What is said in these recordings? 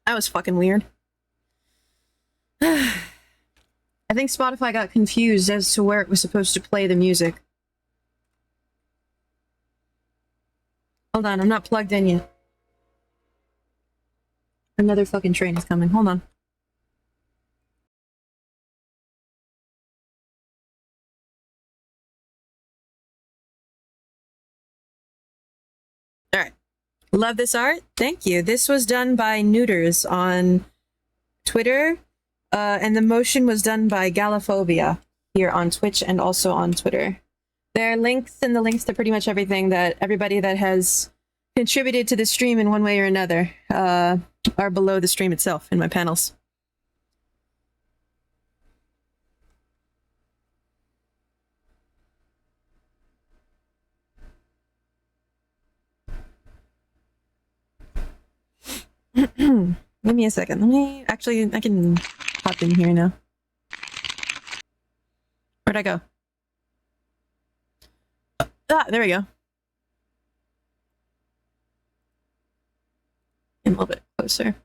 That was fucking weird. I think Spotify got confused as to where it was supposed to play the music. Hold on, I'm not plugged in yet. Another fucking train is coming. Hold on. Alright. Love this art. Thank you. This was done by Neuters on Twitter. And the motion was done by Galaphobia here on Twitch and also on Twitter. There are links and the links to pretty much everything that everybody that has contributed to the stream in one way or another are below the stream itself in my panels. Give me a second. Let me actually, I can hop in here now. Where'd I go? Ah, there we go. A little bit closer.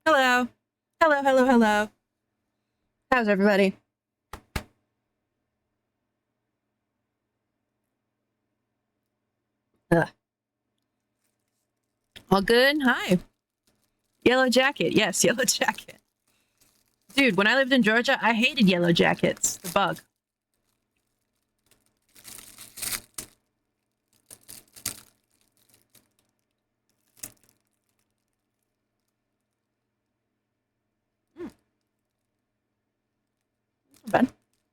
Hello. Hello, hello, hello. How's everybody? Ugh. All good? Hi. Yellow jacket. Yes, yellow jacket. Dude, when I lived in Georgia, I hated yellow jackets. The bug. Not bad.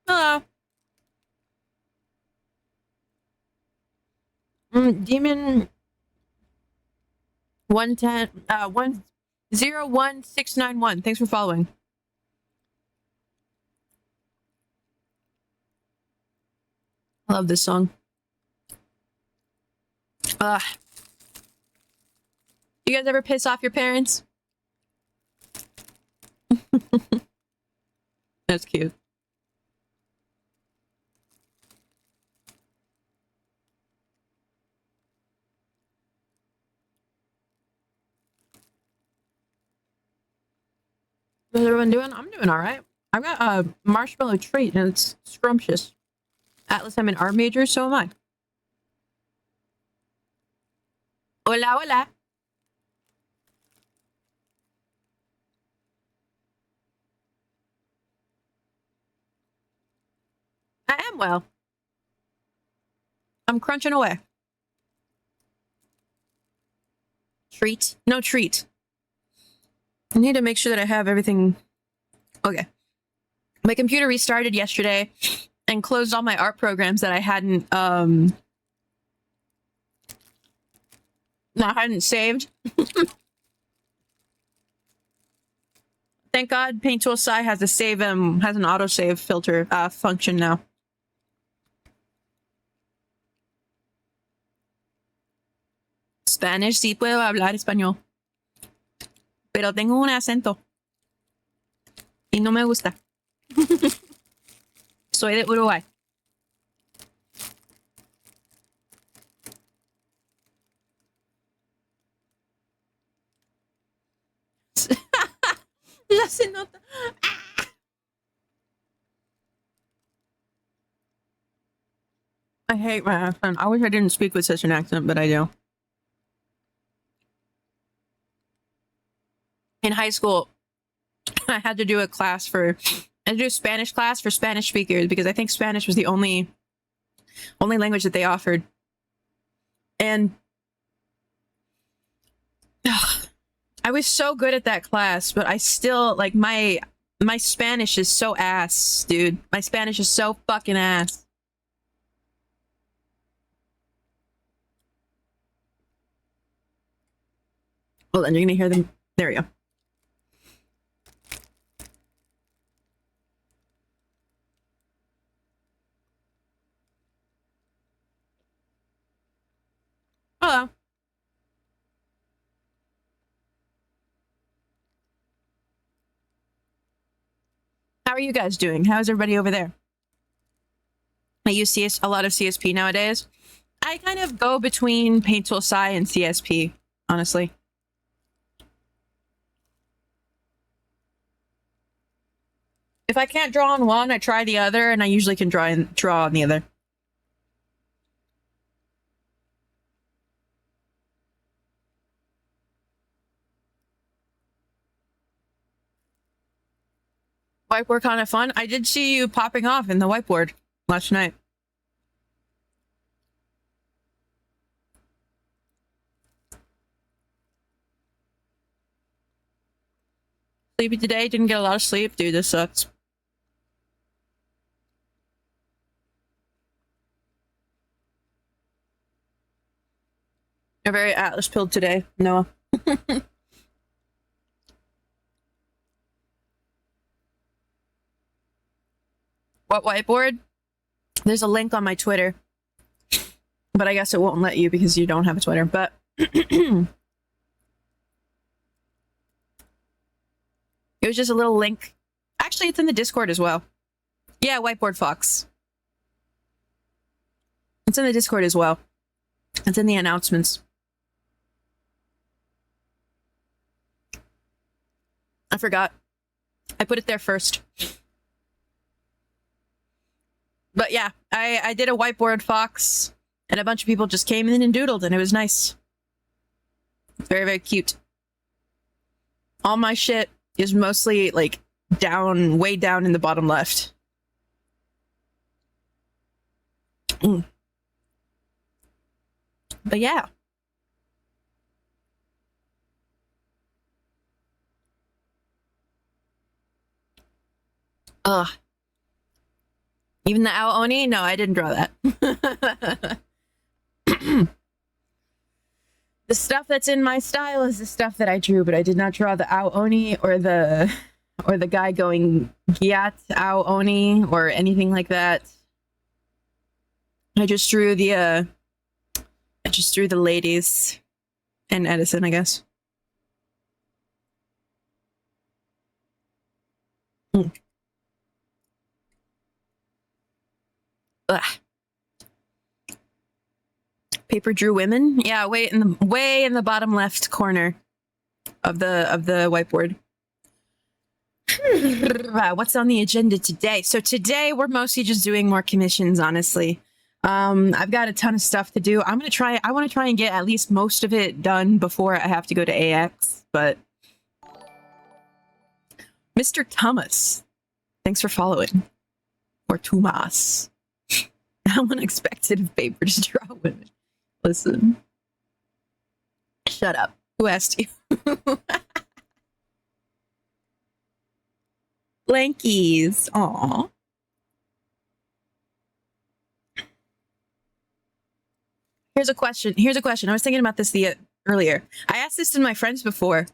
Hello. Demon 110 101691. Thanks for following. I love this song. You guys ever piss off your parents? That's cute. How's everyone doing? I'm doing all right. I've got a marshmallow treat and it's scrumptious. Atlas, I'm an art major, so am I. Hola, hola. I am well. I'm crunching away. Treat? No treat. I need to make sure that I have everything. Okay. My computer restarted yesterday and closed all my art programs that I hadn't saved. Thank God Paint Tool Sci has a save has an autosave filter function now. Spanish, sí puedo hablar español. Pero tengo un acento. Y no me gusta. Soy de Uruguay. Ya se nota. I hate my accent. I wish I didn't speak with such an accent, but I do. In high school, I had to do a class I had to do a Spanish class for Spanish speakers because I think Spanish was the only language that they offered. And I was so good at that class, but I still, like, my Spanish is so ass, dude. My Spanish is so fucking ass. Hold on, you're gonna hear them. There we go. Hello. How are you guys doing? How's everybody over there? I use a lot of CSP nowadays. I kind of go between Paint Tool Sci and CSP, honestly. If I can't draw on one, I try the other, and I usually can draw on the other. Whiteboard kind of fun. I did see you popping off in the whiteboard last night. Sleepy today, didn't get a lot of sleep. Dude, this sucks. You're very Atlas pilled today, Noah. What whiteboard? There's a link on my Twitter. But I guess it won't let you because you don't have a Twitter. But it was just a little link. Actually, it's in the Discord as well. Yeah, Whiteboard Fox. It's in the Discord as well. It's in the announcements. I forgot. I put it there first. But yeah, I did a Whiteboard Fox, and a bunch of people just came in and doodled, and it was nice. Very, very cute. All my shit is mostly, like, down, way down in the bottom left. But yeah. Ugh. Even the Ao Oni? No, I didn't draw that. The stuff that's in my style is the stuff that I drew, but I did not draw the Ao Oni or the guy going Gyat Ao Oni or anything like that. I just drew the ladies and Edison, I guess. Ugh. Paper drew women? Yeah, way in the bottom left corner of the whiteboard. What's on the agenda today? So today we're mostly just doing more commissions, honestly. I've got a ton of stuff to do. I want to try and get at least most of it done before I have to go to AX, but Mr. Thomas, thanks for following. Or Tumas. How unexpected of paper to draw women. Listen. Shut up. Who asked you? Blankies. Aw. Here's a question. I was thinking about this earlier. I asked this to my friends before.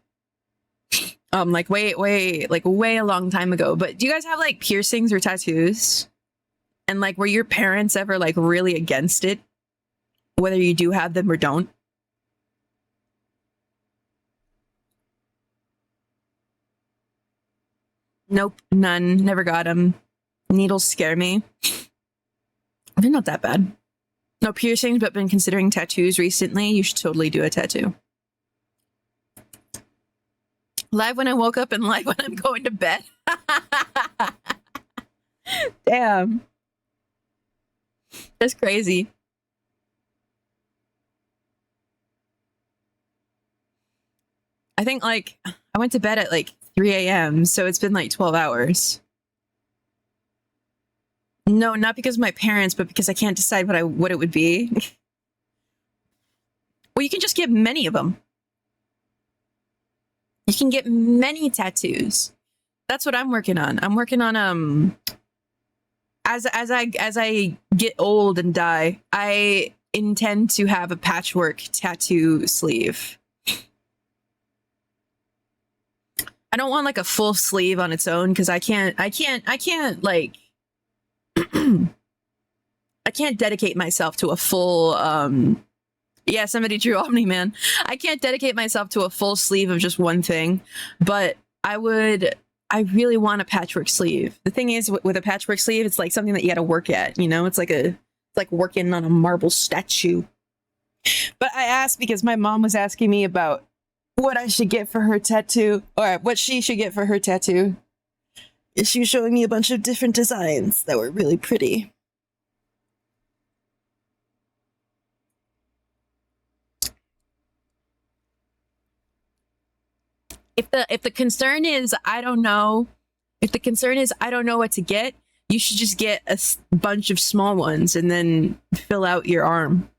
Like way a long time ago. But do you guys have like piercings or tattoos? And like, were your parents ever like really against it? Whether you do have them or don't? Nope, none. Never got them. Needles scare me. They're not that bad. No piercings, but been considering tattoos recently. You should totally do a tattoo. Live when I woke up and live when I'm going to bed. Damn. That's crazy. I think like I went to bed at like 3 a.m. so it's been like 12 hours. No, not because of my parents, but because I can't decide what it would be. Well, you can just get many of them. You can get many tattoos. That's what I'm working on. I'm working on as I get old and die, I intend to have a patchwork tattoo sleeve. I don't want like a full sleeve on its own because I can't like I can't dedicate myself to a full yeah, somebody drew Omni-Man. I can't dedicate myself to a full sleeve of just one thing, but I really want a patchwork sleeve. The thing is with a patchwork sleeve, it's like something that you got to work at, you know? It's like It's like working on a marble statue. But I asked because my mom was asking me about what I should get for her tattoo, or what she should get for her tattoo. She was showing me a bunch of different designs that were really pretty. If the concern is I don't know what to get, you should just get a bunch of small ones and then fill out your arm.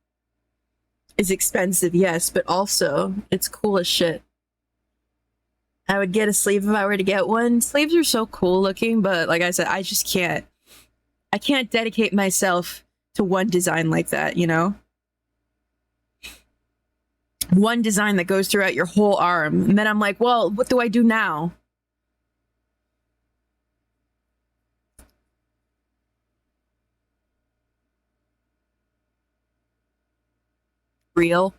It's expensive, yes, but also it's cool as shit. I would get a sleeve if I were to get one. Sleeves are so cool looking, but like I said, I just can't. I can't dedicate myself to one design like that, you know? One design that goes throughout your whole arm. And then I'm like, well, what do I do now? Real.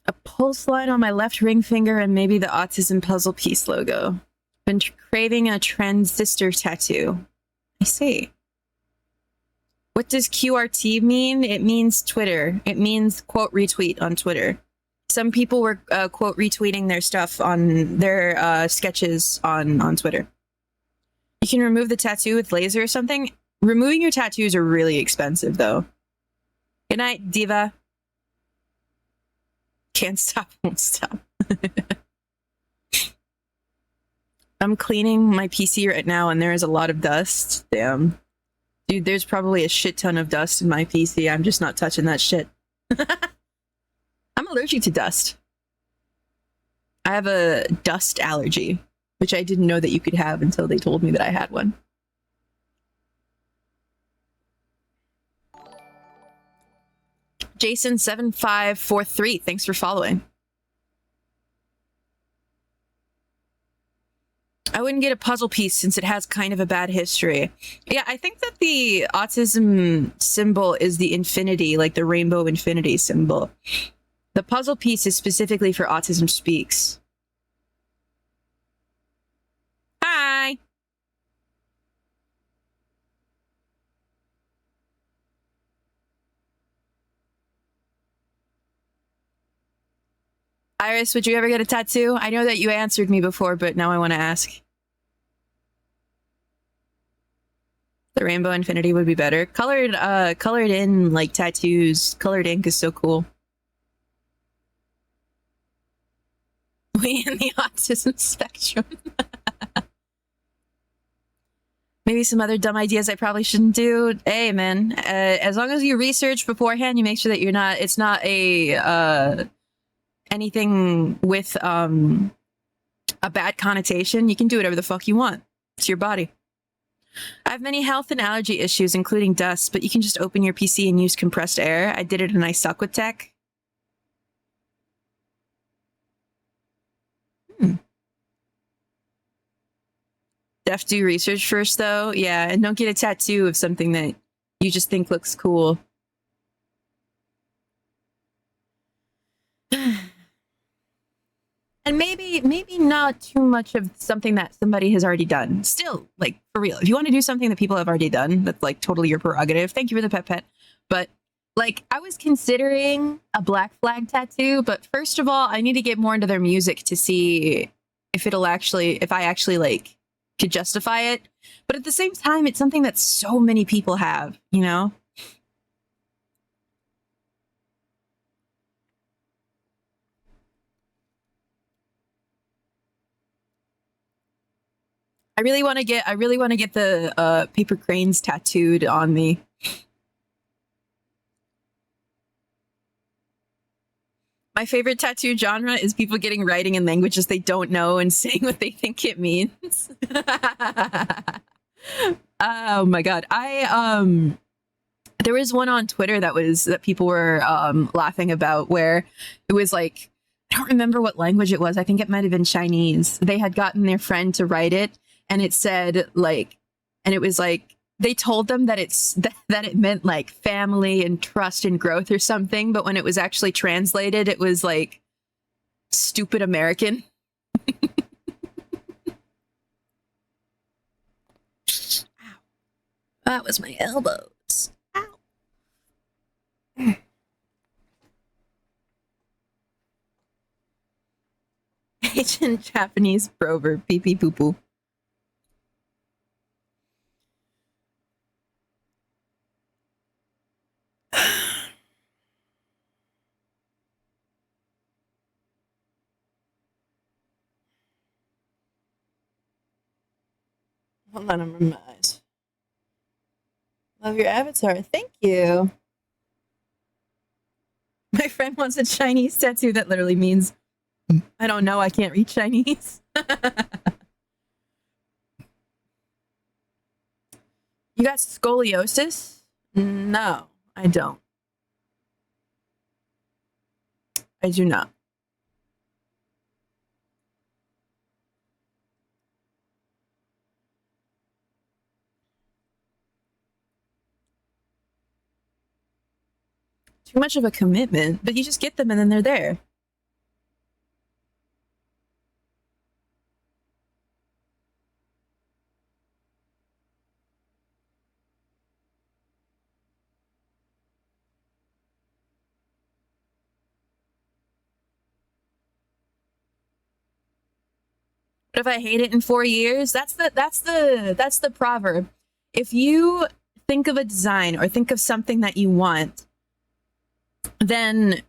A pulse line on my left ring finger and maybe the autism puzzle piece logo. Been craving a transistor tattoo. I see. What does QRT mean? It means Twitter. It means quote retweet on Twitter. Some people were quote retweeting their stuff on their sketches on Twitter. You can remove the tattoo with laser or something. Removing your tattoos are really expensive though. Good night, Diva. Can't stop, won't stop. I'm cleaning my PC right now and there is a lot of dust. Damn. Dude, there's probably a shit ton of dust in my PC. I'm just not touching that shit. I'm allergic to dust. I have a dust allergy, which I didn't know that you could have until they told me that I had one. Jason7543, thanks for following. I wouldn't get a puzzle piece since it has kind of a bad history. Yeah, I think that the autism symbol is the infinity, like the rainbow infinity symbol. The puzzle piece is specifically for Autism Speaks. Hi! Iris, would you ever get a tattoo? I know that you answered me before, but now I want to ask. The rainbow infinity would be better. Colored in, like, tattoos. Colored ink is so cool. We in the autism spectrum. Maybe some other dumb ideas I probably shouldn't do. Hey, man, as long as you research beforehand, you make sure that you're not, it's not a, anything with, a bad connotation. You can do whatever the fuck you want. It's your body. I have many health and allergy issues, including dust, but you can just open your PC and use compressed air. I did it and I suck with tech. Def do research first, though. Yeah, and don't get a tattoo of something that you just think looks cool. And maybe not too much of something that somebody has already done. Still, like, for real, if you want to do something that people have already done, that's like totally your prerogative. Thank you for the pet. But like, I was considering a Black Flag tattoo, but first of all, I need to get more into their music to see if I actually like could justify it. But at the same time, it's something that so many people have, you know? I really want to get the paper cranes tattooed on me. My favorite tattoo genre is people writing in languages they don't know and saying what they think it means. Oh my god. There was one on Twitter that people were laughing about where it was like, I don't remember what language it was. I think it might have been Chinese. They had gotten their friend to write it. And it said like, and it was like, they told them that that it meant like family and trust and growth or something. But when it was actually translated, it was like stupid American. Ow. that was my elbows. Ow. Ancient Japanese proverb, pee pee poo poo. Hold on, I'm rubbing my eyes. Love your avatar. Thank you. My friend wants a Chinese tattoo that literally means, I don't know, I can't read Chinese. You got scoliosis? No, I don't. I do not. Too much of a commitment, but you just get them and then they're there. But if I hate it in 4 years, that's the proverb. If you think of a design or think of something that you want, then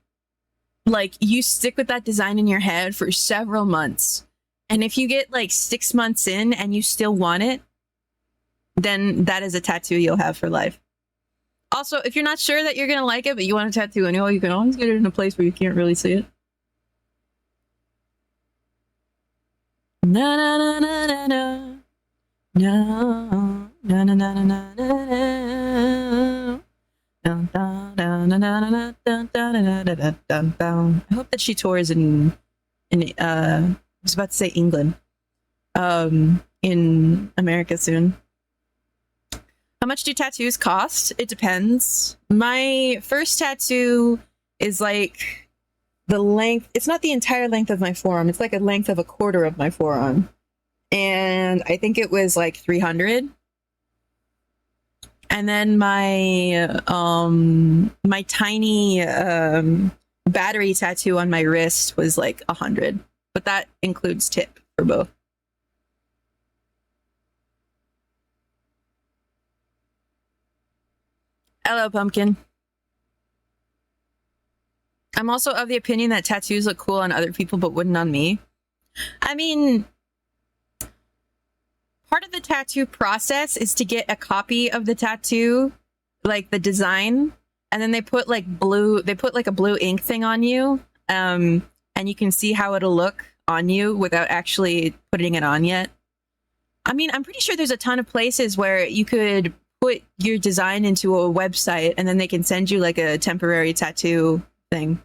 like you stick with that design in your head for several months. And if you get like 6 months in and you still want it, then that is a tattoo you'll have for life. Also, if you're not sure that you're gonna like it, but you want a tattoo anyway, you can always get it in a place where you can't really see it. Na na na na na na. No. Na na na na na na. I hope that she tours in I was about to say England. In America soon. How much do tattoos cost? It depends. My first tattoo is like the length, it's not the entire length of my forearm, it's like a length of a quarter of my forearm. And I think it was like 300. And then my my tiny battery tattoo on my wrist was like 100. But that includes tip for both. Hello, Pumpkin. I'm also of the opinion that tattoos look cool on other people but wouldn't on me. I mean, part of the tattoo process is to get a copy of the tattoo, like the design, and then they put like a blue ink thing on you, and you can see how it'll look on you without actually putting it on yet. I mean, I'm pretty sure there's a ton of places where you could put your design into a website and then they can send you like a temporary tattoo thing.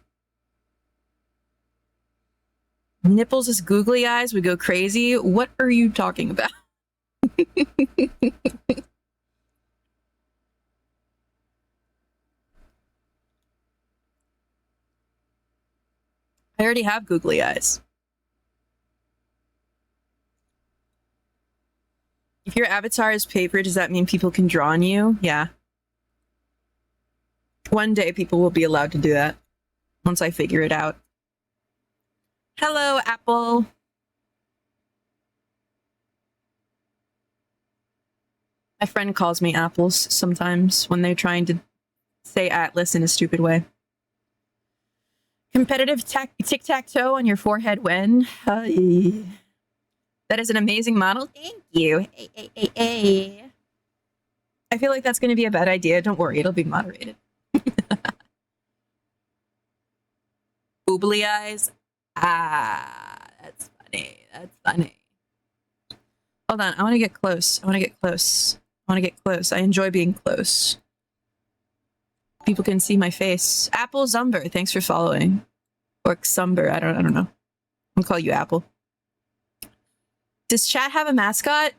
Nipples as googly eyes would go crazy. What are you talking about? I already have googly eyes. If your avatar is paper, does that mean people can draw on you? Yeah. One day people will be allowed to do that once I figure it out. Hello, Apple. My friend calls me apples sometimes when they're trying to say Atlas in a stupid way. Competitive tic-tac-toe on your forehead when? That is an amazing model. Thank you. Hey. I feel like that's going to be a bad idea. Don't worry, it'll be moderated. Oobly eyes. That's funny. That's funny. Hold on, I want to get close. I want to get close. I enjoy being close. People can see my face. Apple Zumber, thanks for following. Or Xumber, I don't know. I'll call you Apple. Does chat have a mascot?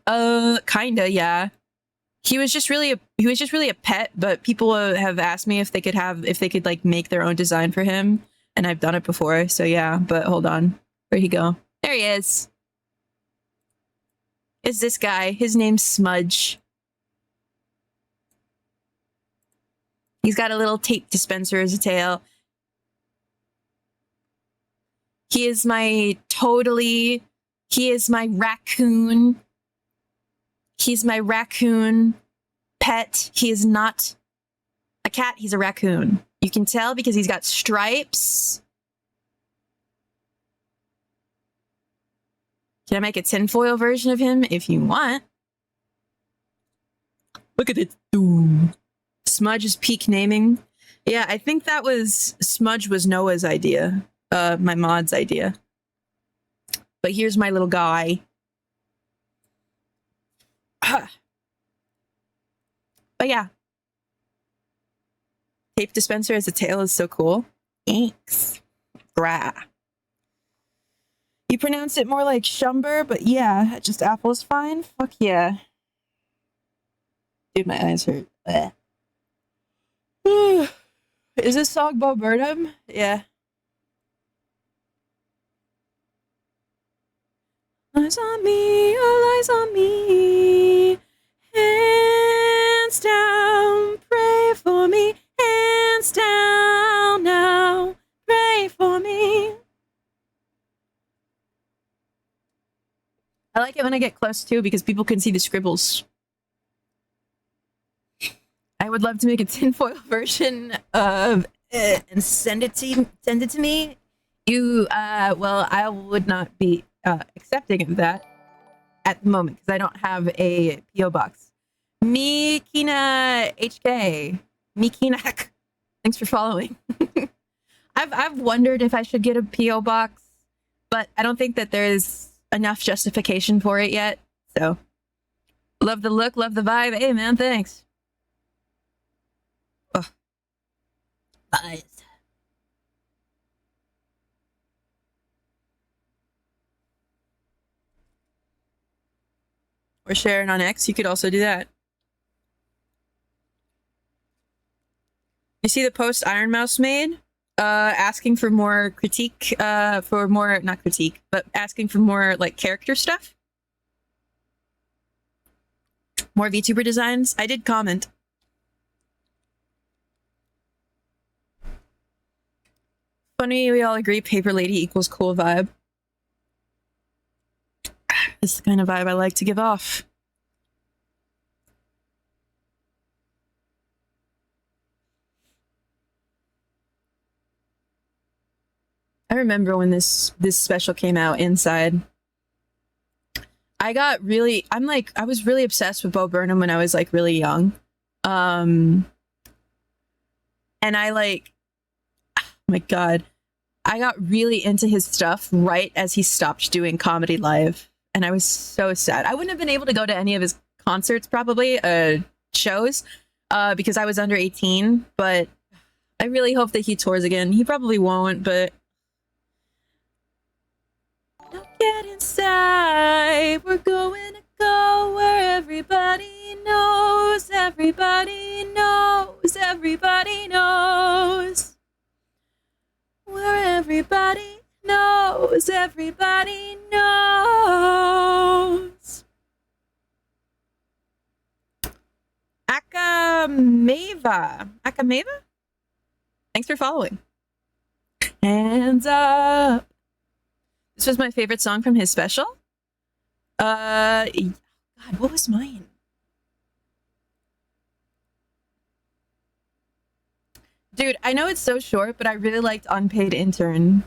Kinda, yeah. He was just really a pet, but people have asked me if they could like make their own design for him, and I've done it before. So yeah, but hold on. Where'd he go? There he is. Is this guy? His name's Smudge. He's got a little tape dispenser as a tail. He is my raccoon. He's my raccoon pet. He is not a cat, he's a raccoon. You can tell because he's got stripes. Can I make a tinfoil version of him if you want? Look at it. Ooh. Smudge's peak naming. Yeah, I think that was Smudge was Noah's idea. My mod's idea. But here's my little guy. But yeah. Tape dispenser as a tail is so cool. Thanks. Grah. You pronounce it more like Shumber, but yeah, just apple is fine. Fuck yeah. Dude, my eyes hurt. Is this song Bo Burnham? Yeah. Eyes on me, all eyes on me. Hands down, pray for me. Hands down now, pray for me. I like it when I get close too because people can see the scribbles. I would love to make a tinfoil version of it and send it to me. You, well, I would not be accepting of that at the moment because I don't have a PO box. Mikina HK. Mikinak. Thanks for following. I've wondered if I should get a PO box, but I don't think that there's enough justification for it yet. So, love the look, love the vibe. Hey, man, thanks. Oh, eyes. Or share it on X. You could also do that. You see the post Iron Mouse made? Asking for more critique, not critique, but asking for more, like, character stuff? More VTuber designs? I did comment. Funny, we all agree Paper Lady equals cool vibe. This is the kind of vibe I like to give off. I remember when this special came out, Inside. I was really obsessed with Bo Burnham when I was like really young. And I like, oh my God, I got really into his stuff right as he stopped doing comedy live. And I was so sad. I wouldn't have been able to go to any of his concerts, probably, shows, because I was under 18. But I really hope that he tours again. He probably won't, but don't get inside. We're going to go where everybody knows. Everybody knows. Everybody knows. Where everybody knows. Everybody knows. Akameva. Akameva? Thanks for following. Hands up. This was my favorite song from his special. God, what was mine? Dude, I know it's so short, but I really liked Unpaid Intern.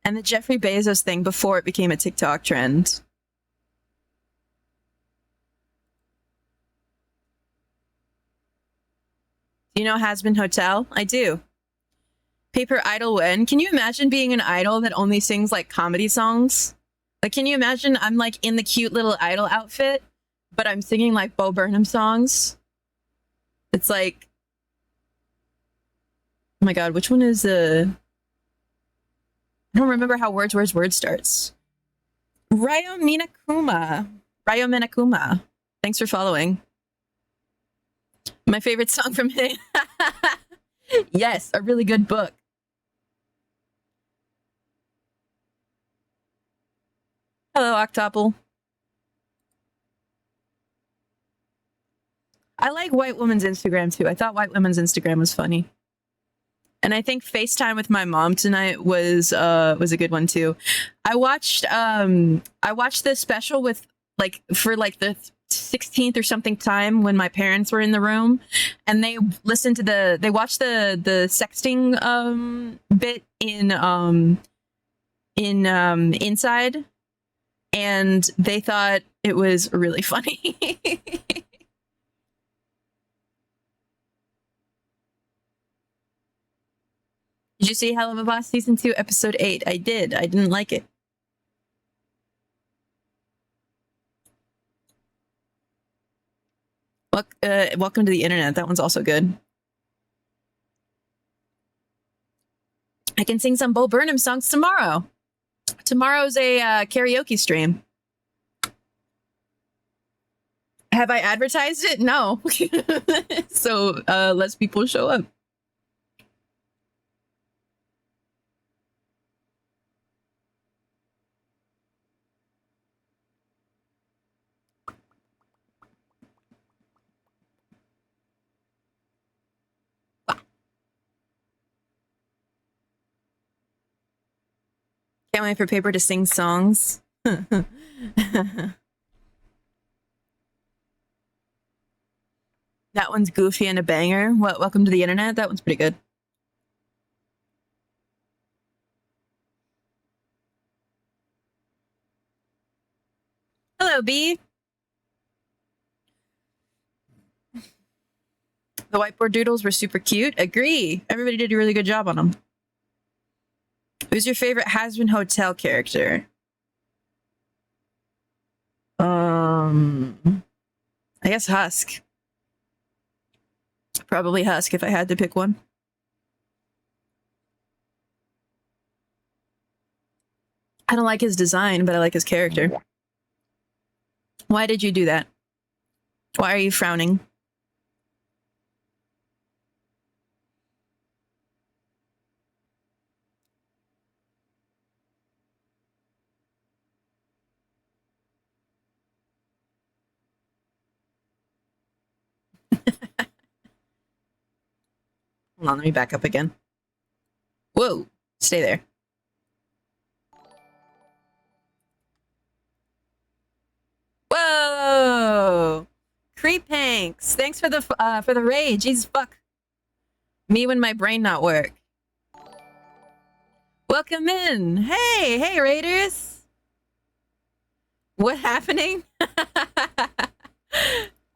And the Jeffrey Bezos thing before it became a TikTok trend. Do you know Hasbin Hotel? I do. Paper Idol When. Can you imagine being an idol that only sings like comedy songs? Like, can you imagine I'm like in the cute little idol outfit, but I'm singing like Bo Burnham songs? It's like, oh my God, which one is I don't remember how Words starts. Ryo Minakuma. Thanks for following. My favorite song from him. Yes, a really good book. Hello, Octuple. I like White Woman's Instagram too. I thought White Woman's Instagram was funny. And I think FaceTime with my mom tonight was a good one too. I watched the special with for the 16th or something time when my parents were in the room, and they watched the sexting bit in Inside, and they thought it was really funny. Did you see Hell of a Boss Season 2, Episode 8? I did. I didn't like it. Welcome to the internet. That one's also good. I can sing some Bo Burnham songs tomorrow. Tomorrow's a karaoke stream. Have I advertised it? No. So less people show up. Can't wait for Paper to sing songs. That one's goofy and a banger. Welcome to the internet. That one's pretty good. Hello, B. The whiteboard doodles were super cute. Agree. Everybody did a really good job on them. Who's your favorite Hazbin Hotel character? I guess Husk. Probably Husk if I had to pick one. I don't like his design, but I like his character. Why did you do that? Why are you frowning? Hold on, let me back up again. Whoa, stay there. Whoa! Creep Hanks, thanks for the raid. Jesus fuck. Me when my brain not work. Welcome in. Hey raiders. What happening?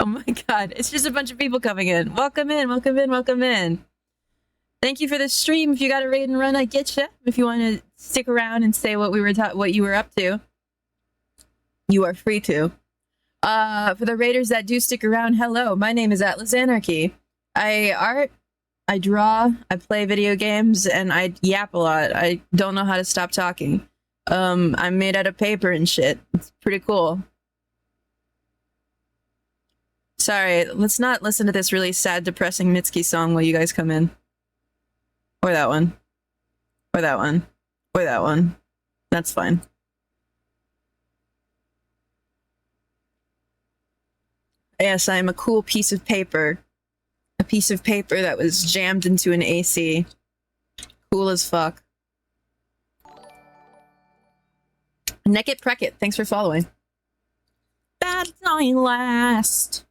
Oh my god, it's just a bunch of people coming in. Welcome in, welcome in, welcome in. Thank you for the stream. If you got a raid and run, I get you. If you want to stick around and say what you were up to, you are free to. For the raiders that do stick around, hello. My name is Atlas Anarchy. I art, I draw, I play video games, and I yap a lot. I don't know how to stop talking. I'm made out of paper and shit. It's pretty cool. Sorry, let's not listen to this really sad, depressing Mitski song while you guys come in. Or that one. Or that one. Or that one. That's fine. Yes, I am a cool piece of paper. A piece of paper that was jammed into an AC. Cool as fuck. Neckit Preckit, thanks for following. Battles only last.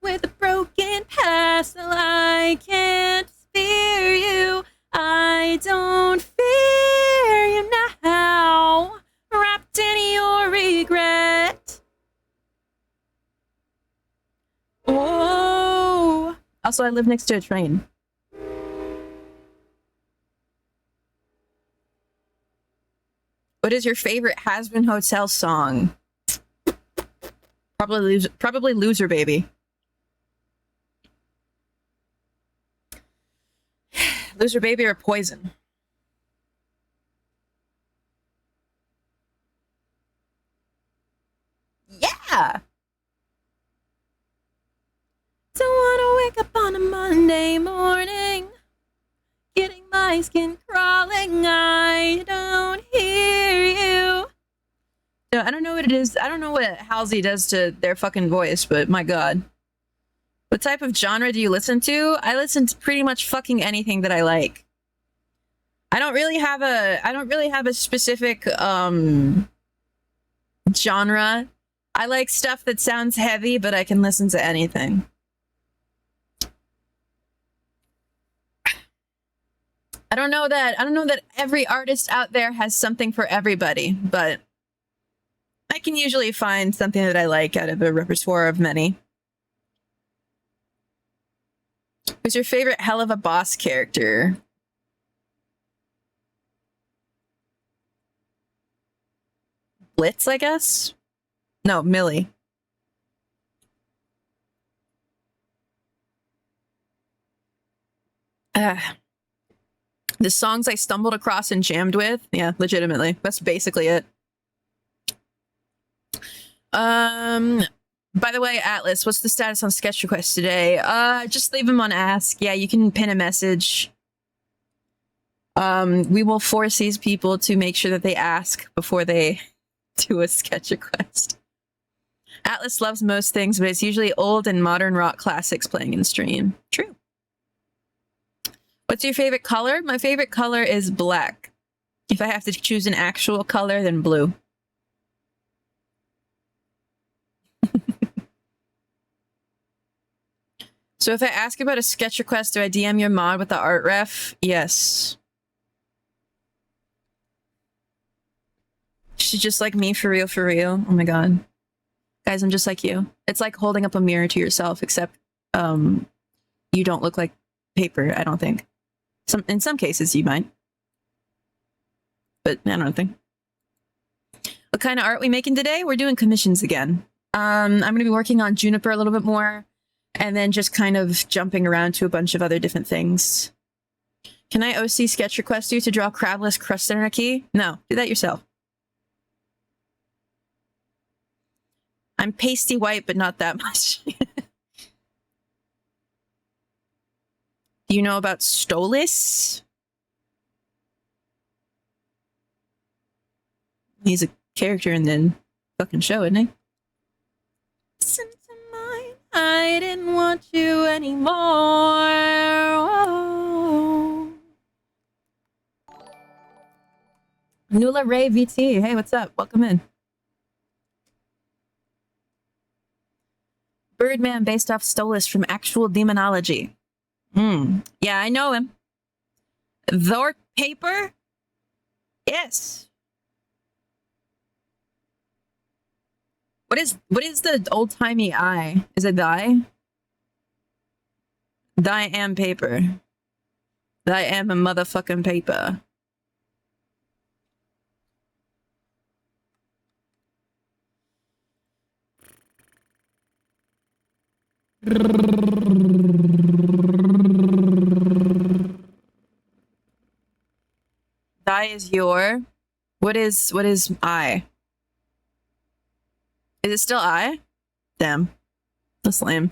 With a broken past, I can't fear you. I don't fear you now. Wrapped in your regret. Oh. Also, I live next to a train. What is your favorite Hazbin Hotel song? Probably Loser Baby. Loser Baby or Poison? Yeah! Don't wanna wake up on a Monday morning, getting my skin crawling. I don't hear you. So I don't know what it is. I don't know what Halsey does to their fucking voice, but my god. What type of genre do you listen to? I listen to pretty much fucking anything that I like. I don't really have a specific genre. I like stuff that sounds heavy, but I can listen to anything. I don't know that every artist out there has something for everybody, but I can usually find something that I like out of a repertoire of many. Who's your favorite Hell of a Boss character? Blitz, I guess? No, Millie. The songs I stumbled across and jammed with? Yeah, legitimately. That's basically it. By the way, Atlas, what's the status on sketch requests today? Just leave them on Ask. Yeah, you can pin a message. We will force these people to make sure that they ask before they do a sketch request. Atlas loves most things, but it's usually old and modern rock classics playing in stream. True. What's your favorite color? My favorite color is black. If I have to choose an actual color, then blue. So if I ask about a sketch request, do I DM your mod with the art ref? Yes. She's just like me, for real, for real. Oh my god. Guys, I'm just like you. It's like holding up a mirror to yourself, except you don't look like paper, I don't think. In some cases, you might. But I don't think. What kind of art we making today? We're doing commissions again. I'm going to be working on Juniper a little bit more, and then just kind of jumping around to a bunch of other different things. Can I OC sketch request you to draw crabless crust anarchy? No, do that yourself. I'm pasty white, but not that much. Do you know about Stolas? He's a character in the fucking show, isn't he? Listen to mine. I didn't want you anymore. Oh. Nula Ray VT. Hey, what's up? Welcome in. Birdman based off Stolas from actual demonology. Yeah, I know him. Thor paper? Yes. What is the old-timey eye? Is it thy? Thy am paper. Thy am a motherfucking paper. Thy is your. What is I? Is it still I? Damn. That's lame.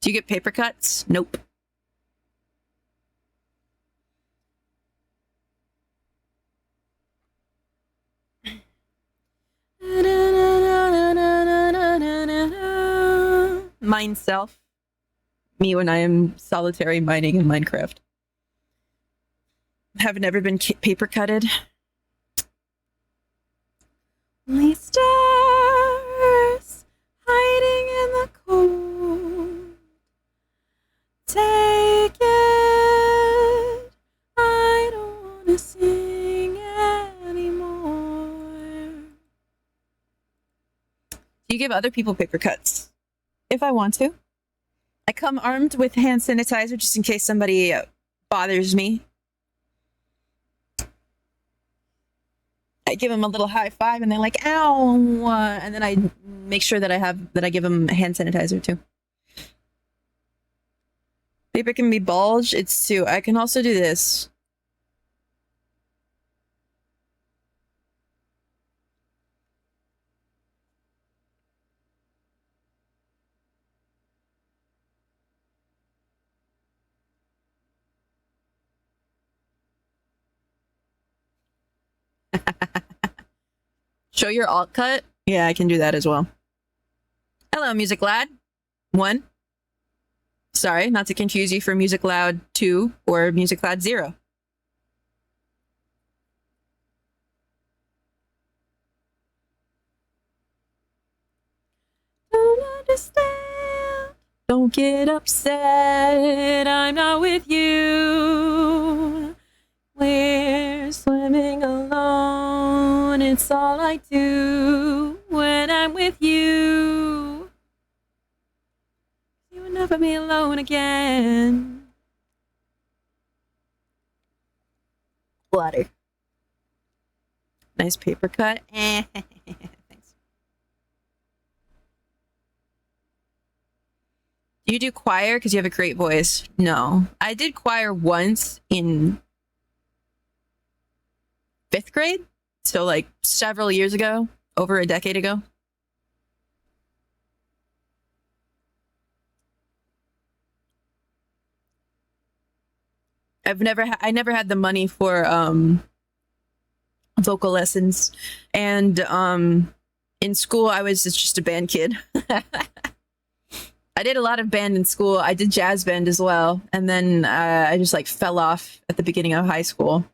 Do you get paper cuts? Nope. Mine self. Me when I am solitary mining in Minecraft. Have never been paper cutted. Only stars hiding in the cold. Take it. I don't want to sing anymore. Do you give other people paper cuts? If I want to. I come armed with hand sanitizer just in case somebody bothers me. I give them a little high five and they're like, ow. And then I make sure that I give them hand sanitizer too. Paper can be bulged. It's too. I can also do this. Show your alt cut? Yeah, I can do that as well. Hello, music lad. 1. Sorry, not to confuse you for Music Loud 2 or Music Loud 0. Don't understand. Don't get upset. I'm not with you. We're swimming alone. It's all I do when I'm with you. You will never be alone again. Water. Nice paper cut. Thanks. Do you do choir? Because you have a great voice. No. I did choir once in 5th grade. So like several years ago. Over a decade ago. I never had the money for vocal lessons, and in school I was just a band kid. I did a lot of band in school. I did jazz band as well, and then I just like fell off at the beginning of high school.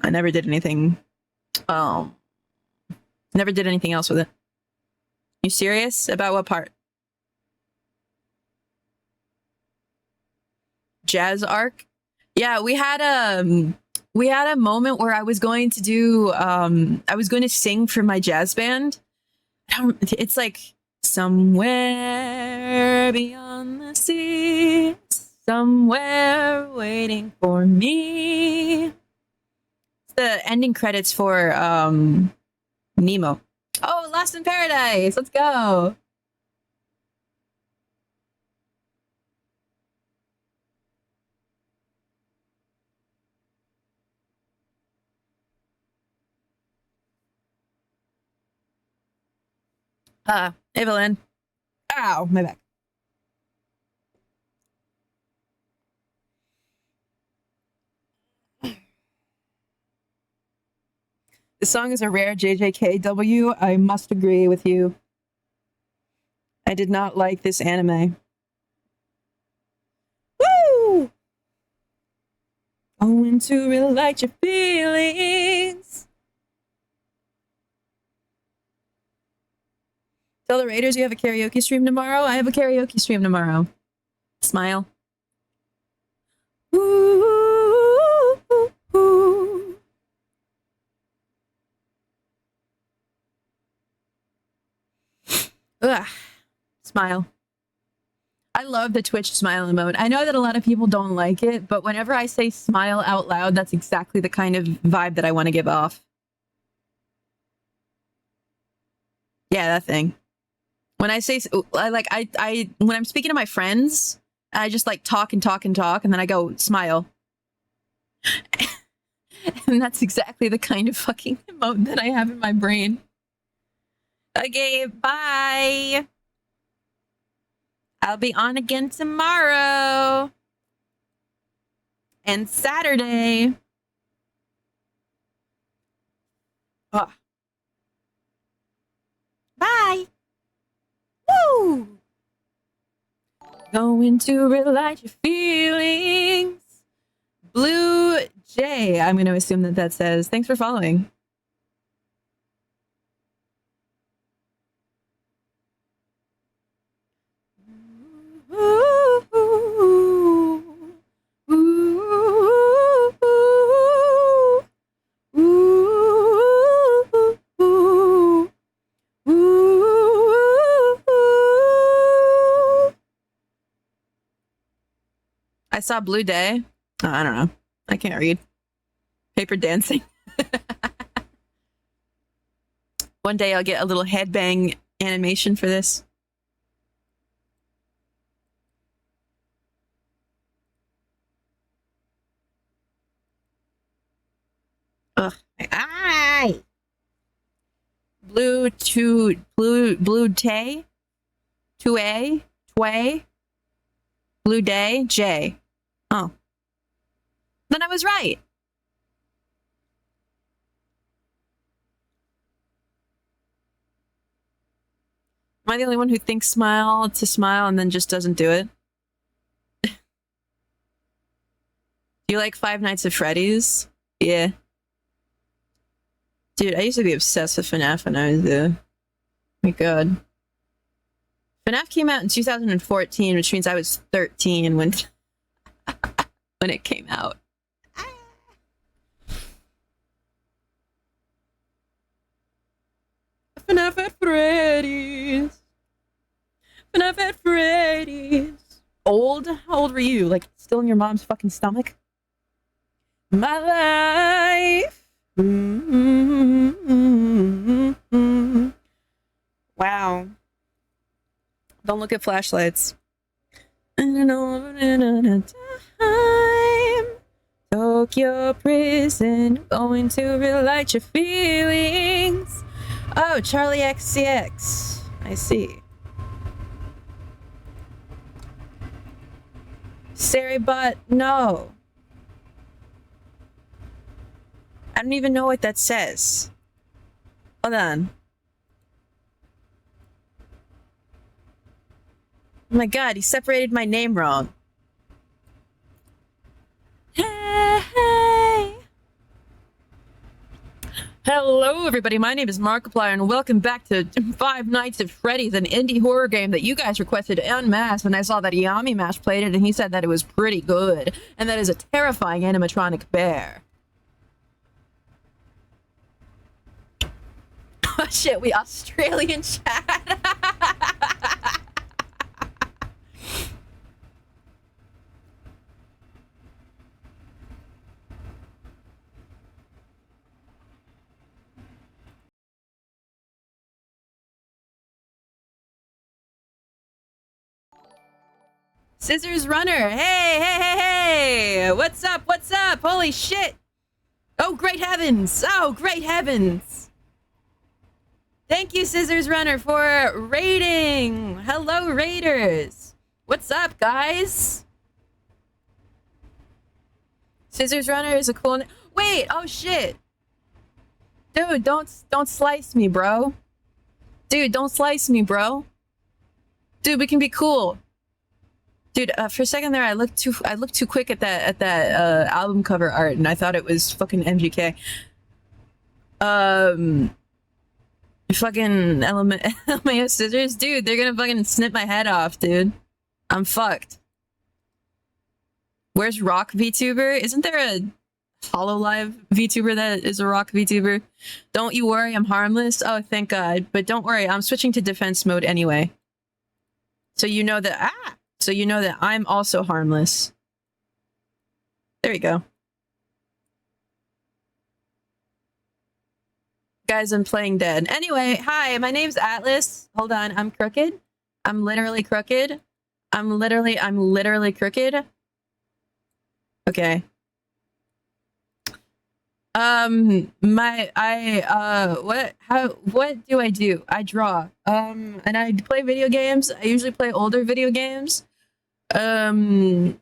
I never did anything. Never did anything else with it. You serious? About what part? Jazz arc? Yeah, we had a moment where I was going to do I was going to sing for my jazz band. It's like somewhere beyond the sea, somewhere waiting for me. It's the ending credits for Nemo. Oh, Lost in Paradise. Let's go. Evelyn. Ow, my back. The song is a rare JJKW. I must agree with you. I did not like this anime. Woo! Going to relight your feelings. Tell the Raiders you have a karaoke stream tomorrow. I have a karaoke stream tomorrow. Smile. Ooh, ooh, ooh. Ugh. Smile. I love the Twitch smile emote. I know that a lot of people don't like it, but whenever I say smile out loud, that's exactly the kind of vibe that I want to give off. Yeah, that thing. When I say, I when I'm speaking to my friends, I just like talk and talk and talk, and then I go smile. And that's exactly the kind of fucking emote that I have in my brain. Okay, bye. I'll be on again tomorrow. And Saturday. Oh. Bye. Woo! Going to relight your feelings. Blue J. I'm going to assume that that says, thanks for following. Ooh, ooh, ooh, ooh, ooh, ooh, ooh. I saw Blue Day. Oh, I don't know. I can't read. Paper dancing. One day I'll get a little headbang animation for this. Ugh. Aye. Blue tay. 2A. Tway. Blue day. J. Oh. Then I was right. Am I the only one who thinks smile to smile and then just doesn't do it? You like Five Nights at Freddy's? Yeah. Dude, I used to be obsessed with FNAF when I was my god. FNAF came out in 2014, which means I was 13 when when it came out. FNAF at Freddy's. FNAF at Freddy's. Old? How old were you? Like, still in your mom's fucking stomach? My life. Wow. Don't look at flashlights. And over in a time, Tokyo prison, going to relight your feelings. Oh, Charlie XCX. I see. Saribot, no. I don't even know what that says. Hold on. Oh my god, he separated my name wrong. Hey. Hello everybody, my name is Markiplier and welcome back to Five Nights at Freddy's, an indie horror game that you guys requested en masse when I saw that Yami Mash played it and he said that it was pretty good. And that is a terrifying animatronic bear. Oh shit, we Australian chat. Scissors Runner, hey, hey, hey, hey! What's up, what's up? Holy shit! Oh, great heavens! Oh, great heavens! Thank you, Scissors Runner, for raiding! Hello, raiders! What's up, guys? Scissors Runner is a cool name. Wait, oh shit! Dude, don't slice me, bro. Dude, don't slice me, bro. Dude, we can be cool. Dude, for a second there, I looked too quick at that album cover art, and I thought it was fucking MGK. Fucking LMAO scissors, dude. They're gonna fucking snip my head off, dude. I'm fucked. Where's Rock VTuber? Isn't there a HoloLive VTuber that is a Rock VTuber? Don't you worry, I'm harmless. Oh, thank God. But don't worry, I'm switching to defense mode anyway. So you know that So you know that I'm also harmless. There you go. Guys, I'm playing dead. Anyway, hi, my name's Atlas. Hold on, I'm crooked. I'm literally crooked. I'm literally crooked. Okay. What do I do? I draw. And I play video games. I usually play older video games. And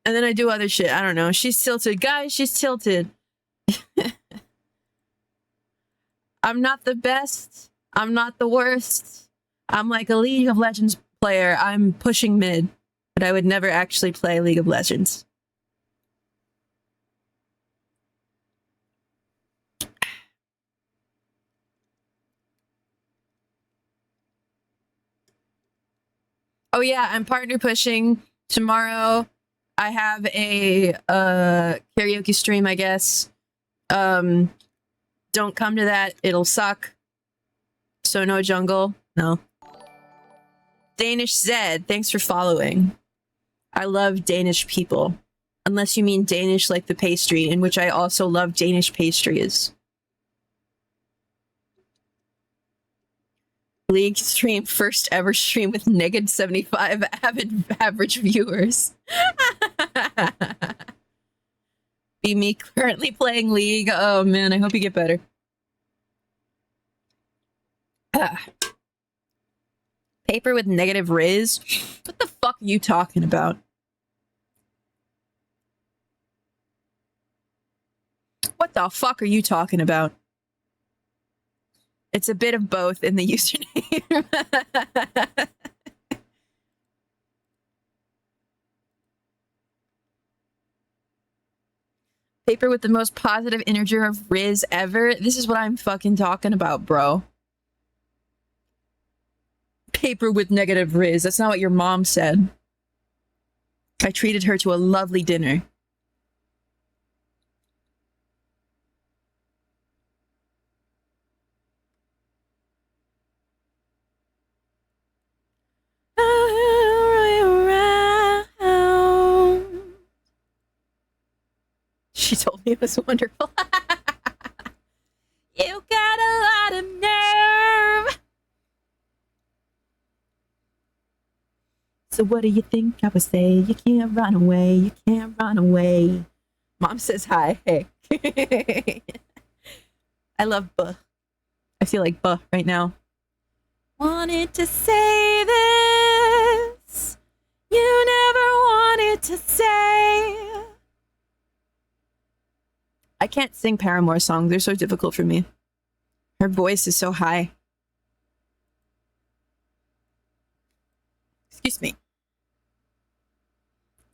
then I do other shit. I don't know. She's tilted. Guys, she's tilted. I'm not the best. I'm not the worst. I'm like a League of Legends player. I'm pushing mid, but I would never actually play League of Legends. Oh yeah, I'm partner pushing. Tomorrow I have a karaoke stream, I guess. Don't come to that, it'll suck. So no jungle, no. Danish Zed, thanks for following. I love Danish people. Unless you mean Danish like the pastry, in which I also love Danish pastries. League stream, first ever stream with negative 75 average viewers. Be me currently playing League. Oh man, I hope you get better. Paper with negative riz? What the fuck are you talking about? What the fuck are you talking about? It's a bit of both in the username. Paper with the most positive integer of Riz ever. This is what I'm fucking talking about, bro. Paper with negative Riz. That's not what your mom said. I treated her to a lovely dinner. She told me it was wonderful. You got a lot of nerve. So what do you think I would say? You can't run away. You can't run away. Mom says hi. Hey. I love buh. I feel like buh right now. Wanted to say this. You never wanted to say. I can't sing Paramore songs. They're so difficult for me. Her voice is so high. Excuse me.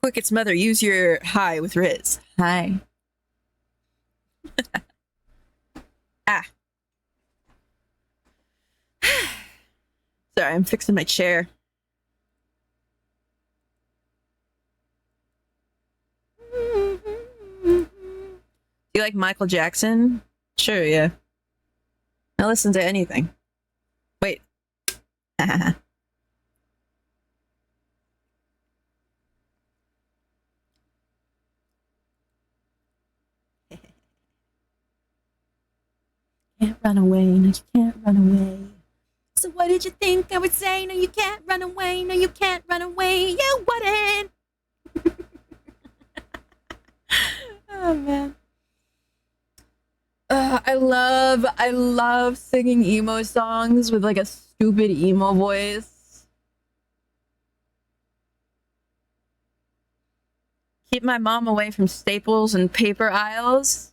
Quick, it's mother. Use your high with Riz. Hi. Ah. Sorry, I'm fixing my chair. You like Michael Jackson? Sure, yeah. I listen to anything. Wait. Can't run away, no, you can't run away. So what did you think I would say? No, you can't run away, no, you can't run away. You wouldn't. Oh, man. I love singing emo songs with like a stupid emo voice. Keep my mom away from Staples and paper aisles.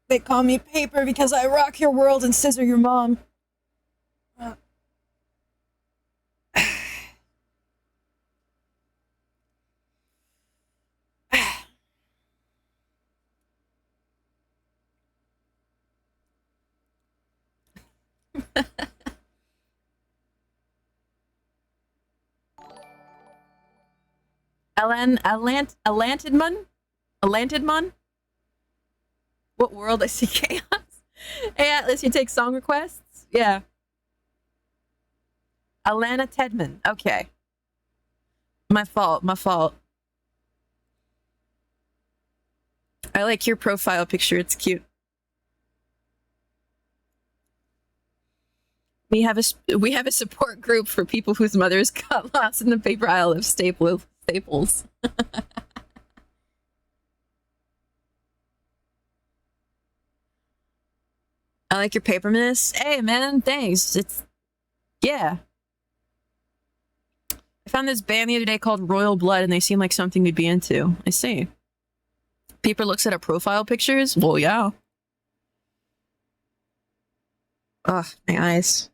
They call me Paper because I rock your world and scissor your mom. Alantidmon? What world? I see chaos. Hey, Atlas, you take song requests? Yeah. Alana Tedman. Okay. My fault. I like your profile picture. It's cute. We have a support group for people whose mothers got lost in the paper aisle of Staples. I like your paperness. Hey, man, thanks. Yeah. I found this band the other day called Royal Blood, and they seem like something we'd be into. I see. Paper looks at our profile pictures? Well, yeah. Ugh, my eyes.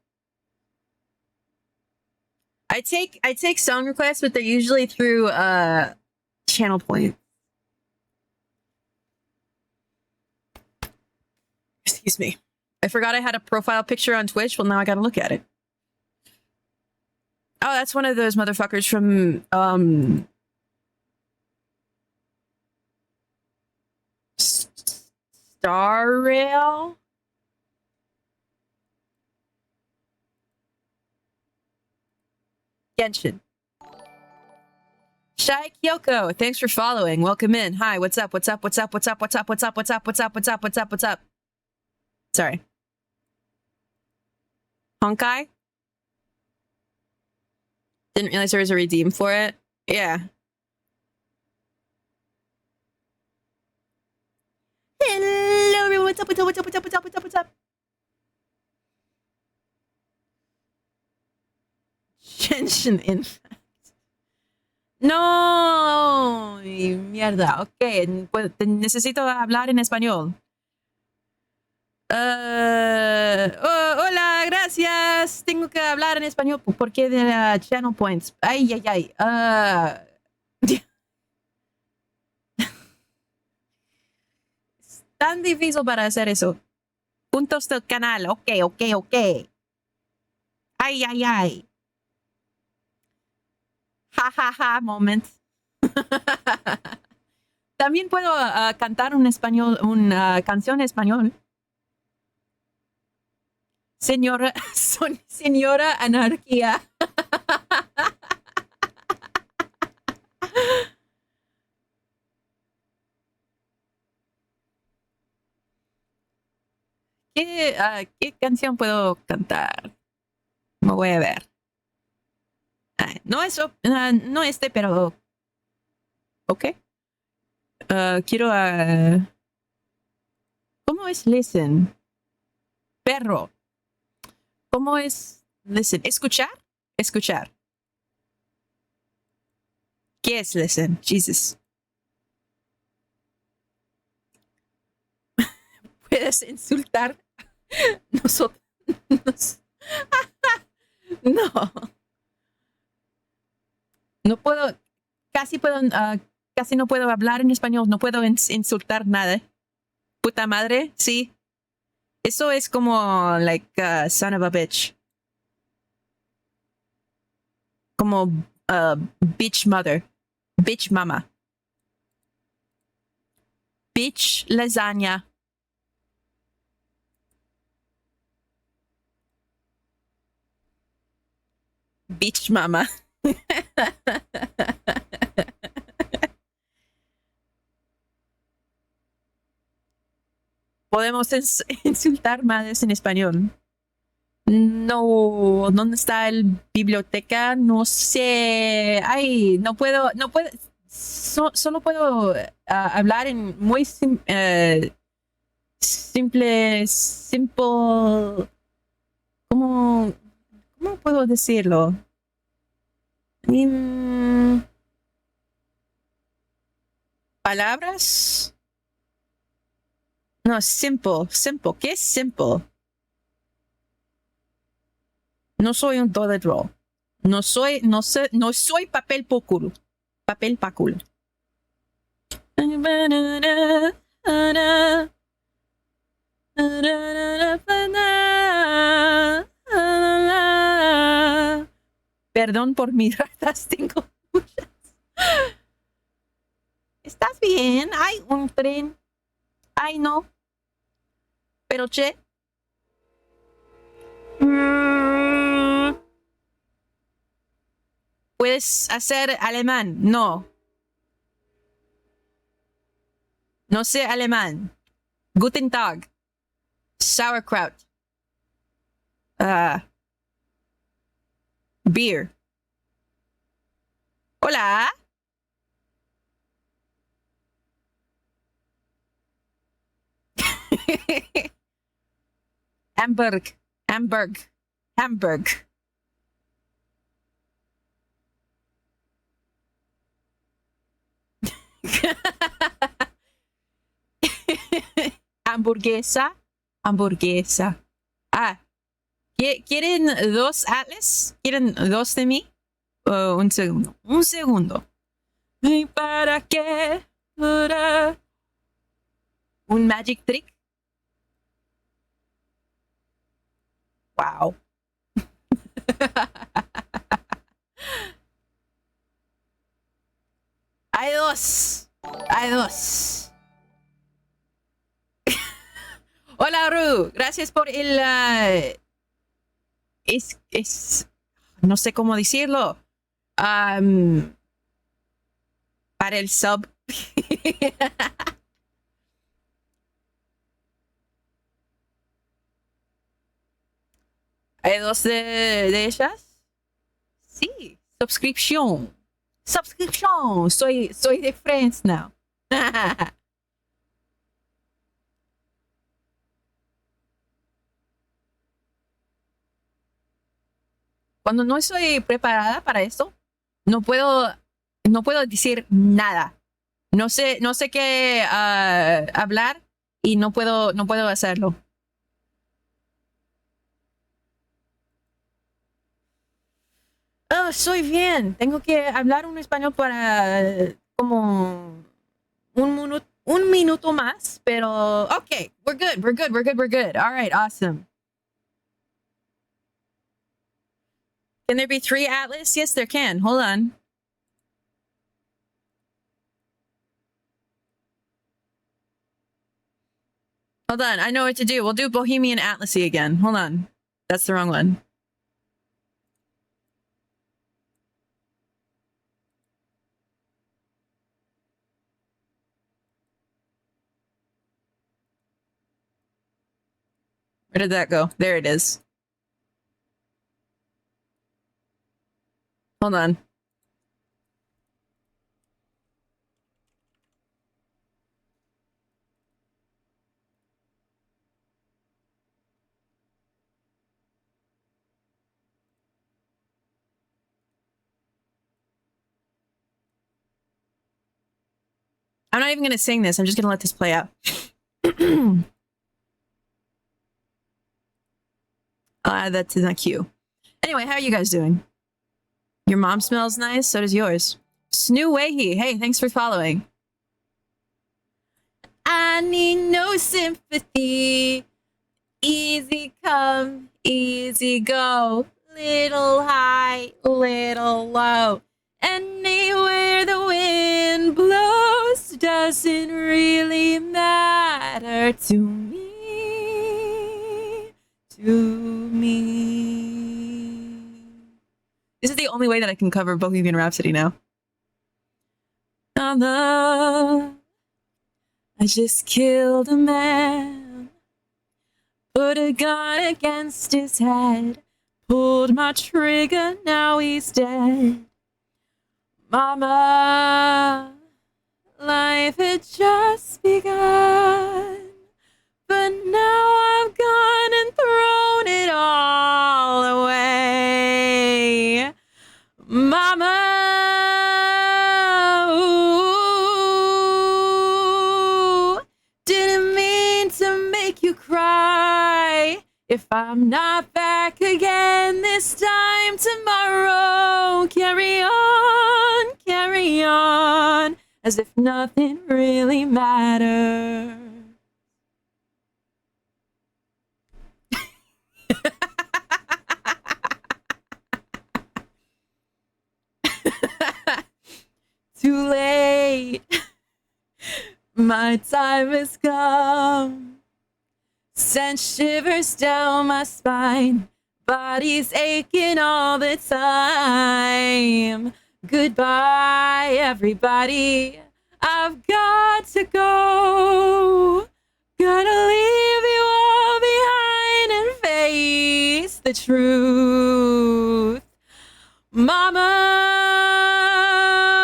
I take song requests, but they're usually through channel point. Excuse me. I forgot I had a profile picture on Twitch. Well, now I gotta look at it. Oh, that's one of those motherfuckers from Star Rail? Genshin. Shy Kyoko, thanks for following. Welcome in. Hi, what's up? Sorry. Honkai? Didn't realize there was a redeem for it. Yeah. Hello everyone, what's up? Genshin Impact. No, mierda. Ok, pues, necesito hablar en español. Hola, gracias. Tengo que hablar en español. ¿Por qué de channel points? Ay. tan difícil para hacer eso. Puntos del canal. Ok. Ay, ay, ay. Ja, ja, ja, moment. También puedo cantar una canción en español. Señora Anarquía. ¿Qué canción puedo cantar? Me voy a ver. No no pero ok. Quiero ¿cómo es listen? Perro. ¿Cómo es listen? ¿Escuchar? Escuchar. ¿Qué es listen? Jesus. ¿Puedes insultar? Nosotros. No. No puedo. Casi no puedo hablar en español. No puedo insultar nada. Puta madre, sí. Eso es como, like, son of a bitch. Como, bitch mother. Bitch mama. Bitch lasagna. Bitch mama. Podemos insultar madres en español. No, ¿dónde está el biblioteca? No sé. Ay, no puedo. Solo puedo hablar en muy simple. ¿Cómo puedo decirlo? ¿Palabras? No, simple. ¿Qué es simple? No soy un toilet. No soy papel pacul. Papel pacul. Perdón por mis ratas, tengo muchas. ¿Estás bien? Hay un tren. Ay, no. Pero, che. ¿Puedes hacer alemán? No. No sé alemán. Guten Tag. Sauerkraut. Beer. Hola. Hamburg. Hamburguesa. ¿Quieren dos atlas? ¿Quieren dos de mí? Un segundo. ¿Y para qué? ¿Un magic trick? Wow. Hay dos. Hola, Ru. Gracias por el... no sé cómo decirlo. Para el sub. ¿Hay dos de ellas? Sí. Suscripción. Soy de Friends now. Cuando no estoy preparada para esto, no puedo decir nada. No sé qué hablar y no puedo hacerlo. Soy bien. Tengo que hablar un español para como un un minuto más, pero okay, we're good. We're good. We're good. We're good. All right, awesome. Can there be 3 Atlas? Yes, there can. Hold on. Hold on. I know what to do. We'll do Bohemian Atlasy again. Hold on. That's the wrong one. Where did that go? There it is. Hold on. I'm not even going to sing this. I'm just going to let this play out. I'll add that to the queue. Anyway, how are you guys doing? Your mom smells nice. So does yours. Snoo Wahi. Hey, thanks for following. I need no sympathy. Easy come, easy go. Little high, little low. Anywhere the wind blows doesn't really matter to me. This is the only way that I can cover Bohemian Rhapsody now. I just killed a man, put a gun against his head, pulled my trigger, now he's dead. Mama, life had just begun, but now I've gone and thrown it all away. Mama, ooh, didn't mean to make you cry. If I'm not back again this time tomorrow, carry on, as if nothing really matters. Too late. My time has come. Sent shivers down my spine. Body's aching all the time. Goodbye, everybody. I've got to go. Gotta leave you all behind and face the truth. Mama,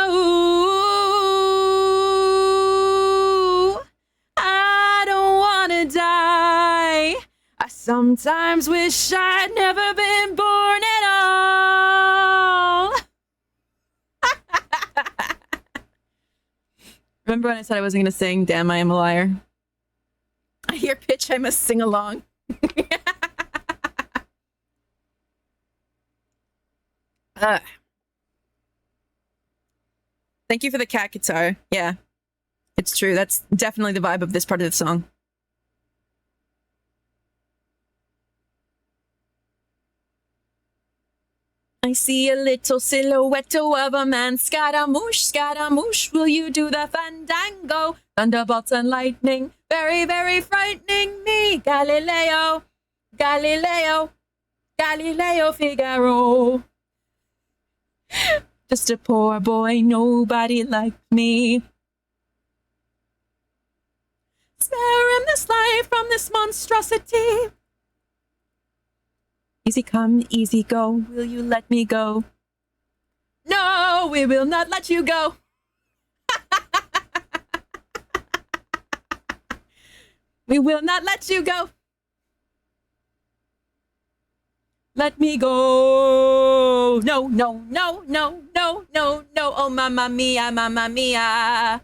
ooh, I don't wanna die. I sometimes wish I'd never been born at all. Remember when I said I wasn't gonna sing? Damn, I am a liar. I hear pitch, I must sing along. Thank you for the cat guitar. Yeah, it's true. That's definitely the vibe of this part of the song. I see a little silhouette of a man. Scaramouche, will you do the fandango? Thunderbolts and lightning, very, very frightening me. Galileo, Figaro. Just a poor boy, nobody like me. Spare him this life from this monstrosity. Easy come, easy go, will you let me go? No, we will not let you go. We will not let you go. Let me go. No, no, no, no, no, no, no. Oh, mamma mia, mamma mia.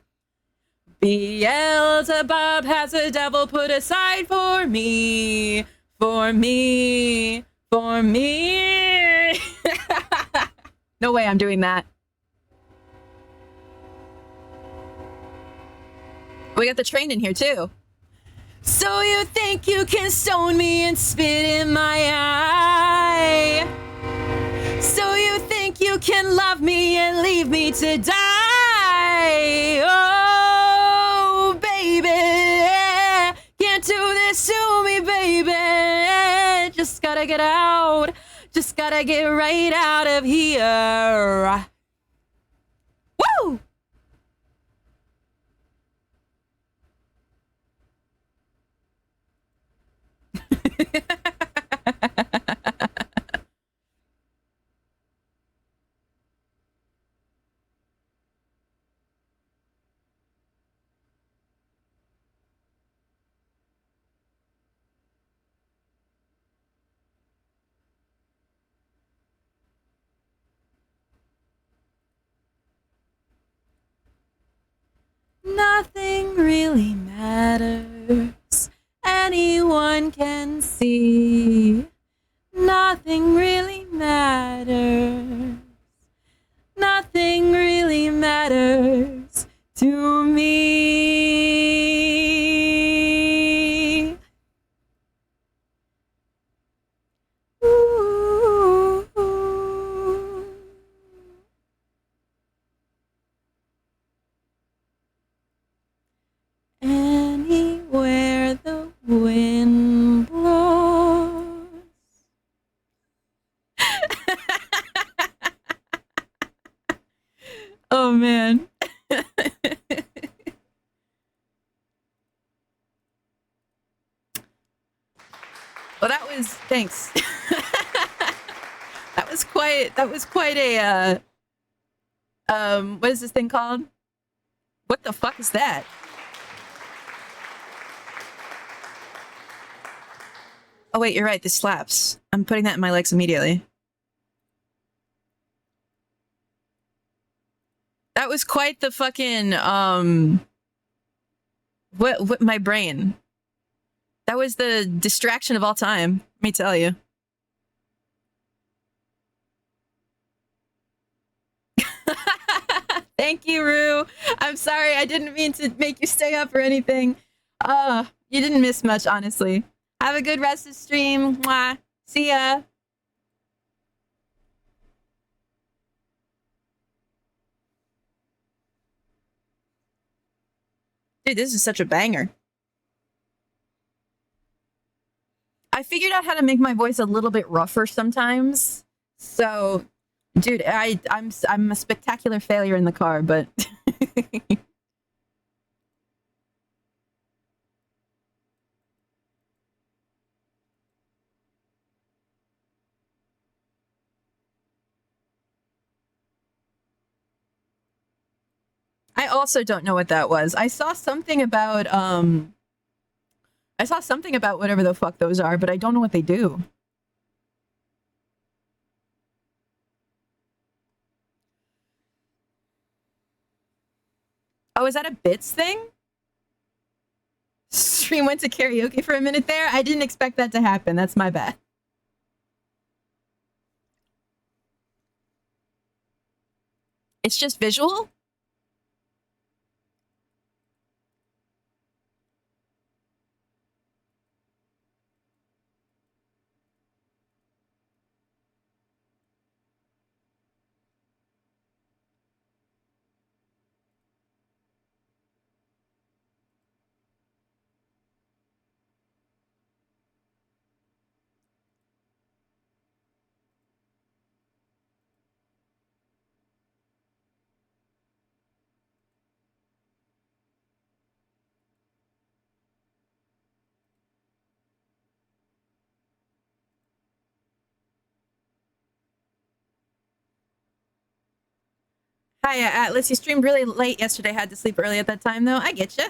Beelzebub has a devil put aside for me. For me. For me. No way I'm doing that. We got the train in here too. So you think you can stone me and spit in my eye? So you think you can love me and leave me to die? Oh, baby, can't do this to me, baby. Just gotta get out. Just gotta get right out of here. Woo! Nothing really matters. Anyone can see. Nothing really matters. Nothing really matters to me. Ooh. Anywhere the wind blows. Oh man. Well, that was thanks. That was quite a what is this thing called? What the fuck is that? Oh wait, you're right, this slaps. I'm putting that in my legs immediately. That was quite the fucking what my brain. That was the distraction of all time, let me tell you. Thank you, Rue. I'm sorry, I didn't mean to make you stay up or anything. You didn't miss much, honestly. Have a good rest of the stream. Mwah. See ya. Dude, this is such a banger. I figured out how to make my voice a little bit rougher sometimes. So, dude, I'm a spectacular failure in the car, but I also don't know what that was. I saw something about whatever the fuck those are, but I don't know what they do. Oh, is that a bits thing? Stream went to karaoke for a minute there. I didn't expect that to happen. That's my bad. It's just visual? Hi, Atlas. You streamed really late yesterday. Had to sleep early at that time, though. I get you.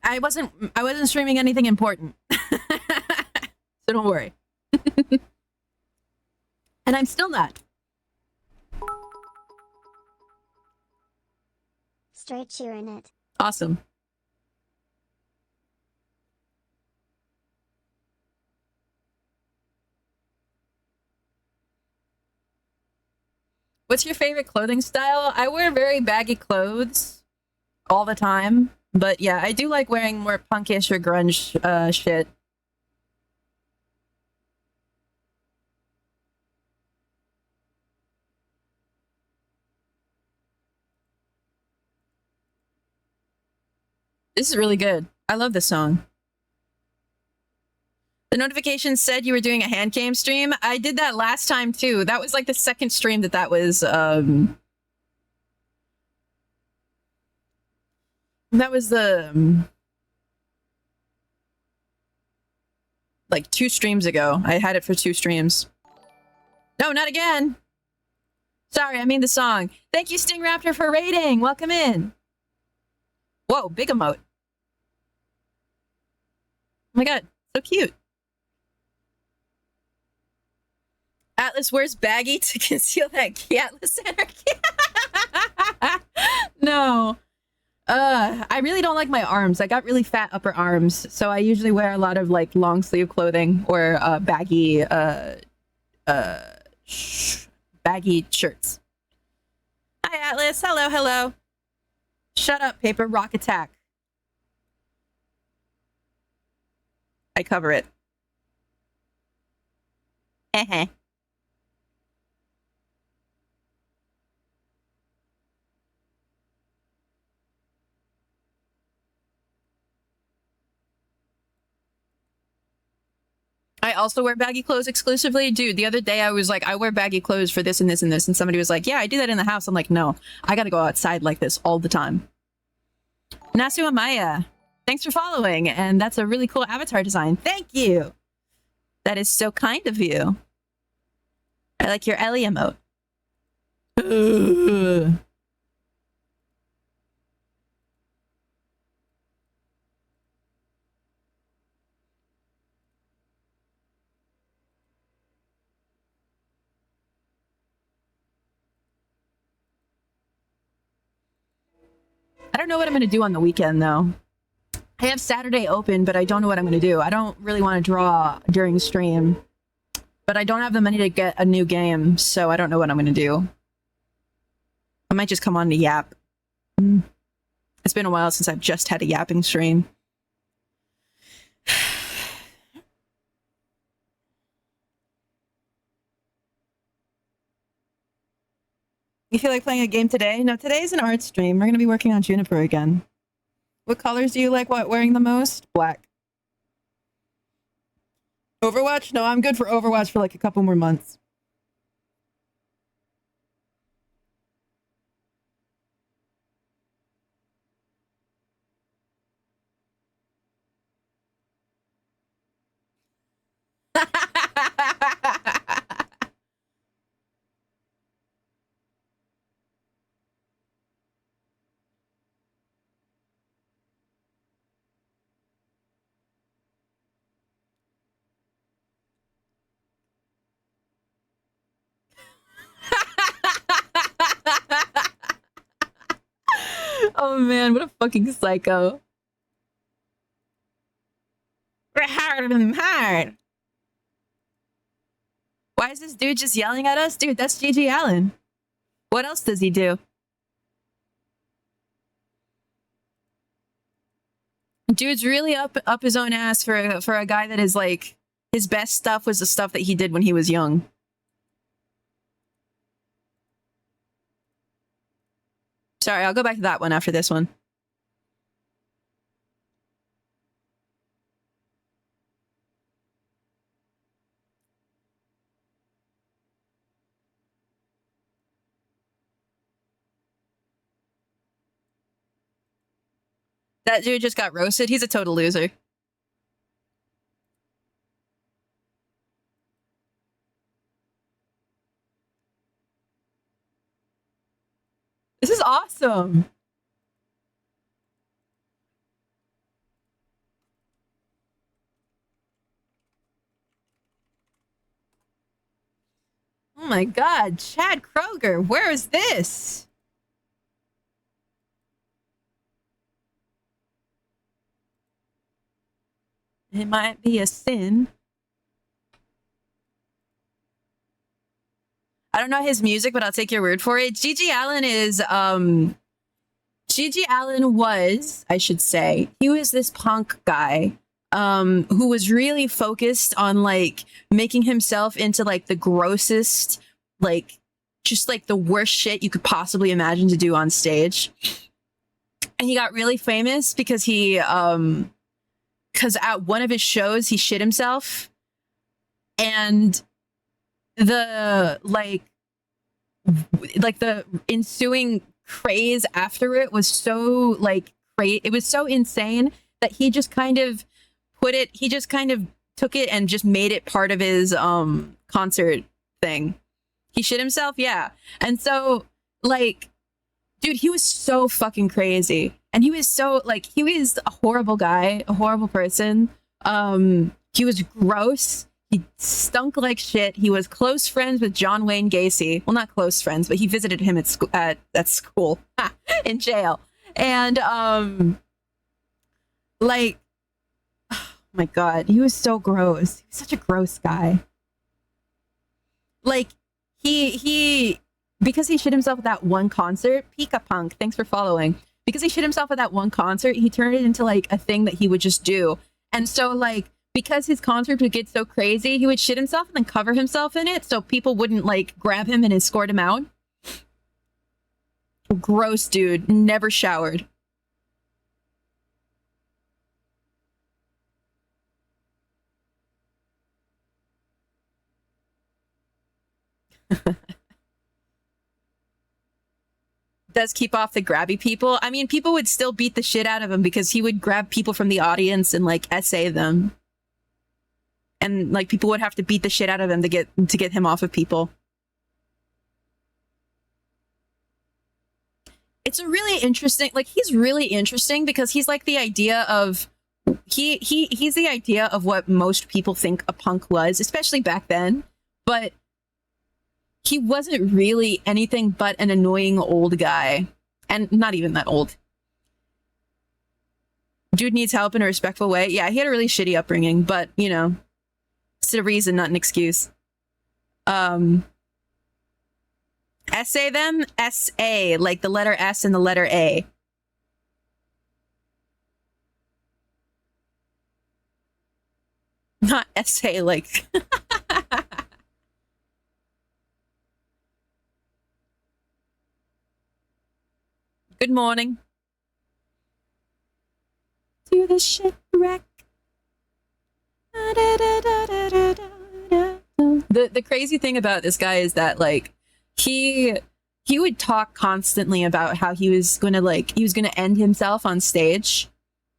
I wasn't streaming anything important, so don't worry. And I'm still not. Straight cheering it. Awesome. What's your favorite clothing style? I wear very baggy clothes all the time. But yeah, I do like wearing more punkish or grunge shit. This is really good. I love this song. The notification said you were doing a hand cam stream. I did that last time too. That was like the second stream that was that was the like 2 streams ago. I had it for 2 streams. No, not again. Sorry, I mean the song. Thank you, Sting Raptor, for raiding. Welcome in. Whoa, big emote. Oh my god, so cute. Atlas wears baggy to conceal that Atlas anarchy. No. I really don't like my arms. I got really fat upper arms, so I usually wear a lot of like long sleeve clothing or baggy baggy shirts. Hi Atlas. Hello, hello. Shut up, Paper Rock Attack. I cover it. I also wear baggy clothes exclusively. Dude, the other day I was like, I wear baggy clothes for this and this and this. And somebody was like, yeah, I do that in the house. I'm like, no, I gotta go outside like this all the time. Nasu Amaya, thanks for following. And that's a really cool avatar design. Thank you. That is so kind of you. I like your Ellie emote. I don't know what I'm going to do on the weekend, though. I have Saturday open, but I don't know what I'm going to do. I don't really want to draw during stream, but I don't have the money to get a new game, so I don't know what I'm going to do. I might just come on to yap. It's been a while since I've just had a yapping stream. You feel like playing a game today? No, today's an art stream. We're going to be working on Juniper again. What colors do you like wearing the most? Black. Overwatch? No, I'm good for Overwatch for like a couple more months. Oh man, what a fucking psycho. We're hard and hard. Why is this dude just yelling at us? Dude, that's G.G. Allen. What else does he do? Dude's really up his own ass for a guy that is like, his best stuff was the stuff that he did when he was young. Sorry, I'll go back to that one after this one. That dude just got roasted. He's a total loser. This is awesome. Oh my god, Chad Kroger, where is this? It might be a sin. I don't know his music, but I'll take your word for it. Gigi Allen is Gigi Allen was, I should say, he was this punk guy who was really focused on like making himself into like the grossest, like just like the worst shit you could possibly imagine to do on stage. And he got really famous because because at one of his shows he shit himself, and the like the ensuing craze after it was so like it was so insane that he just kind of took it and just made it part of his concert thing. He shit himself, yeah. And so like, dude, he was so fucking crazy, and he was so like, he was a horrible guy, a horrible person. He was gross. He stunk like shit. He was close friends with John Wayne Gacy. Well, not close friends, but he visited him at school in jail. And like, oh my God, he was so gross. He was such a gross guy. Like he because he shit himself at that one concert, Pika Punk, thanks for following. Because he shit himself at that one concert, he turned it into like a thing that he would just do. And so like, because his concert would get so crazy, he would shit himself and then cover himself in it so people wouldn't like grab him and escort him out. Gross dude, never showered. Does keep off the grabby people. I mean, people would still beat the shit out of him because he would grab people from the audience and like essay them. And like people would have to beat the shit out of him to get him off of people. It's a really interesting, like he's really interesting because he's like the idea of he's the idea of what most people think a punk was, especially back then. But he wasn't really anything but an annoying old guy, and not even that old. Dude needs help in a respectful way. Yeah, he had a really shitty upbringing, but you know, it's a reason, not an excuse. Essay them, S-A, like the letter S and the letter A. Not essay, like. Good morning. To the shipwreck. The crazy thing about this guy is that like he would talk constantly about how he was gonna end himself on stage.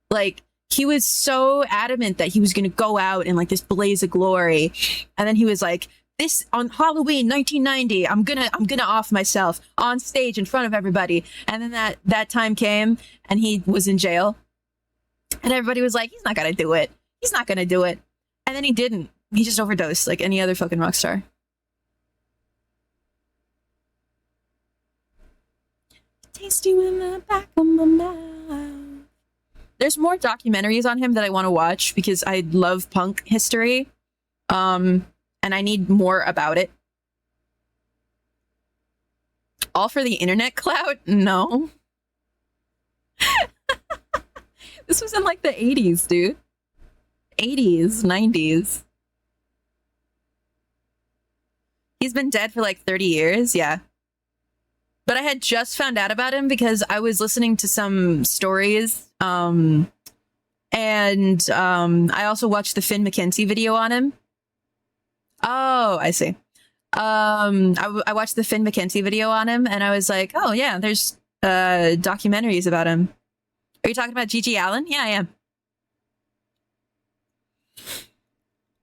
Like he was so adamant that he was gonna go out in like this blaze of glory, and then he was like, this on Halloween 1990, I'm gonna off myself on stage in front of everybody. And then that time came and he was in jail, and everybody was like, he's not gonna do it. He's not gonna do it. And then he didn't. He just overdosed like any other fucking rock star. Taste you in the back of my mouth. There's more documentaries on him that I want to watch because I love punk history. And I need more about it. All for the internet clout? No. This was in like the 80s, dude. 80s, 90s. He's been dead for like 30 years, yeah. But I had just found out about him because I was listening to some stories. And I also watched the Finn McKenzie video on him. Oh, I see. I watched the Finn McKenzie video on him, and I was like, oh yeah, there's documentaries about him. Are you talking about Gigi Allen? Yeah, I am.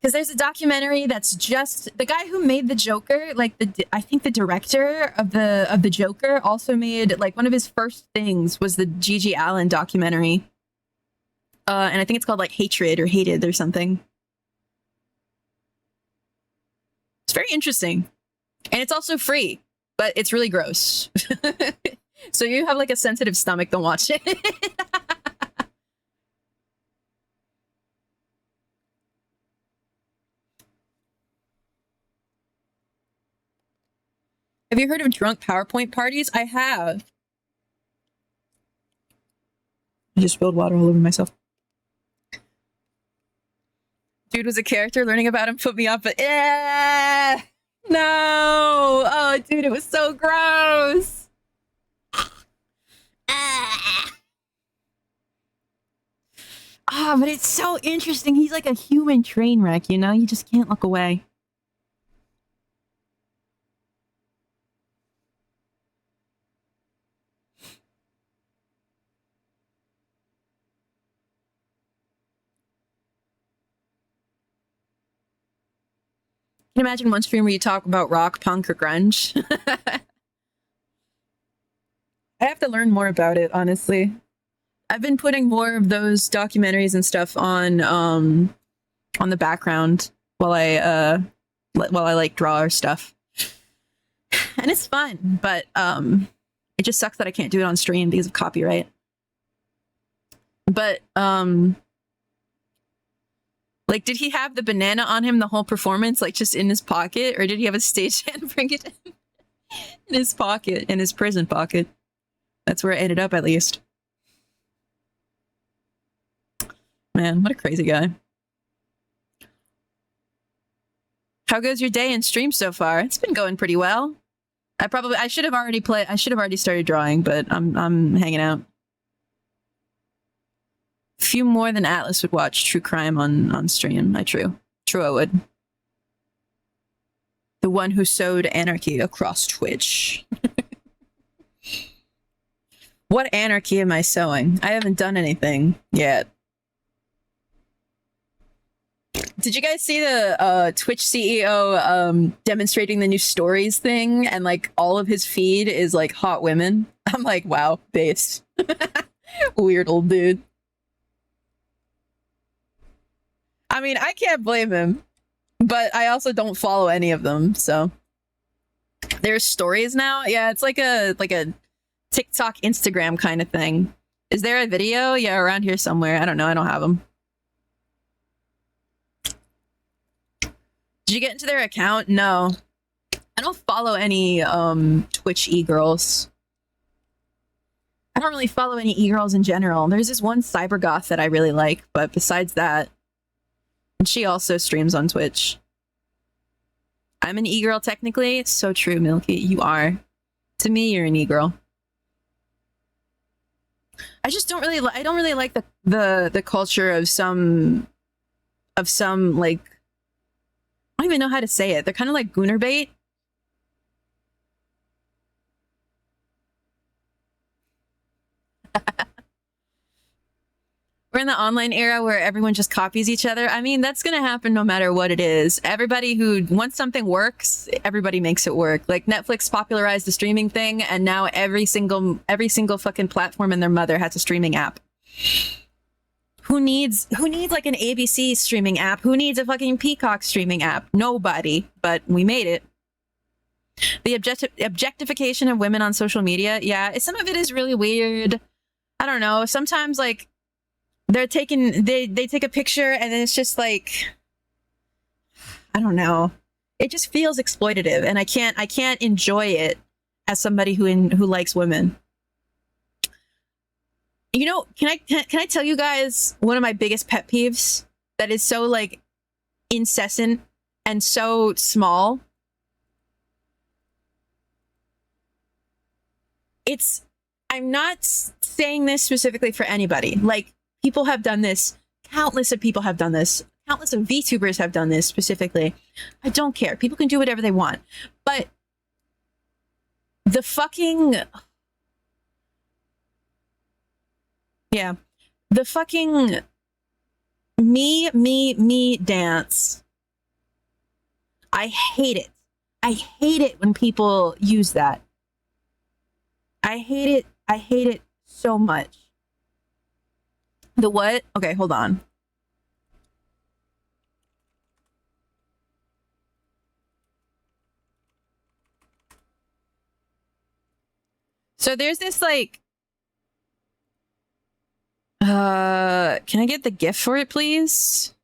Because there's a documentary that's just the guy who made the Joker, like I think the director of the Joker also made like one of his first things was the Gigi Allen documentary. And I think it's called like Hatred or Hated or something. It's very interesting. And it's also free, but it's really gross. So you have like a sensitive stomach, don't watch it. Have you heard of drunk PowerPoint parties? I have. I just spilled water all over myself. Dude was a character. Learning about him put me off, but no. Oh, dude, it was so gross. But it's so interesting. He's like a human train wreck, you know? You just can't look away. Can you imagine one stream where you talk about rock, punk, or grunge? I have to learn more about it, honestly. I've been putting more of those documentaries and stuff on the background while I like draw or stuff. And it's fun, but it just sucks that I can't do it on stream because of copyright. But like, did he have the banana on him the whole performance, like just in his pocket, or did he have a stagehand bring it in his pocket, in his prison pocket? That's where it ended up, at least. Man, what a crazy guy. How goes your day and stream so far? It's been going pretty well. I should have already started drawing, but I'm hanging out. Few more than Atlas would watch true crime on stream. True I would. The one who sowed anarchy across Twitch. What anarchy am I sowing? I haven't done anything yet. Did you guys see the Twitch CEO demonstrating the new stories thing, and like all of his feed is like hot women? I'm like, wow, based. Weird old dude. I mean, I can't blame him, but I also don't follow any of them, so. There's stories now? Yeah, it's like a TikTok, Instagram kind of thing. Is there a video? Yeah, around here somewhere. I don't know. I don't have them. Did you get into their account? No. I don't follow any Twitch e-girls. I don't really follow any e-girls in general. There's this one cybergoth that I really like, but besides that, and she also streams on Twitch. I'm an e-girl technically. It's so true, Milky. You are. To me, you're an e-girl. I just don't really I don't really like the culture of some like, I don't even know how to say it. They're kind of like gooner bait. We're in the online era where everyone just copies each other. I mean, that's going to happen no matter what it is. Everybody who, once something works, everybody makes it work. Like Netflix popularized the streaming thing, and now every single fucking platform and their mother has a streaming app. Who needs like an ABC streaming app? Who needs a fucking Peacock streaming app? Nobody, but we made it. The objectification of women on social media. Yeah, some of it is really weird. I don't know. Sometimes like they take a picture and then it's just like, I don't know. It just feels exploitative, and I can't enjoy it as somebody who likes women. You know, can I tell you guys one of my biggest pet peeves that is so like incessant and so small? I'm not saying this specifically for anybody. Like, people have done this. Countless of people have done this. Countless of VTubers have done this specifically. I don't care. People can do whatever they want. But the fucking... Yeah. The fucking me dance. I hate it. I hate it when people use that. I hate it. I hate it so much. The what? Okay, hold on. So there's this like, can I get the GIF for it, please?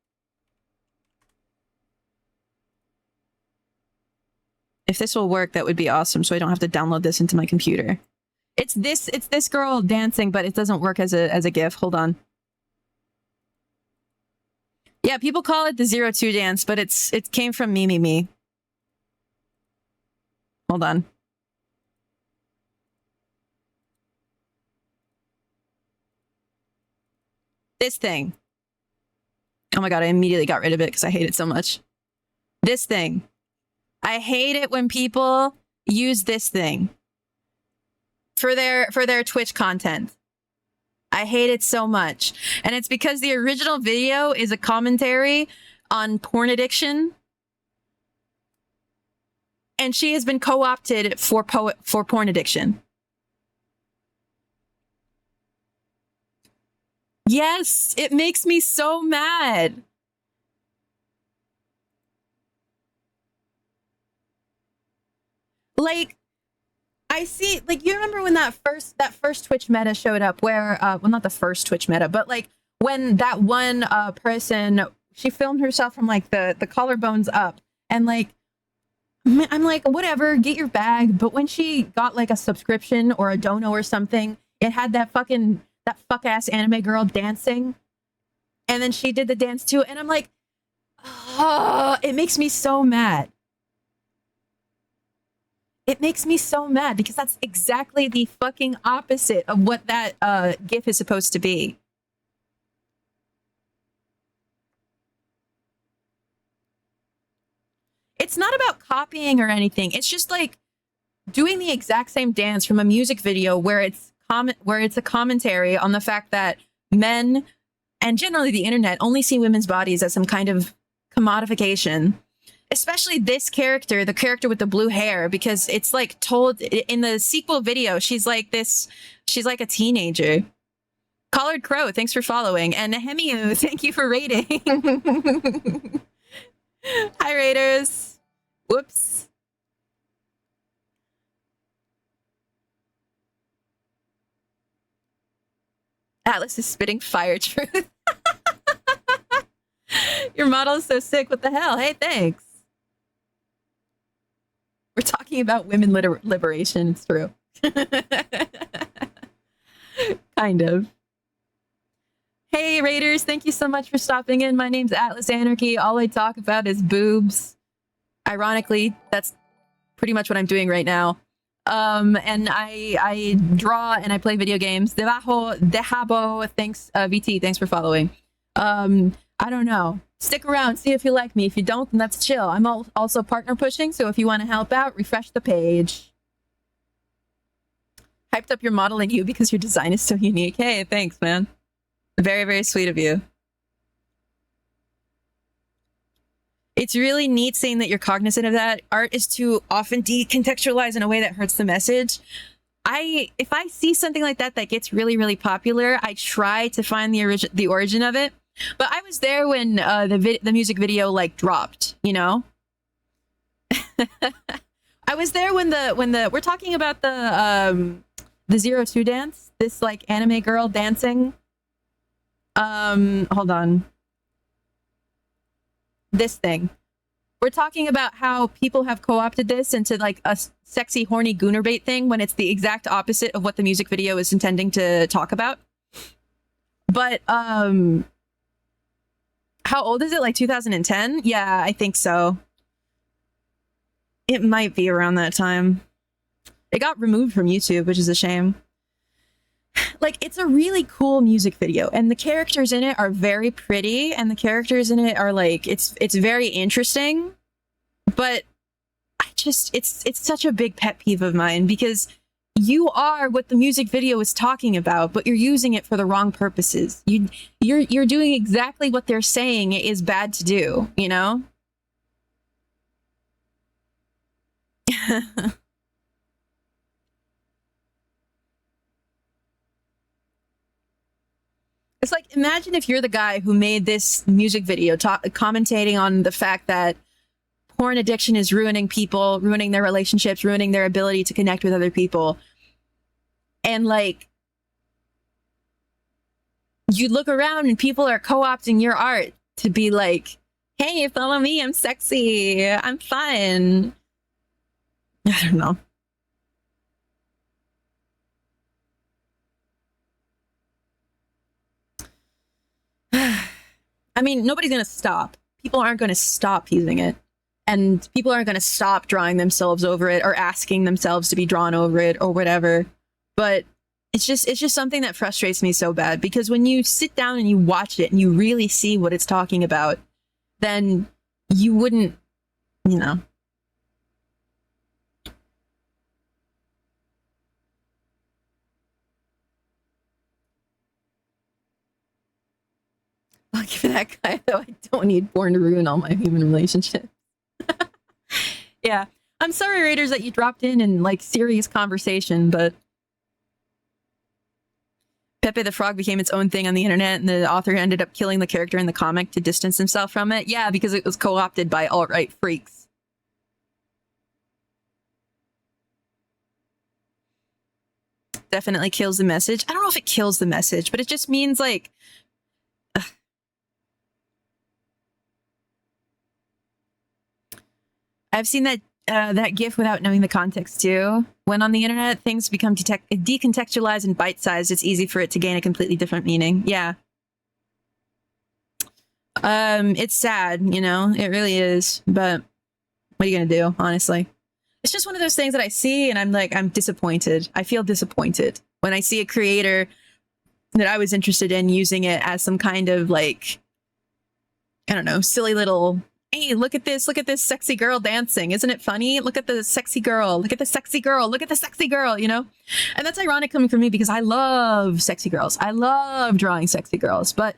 If this will work, that would be awesome, so I don't have to download this into my computer. It's this girl dancing, but it doesn't work as a GIF. Hold on. Yeah, people call it the 02 dance, but it came from Me. Hold on. This thing. Oh my god, I immediately got rid of it because I hate it so much. This thing. I hate it when people use this thing for their Twitch content. I hate it so much. And it's because the original video is a commentary on porn addiction. And she has been co-opted for porn addiction. Yes, it makes me so mad. Like, I see, like, you remember when that first Twitch meta showed up where, well, not the first Twitch meta, but like when that one person, she filmed herself from like the collarbones up, and like, I'm like, whatever, get your bag. But when she got like a subscription or a dono or something, it had that fuck ass anime girl dancing, and then she did the dance too, and I'm like, oh, it makes me so mad. It makes me so mad because that's exactly the fucking opposite of what that GIF is supposed to be. It's not about copying or anything. It's just like doing the exact same dance from a music video where it's a commentary on the fact that men and generally the internet only see women's bodies as some kind of commodification. Especially this character, the character with the blue hair, because it's like told in the sequel video, she's like a teenager. Collared Crow, thanks for following. And Nehemiah, thank you for rating. Hi, Raiders. Whoops. Atlas is spitting fire truth. Your model is so sick. What the hell? Hey, thanks. We're talking about women liberation. It's true. Kind of. Hey, Raiders. Thank you so much for stopping in. My name's Atlas Anarchy. All I talk about is boobs. Ironically, that's pretty much what I'm doing right now. And I draw and I play video games. Dehabo, thanks, VT, thanks for following. I don't know. Stick around, see if you like me. If you don't, then that's chill. I'm also partner pushing, so if you want to help out, refresh the page. Hyped up your modeling you because your design is so unique. Hey, thanks, man. Very, very sweet of you. It's really neat seeing that you're cognizant of that. Art is too often decontextualized in a way that hurts the message. If I see something like that that gets really, really popular, I try to find the origin of it. But I was there when the music video like dropped, you know. I was there when we're talking about the 02 dance, this like anime girl dancing. Hold on. This thing. We're talking about how people have co-opted this into like a sexy, horny gooner bait thing when it's the exact opposite of what the music video is intending to talk about. But how old is it? Like 2010? Yeah, I think so. It might be around that time. It got removed from YouTube, which is a shame. Like, it's a really cool music video, and the characters in it are very pretty, and the characters in it are like, it's very interesting, but it's such a big pet peeve of mine, because you are what the music video is talking about, but you're using it for the wrong purposes. You're doing exactly what they're saying is bad to do, you know? It's like, imagine if you're the guy who made this music video commentating on the fact that porn addiction is ruining people, ruining their relationships, ruining their ability to connect with other people. And like, you look around and people are co-opting your art to be like, hey, follow me, I'm sexy, I'm fun. I don't know. I mean, nobody's going to stop. People aren't going to stop using it. And people aren't going to stop drawing themselves over it or asking themselves to be drawn over it or whatever. But it's just something that frustrates me so bad, because when you sit down and you watch it and you really see what it's talking about, then you wouldn't, you know. I'll give that guy, though, I don't need porn to ruin all my human relationships. Yeah. I'm sorry, Raiders, that you dropped in like serious conversation, but Pepe the Frog became its own thing on the internet, and the author ended up killing the character in the comic to distance himself from it. Yeah, because it was co-opted by alt-right freaks. Definitely kills the message. I don't know if it kills the message, but it just means like... I've seen that GIF without knowing the context too. When on the internet, things become decontextualized and bite-sized, it's easy for it to gain a completely different meaning. Yeah. It's sad, you know? It really is. But what are you gonna do, honestly? It's just one of those things that I see and I'm disappointed. I feel disappointed when I see a creator that I was interested in using it as some kind of like, I don't know, silly little... Hey, look at this sexy girl dancing. Isn't it funny? Look at the sexy girl. Look at the sexy girl. Look at the sexy girl, you know? And that's ironic coming from me because I love sexy girls. I love drawing sexy girls. But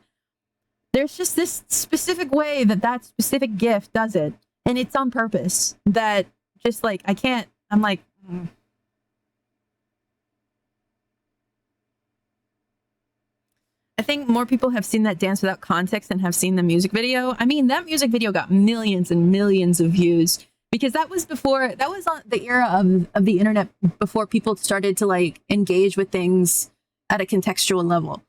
there's just this specific way that specific GIF does it. And it's on purpose. That just like, I can't, I'm like... I think more people have seen that dance without context than have seen the music video. I mean, that music video got millions and millions of views because that was on the era of the internet before people started to like engage with things at a contextual level.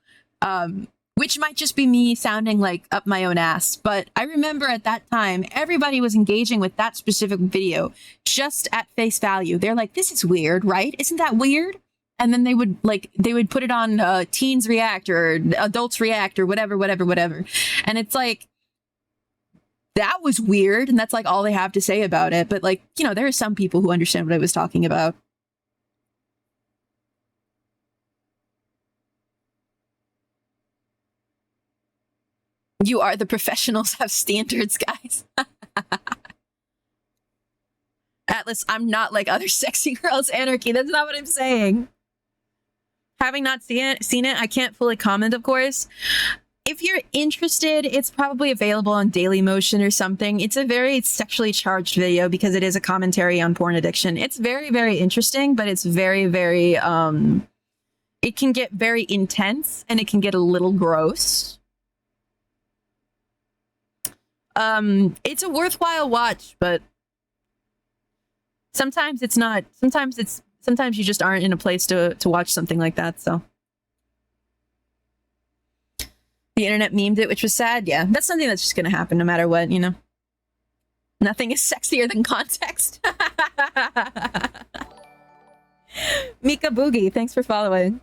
Which might just be me sounding like up my own ass. But I remember at that time, everybody was engaging with that specific video just at face value. They're like, this is weird, right? Isn't that weird? And then they would put it on Teens React or Adults React or whatever. And it's like, that was weird. And that's like all they have to say about it. But like, you know, there are some people who understand what I was talking about. You are the professionals, have standards, guys. Atlas, I'm not like other sexy girls, Anarchy. That's not what I'm saying. Having not seen it, I can't fully comment, of course. If you're interested, it's probably available on Dailymotion or something. It's a very sexually charged video because it is a commentary on porn addiction. It's very, very interesting, but it's very, very, it can get very intense and it can get a little gross. It's a worthwhile watch, but sometimes it's not. Sometimes you just aren't in a place to watch something like that, so. The internet memed it, which was sad. Yeah, that's something that's just gonna happen no matter what, you know? Nothing is sexier than context. Mika Boogie, thanks for following.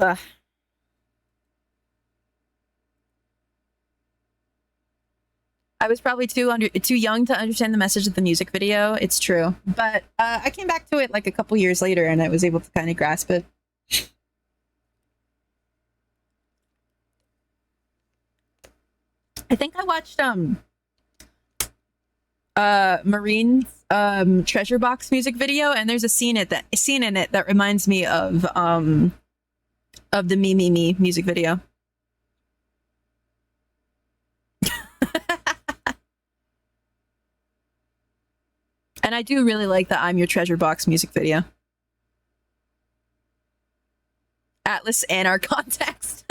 I was probably too young to understand the message of the music video. It's true. But I came back to it like a couple years later and I was able to kind of grasp it. I think I watched Marine's treasure box music video, and there's a scene in it that reminds me of the Me Me Me music video. And I do really like the I'm Your Treasure Box music video. Atlas and our context.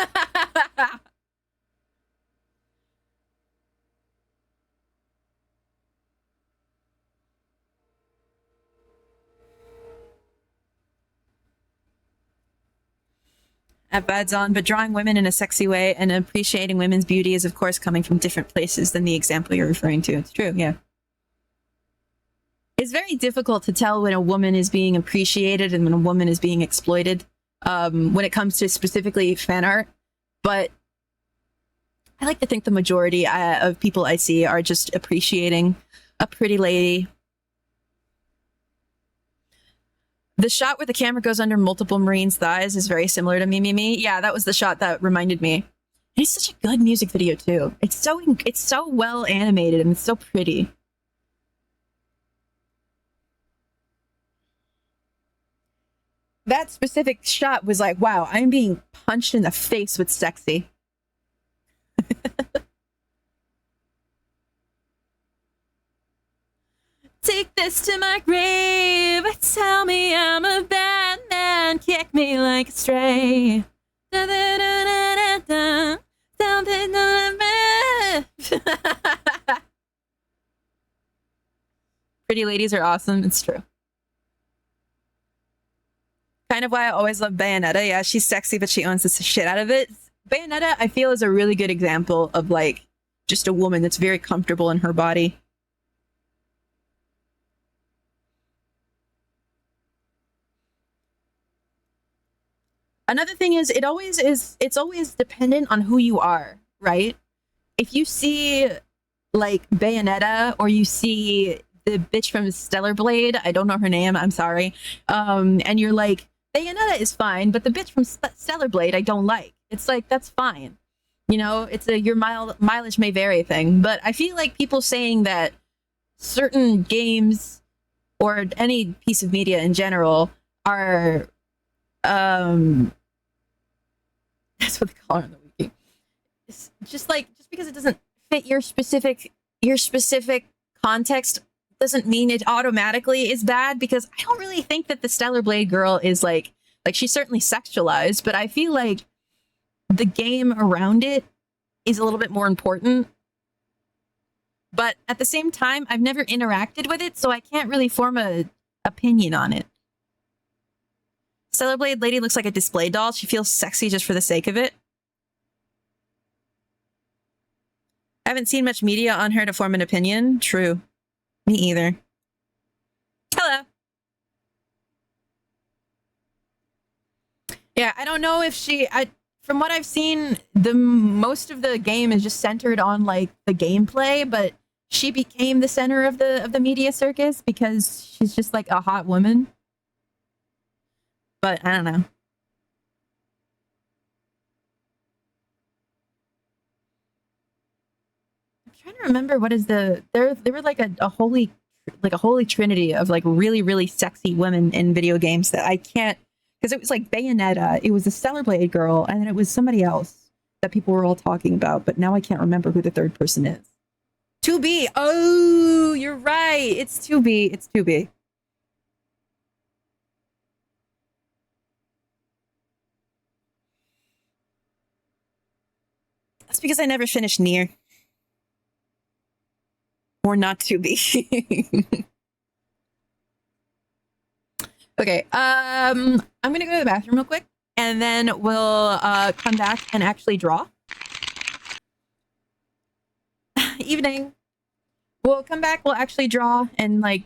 Bad's on, but drawing women in a sexy way and appreciating women's beauty is, of course, coming from different places than the example you're referring to. It's true, yeah. It's very difficult to tell when a woman is being appreciated and when a woman is being exploited when it comes to specifically fan art. But I like to think the majority of people I see are just appreciating a pretty lady. The shot where the camera goes under multiple Marines' thighs is very similar to Me Me Me. Yeah, that was the shot that reminded me. And it's such a good music video too. It's so well animated and it's so pretty. That specific shot was like, wow, I'm being punched in the face with sexy. Take this to my grave. Tell me I'm a bad man. Kick me like a stray. Pretty ladies are awesome. It's true. Kind of why I always love Bayonetta. Yeah, she's sexy, but she owns the shit out of it. Bayonetta, I feel, is a really good example of like just a woman that's very comfortable in her body. Another thing is, it's always dependent on who you are, right? If you see like Bayonetta or you see the bitch from Stellar Blade, I don't know her name, I'm sorry, and you're like, Bayonetta is fine, but the bitch from Stellar Blade I don't like. It's like, that's fine. You know, it's a your mileage may vary thing. But I feel like people saying that certain games or any piece of media in general are that's what they call it on the wiki. It's just because it doesn't fit your specific context doesn't mean it automatically is bad, because I don't really think that the Stellar Blade girl is like she's certainly sexualized, but I feel like the game around it is a little bit more important. But at the same time, I've never interacted with it, so I can't really form a opinion on it. Stellar Blade lady looks like a display doll. She feels sexy just for the sake of it. I haven't seen much media on her to form an opinion. True. Me either. Hello. Yeah, I don't know if from what I've seen, most of the game is just centered on like the gameplay, but she became the center of the media circus because she's just like a hot woman. But I don't know. I'm trying to remember what is there were like a holy trinity of like really, really sexy women in video games that I can't, because it was like Bayonetta, it was the Stellar Blade girl, and then it was somebody else that people were all talking about, but now I can't remember who the third person is. 2B. Oh, you're right. It's 2B. It's 2B. That's because I never finished Nier. Or not 2B. Okay, I'm gonna go to the bathroom real quick, and then we'll come back and actually draw. Evening. We'll come back, we'll actually draw and like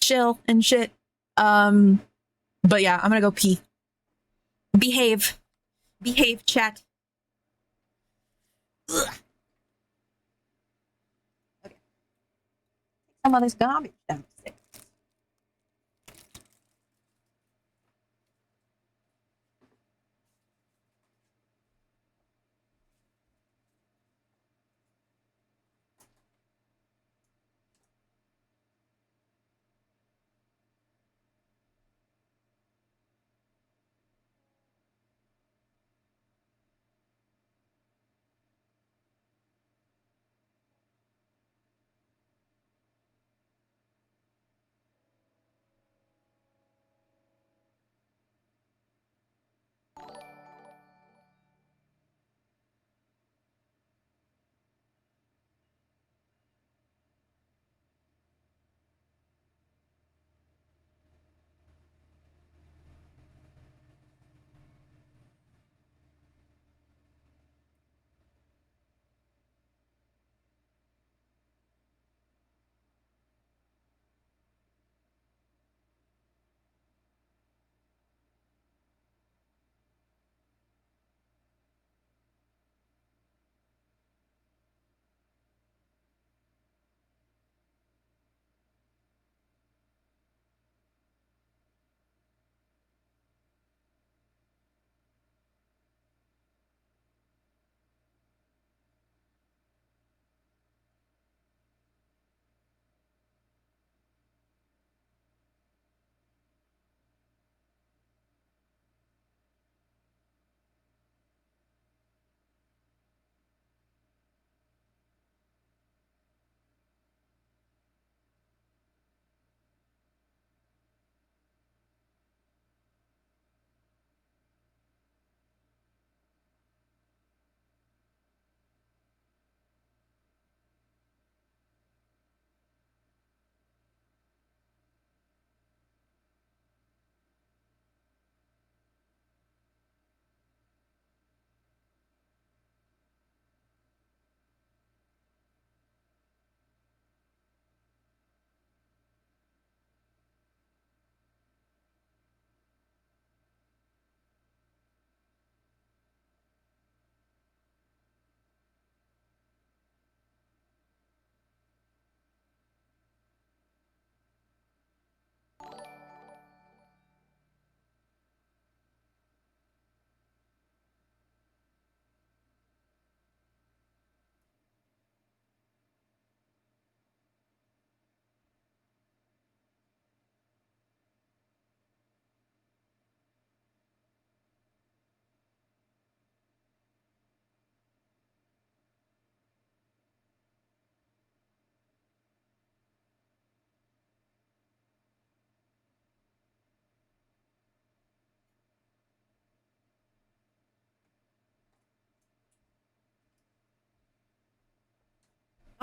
chill and shit. But yeah, I'm gonna go pee. Behave, chat. Ugh. Okay. Some of this garbage downstairs.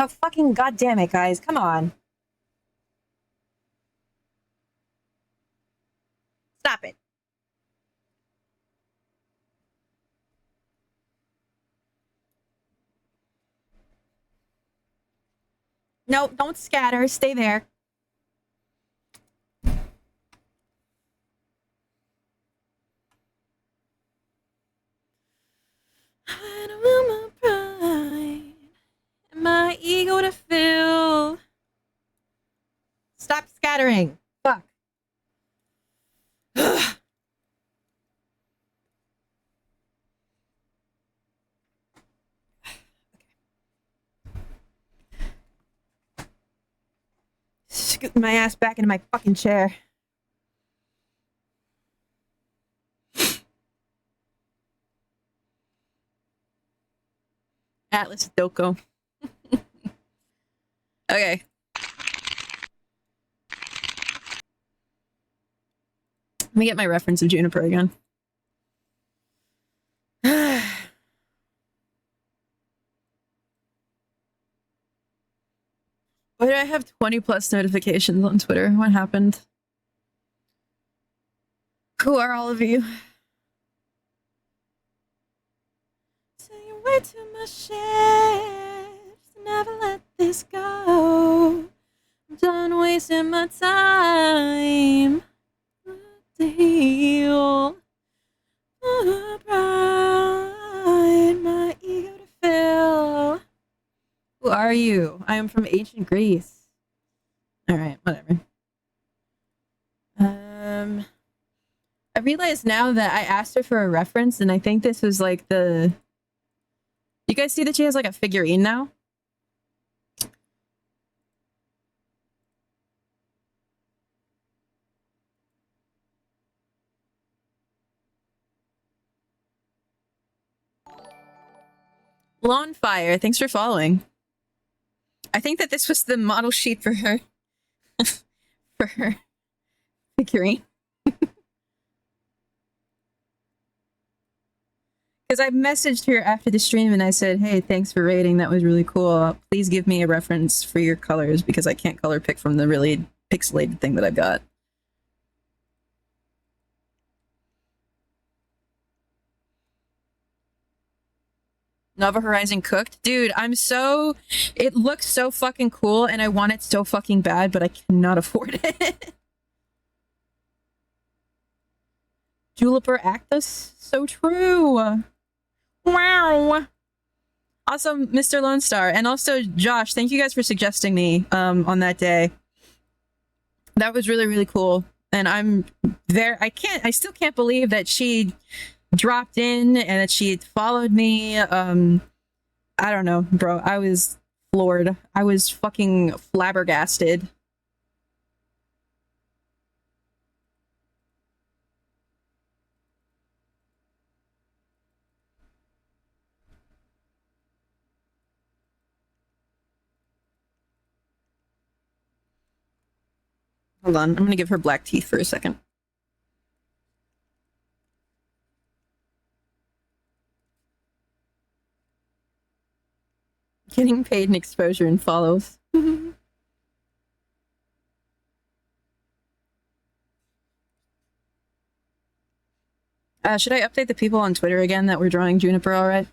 Oh, fucking goddamn it, guys. Come on. Stop it. No, don't scatter. Stay there. I don't want my pride and my ego to fill. Stop scattering. Fuck. Scoot my ass back into my fucking chair. Atlas Doko. Okay. Let me get my reference of Juniper again. Why do I have 20 plus notifications on Twitter? What happened? Who are all of you? So you way too much shit. Never let this go. I'm done wasting my time to heal. My pride, my ego to fill. Who are you? I am from ancient Greece. Alright, whatever. I realize now that I asked her for a reference, and I think this was like the... You guys see that she has like a figurine now? Lawnfire, thanks for following. I think that this was the model sheet for her. For her figurine. Because I messaged her after the stream and I said, hey, thanks for rating. That was really cool. Please give me a reference for your colors because I can't color pick from the really pixelated thing that I've got. Nova Horizon cooked? Dude, I'm so... It looks so fucking cool and I want it so fucking bad, but I cannot afford it. Juliper Actus? So true. Wow. Awesome, Mr. Lone Star. And also, Josh, thank you guys for suggesting me on that day. That was really, really cool. And I'm there. I still can't believe that she dropped in and that she followed me. I don't know, bro. I was floored. I was fucking flabbergasted. Hold on, I'm gonna give her black teeth for a second. Getting paid in exposure and follows. Should I update the people on Twitter again that were drawing Juniper alright?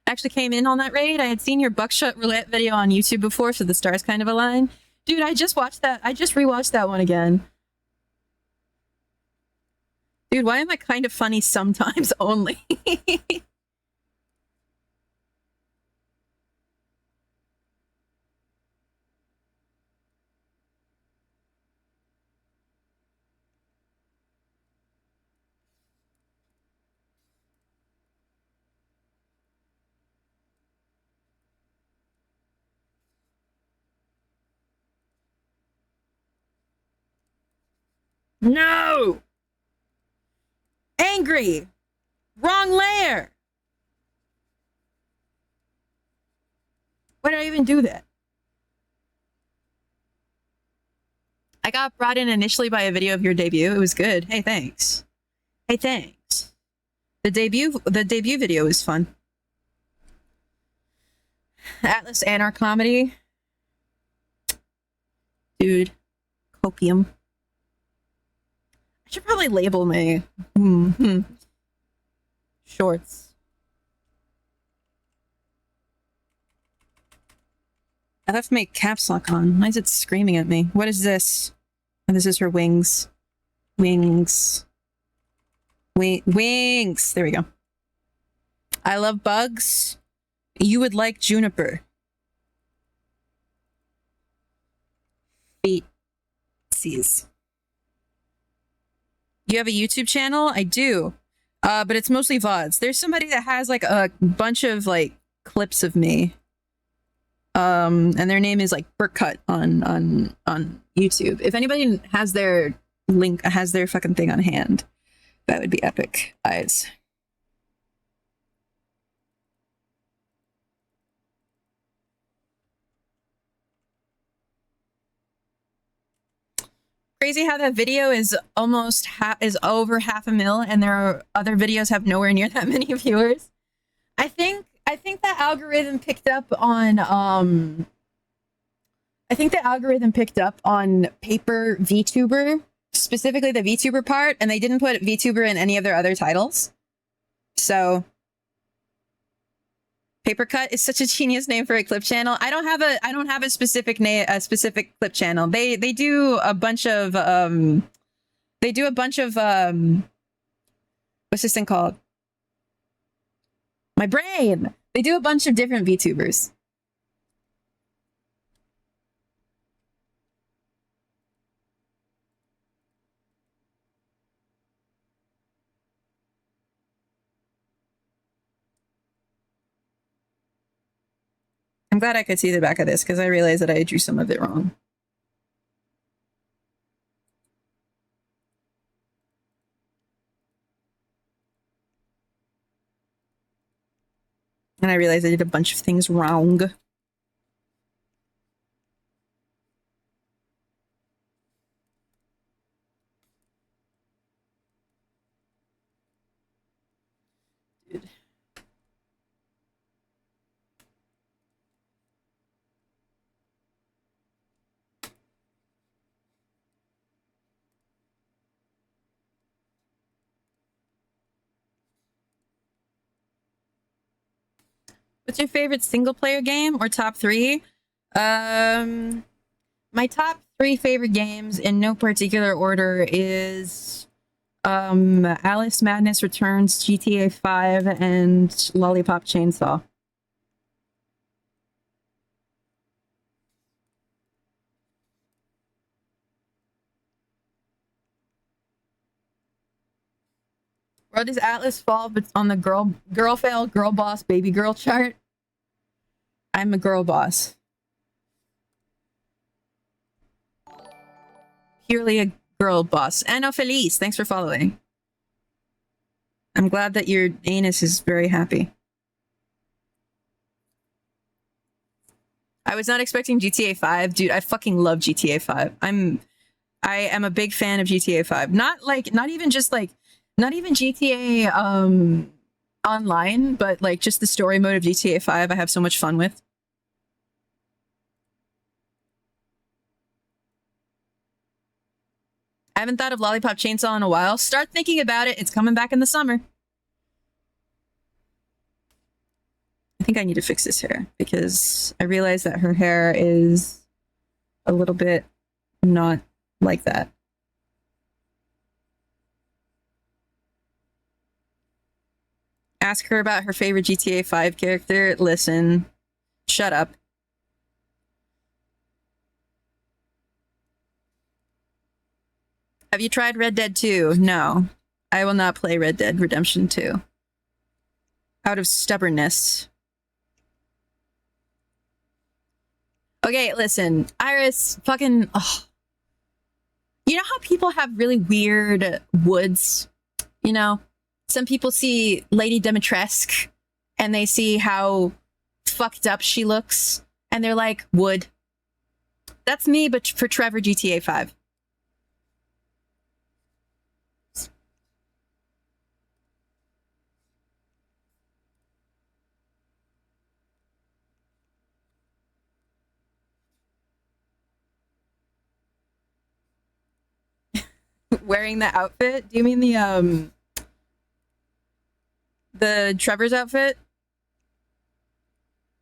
Actually came in on that raid. I had seen your buckshot roulette video on YouTube before, so the stars kind of align. Dude, I just watched that. I just rewatched that one again. Dude, why am I kind of funny sometimes only? No! Angry! Wrong layer! Why did I even do that? I got brought in initially by a video of your debut. It was good. Hey, thanks. Hey, thanks. The debut video was fun. Atlas Anar comedy. Dude, copium. I should probably label my shorts. I left my caps lock on. Why is it screaming at me? What is this? Oh, this is her wings. Wings. Wings. There we go. I love bugs. You would like juniper. Feetsies. You have a YouTube channel? I do. But it's mostly VODs. There's somebody that has like a bunch of like clips of me. And their name is like Burkcut on YouTube. If anybody has their link, has their fucking thing on hand, that would be epic. Eyes. Crazy how that video is almost over 500,000, and there are other videos have nowhere near that many viewers. I think the algorithm picked up on paper VTuber, specifically the VTuber part, and they didn't put VTuber in any of their other titles. So Papercut is such a genius name for a clip channel. I don't have a specific name, a specific clip channel. They do a bunch of what's this thing called? My brain. They do a bunch of different VTubers. I'm glad I could see the back of this because I realized that I drew some of it wrong. And I realized I did a bunch of things wrong. Dude. What's your favorite single player game or top 3? My top 3 favorite games in no particular order is Alice Madness Returns, GTA 5, and Lollipop Chainsaw. Where does Atlas fall on the girl fail, girl boss, baby girl chart? I'm a girl boss. Purely a girl boss. Ano Feliz, thanks for following. I'm glad that your anus is very happy. I was not expecting GTA 5. Dude, I fucking love GTA 5. I am a big fan of GTA 5. Not even GTA online, but like just the story mode of GTA 5 I have so much fun with. I haven't thought of Lollipop Chainsaw in a while. Start thinking about it. It's coming back in the summer. I think I need to fix this hair because I realize that her hair is a little bit not like that. Ask her about her favorite GTA 5 character. Listen, shut up. Have you tried Red Dead 2? No. I will not play Red Dead Redemption 2. Out of stubbornness. Okay, listen. Iris, fucking... Ugh. You know how people have really weird woods? You know? Some people see Lady Dimitrescu and they see how fucked up she looks and they're like, wood. That's me, but for Trevor GTA 5. wearing the outfit? Do you mean the Trevor's outfit?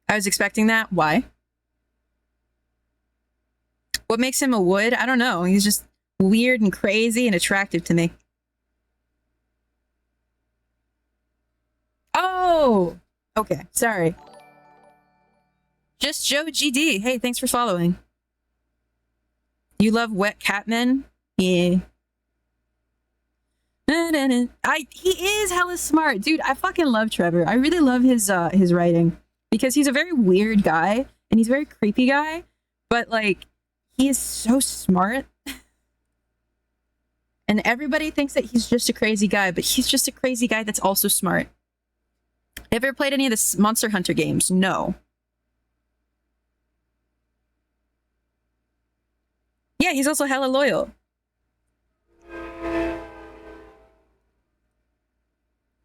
I was expecting that. Why? What makes him a wood? I don't know. He's just weird and crazy and attractive to me. Oh! Okay, sorry. Just Joe GD. Hey, thanks for following. You love wet catmen? Yeah. He is hella smart. Dude, I fucking love Trevor. I really love his writing. Because he's a very weird guy. And he's a very creepy guy. But, like, he is so smart. And everybody thinks that he's just a crazy guy. But he's just a crazy guy that's also smart. Ever played any of the Monster Hunter games? No. Yeah, he's also hella loyal.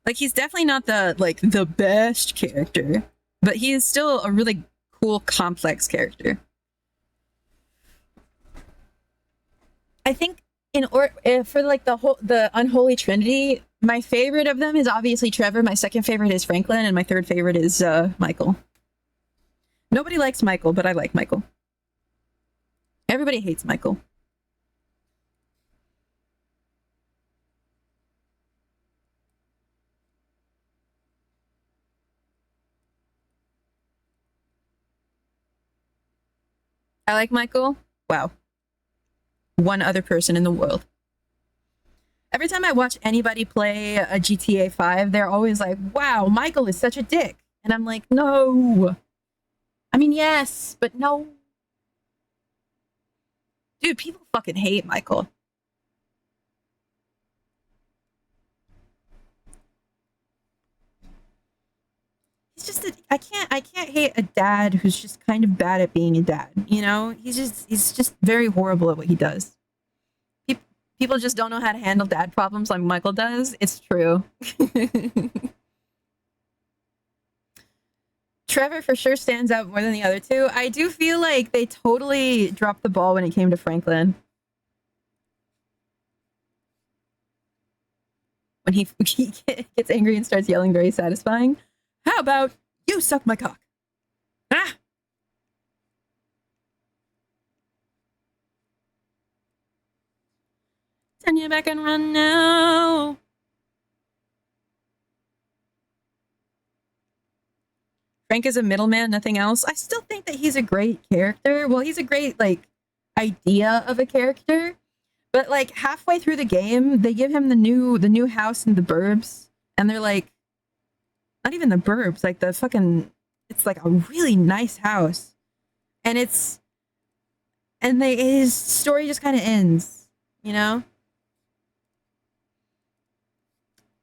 Like, he's definitely not the best character, but he is still a really cool, complex character. I think for like the Unholy Trinity, my favorite of them is obviously Trevor. My second favorite is Franklin, and my third favorite is Michael. Nobody likes Michael, but I like Michael. Everybody hates Michael. I like Michael. Wow. One other person in the world. Every time I watch anybody play a GTA 5, they're always like, wow, Michael is such a dick. And I'm like, no. I mean, yes, but no. Dude, people fucking hate Michael. He's just I can't hate a dad who's just kind of bad at being a dad, you know? He's just very horrible at what he does. People just don't know how to handle dad problems like Michael does. It's true. Trevor for sure stands out more than the other two. I do feel like they totally dropped the ball when it came to Franklin. When he gets angry and starts yelling, very satisfying. How about you suck my cock? Ah! Turn your back and run now. Frank is a middleman, nothing else. I still think that he's a great character. Well, he's a great, like, idea of a character. But, like, halfway through the game, they give him the new house in the burbs. And they're like, not even the burbs, like the fucking, it's like a really nice house. And his story just kind of ends, you know?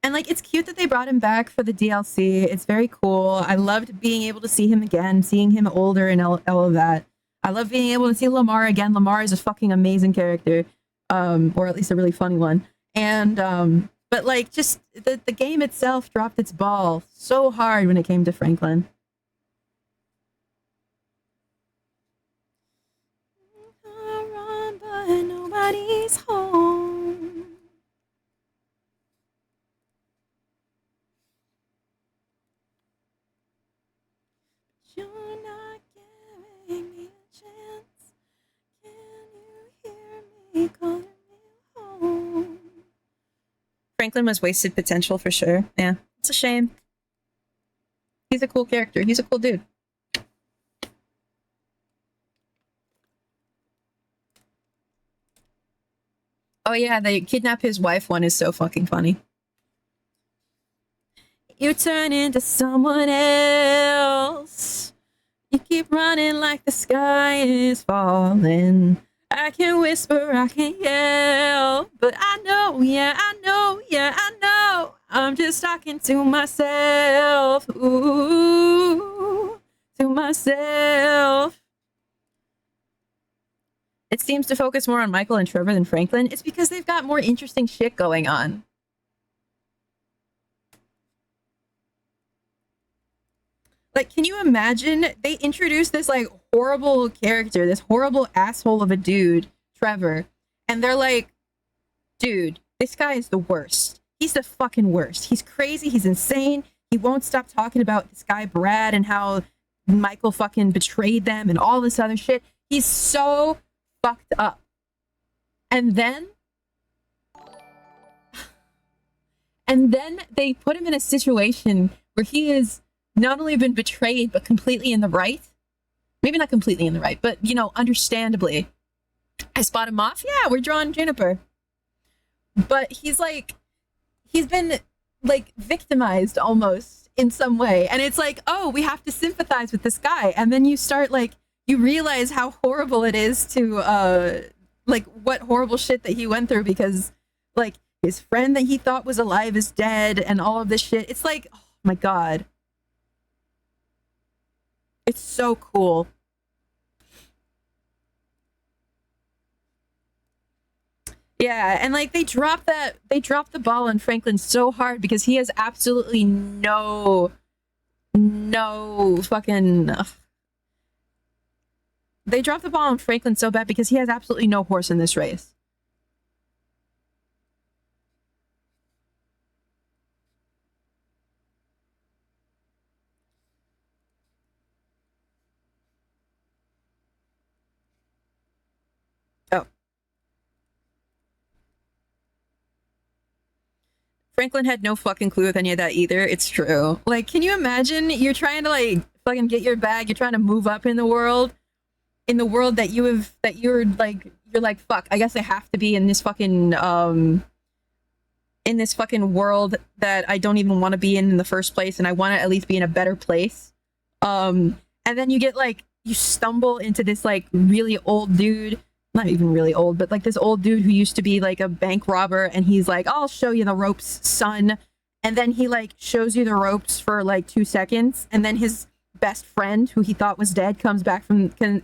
And, like, it's cute that they brought him back for the DLC. It's very cool. I loved being able to see him again, seeing him older and all of that. I love being able to see Lamar again. Lamar is a fucking amazing character, or at least a really funny one. And, but, like, just the game itself dropped its ball so hard when it came to Franklin. Run, but nobody's home. You're not giving me a chance. Can you hear me calling me home? Franklin was wasted potential for sure. Yeah, it's a shame. He's a cool character. He's a cool dude. Oh yeah, they kidnap his wife one is so fucking funny. You turn into someone else. You keep running like the sky is falling. I can whisper, I can yell, but I know, yeah, I know, yeah, I know. I'm just talking to myself, ooh, to myself. It seems to focus more on Michael and Trevor than Franklin. It's because they've got more interesting shit going on. Like, can you imagine? They introduced this, like, horrible character, this horrible asshole of a dude, Trevor, and they're like, dude, this guy is the worst. He's the fucking worst. He's crazy. He's insane. He won't stop talking about this guy Brad and how Michael fucking betrayed them and all this other shit. He's so fucked up. And then they put him in a situation where he has not only been betrayed, but completely in the right. Maybe not completely in the right, but, you know, understandably. I spot him off. Yeah, we're drawing Juniper. But he's been, like, victimized almost in some way. And it's like, oh, we have to sympathize with this guy. And then you start, like, you realize how horrible it is to, like, what horrible shit that he went through because, like, his friend that he thought was alive is dead and all of this shit. It's like, oh my God. It's so cool. Yeah, and like they dropped the ball on Franklin so hard because he has absolutely no fucking they dropped the ball on Franklin so bad because he has absolutely no horse in this race. Oh. Franklin had no fucking clue with any of that either. It's true. Like, can you imagine you're trying to like fucking get your bag, you're trying to move up in the world that you're like, fuck, I guess I have to be in this fucking world that I don't even want to be in the first place, and I want to at least be in a better place. And then you get like, you stumble into this like really old dude, not even really old, but like this old dude who used to be like a bank robber, and he's like, I'll show you the ropes, son. And then he like shows you the ropes for like 2 seconds, and then his best friend, who he thought was dead, comes back from the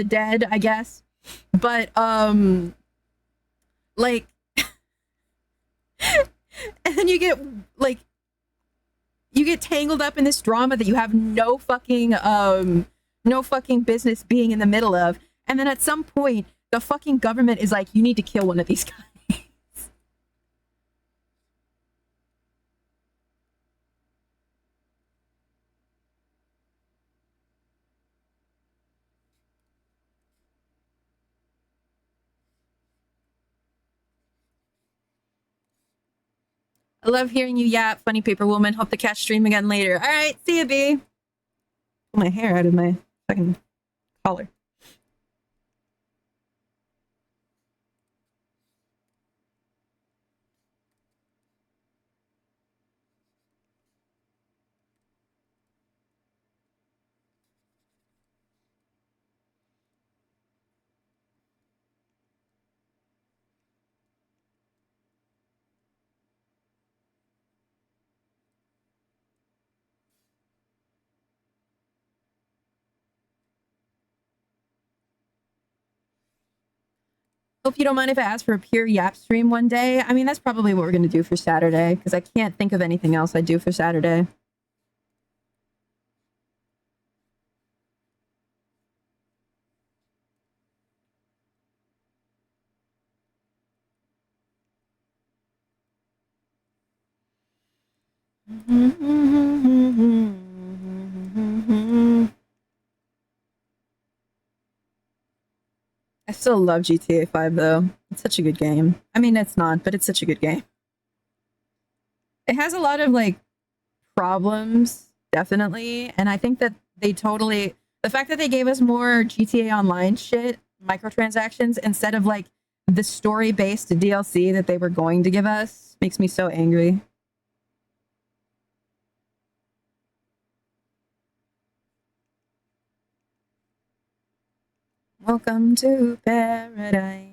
dead, I guess. But like and then you get tangled up in this drama that you have no fucking business being in the middle of. And then at some point, the fucking government is like, you need to kill one of these guys. I love hearing you yap, funny paper woman. Hope to catch stream again later. All right, see ya, B. Pull my hair out of my fucking collar. Hope you don't mind if I ask for a pure yap stream one day. I mean, that's probably what we're going to do for Saturday, because I can't think of anything else I'd do for Saturday. I still love GTA 5 though. It's such a good game. I mean, it's not, but it's such a good game. It has a lot of like problems, definitely, and I think that the fact that they gave us more GTA Online shit, microtransactions, instead of like the story-based DLC that they were going to give us, makes me so angry. Welcome to paradise.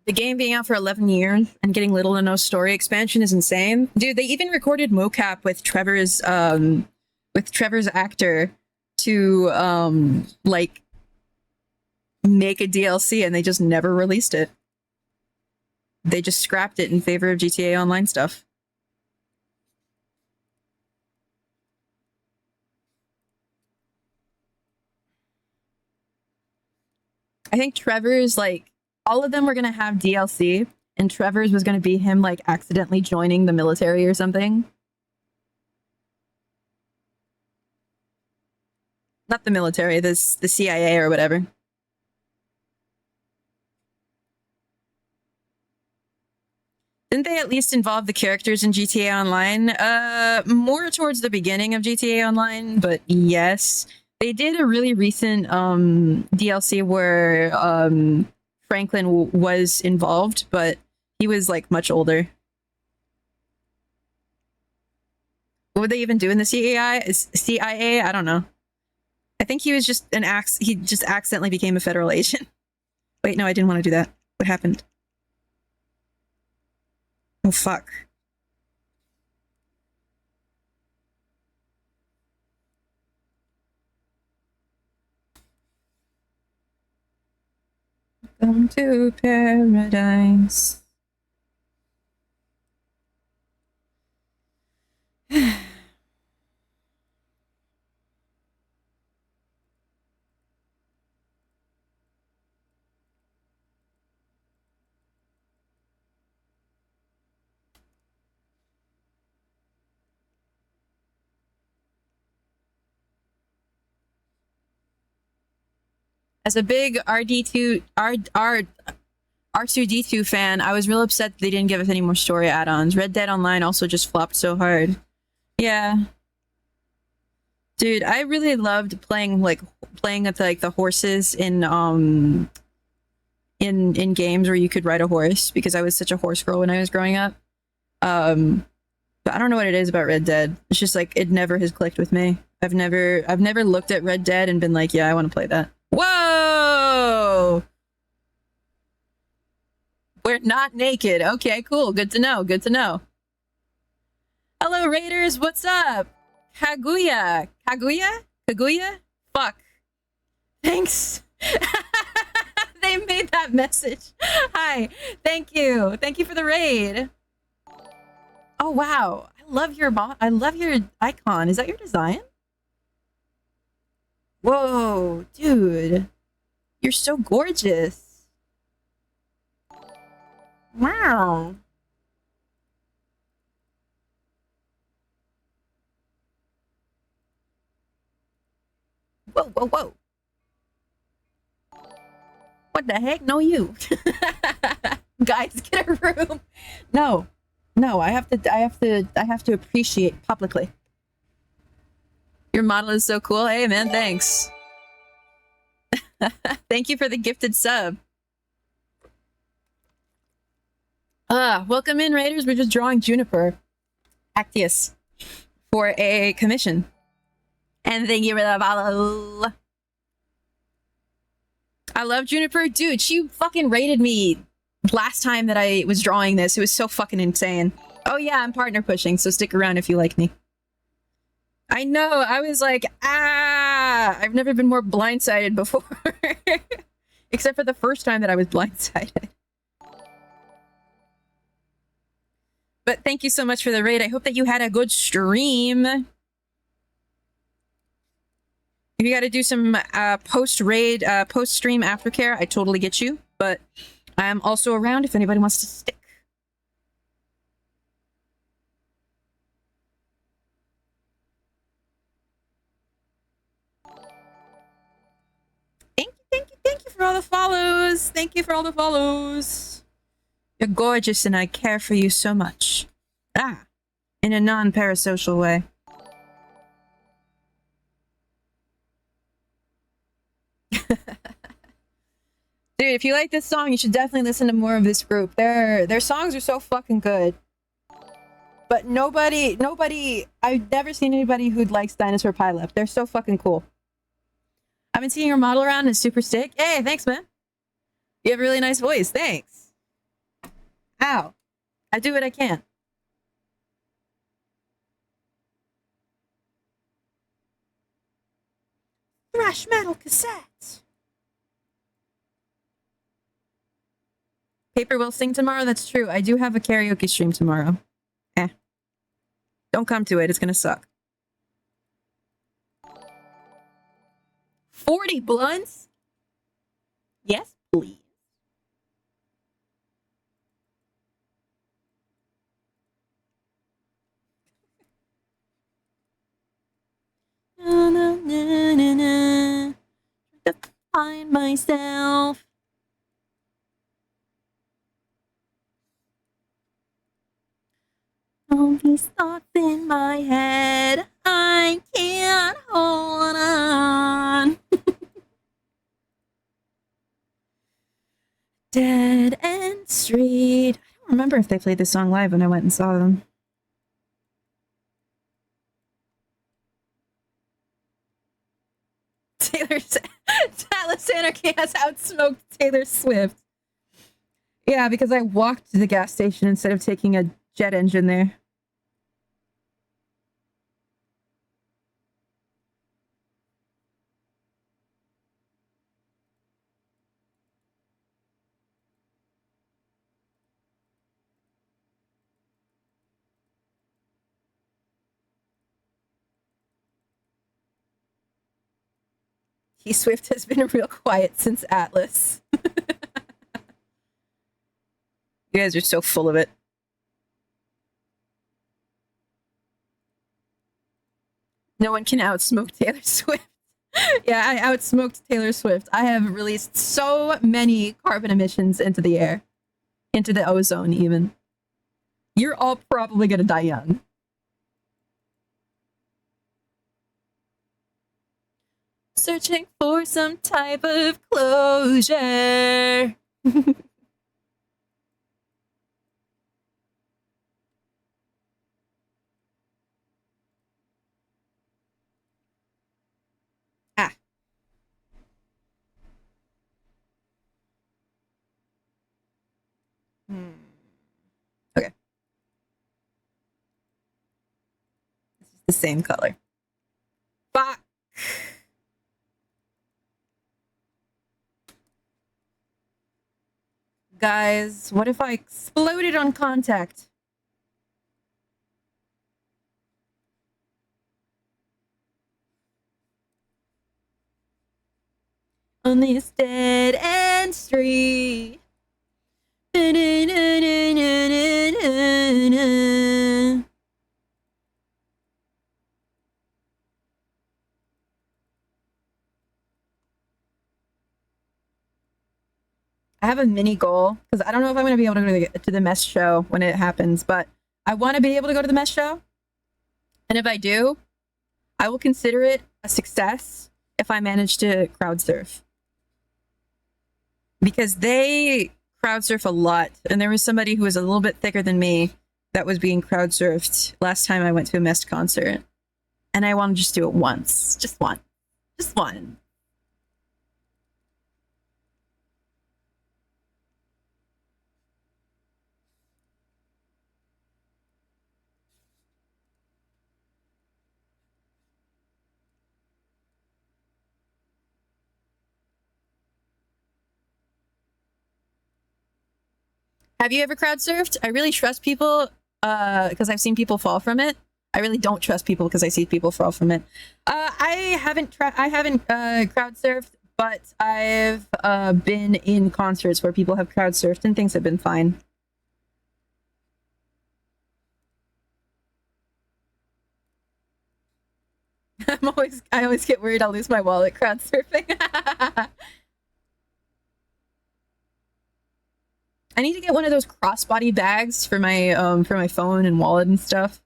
The game being out for 11 years and getting little to no story expansion is insane. Dude, they even recorded mocap with Trevor's actor to like make a DLC and they just never released it. They just scrapped it in favor of GTA Online stuff. I think Trevor's, like, all of them were going to have DLC, and Trevor's was going to be him, like, accidentally joining the military or something. Not the military, the CIA or whatever. Didn't they at least involve the characters in GTA Online? More towards the beginning of GTA Online, but yes. They did a really recent DLC where Franklin was involved, but he was, like, much older. What would they even do in the CIA? I don't know. I think he was just he just accidentally became a federal agent. Wait, no, I didn't want to do that. What happened? Oh, fuck. Welcome to paradise. As a big R2D2 fan, I was real upset that they didn't give us any more story add-ons. Red Dead Online also just flopped so hard. Yeah. Dude, I really loved playing with, like, the horses in games where you could ride a horse, because I was such a horse girl when I was growing up. But I don't know what it is about Red Dead. It's just, like, it never has clicked with me. I've never looked at Red Dead and been like, yeah, I want to play that. Whoa! We're not naked. Okay, cool. Good to know. Good to know. Hello, Raiders. What's up? Kaguya. Fuck. Thanks. They made that message. Hi. Thank you. Thank you for the raid. Oh, wow. I love your icon. Is that your design? Whoa, dude. You're so gorgeous. Wow. Whoa. What the heck? No, you. Guys, get a room. No, I have to appreciate publicly. Your model is so cool. Hey, man, thanks. Thank you for the gifted sub. Welcome in, Raiders. We're just drawing Juniper Actius for a commission. And thank you for the follow. I love Juniper. Dude, she fucking rated me last time that I was drawing this. It was so fucking insane. Oh yeah, I'm partner pushing, so stick around if you like me. I know, I was like, I've never been more blindsided before. Except for the first time that I was blindsided. But thank you so much for the raid. I hope that you had a good stream. If you got to do some post-raid, post-stream aftercare, I totally get you. But I'm also around if anybody wants to stick. Thank you for all the follows. Thank you for all the follows. You're gorgeous and I care for you so much. In a non-parasocial way. Dude, if you like this song, you should definitely listen to more of this group. Their songs are so fucking good. But nobody, I've never seen anybody who likes Dinosaur Pileup. They're so fucking cool. I've been seeing your model around and it's super sick. Hey, thanks, man. You have a really nice voice. Thanks. Ow. I do what I can. Thrash metal cassette. Paper will sing tomorrow. That's true. I do have a karaoke stream tomorrow. Don't come to it. It's gonna suck. 40 blunts? Yes, please. Na, na, na, na, na. To find myself. All these thoughts in my head, I can't hold on. Dead End Street. I don't remember if they played this song live when I went and saw them. Atlas Anarchy has outsmoked Taylor Swift. Yeah, because I walked to the gas station instead of taking a jet engine there. T Swift has been real quiet since Atlas. You guys are so full of it. No one can outsmoke Taylor Swift. Yeah, I outsmoked Taylor Swift. I have released so many carbon emissions into the air. Into the ozone, even. You're all probably gonna die young. Searching for some type of closure. Okay. This is the same color. Fuck. Guys, what if I exploded on contact? On this dead end street. I have a mini goal because I don't know if I'm going to be able to go to the mess show when it happens, but I want to be able to go to the mess show. And if I do, I will consider it a success if I manage to crowd surf. Because they crowd surf a lot. And there was somebody who was a little bit thicker than me that was being crowd surfed last time I went to a mess concert. And I want to just do it once. Just one. Just one. Have you ever crowd surfed? I really trust people because I've seen people fall from it. I really don't trust people because I see people fall from it. I haven't crowd surfed, but I've been in concerts where people have crowd surfed and things have been fine. I always get worried I'll lose my wallet crowd surfing. I need to get one of those crossbody bags for my phone and wallet and stuff.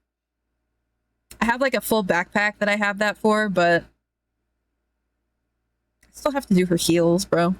I have like a full backpack that I have that for, but I still have to do her heels, bro.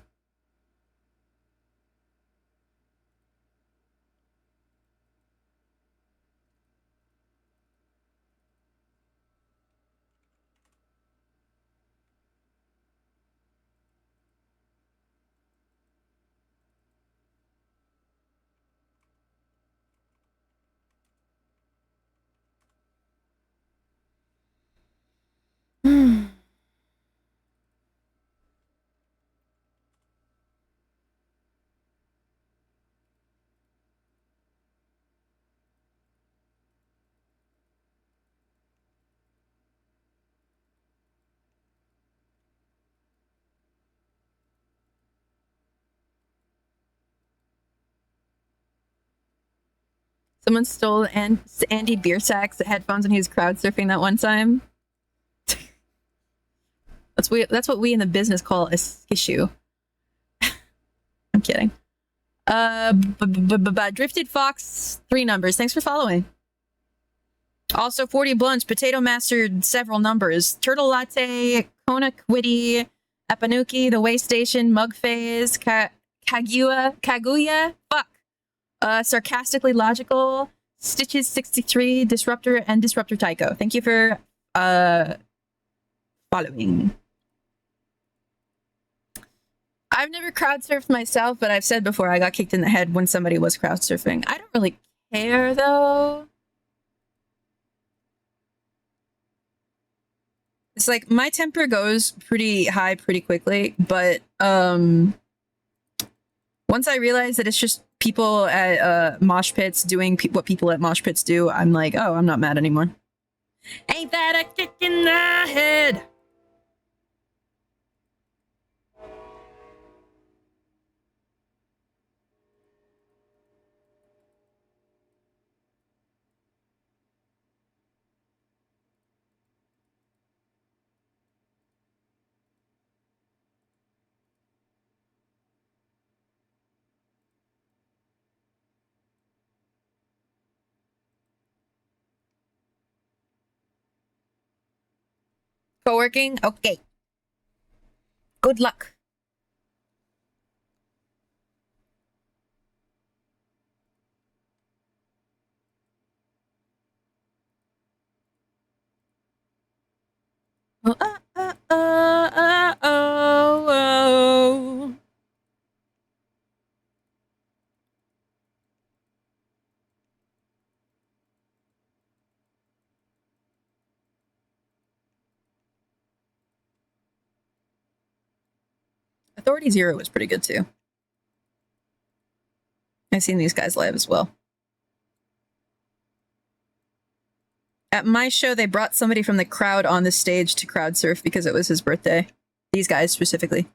Someone stole Andy Biersack's headphones when he was crowd surfing that one time. That's what we in the business call a skissue. I'm kidding. Drifted Fox, 3 numbers. Thanks for following. Also, 40 Blunts, Potato Mastered, several numbers. Turtle Latte, Kona Quiddy, Epanuki, The Way Station, Mug Phase, Kaguya, fuck. Sarcastically Logical, Stitches 63, Disruptor, and Disruptor Tycho. Thank you for following. I've never crowd surfed myself, but I've said before I got kicked in the head when somebody was crowd surfing. I don't really care though. It's like my temper goes pretty high pretty quickly, but once I realize that it's just people at mosh pits doing what people at mosh pits do, I'm like, oh, I'm not mad anymore. Ain't that a kick in the head? Co-working? Okay. Good luck. Oh, oh. 0 was pretty good too. I've seen these guys live as well. At my show, they brought somebody from the crowd on the stage to crowd surf because it was his birthday. These guys specifically.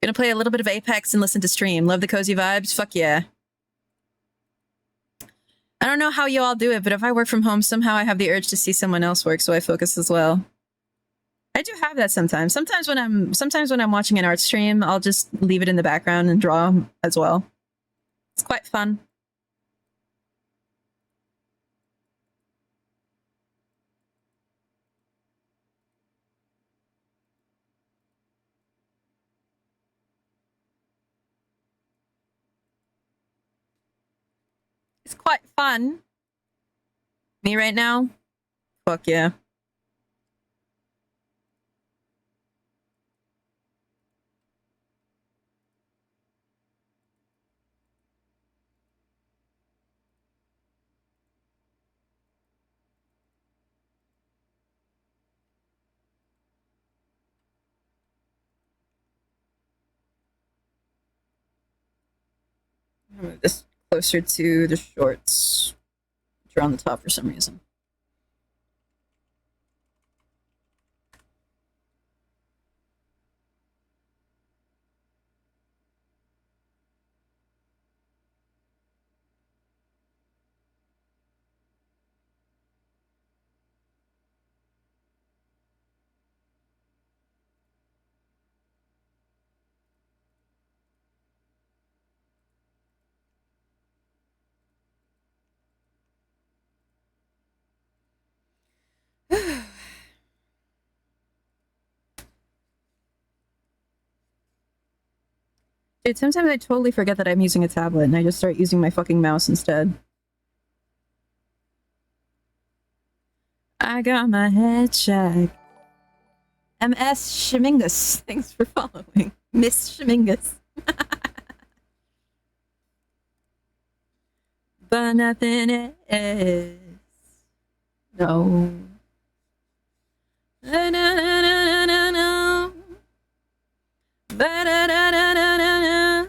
Gonna play a little bit of Apex and listen to stream. Love the cozy vibes? Fuck yeah. I don't know how you all do it, but if I work from home, somehow I have the urge to see someone else work, so I focus as well. I do have that sometimes. Sometimes when I'm watching an art stream, I'll just leave it in the background and draw as well. It's quite fun. It's quite fun. Me right now? Fuck yeah. I'll move this closer to the shorts, which are on the top for some reason. Dude, sometimes I totally forget that I'm using a tablet and I just start using my fucking mouse instead. I got my head checked. MS Shimingus, thanks for following. Miss Shimingus. But nothing is. No. No, no, no, no, no, no. Ba da da da da da.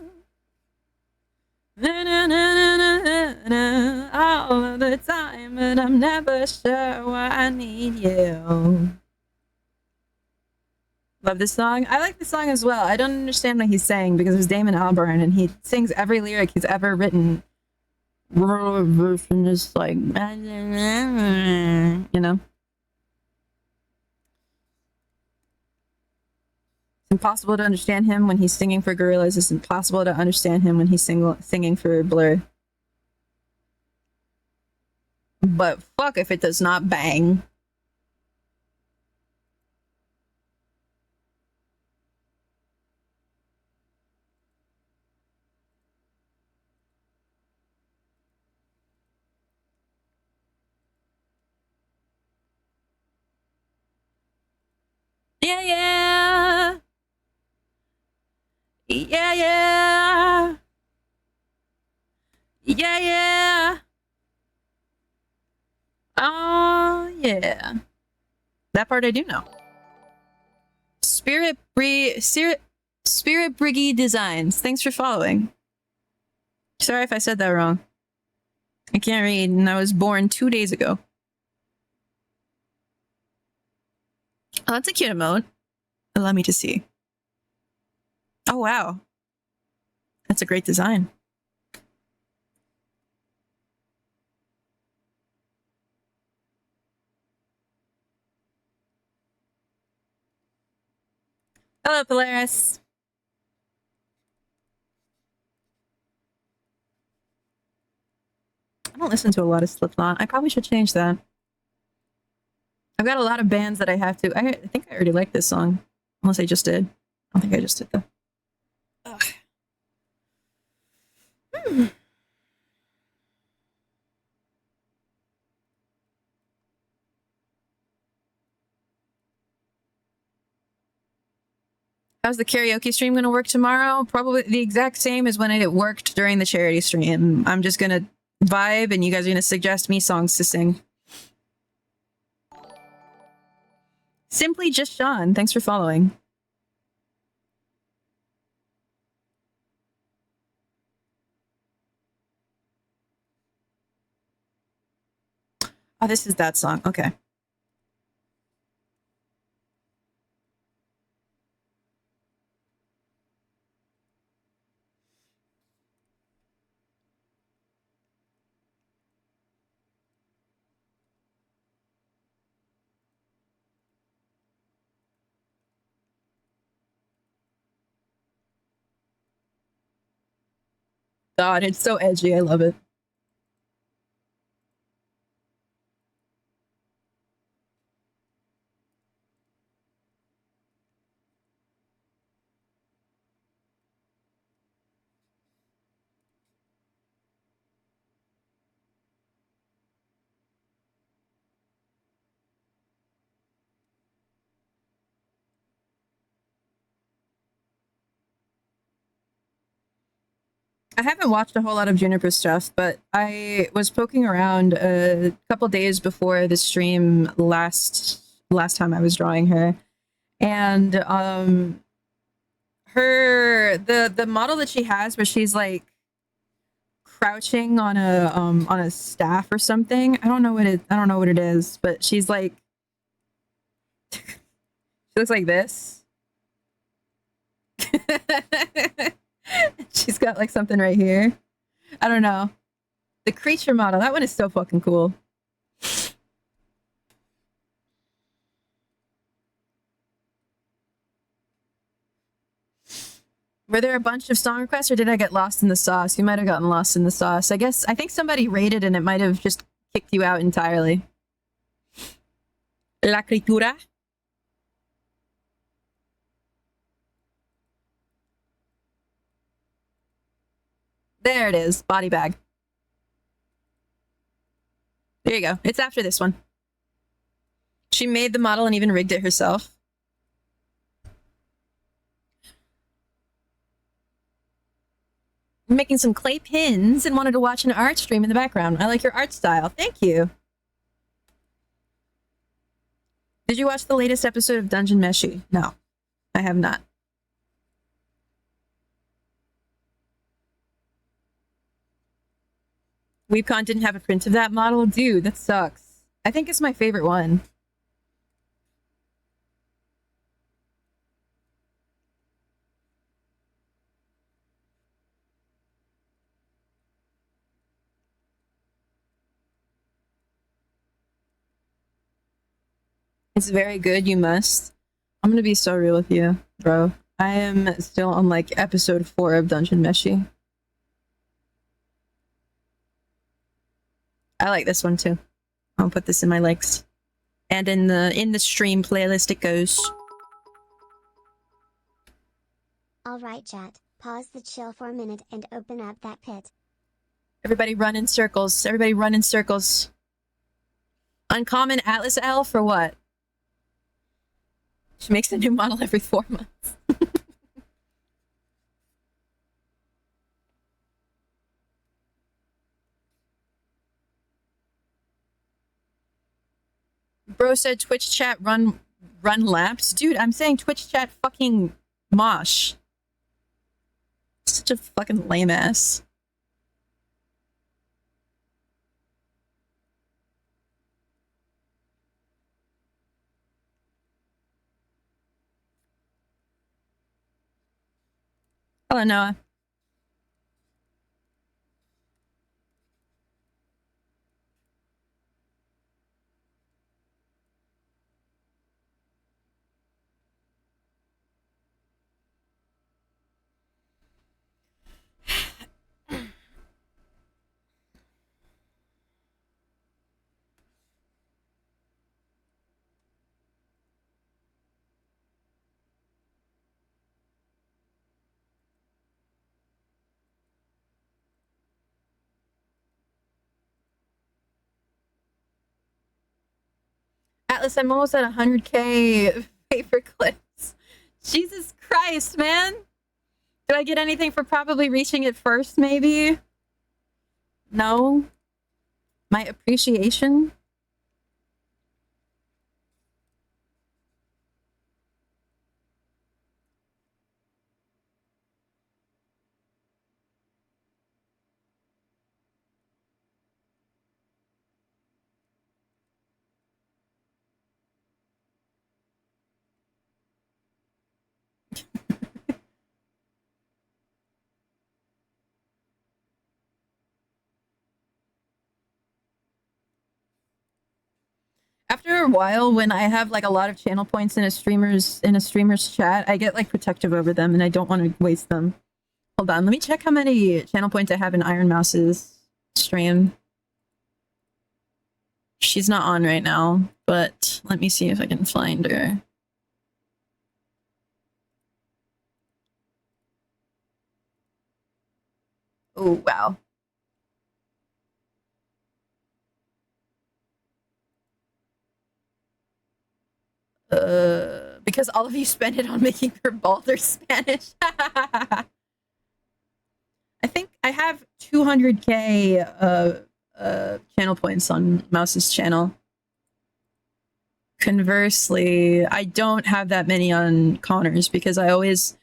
Na na na na na na. All of the time, but I'm never sure why I need you. Love this song. I like this song as well. I don't understand what he's saying because it was Damon Albarn and he sings every lyric he's ever written. Version is like, you know. It's impossible to understand him when he's singing for Gorillaz. It's impossible to understand him when he's singing for Blur. But fuck if it does not bang. Yeah, yeah. Yeah, yeah. Yeah, yeah. Oh, yeah. That part I do know. Spirit Briggy Designs. Thanks for following. Sorry if I said that wrong. I can't read, and I was born 2 days ago. Oh, that's a cute emote. Allow me to see. Oh, wow. That's a great design. Hello, Polaris. I don't listen to a lot of Slipknot. I probably should change that. I've got a lot of bands that I have to. I think I already like this song. Unless I just did. I don't think I just did, though. Ugh. How's the karaoke stream going to work tomorrow? Probably the exact same as when it worked during the charity stream. I'm just going to vibe and you guys are going to suggest me songs to sing. Simply just Sean. Thanks for following. Oh, this is that song. Okay. God, it's so edgy. I love it. I haven't watched a whole lot of Juniper stuff, but I was poking around a couple days before the stream last time I was drawing her, and the model that she has, where she's like crouching on a staff or something. I don't know what it is, but she's like she looks like this. She's got like something right here. I don't know. The creature model, that one is so fucking cool. Were there a bunch of song requests or did I get lost in the sauce? You might have gotten lost in the sauce. I think somebody raided and it might have just kicked you out entirely. La critura. There it is. Body bag. There you go. It's after this one. She made the model and even rigged it herself. I'm making some clay pins and wanted to watch an art stream in the background. I like your art style. Thank you. Did you watch the latest episode of Dungeon Meshi? No, I have not. Weebcon didn't have a print of that model? Dude, that sucks. I think it's my favorite one. It's very good, you must. I'm gonna be so real with you, bro. I am still on like episode 4 of Dungeon Meshi. I like this one too. I'll put this in my likes. And in the stream playlist it goes. Alright chat, pause the chill for a minute and open up that pit. Everybody run in circles. Everybody run in circles. Uncommon Atlas L for what? She makes a new model every 4 months. Bro said Twitch chat run laps. Dude, I'm saying Twitch chat fucking mosh. Such a fucking lame ass. Hello, Noah. Atlas, I'm almost at 100k paper clips. Jesus Christ, man. Do I get anything for probably reaching it first, maybe? No? My appreciation? After a while, when I have like a lot of channel points in a streamer's chat, I get like protective over them and I don't want to waste them. Hold on, let me check how many channel points I have in Iron Mouse's stream. She's not on right now, but let me see if I can find her. Oh, wow. Because all of you spend it on making her Balder Spanish. I think I have 200k channel points on Mouse's channel. Conversely, I don't have that many on Connor's because whenever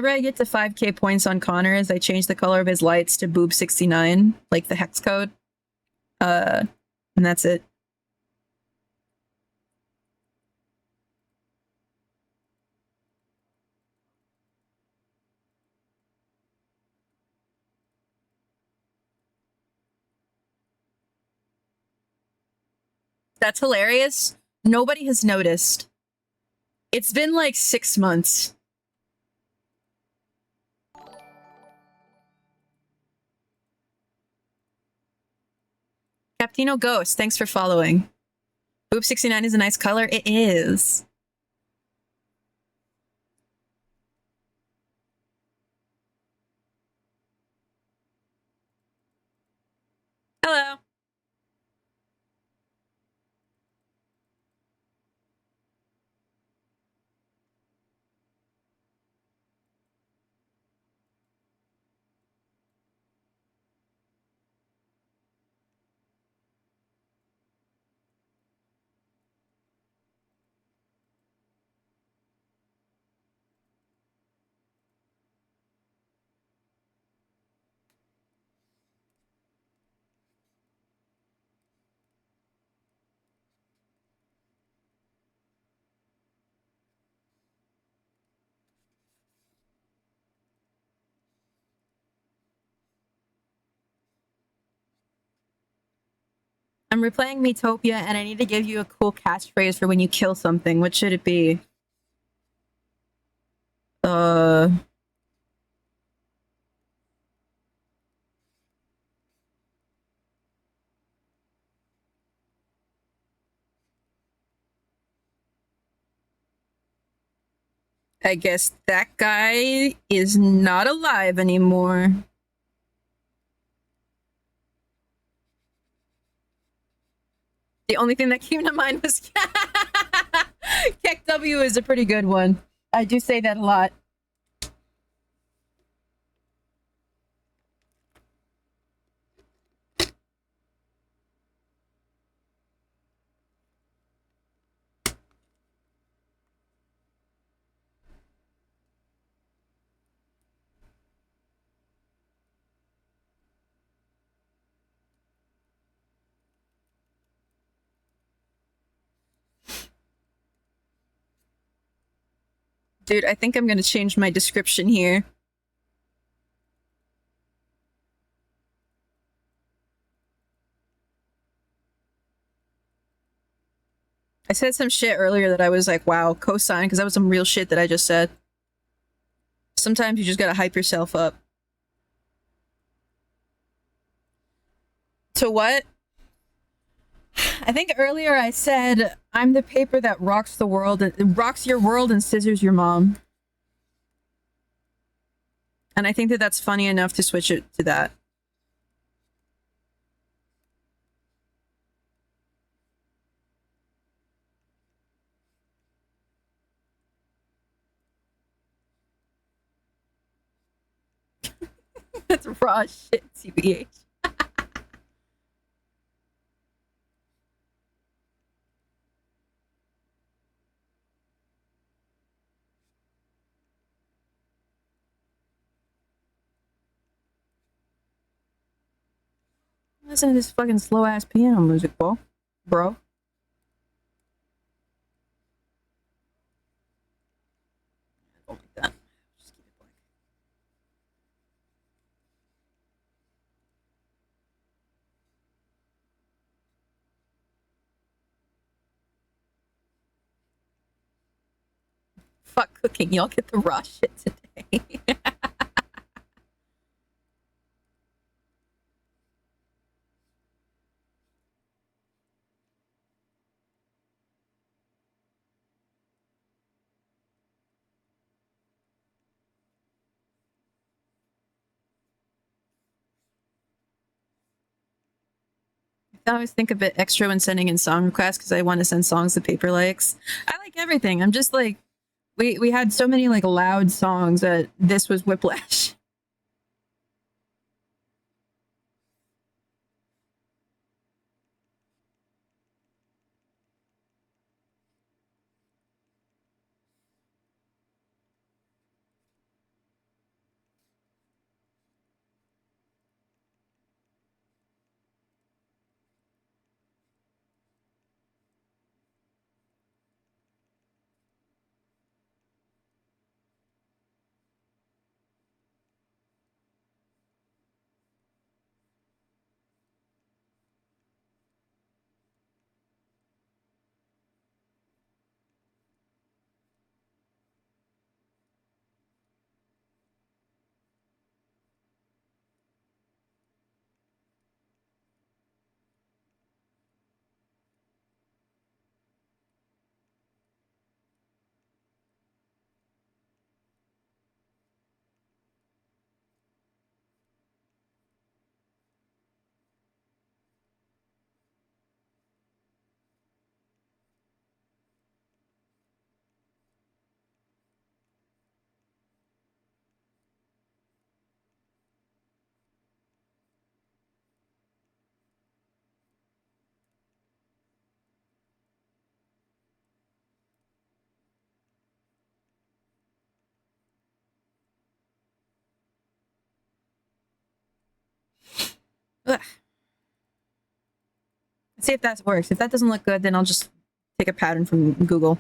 I get to 5k points on Connor's, I change the color of his lights to boob 69, like the hex code. And that's it. That's hilarious. Nobody has noticed. It's been like 6 months. Captino Ghost, thanks for following. Boob 69 is a nice color. It is. Hello. I'm replaying Metopia, and I need to give you a cool catchphrase for when you kill something. What should it be? I guess that guy is not alive anymore. The only thing that came to mind was Keck W is a pretty good one. I do say that a lot. Dude, I think I'm gonna change my description here. I said some shit earlier that I was like, wow, cosign, because that was some real shit that I just said. Sometimes you just gotta hype yourself up. To what? I think earlier I said, I'm the paper that rocks the world, and rocks your world and scissors your mom. And I think that that's funny enough to switch it to that. That's raw shit, TBH. Listen to this fucking slow ass piano music, bro. Don't like that. Just keep it black. Fuck cooking, y'all get the raw shit today. I always think a bit extra when sending in song requests because I want to send songs that Paper likes. I like everything. I'm just like, we had so many like loud songs that this was whiplash. Ugh. See if that works. If that doesn't look good, then I'll just take a pattern from Google.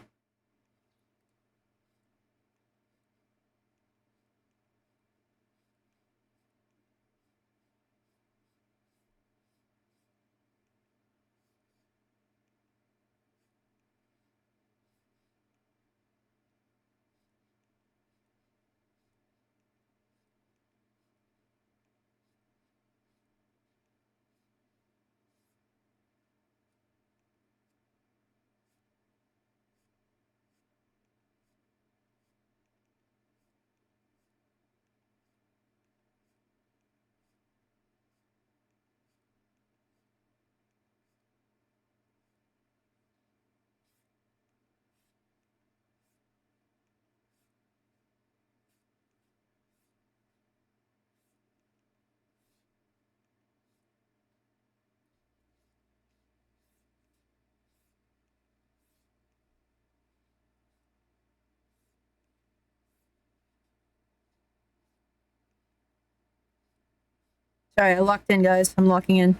Sorry, I locked in, guys. I'm locking in.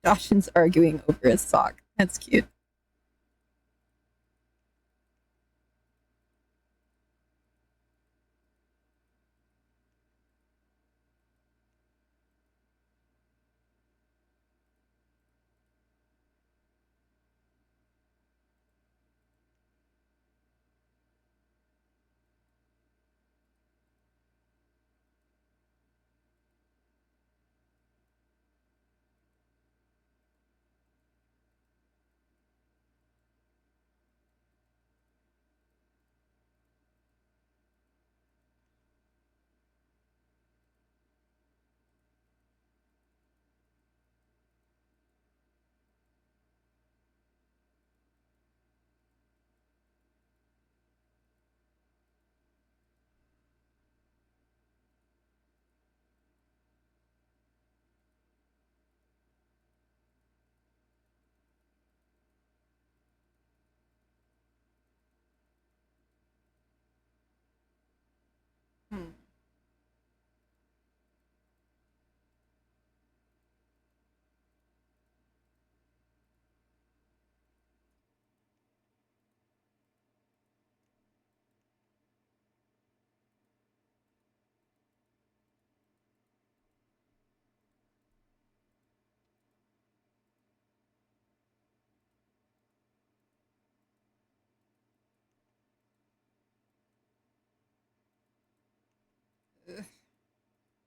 Dawson's arguing over his sock. That's cute.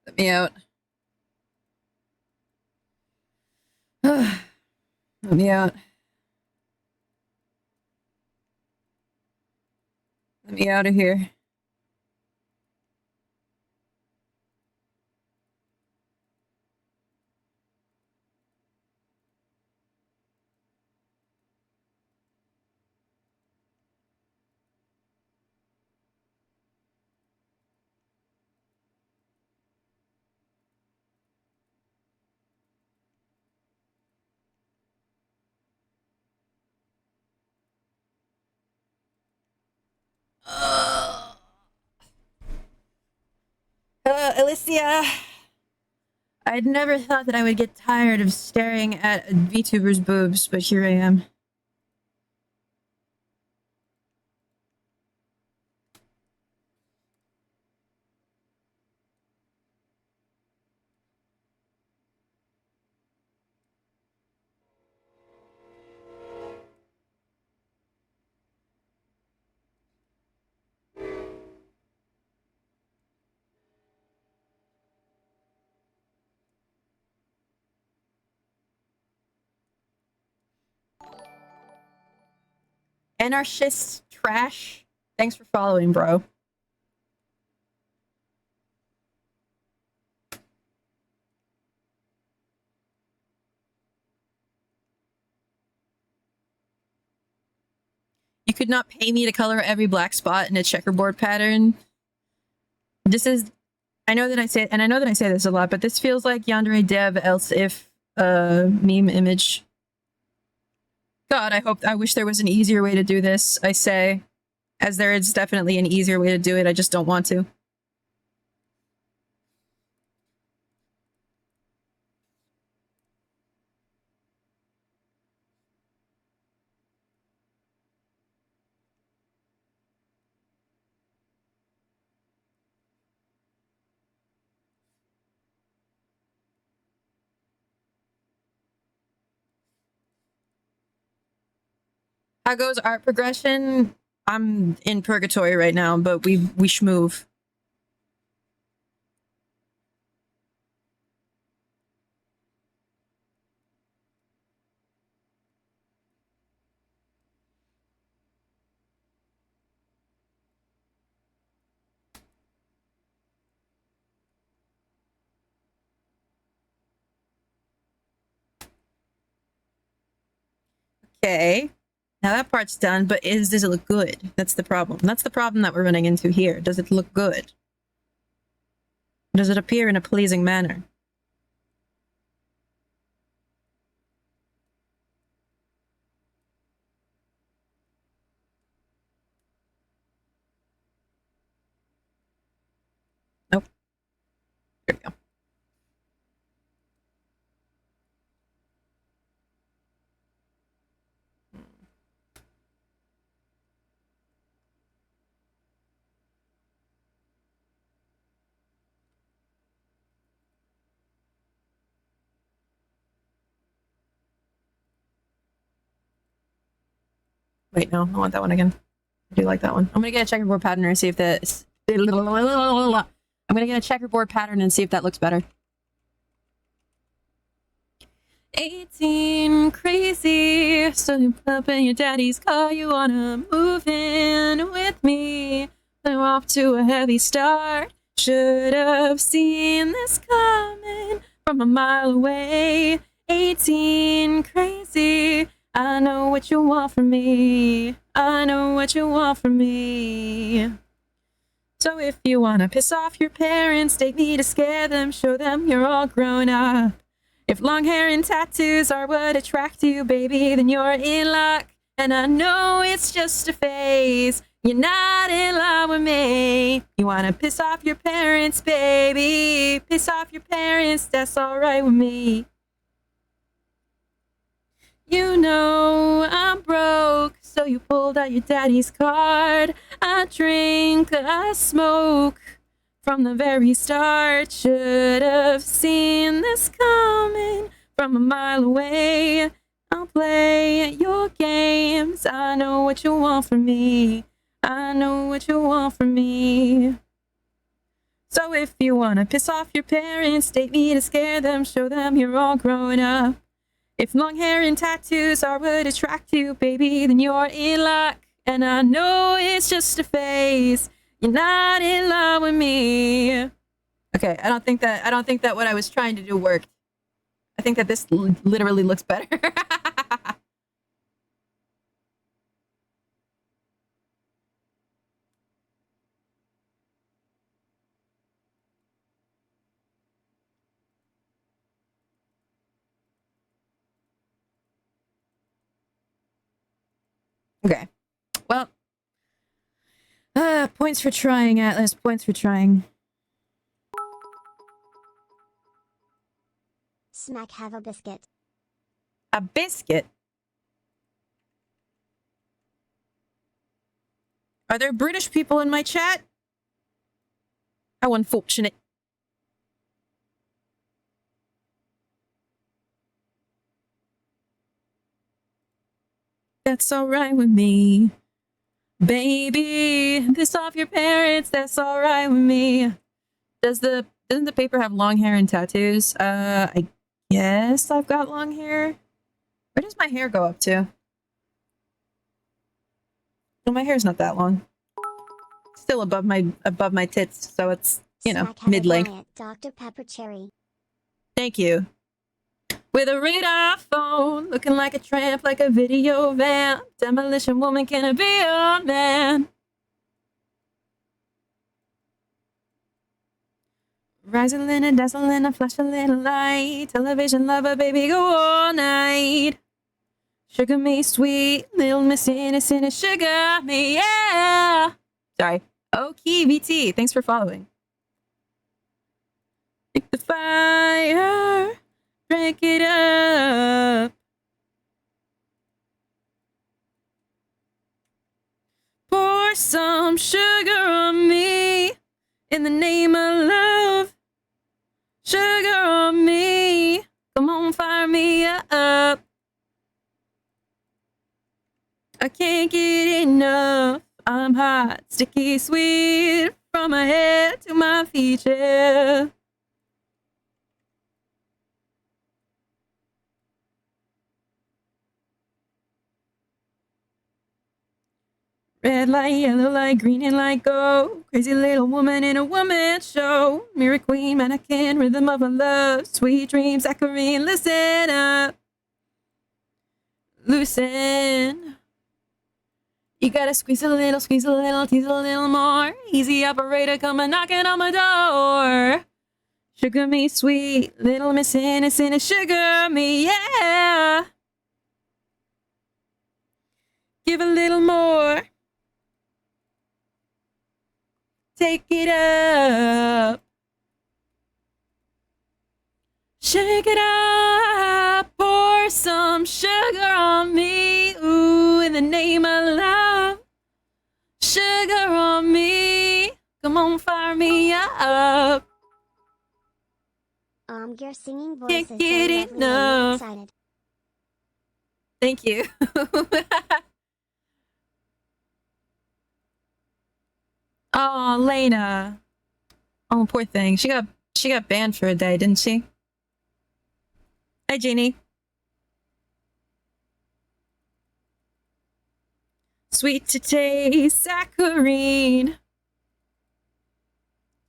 Let me out. Let me out. Let me out of here. Alicia, I'd never thought that I would get tired of staring at a VTuber's boobs, but here I am. Anarchist trash. Thanks for following, bro. You could not pay me to color every black spot in a checkerboard pattern. I know that I say this a lot, but this feels like yandere dev else if meme image. God, I wish there was an easier way to do this, I say. As there is definitely an easier way to do it, I just don't want to. How goes art progression? I'm in purgatory right now, but we schmoove. Okay. Now that part's done, but does it look good? That's the problem. That's the problem that we're running into here. Does it look good? Does it appear in a pleasing manner? Nope. There we go. Wait, no, I want that one again. I do like that one. I'm gonna get a checkerboard pattern and see if that. I'm gonna get a checkerboard pattern and see if that looks better. 18 crazy, so you up in your daddy's car. You wanna move in with me? I'm off to a heavy start. Should have seen this coming from a mile away. 18 crazy. I know what you want from me. I know what you want from me. So if you wanna piss off your parents, take me to scare them, show them you're all grown up. If long hair and tattoos are what attract you, baby, then you're in luck. And I know it's just a phase. You're not in love with me. You wanna piss off your parents, baby. Piss off your parents, that's alright with me. You know I'm broke, so you pulled out your daddy's card. I drink, I smoke from the very start. Should have seen this coming from a mile away. I'll play your games. I know what you want from me. I know what you want from me. So if you wanna piss off your parents, date me to scare them, show them you're all grown up. If long hair and tattoos are what attract you, baby, then you're in luck. And I know it's just a phase. You're not in love with me. Okay, I don't think that what I was trying to do worked. I think that this literally looks better. Okay. Well, points for trying, Atlas. Points for trying. Smack, have a biscuit. A biscuit? Are there British people in my chat? How unfortunate. That's alright with me. Baby, piss off your parents, that's alright with me. Doesn't the paper have long hair and tattoos? I guess I've got long hair. Where does my hair go up to? Well, my hair's not that long. Still above my tits, so it's, you know, mid-length. Dr. Pepper Cherry. Thank you. With a radar phone, looking like a tramp, like a video van. Demolition woman, can I be your man? Rising and dazzling, a flash a little light. Television lover, baby, go all night. Sugar me sweet, little miss innocent, sugar me, yeah. Sorry. Okay, VT, thanks for following. Pick the fire, break it up. Pour some sugar on me in the name of love. Sugar on me, come on, fire me up. I can't get enough. I'm hot, sticky, sweet, from my head to my feet, yeah. Red light, yellow light, green and light, go. Crazy little woman in a woman show. Mirror queen, mannequin, rhythm of a love. Sweet dreams, saccharine, listen up. Loosen. You gotta squeeze a little, tease a little more. Easy operator, come a knocking on my door. Sugar me sweet, little miss innocent, sugar me, yeah. Give a little more. Take it up. Shake it up. Pour some sugar on me. Ooh, in the name of love. Sugar on me. Come on, fire me up. Your singing voice Can't is get so lovely. enough. I'm excited. Thank you. Oh, Lena. Oh, poor thing. She got banned for a day, didn't she? Hi, Jeannie. Sweet to taste, saccharine.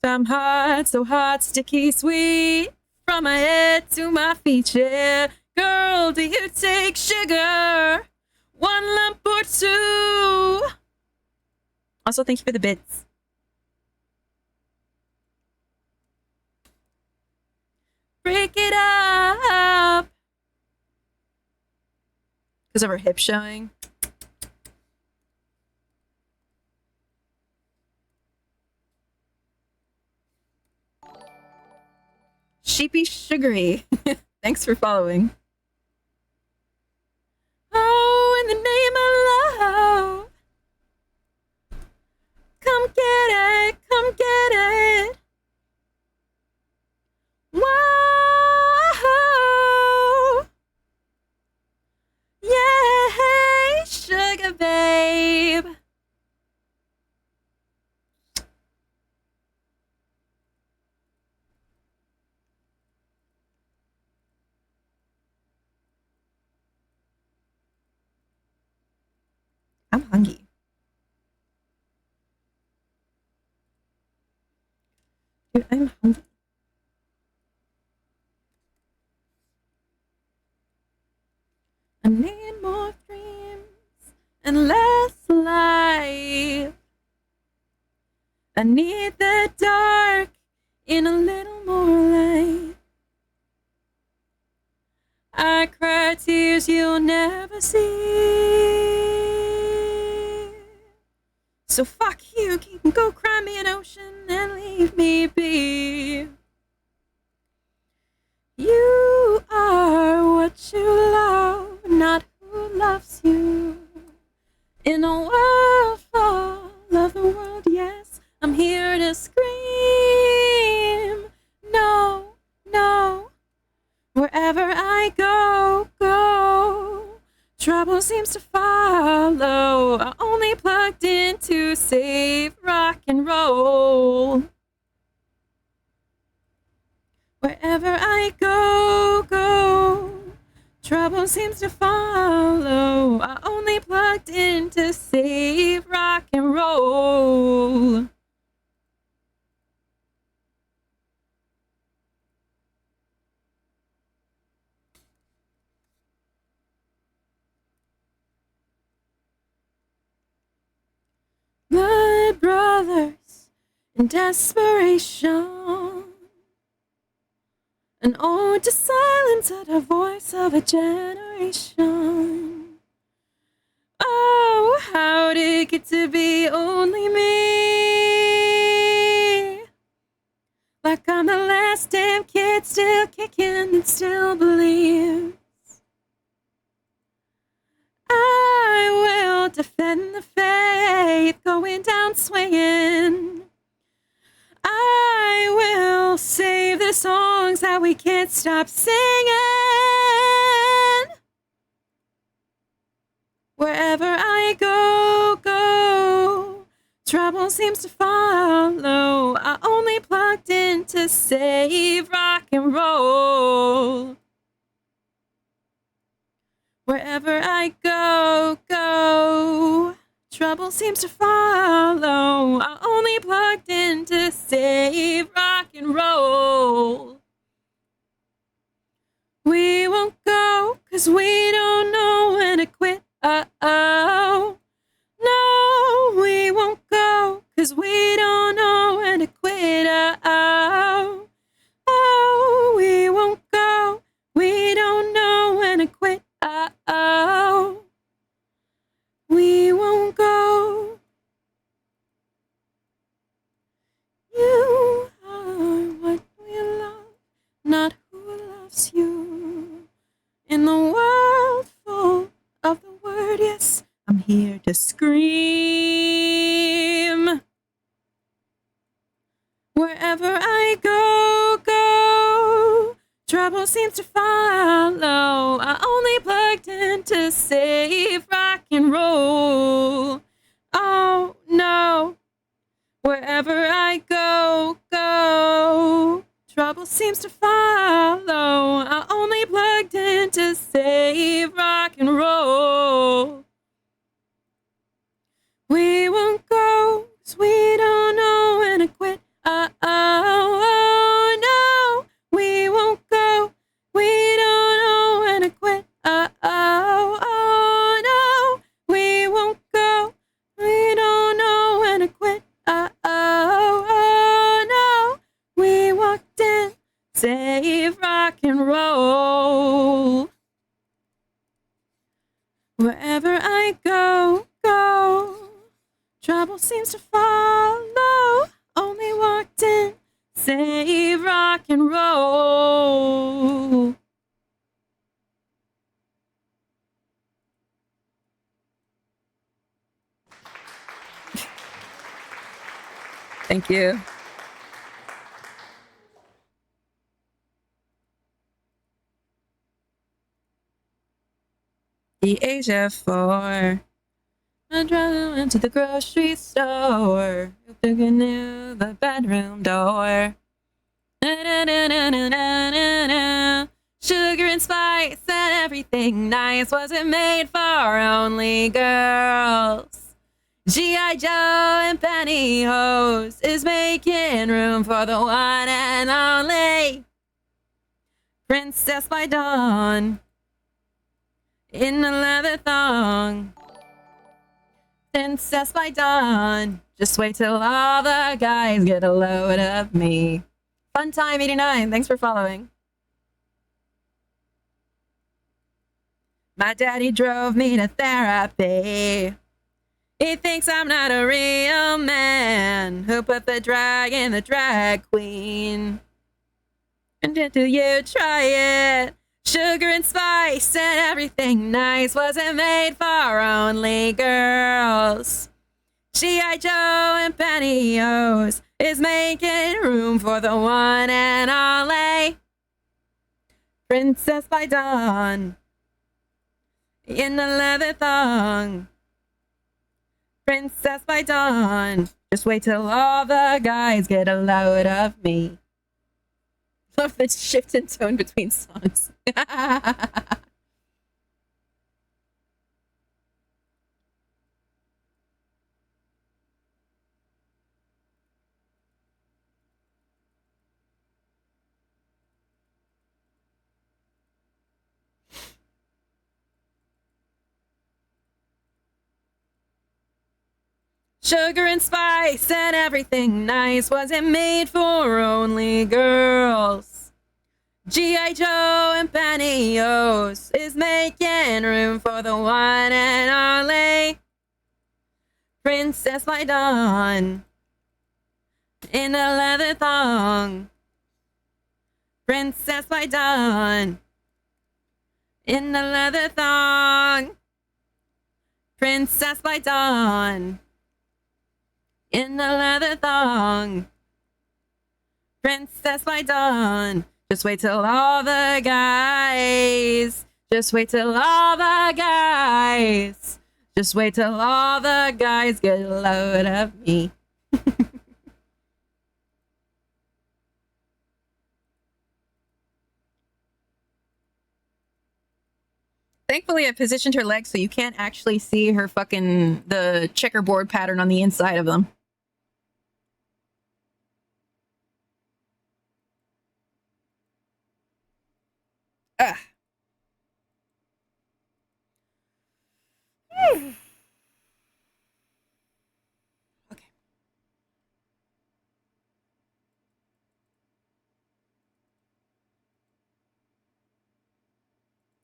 I'm hot, so hot, sticky, sweet. From my head to my feet, yeah. Girl, do you take sugar? One lump or two? Also, thank you for the bits. Break it up. Because of her hip showing. Sheepy Sugary. Thanks for following. Oh, in the name of love. Come get it, come get it. Whoa. Yay, sugar babe. I'm hungry. Dude, I'm hungry. I need more dreams and less light. I need the dark in a little more light. I cry tears you'll never see. So fuck you, can go cry me an ocean and leave me be. You are what you love, not who loves you. In a world full of the world, yes, I'm here to scream. No, no, wherever I go, go. Trouble seems to follow. I only plugged in to save rock and roll. Wherever I go, go. Trouble seems to follow. I only plugged in to save rock and roll. Blood brothers in desperation. An ode to silence at the voice of a generation. Oh, how did it get to be only me? Like I'm the last damn kid still kicking and still believes I will defend the faith, going down swinging. I will save the songs that we can't stop singing. Wherever I go, go, trouble seems to follow. I only plugged in to save rock and roll. Wherever I go, go, trouble seems to follow. I only plugged in to save rock and roll. We won't go, 'cause we don't know when to quit. Uh-oh. No, we won't go, 'cause we don't know when to quit. Uh-oh. Oh, we won't go. We don't know when to quit. Uh-oh. We won't go. You are what we love, not who loves you. In the world full of the word, yes, I'm here to scream. Wherever I go, go, trouble seems to follow. I only plugged in to save rock and roll. Oh no. Wherever I go, go, trouble seems to follow. I only plugged in to save rock and roll. We won't go, 'cause we don't know when to quit. Oh, no, we won't go. We don't know when to quit. Oh, no, we won't go. We don't know when to quit. Oh, no, we walked in, save rock and roll. Wherever I go, go, trouble seems to follow. Only walked in, save rock and roll. Thank you. The age of 4. I went to the grocery store, looking near the bedroom door. Sugar and spice and everything nice wasn't made for only girls. G.I. Joe and pantyhose is making room for the one and only Princess by Dawn in a leather thong. Princess by Dawn. Just wait till all the guys get a load of me. Fun time 89. Thanks for following. My daddy drove me to therapy. He thinks I'm not a real man who put the drag in the drag queen. And until you try it, sugar and spice and everything nice wasn't made for only girls. G.I. Joe and pantyhose is making room for the one and only Princess by Dawn in a leather thong. Princess by Dawn. Just wait till all the guys get a load of me. Love the shift in tone between songs. Sugar and spice and everything nice wasn't made for only girls. G.I. Joe and pantyhose is making room for the one and only Princess by Dawn in a leather thong. Princess by Dawn in a leather thong. Princess by Dawn in a leather thong. Princess by Dawn. Just wait till all the guys. Just wait till all the guys. Just wait till all the guys get a load of me. Thankfully, I positioned her legs so you can't actually see her fucking the checkerboard pattern on the inside of them. Ugh. Okay.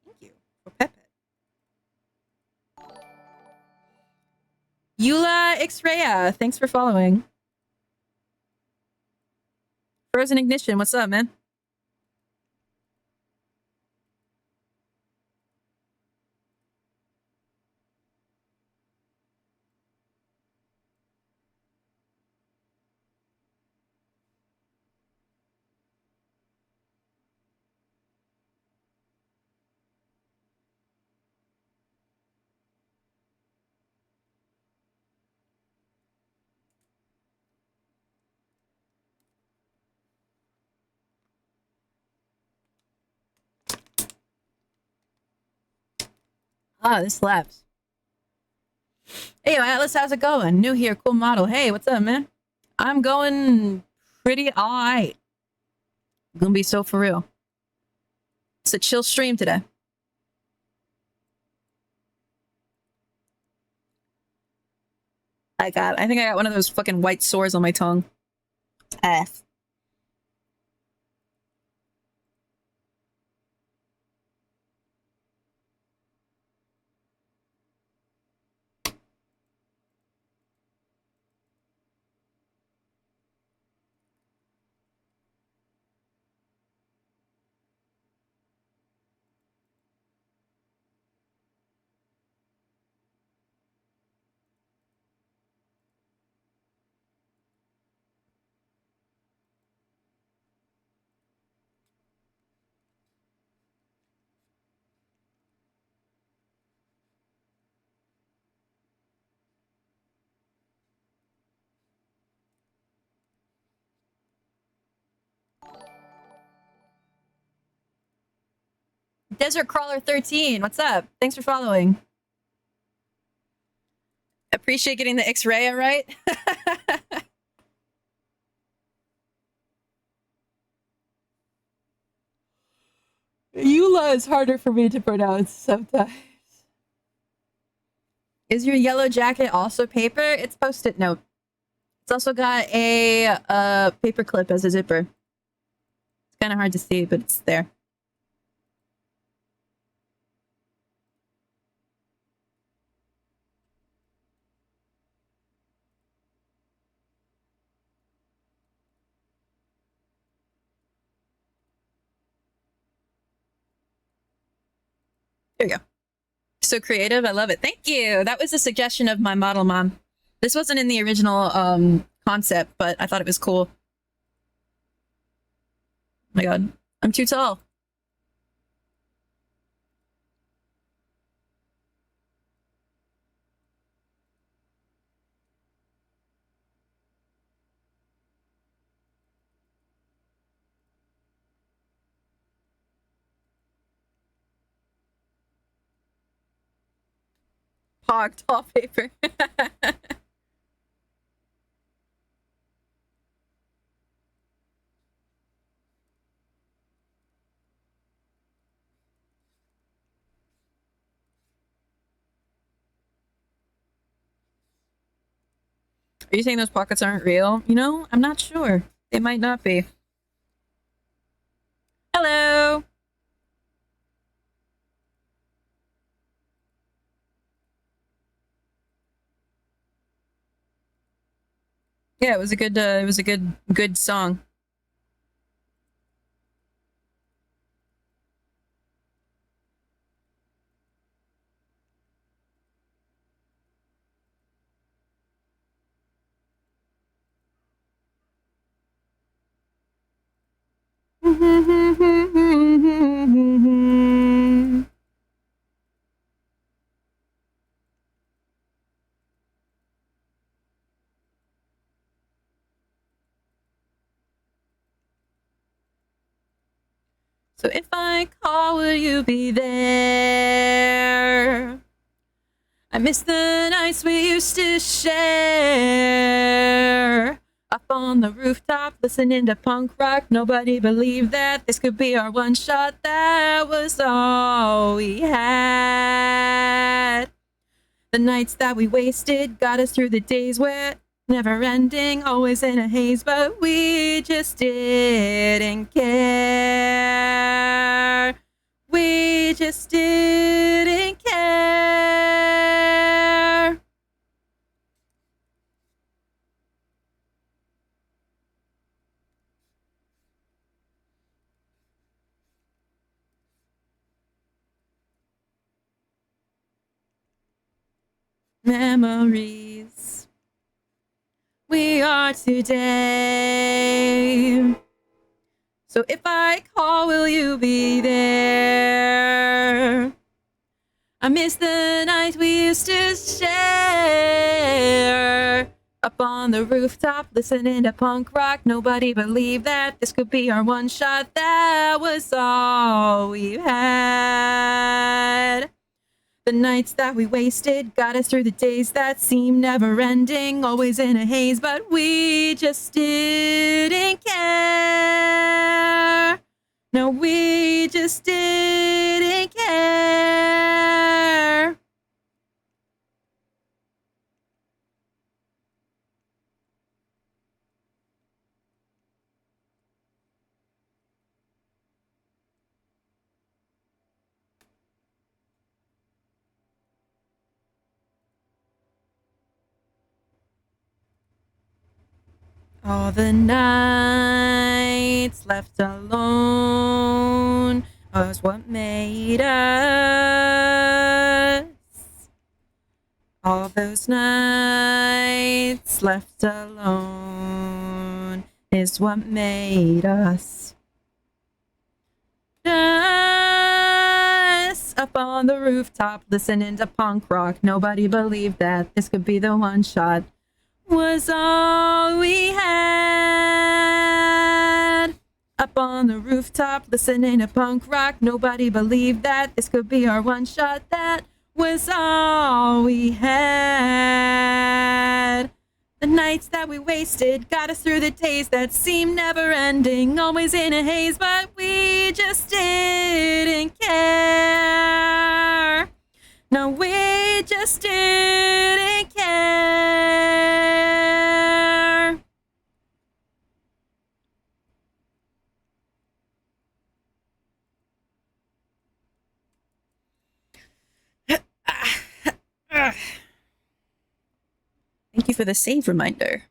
Thank you for Pepe. Eula Xraya, thanks for following. Frozen Ignition, what's up, man? Ah, this slaps. Hey, Atlas, how's it going? New here, cool model. Hey, what's up, man? I'm going pretty alright. Gonna be so for real. It's a chill stream today. I think I got one of those fucking white sores on my tongue. F. Desert Crawler 13, what's up? Thanks for following. Appreciate getting the X-ray right. Eula is harder for me to pronounce sometimes. Is your yellow jacket also paper? It's post-it note. It's also got a paper clip as a zipper. It's kind of hard to see, but it's there. There we go. So creative. I love it. Thank you. That was a suggestion of my model mom. This wasn't in the original concept, but I thought it was cool. Oh my god. I'm too tall. Pog tall paper. Are you saying those pockets aren't real? You know, I'm not sure. They might not be. Hello. Yeah, it was a good song. So if I call, will you be there? I miss the nights we used to share. Up on the rooftop, listening to punk rock. Nobody believed that this could be our one shot. That was all we had. The nights that we wasted got us through the days where never ending, always in a haze, but we just didn't care. We just didn't care. Memories we are today. So if I call, will you be there? I miss the night we used to share. Up on the rooftop, listening to punk rock. Nobody believed that this could be our one shot. That was all we had. The nights that we wasted got us through the days that seemed never ending, always in a haze, but we just didn't care. No, we just didn't care. All the nights left alone was what made us. All those nights left alone is what made us. Just up on the rooftop, listening to punk rock. Nobody believed that this could be the one shot. Was all we had. Up on the rooftop, listening to punk rock. Nobody believed that this could be our one shot. That was all we had. The nights that we wasted got us through the days that seemed never ending, always in a haze, but we just didn't care. No, we just didn't care. Thank you for the save reminder.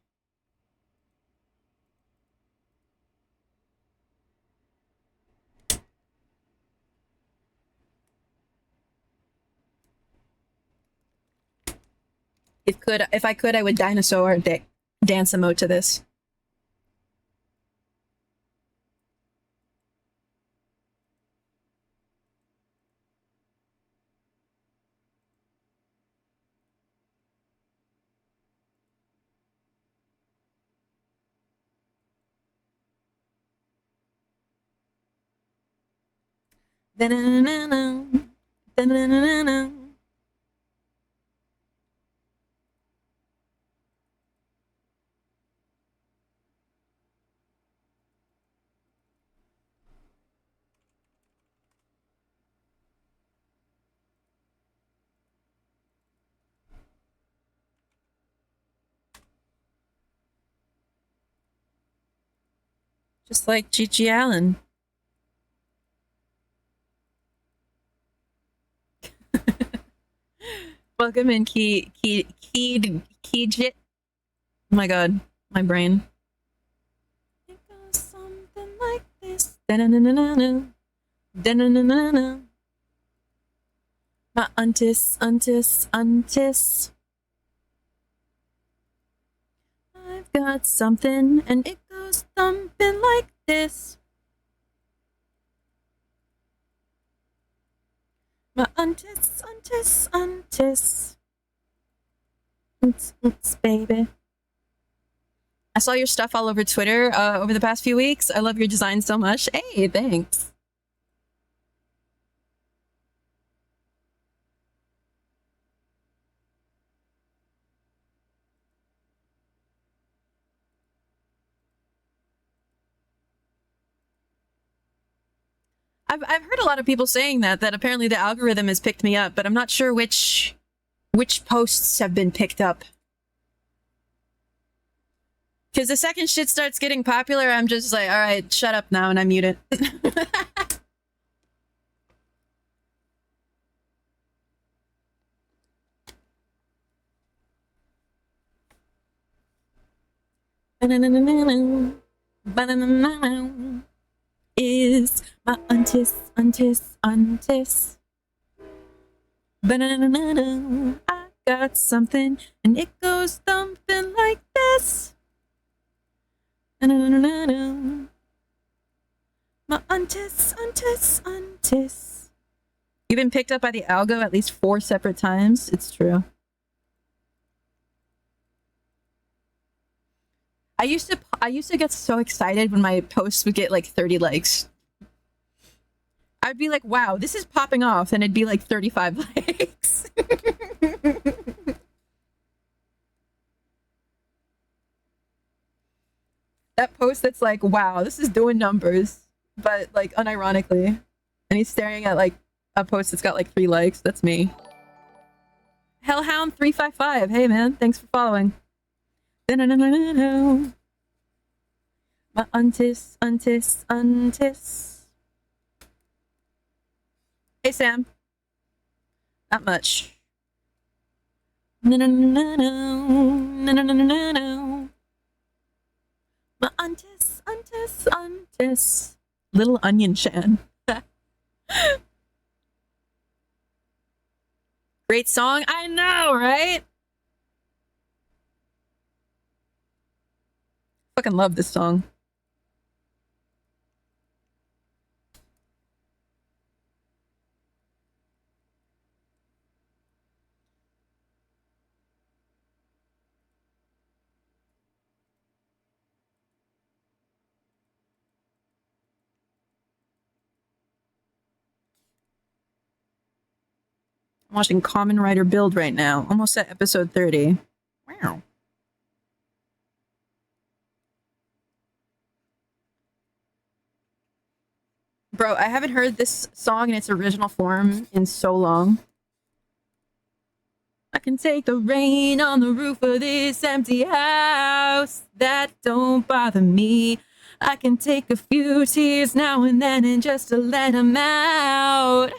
If I could, I would dinosaur dance emote to this. Just like Gigi Allen. Welcome in, Keyjit. Oh my god, my brain. It goes something like this. Da-na-na-na-na. Da-na-na-na-na. My untis. I've got something, and it goes thumping like this. My untis. Baby. I saw your stuff all over Twitter over the past few weeks. I love your design so much. Hey, thanks. I've heard a lot of people saying that apparently the algorithm has picked me up, but I'm not sure which posts have been picked up. Because the second shit starts getting popular, I'm just like, all right, shut up now, and I mute it. Is my untis. I got something, and it goes thumping like this. My untis. You've been picked up by the algo at least 4 separate times. It's true. I used to get so excited when my posts would get like 30 likes. I'd be like, wow, this is popping off, and it'd be like 35 likes. That post that's like, wow, this is doing numbers, but like unironically. And he's staring at like a post that's got like 3 likes. That's me. Hellhound355. Hey man, thanks for following. My untis. Hey Sam. Not much. No. My untis. Little Onion Chan. Great song. I know, right? Fucking love this song. I'm watching Common Rider Build right now. Almost at episode 30. Wow. Bro, I haven't heard this song in its original form in so long. I can take the rain on the roof of this empty house. That don't bother me. I can take a few tears now and then and just to let them out.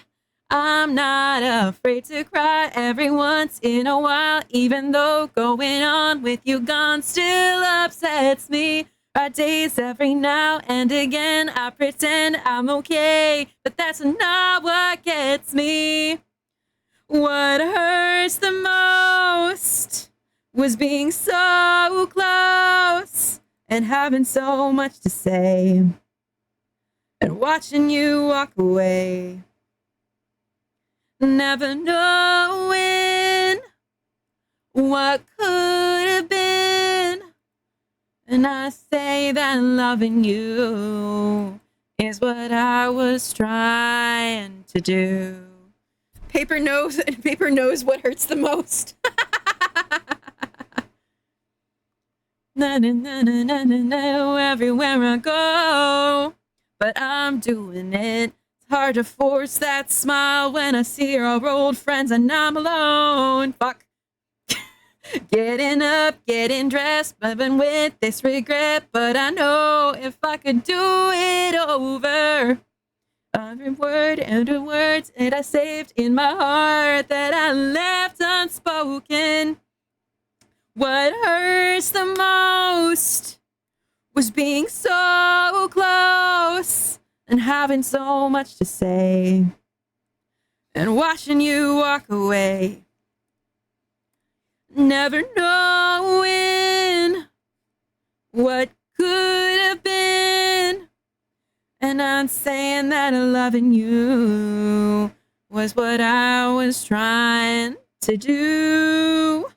I'm not afraid to cry every once in a while, even though going on with you gone still upsets me. Our days every now and again, I pretend I'm okay, but that's not what gets me. What hurts the most was being so close and having so much to say and watching you walk away. Never knowing what could have been. And I say that loving you is what I was trying to do. Paper knows what hurts the most. Everywhere I go, but I'm doing it. Hard to force that smile when I see our old friends and I'm alone. Fuck. Getting up, getting dressed, living with this regret. But I know if I could do it over, I'd every word and the words that I saved in my heart that I left unspoken. What hurts the most was being so close and having so much to say and watching you walk away. Never knowing what could have been. And I'm saying that loving you was what I was trying to do.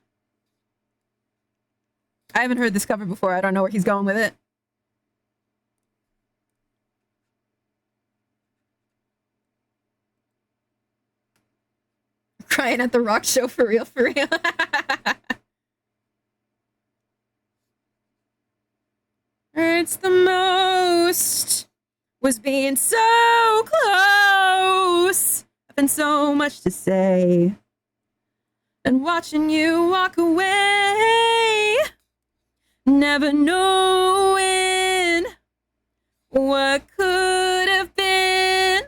I haven't heard this cover before. I don't know where he's going with it. Crying at the rock show for real, for real. Hurts the most was being so close, having so much to say, and watching you walk away, never knowing what could have been.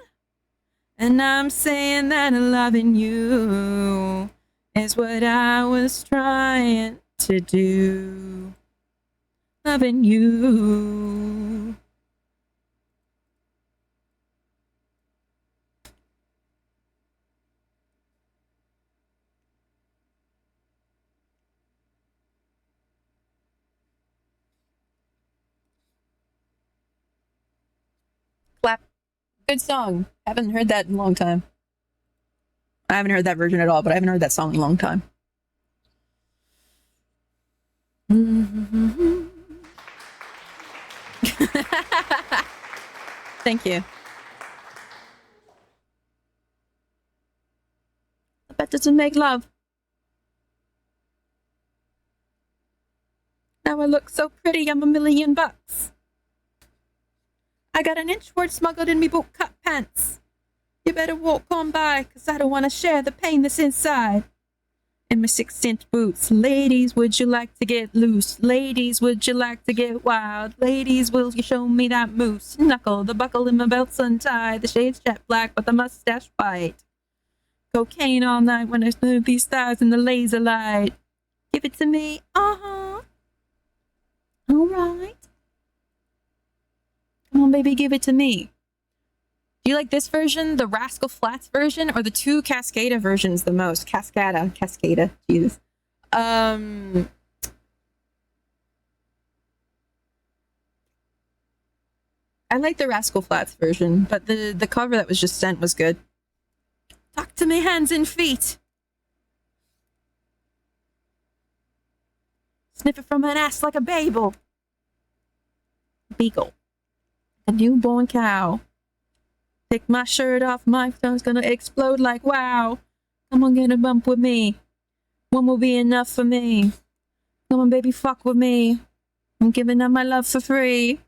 And I'm saying that loving you is what I was trying to do. Loving you. Clap. Good song. Haven't heard that in a long time. I haven't heard that version at all, but I haven't heard that song in a long time. Thank you. I bet doesn't make love. Now I look so pretty, I'm $1,000,000. I got an inch word smuggled in me boot cut pants. You better walk on by, 'cause I don't want to share the pain that's inside. In my 6-inch boots, ladies, would you like to get loose? Ladies, would you like to get wild? Ladies, will you show me that moose? Knuckle, the buckle in my belt's untied, the shades jet black, but the mustache white. Cocaine all night when I smooth these thighs in the laser light. Give it to me, uh-huh. All right. Come on, baby, give it to me. Do you like this version, the Rascal Flatts version, or the two Cascada versions the most? Cascada, Jesus. I like the Rascal Flatts version, but the cover that was just sent was good. Talk to me, hands and feet. Sniff it from an ass like a babel. Beagle. A newborn cow. Take my shirt off, my tongue's gonna explode like wow. Come on, get a bump with me. One will be enough for me. Come on, baby, fuck with me. I'm giving up my love for free.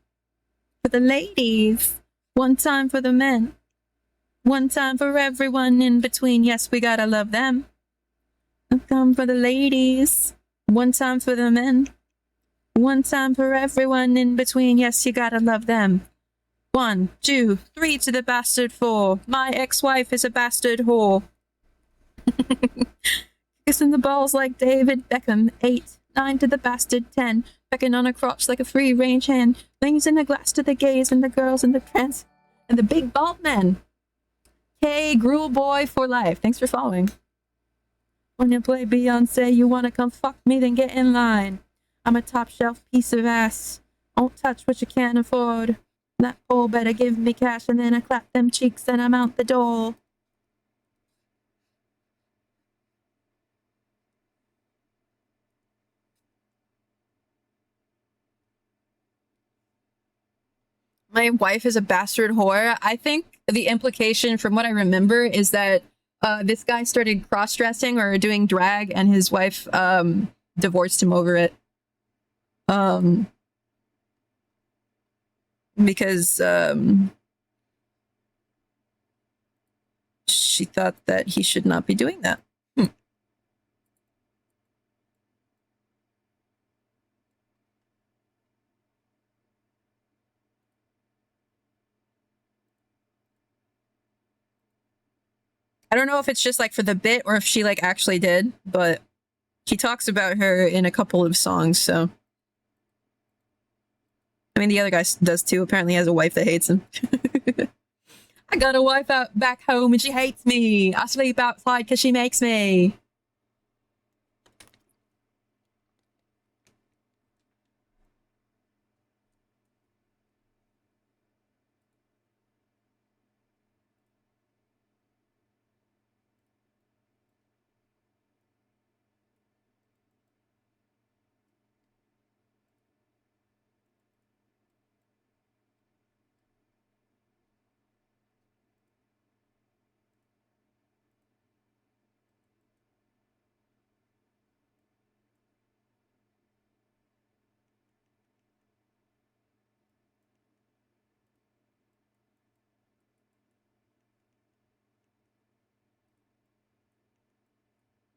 For the ladies. One time for the men. One time for everyone in between. Yes, we gotta love them. One time for the ladies. One time for the men. One time for everyone in between. Yes, you gotta love them. 1, 2, 3 to the bastard 4. My ex-wife is a bastard whore. Kissing the balls like David Beckham. 8, 9 to the bastard 10. Pecking on a crotch like a free-range hen. Things in a glass to the gays and the girls and the trans and the big bald men. Hey, Gruel Boy for life. Thanks for following. When you play Beyonce, you wanna come fuck me, then get in line. I'm a top shelf piece of ass. Won't touch what you can't afford. That pole better give me cash, and then I clap them cheeks and I'm out the door. My wife is a bastard whore. I think the implication from what I remember is that this guy started cross-dressing or doing drag and his wife divorced him over it. Because she thought that he should not be doing that. I don't know if it's just like for the bit or if she like actually did, but he talks about her in a couple of songs, so. I mean, the other guy does too. Apparently he has a wife that hates him. I got a wife out back home and she hates me. I sleep outside because she makes me.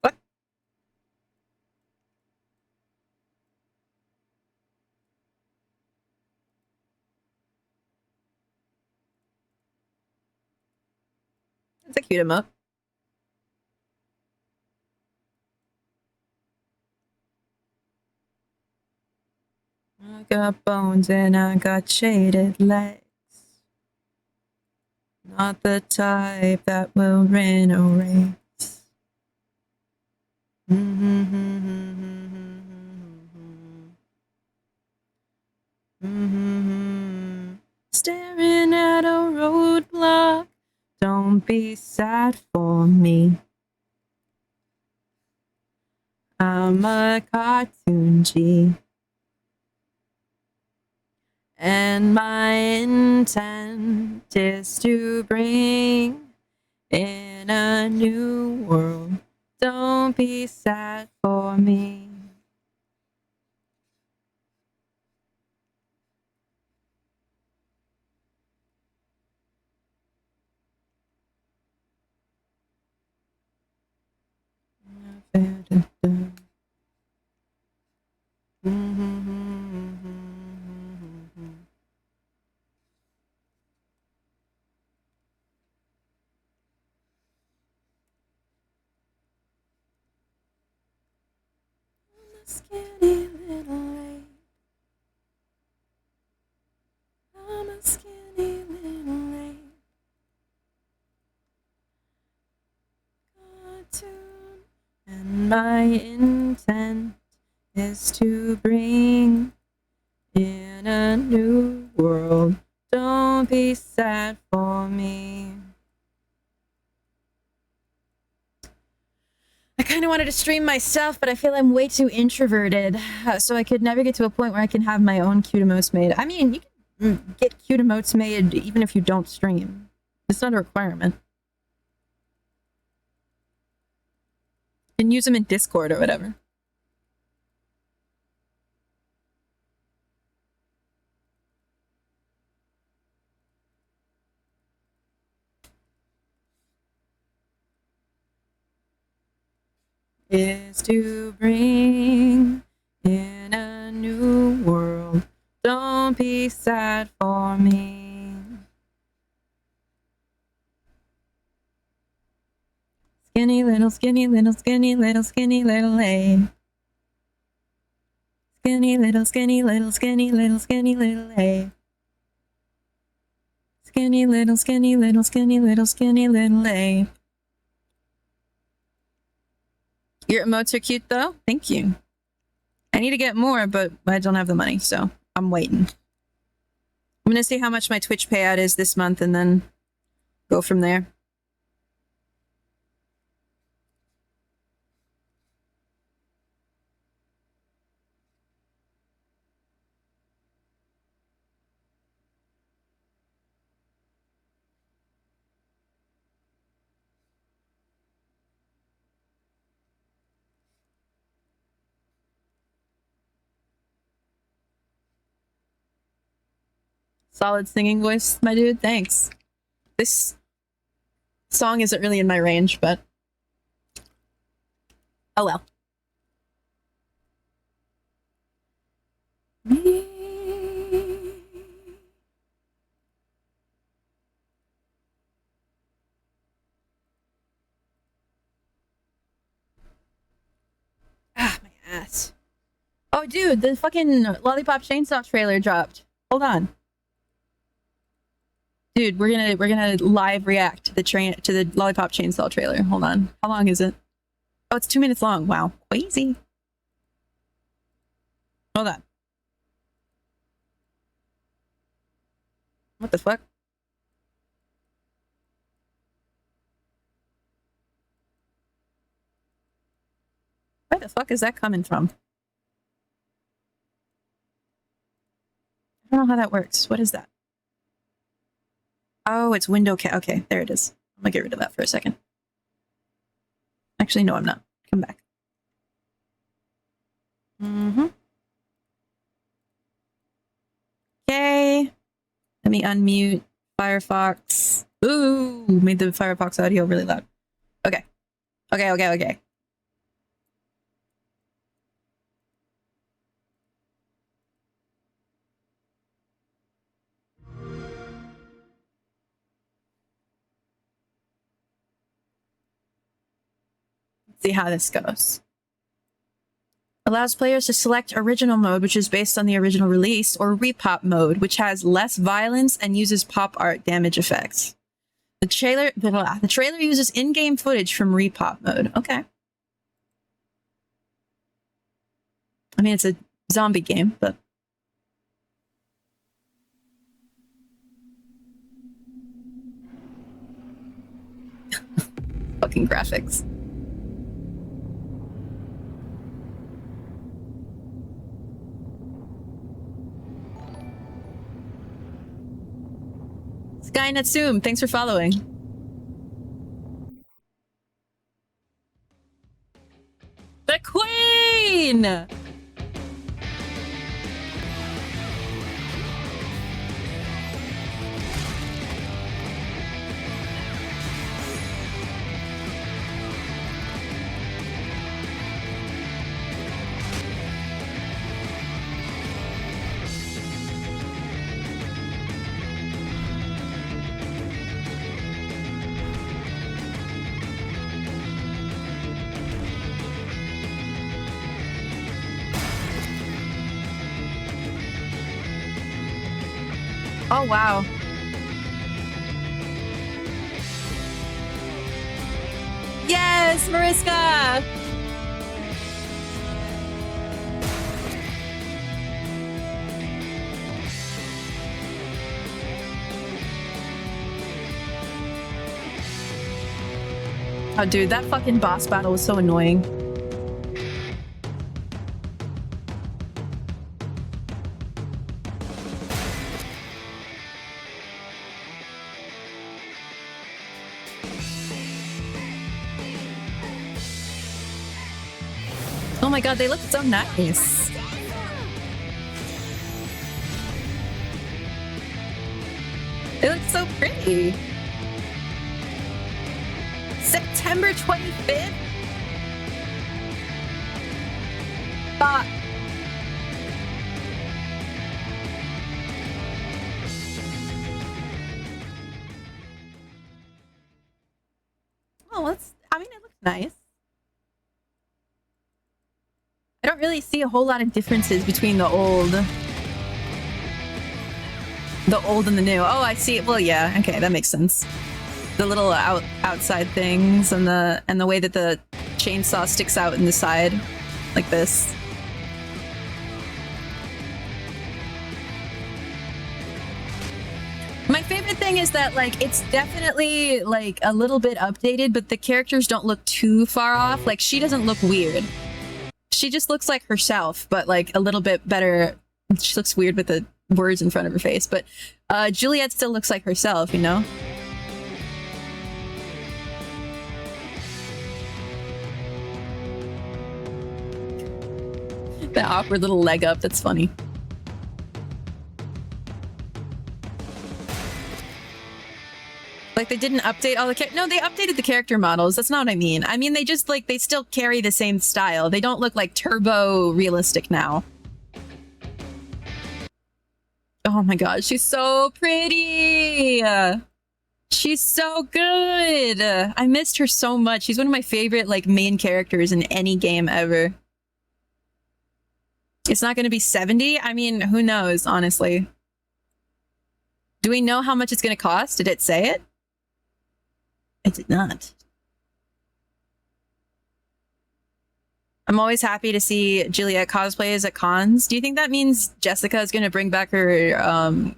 What? That's a cute emote. I got bones and I got shaded legs. Not the type that will run a race. Staring at a roadblock. Don't be sad for me. I'm a cartoon G. And my intent is to bring in a new world. Don't be sad for me. Skinny little ape. I'm a skinny little ape. Cartoon. And my intent is to bring in a new world. Don't be sad for me. I kind of wanted to stream myself, but I feel I'm way too introverted, so I could never get to a point where I can have my own cute emotes made. I mean, you can get cute emotes made even if you don't stream. It's not a requirement. You can use them in Discord or whatever. Is to bring in a new world. Don't be sad for me. Skinny little, skinny little, skinny little, skinny little A. Skinny little, skinny little, skinny little, skinny little A. Skinny little, skinny little, skinny little, skinny little A. Your emotes are cute though. Thank you. I need to get more, but I don't have the money, so I'm waiting. I'm gonna see how much my Twitch payout is this month and then go from there. Solid singing voice, my dude. Thanks. This song isn't really in my range, but oh well. Oh, dude, the fucking Lollipop Chainsaw trailer dropped. Hold on. Dude, we're gonna live react to the Lollipop Chainsaw trailer. Hold on. How long is it? Oh, it's 2 minutes long. Wow. Crazy. Hold on. What the fuck? Where the fuck is that coming from? I don't know how that works. What is that? Oh, it's window okay, there it is. I'm gonna get rid of that for a second. Actually, no, I'm not. Come back. Okay. Let me unmute Firefox. Ooh, made the Firefox audio really loud. Okay. Okay. Let's see how this goes. Allows players to select original mode, which is based on the original release, or repop mode, which has less violence and uses pop art damage effects. The trailer uses in-game footage from repop mode. Okay. I mean, it's a zombie game, but... Fucking graphics. Skynet Zoom, thanks for following. The Queen! Oh, wow. Yes, Mariska! Oh, dude, that fucking boss battle was so annoying. Oh my god, they look so nice. They look so pretty. September 25th? Fuck. Oh, I mean, it looks nice. I don't really see a whole lot of differences between the old and the new. Oh, I see it. Well, yeah. Okay, that makes sense. The little outside things and the way that the chainsaw sticks out in the side like this. My favorite thing is that, like, it's definitely like a little bit updated, but the characters don't look too far off. Like, she doesn't look weird. She just looks like herself, but like a little bit better. She looks weird with the words in front of her face, but Juliet still looks like herself, you know? That awkward little leg up, that's funny. Like, they didn't update all the no, they updated the character models. That's not what I mean. I mean, they just, like, they still carry the same style. They don't look, like, turbo realistic now. Oh my god, she's so pretty! She's so good! I missed her so much. She's one of my favorite, like, main characters in any game ever. It's not going to be 70? I mean, who knows, honestly. Do we know how much it's going to cost? Did it say it? It did not. I'm always happy to see Juliet cosplays at cons. Do you think that means Jessica is going to bring back her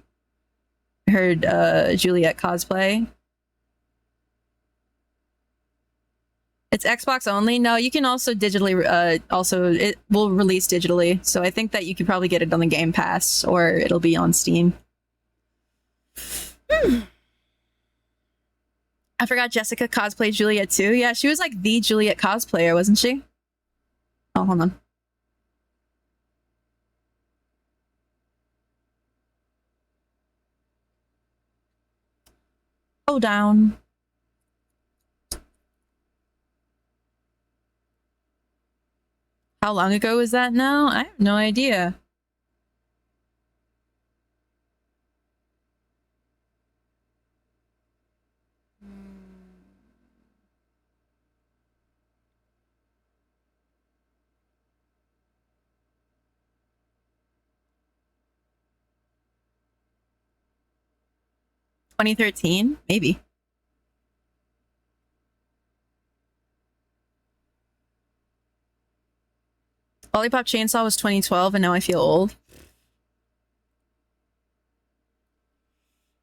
Juliet cosplay? It's Xbox only? No, you can also digitally, it will release digitally. So I think that you could probably get it on the Game Pass or it'll be on Steam. I forgot Jessica cosplayed Juliet too. Yeah, she was like the Juliet cosplayer, wasn't she? Oh, hold on. Hold down. How long ago was that now? I have no idea. $2013? Maybe. Lollipop Chainsaw was 2012 and now I feel old.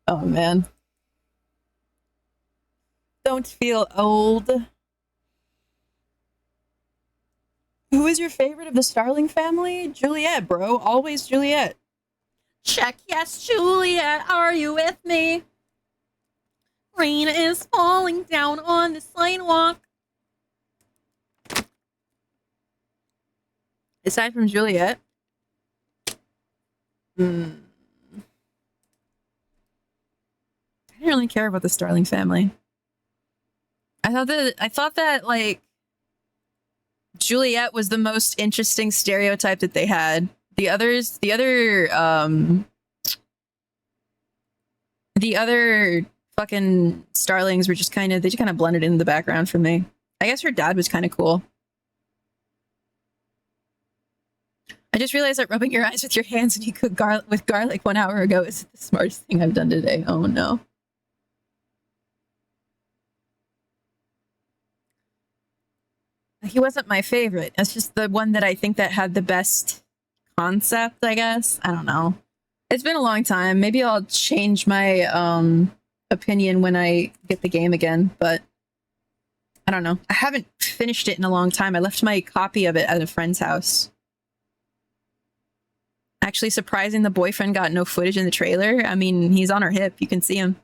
Oh man. Don't feel old. Who is your favorite of the Starling family? Juliet, bro. Always Juliet. Check, yes, Juliet. Are you with me? Rain is falling down on the sidewalk. Aside from Juliet. I didn't really care about the Starling family. I thought that like Juliet was the most interesting stereotype that they had. The other fucking Starlings were just kind of blended into the background for me. I guess her dad was kind of cool. I just realized that rubbing your eyes with your hands when you cook with garlic 1 hour ago is the smartest thing I've done today. Oh no. He wasn't my favorite. It's just the one that I think that had the best concept, I guess. I don't know. It's been a long time. Maybe I'll change my opinion when I get the game again, but I don't know. I haven't finished it in a long time. I left my copy of it at a friend's house. Actually, surprising the boyfriend got no footage in the trailer. I mean, he's on her hip. You can see him.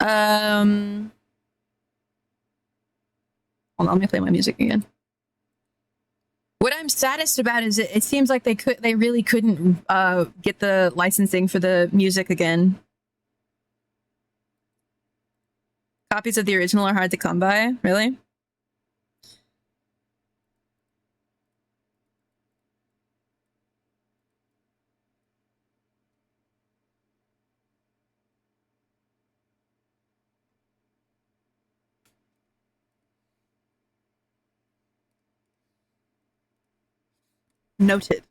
Hold on, let me play my music again. What I'm saddest about is it seems like they really couldn't get the licensing for the music again. Copies of the original are hard to come by, really? Noted.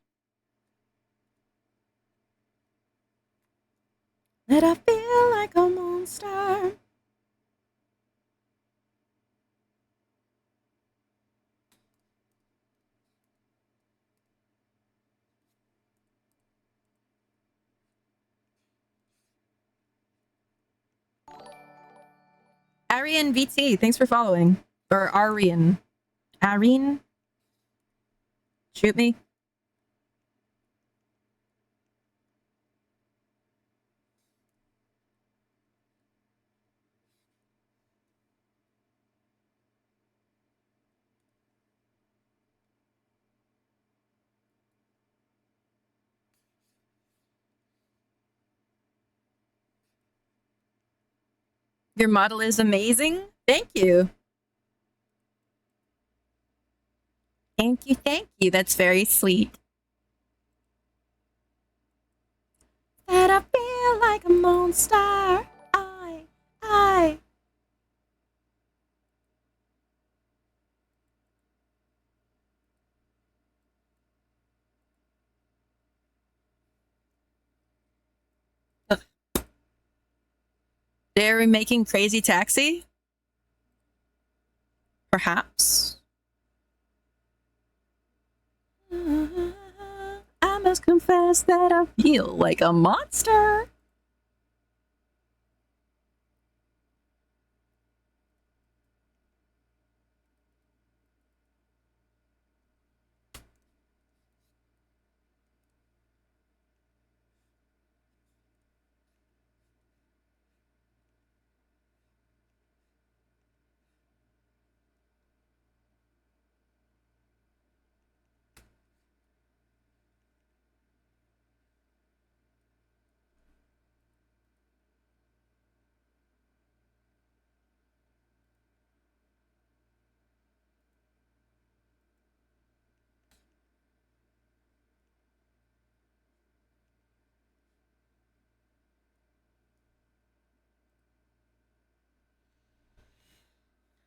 That I feel like a monster. Arian VT, thanks for following. Or Arian. Arian? Shoot me. Your model is amazing. Thank you. Thank you, thank you. That's very sweet. That I feel like a monster. I. They're remaking Crazy Taxi? Perhaps. I must confess that I feel like a monster.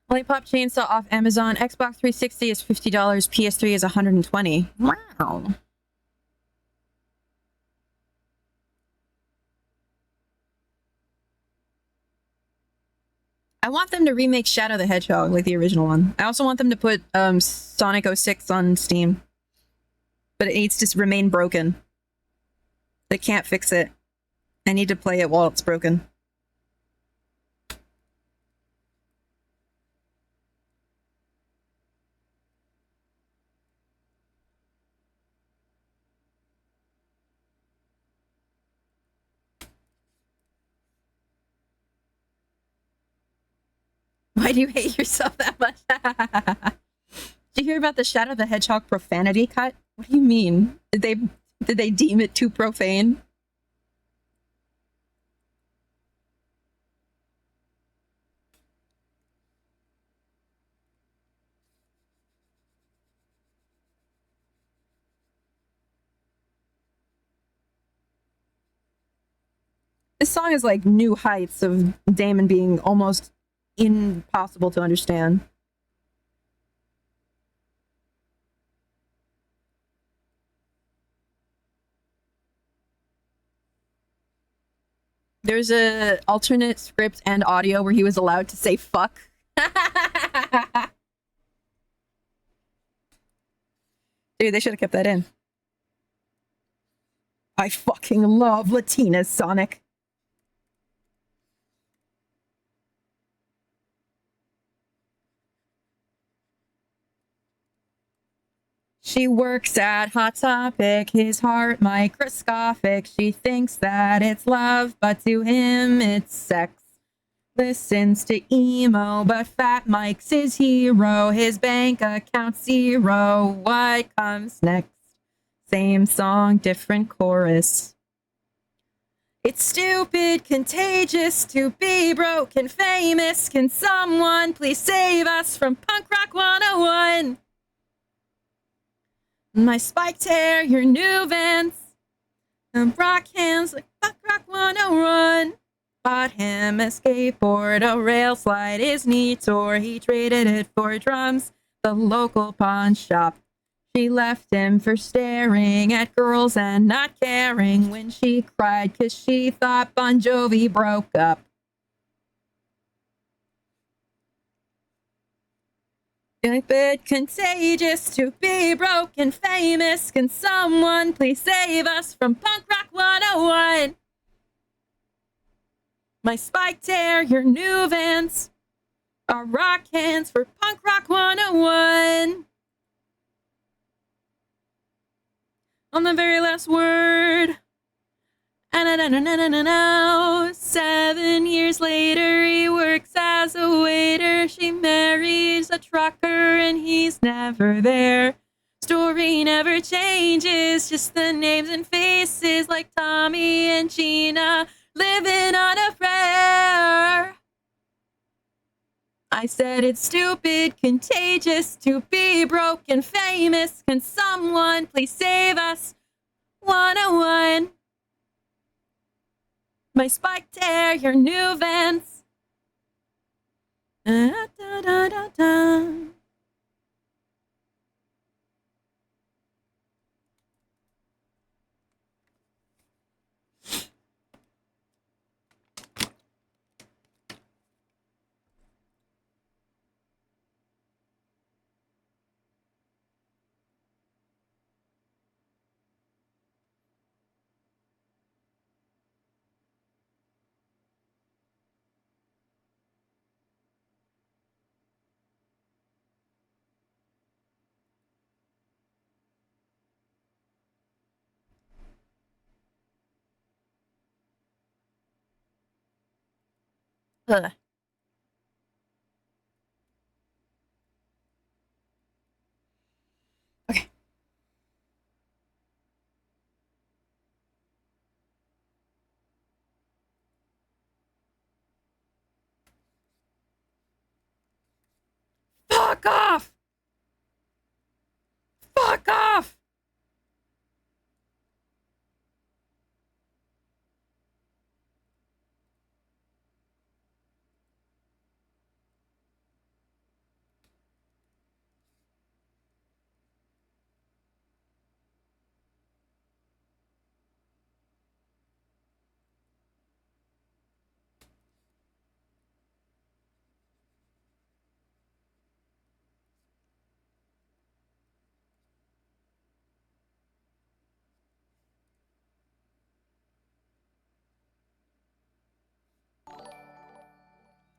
Lollipop Chainsaw off Amazon. Xbox 360 is $50. PS3 is $120. Wow. I want them to remake Shadow the Hedgehog like the original one. I also want them to put Sonic 06 on Steam. But it needs to remain broken. They can't fix it. I need to play it while it's broken. Why do you hate yourself that much? Did you hear about the Shadow the Hedgehog profanity cut? What do you mean? Did they deem it too profane? This song is like new heights of Damon being almost impossible to understand. There's a alternate script and audio where he was allowed to say fuck. Dude, they should have kept that in. I fucking love Latinas, Sonic. She works at Hot Topic, his heart microscopic. She thinks that it's love, but to him it's sex. Listens to emo, but Fat Mike's his hero. His bank account zero. What comes next? Same song, different chorus. It's stupid, contagious to be broke and famous. Can someone please save us from Punk Rock 101? My spiked hair, your new Vans, and rock hands like Punk Rock 101. Bought him a skateboard, a rail slide, his knee tore. He traded it for drums, the local pawn shop. She left him for staring at girls and not caring when she cried 'cause she thought Bon Jovi broke up. A bit contagious to be broke and famous. Can someone please save us from Punk Rock 101? My spiked hair, your new Vans, our rock hands for Punk Rock 101. On the very last word. No. 7 years later, he works as a waiter. She marries a trucker and he's never there. Story never changes, just the names and faces like Tommy and Gina living on a prayer. I said it's stupid, contagious to be broke and famous. Can someone please save us? 101. My spiked hair, your new Vans. Da, da, da, da, da. Ugh. Okay. Fuck off! Fuck off!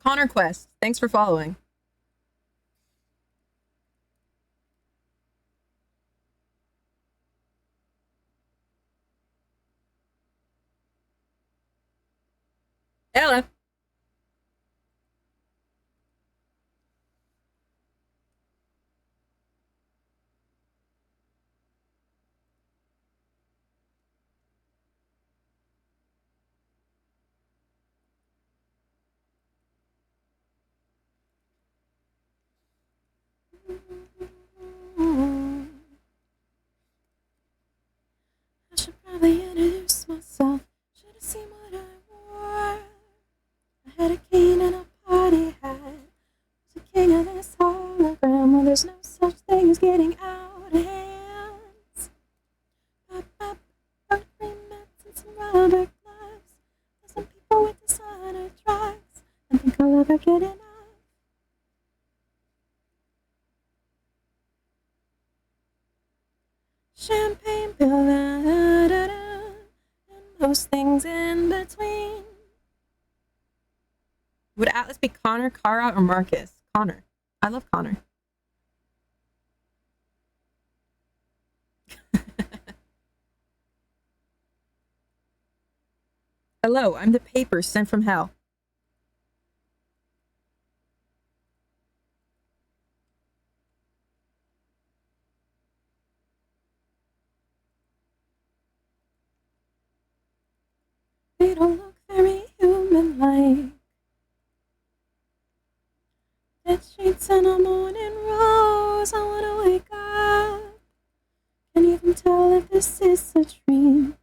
Connor Quest, thanks for following. Ella. I should probably introduce myself. Should have seen what I wore. I had a cane and a party hat. Was the king of this hologram. Well, there's no such thing as getting out of hands. Pop, pop, pop, green mats and some rubber gloves. There's some people with designer drugs. I think I'll ever get enough. Champagne pill, and most things in between. Would Atlas be Connor, Kara, or Marcus? Connor. I love Connor. Hello, I'm the paper sent from hell. They don't look very human-like. Dead streets and a morning rose. I wanna wake up. Can't even tell if this is a dream.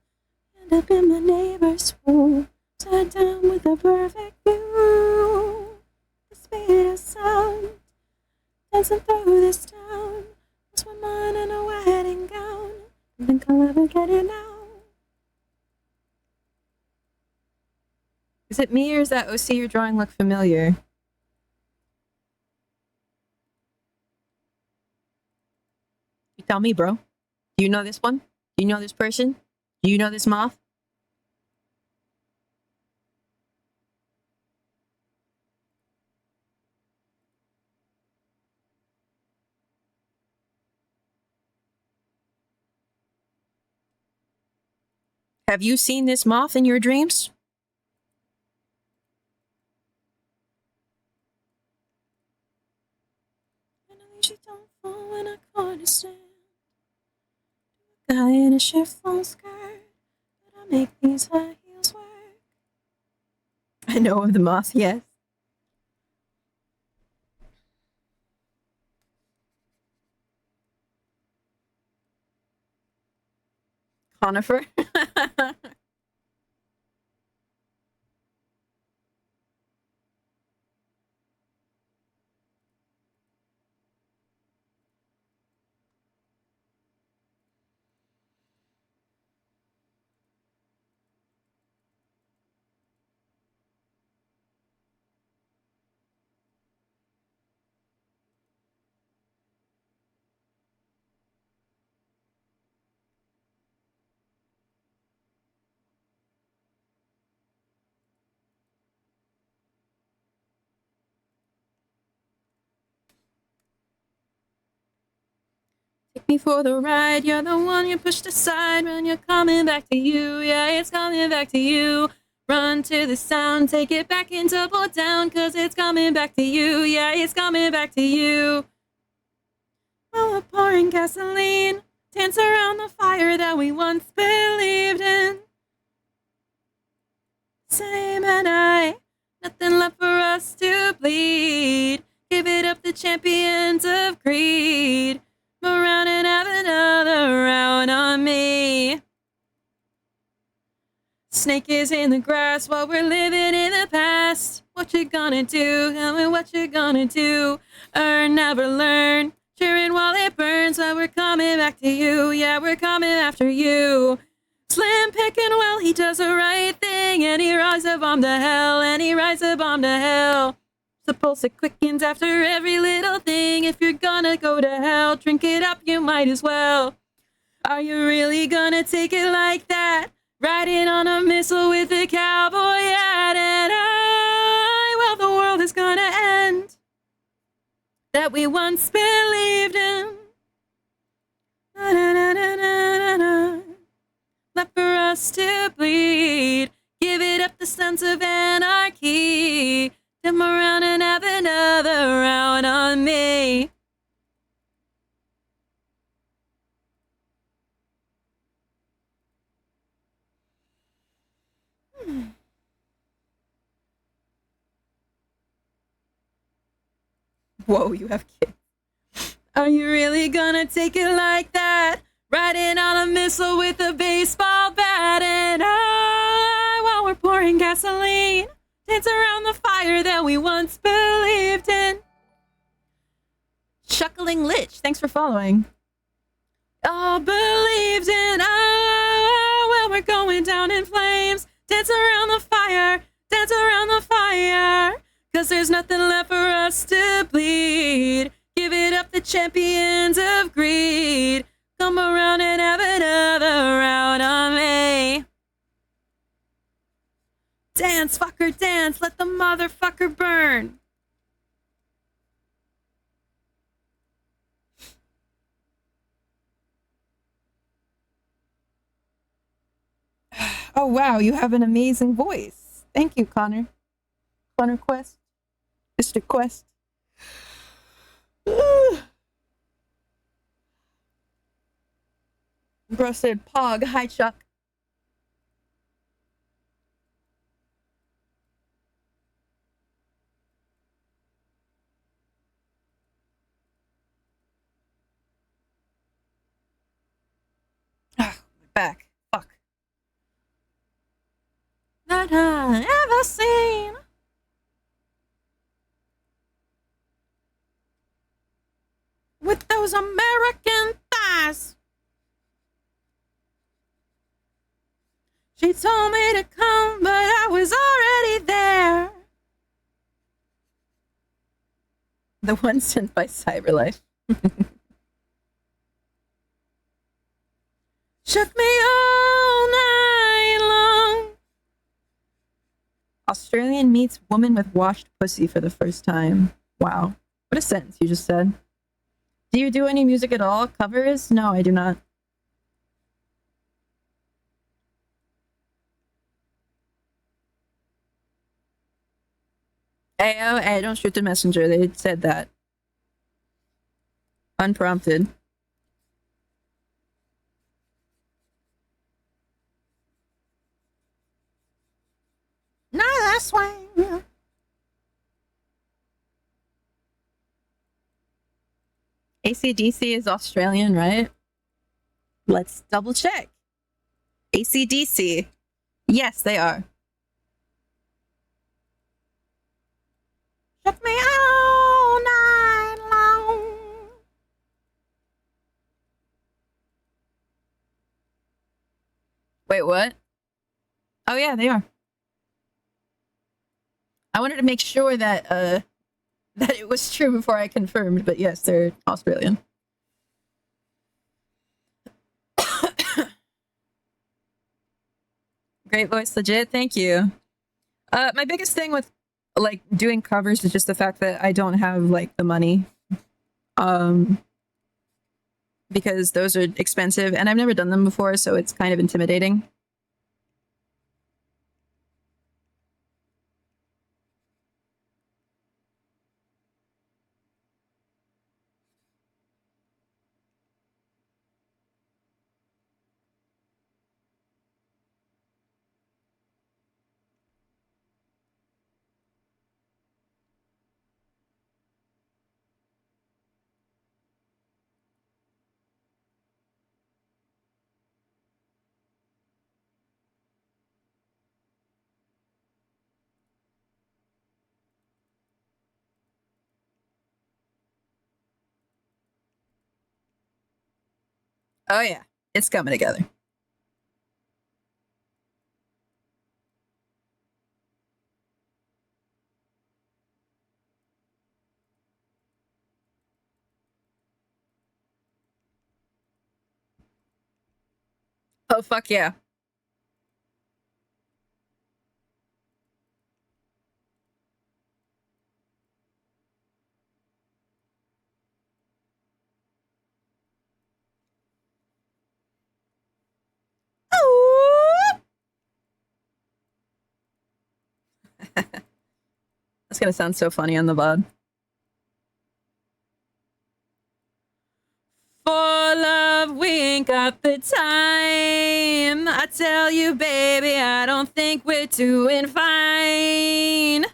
End up in my neighbor's pool, tied down with a perfect view. The speed of sound, dancing through this town. Lost my mind in a wedding gown. Don't think I'll ever get it now. Is it me or is that OC you're drawing look familiar? You tell me, bro. Do you know this one? Do you know this person? Do you know this moth? Have you seen this moth in your dreams? I know you don't fall when I can't stand. Guy in a chiffon skirt, but I make these high heels work. I know of the moth, yes. Conifer. Take me for the ride, you're the one you pushed aside when you're coming back to you. Yeah, it's coming back to you. Run to the sound, take it back and double down, 'cause it's coming back to you. Yeah, it's coming back to you. While we're pouring gasoline, dance around the fire that we once believed in. Same and I, nothing left for us to bleed. Give it up, the champions of greed. Go around and have another round on me. Snake is in the grass while we're living in the past. What you gonna do? Tell me what you gonna do. Earn, never learn. Cheering while it burns while we're coming back to you. Yeah, we're coming after you. Slim picking well, he does the right thing. And he rides a bomb to hell, and he rides a bomb to hell. The pulse it quickens after every little thing. If you're gonna go to hell, drink it up, you might as well. Are you really gonna take it like that? Riding on a missile with a cowboy hat and well, the world is gonna end. That we once believed in. Na, na, na, na, na, na. Left for us to bleed. Give it up, the sons of anarchy. Come around and have another round on me. Whoa, you have kids. Are you really gonna take it like that? Riding on a missile with a baseball bat and while we're pouring gasoline, dance around the fire that we once believed in. Chuckling Lich, thanks for following. All believed in, well, we're going down in flames. Dance around the fire, dance around the fire. 'Cause there's nothing left for us to bleed. Give it up, the champions of greed. Come around and have another round on me. Dance, fucker, dance. Let the motherfucker burn. Oh, wow. You have an amazing voice. Thank you, Connor. Connor Quest. Mr. Quest. Bro said, Pog. Hi, Chuck. Back. Fuck. That I ever seen. With those American thighs. She told me to come, but I was already there. The one sent by Cyberlife. Shook me all night long. Australian meets woman with washed pussy for the first time. Wow. What a sentence you just said. Do you do any music at all? Covers? No, I do not. Hey, don't shoot the messenger. They said that. Unprompted. No, that's why. AC/DC is Australian, right? Let's double check. AC/DC. Yes, they are. Shook me all night long. Wait, what? Oh yeah, they are. I wanted to make sure that that it was true before I confirmed, but yes, they're Australian. Great voice, legit. Thank you. My biggest thing with like doing covers is just the fact that I don't have like the money, because those are expensive and I've never done them before, so it's kind of intimidating. Oh yeah, it's coming together. Oh fuck yeah. That's gonna sound so funny on the VOD. For love, we ain't got the time. I tell you, baby, I don't think we're doing fine.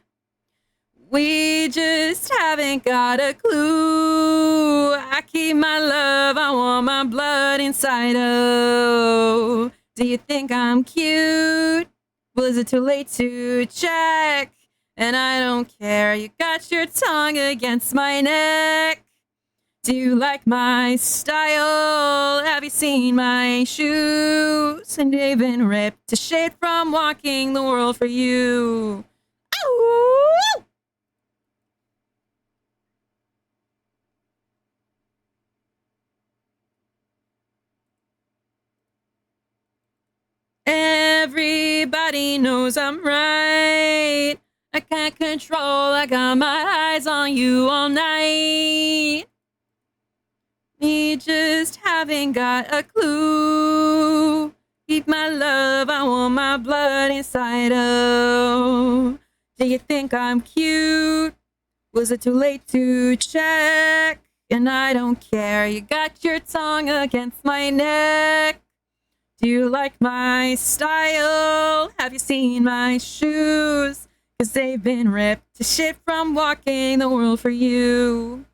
We just haven't got a clue. I keep my love, I want my blood inside. Oh, do you think I'm cute? Well, is it too late to check? And I don't care, you got your tongue against my neck. Do you like my style? Have you seen my shoes? And they've been ripped to shit from walking the world for you. Ow! Everybody knows I'm right. I can't control, I got my eyes on you all night. We just haven't got a clue. Keep my love, I want my blood inside. Oh, do you think I'm cute? Was it too late to check? And I don't care, you got your tongue against my neck. Do you like my style? Have you seen my shoes? 'Cause they've been ripped to shit from walking the world for you.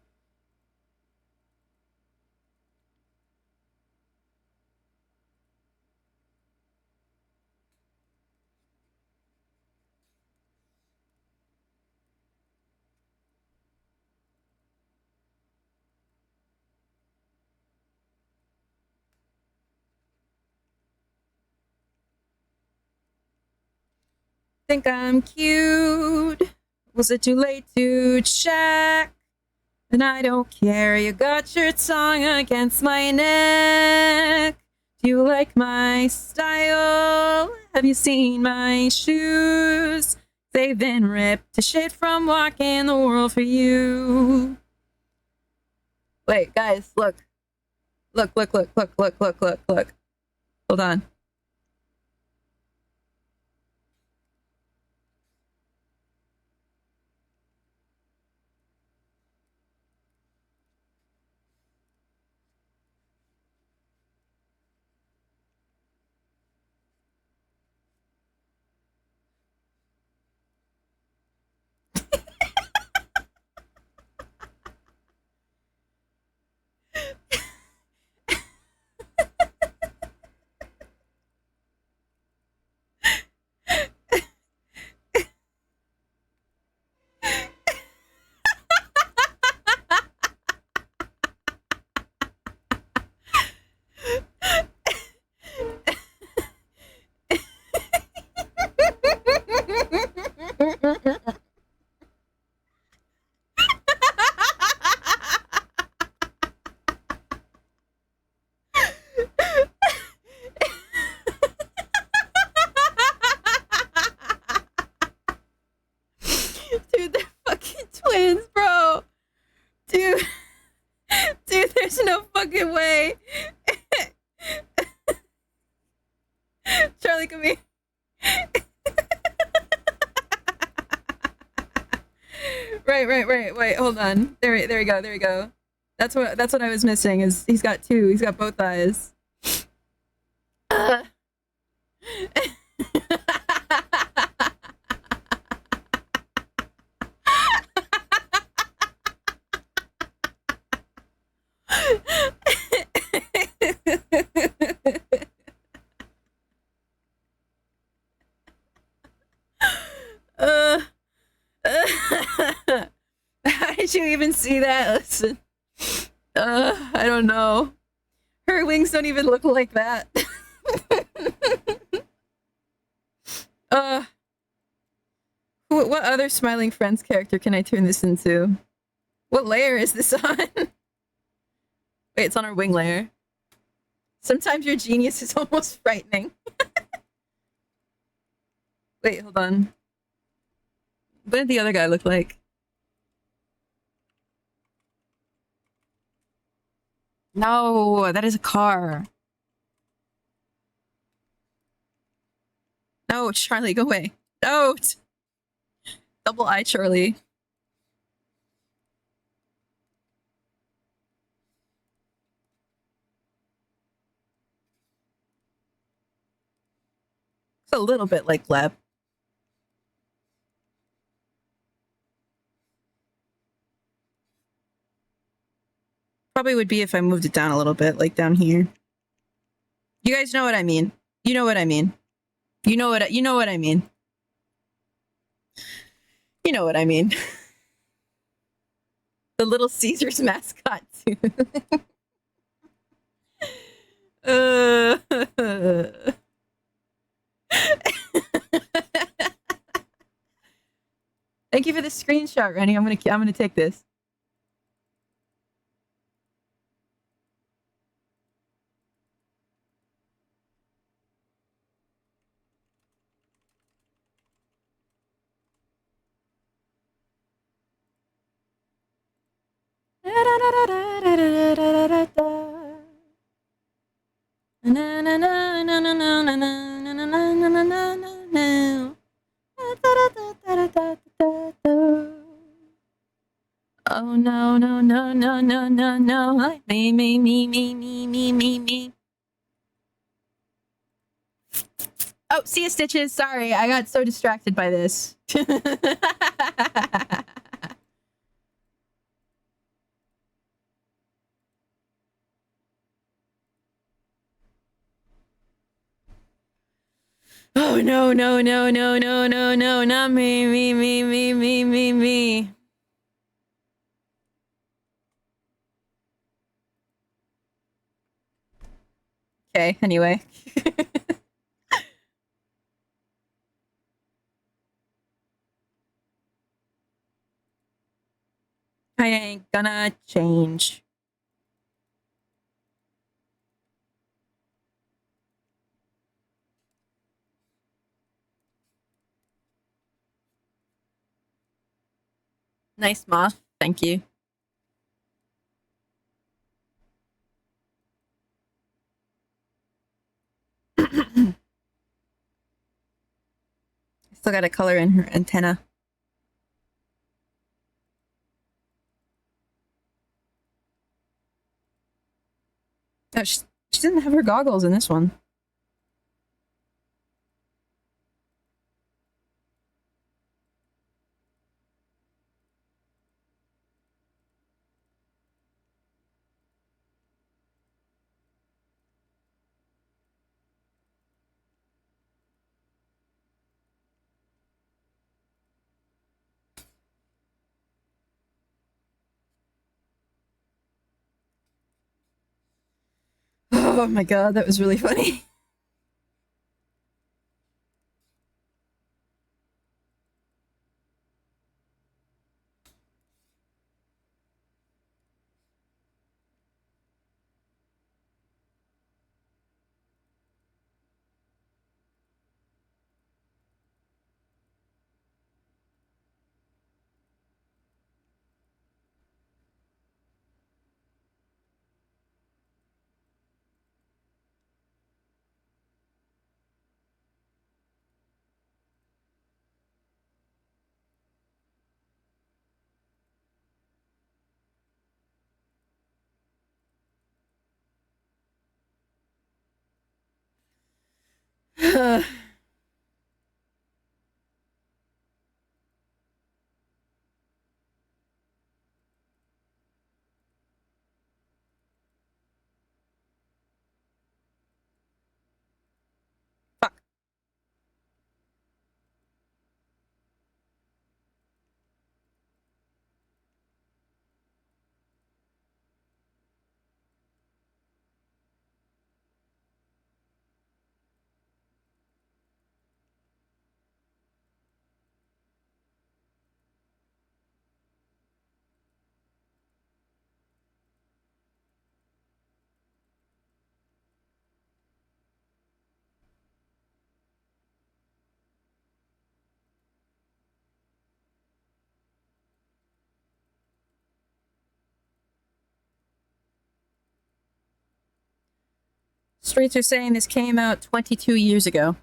Think I'm cute? Was it too late to check? And I don't care, you got your tongue against my neck. Do you like my style? Have you seen my shoes? They've been ripped to shit from walking the world for you. Wait, guys, look. Look. Hold on. Dude, they're fucking twins, bro. Dude, there's no fucking way. Charlie, come here. Right. Wait, hold on. There we go. That's what I was missing. Is he's got two. He's got both eyes. How did you even see that? Listen. I don't know. Her wings don't even look like that. What other Smiling Friends character can I turn this into? What layer is this on? Wait, it's on our wing layer. Sometimes your genius is almost frightening. Wait, hold on. What did the other guy look like? No, that is a car. No, Charlie, go away. No! Double eye, Charlie. It's a little bit like Leb. Probably would be if I moved it down a little bit, like down here. You guys know what I mean. You know what I mean. You know what I mean. You know what I mean. The Little Caesars mascot too. Thank you for the screenshot, Rennie. I'm gonna take this. Oh no, no, no, no, no, no, no. Me. Oh, see ya, Stitches. Sorry, I got so distracted by this. Oh no, no, no, no, no, no, no, not me. Okay, anyway. I ain't gonna change. Nice moth. Thank you. Still got a color in her antenna. Oh, she didn't have her goggles in this one. Oh my god, that was really funny. Fuck. Streets are saying this came out 22 years ago.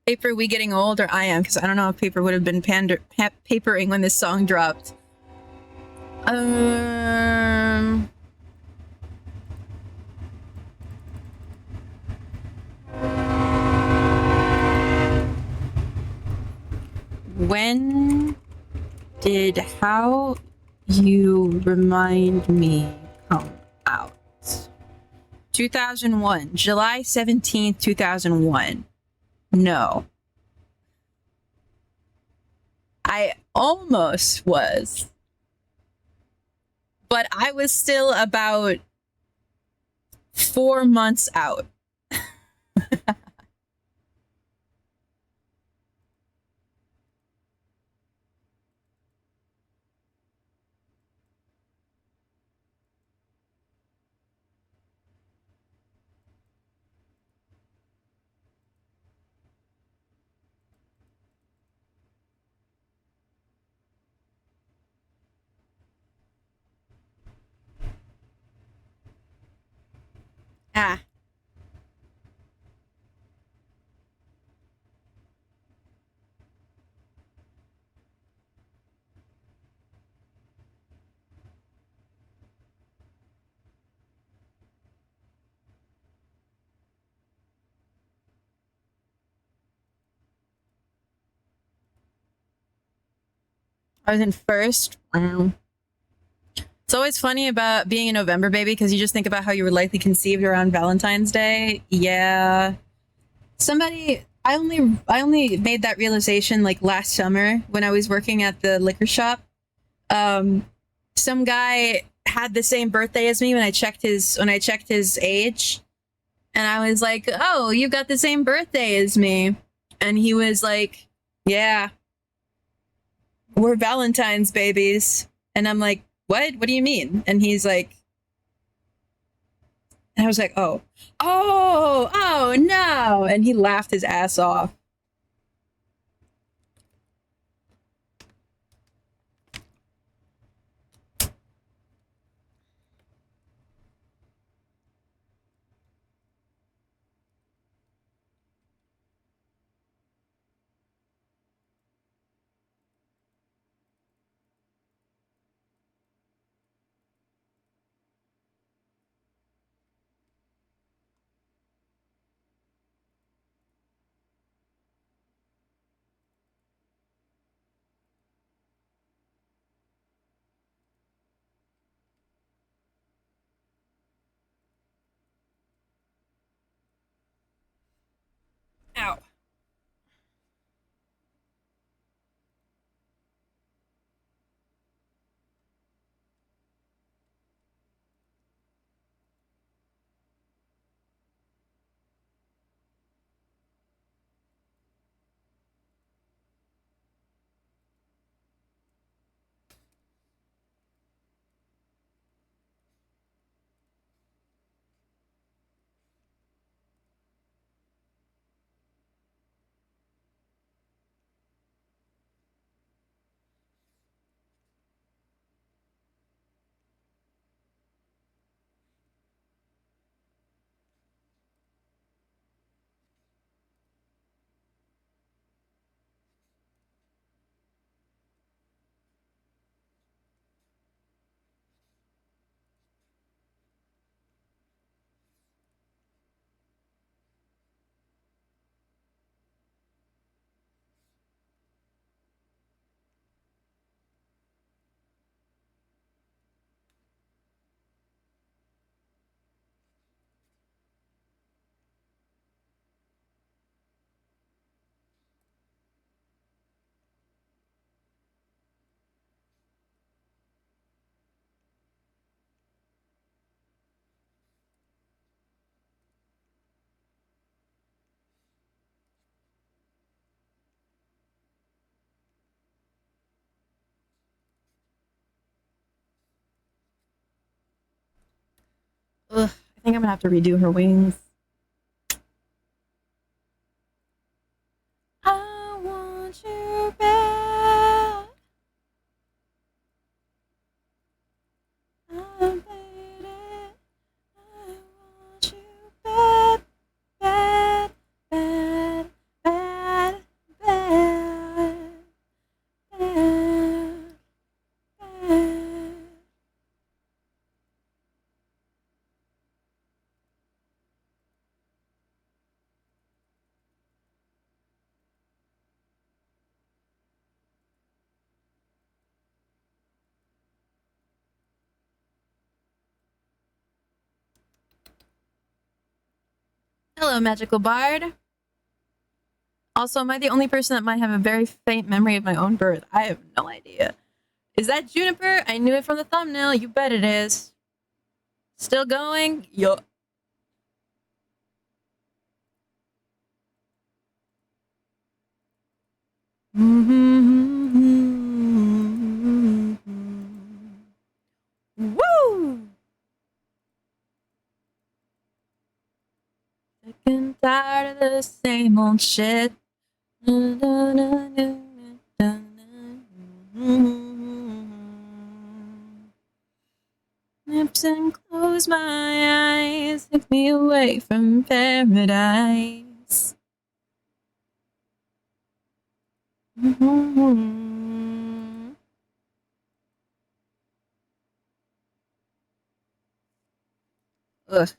Paper, we getting old, or I am, because I don't know if Paper would have been papering when this song dropped. When did How You Remind Me come out? 2001, July 17th, 2001. No. I almost was. But I was still about 4 months out. Ah. I was in first. Wow. It's always funny about being a November baby because you just think about how you were likely conceived around Valentine's Day. Yeah. I only made that realization like last summer when I was working at the liquor shop. Some guy had the same birthday as me when I checked his age. And I was like, "Oh, you got the same birthday as me." And he was like, "Yeah. We're Valentine's babies." And I'm like, "What? What do you mean?" And he's like, and I was like, oh no. And he laughed his ass off. Ow. think I'm gonna have to redo her wings. I want you back. I made it. I want you bad, bad, bad, bad, bad, bad, bad. Hello, Magical Bard. Also, am I the only person that might have a very faint memory of my own birth? I have no idea. Is that Juniper? I knew it from the thumbnail. You bet it is. Still going? Yup. Woo! Sick and tired of the same old shit. Lips and close my eyes, take me away from paradise. Ugh.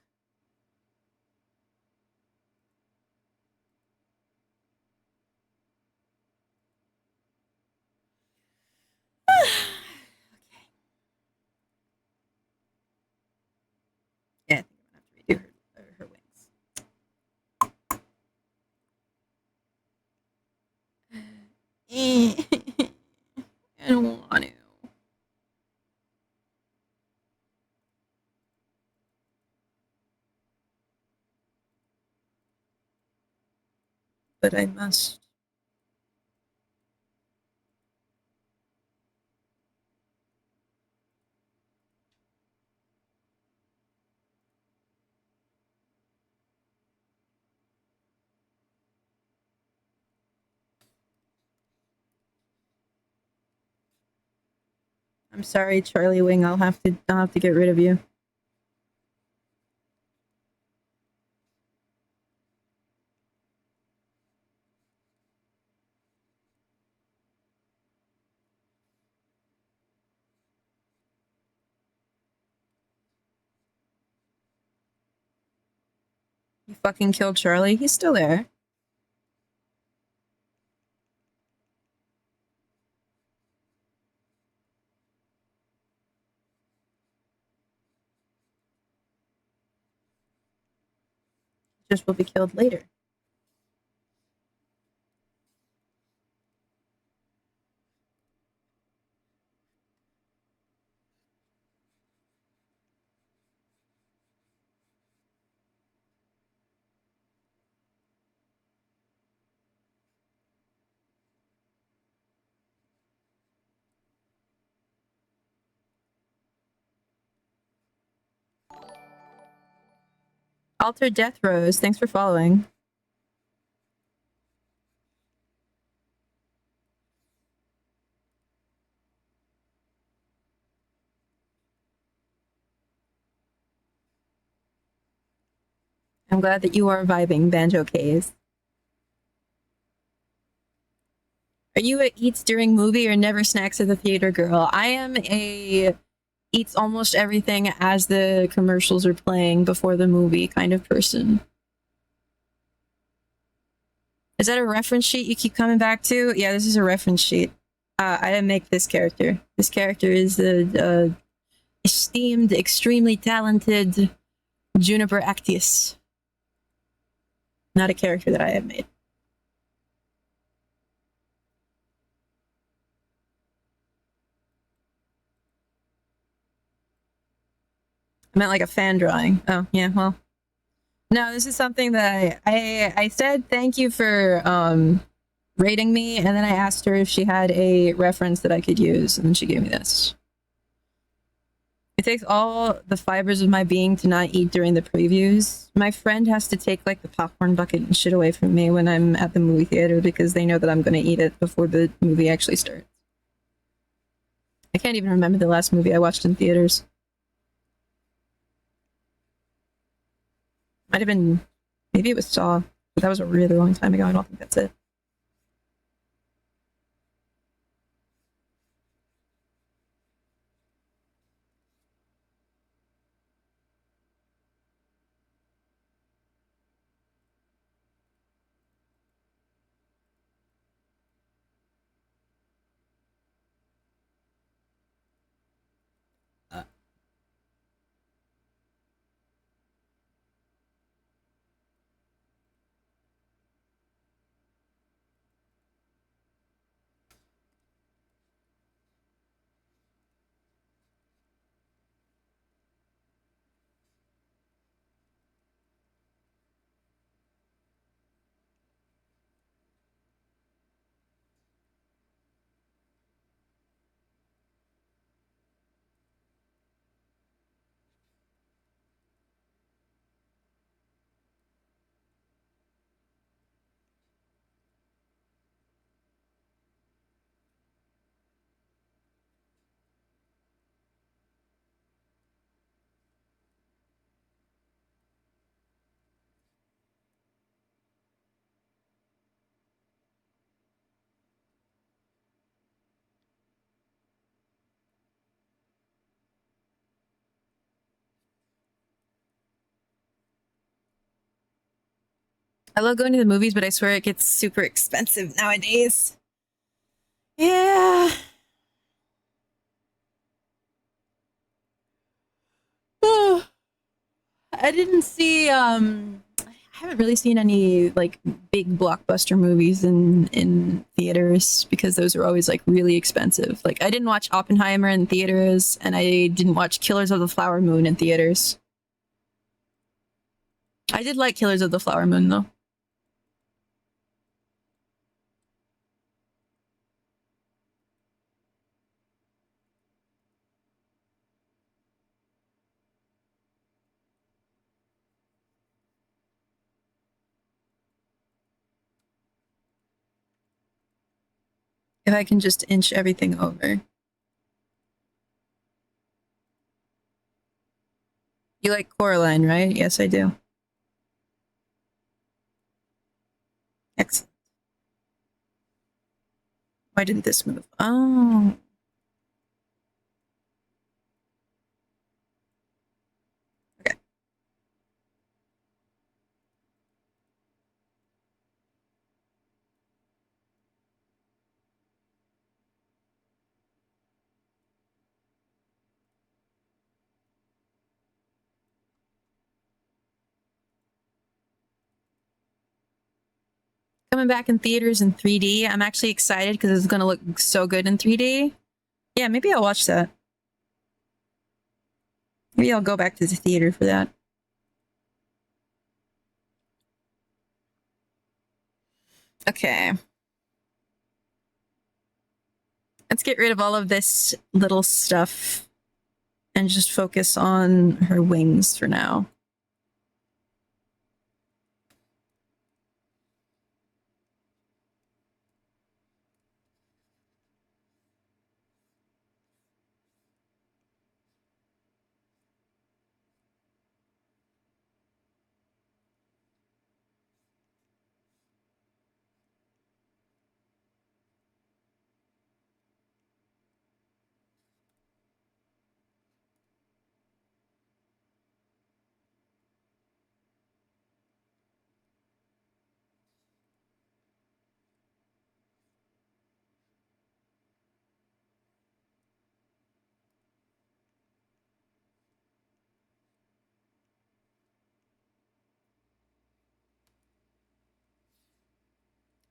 Yeah, I think I'm gonna have to redo her wings. I don't want to. But I must. I'm sorry, Charlie Wing. I'll have to get rid of you. You fucking killed Charlie. He's still there. Just will be killed later. Altered Death Rose, thanks for following. I'm glad that you are vibing, Banjo Case. Are you a eats during movie or never snacks at the theater girl? I am a eats almost everything as the commercials are playing before the movie kind of person. Is that a reference sheet you keep coming back to? Yeah, this is a reference sheet. I didn't make this character. This character is the esteemed, extremely talented Juniper Actius. Not a character that I have made. I meant like a fan drawing. Oh, yeah, well. No, this is something that I said thank you for rating me, and then I asked her if she had a reference that I could use, and then she gave me this. It takes all the fibers of my being to not eat during the previews. My friend has to take like the popcorn bucket and shit away from me when I'm at the movie theater because they know that I'm going to eat it before the movie actually starts. I can't even remember the last movie I watched in theaters. Might have been, maybe it was Saw, but that was a really long time ago. I don't think that's it. I love going to the movies, but I swear it gets super expensive nowadays. Yeah. I didn't see I haven't really seen any like big blockbuster movies in theaters because those are always like really expensive. Like I didn't watch Oppenheimer in theaters and I didn't watch Killers of the Flower Moon in theaters. I did like Killers of the Flower Moon though. If I can just inch everything over. You like Coraline, right? Yes, I do. Excellent. Why didn't this move? Oh. Okay. Coming back in theaters in 3D. I'm actually excited because it's going to look so good in 3D. Yeah, maybe I'll watch that. Maybe I'll go back to the theater for that. Okay. Let's get rid of all of this little stuff and just focus on her wings for now.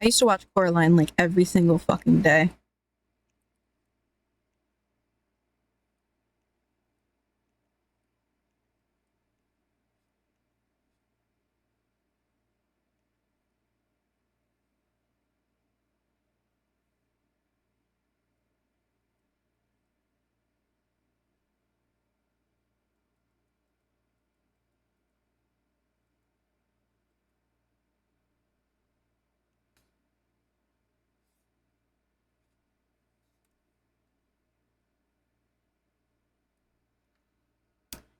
I used to watch Coraline like every single fucking day.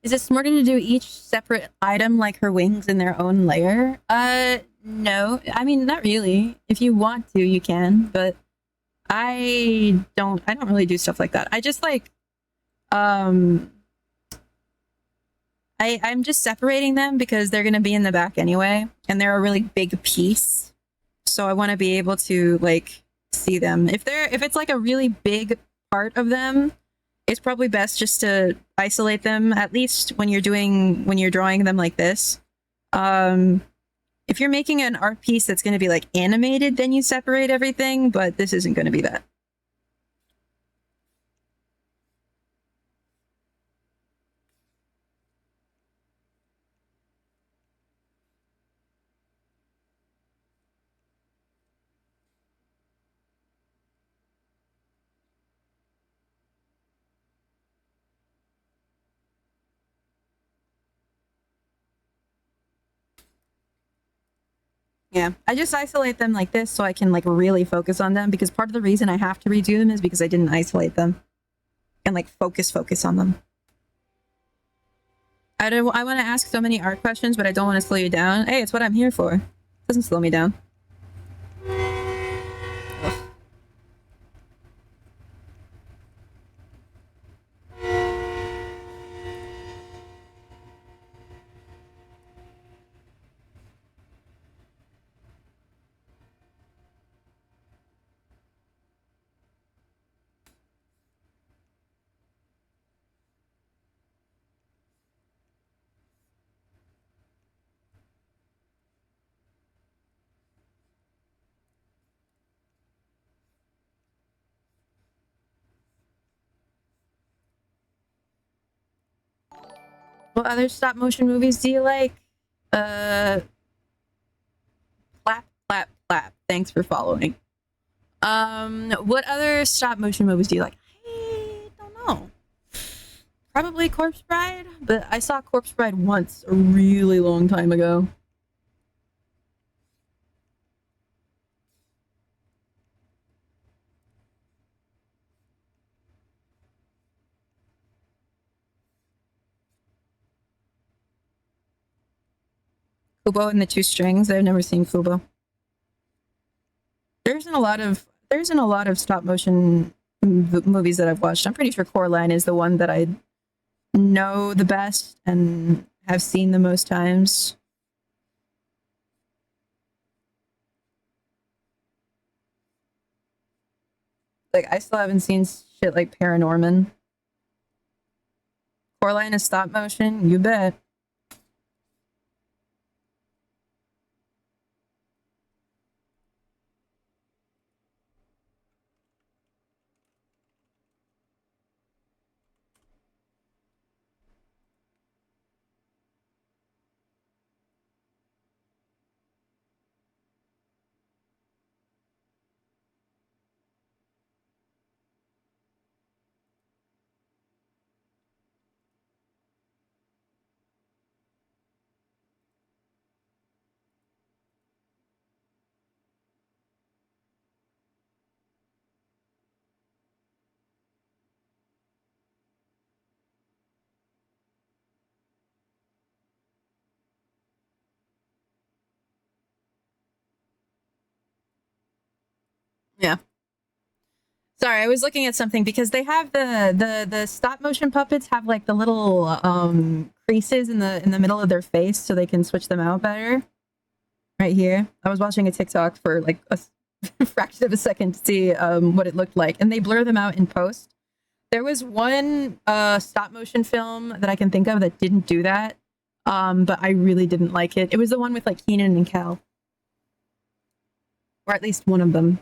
Is it smarter to do each separate item like her wings in their own layer? No. I mean, not really. If you want to, you can, but I don't really do stuff like that. I just like I'm just separating them because they're going to be in the back anyway, and they're a really big piece. So I want to be able to like see them. If it's like a really big part of them, it's probably best just to isolate them, at least when you're drawing them like this. If you're making an art piece that's going to be like animated, then you separate everything, but this isn't going to be that. Yeah, I just isolate them like this so I can like really focus on them, because part of the reason I have to redo them is because I didn't isolate them and like focus on them. I want to ask so many art questions, but I don't want to slow you down. Hey, it's what I'm here for. It doesn't slow me down. Ugh. What other stop motion movies do you like? Clap, clap, clap. Thanks for following. What other stop motion movies do you like? I don't know. Probably Corpse Bride, but I saw Corpse Bride once a really long time ago. Kubo and the Two Strings. I've never seen Kubo. There isn't a lot of stop motion movies that I've watched. I'm pretty sure Coraline is the one that I know the best and have seen the most times. Like, I still haven't seen shit like Paranorman. Coraline is stop motion? You bet. Yeah. Sorry, I was looking at something because they have the stop motion puppets have like the little creases in the middle of their face so they can switch them out better. Right here. I was watching a TikTok for like a fraction of a second to see what it looked like, and they blur them out in post. There was one stop motion film that I can think of that didn't do that, but I really didn't like it. It was the one with like Keenan and Kel, or at least one of them.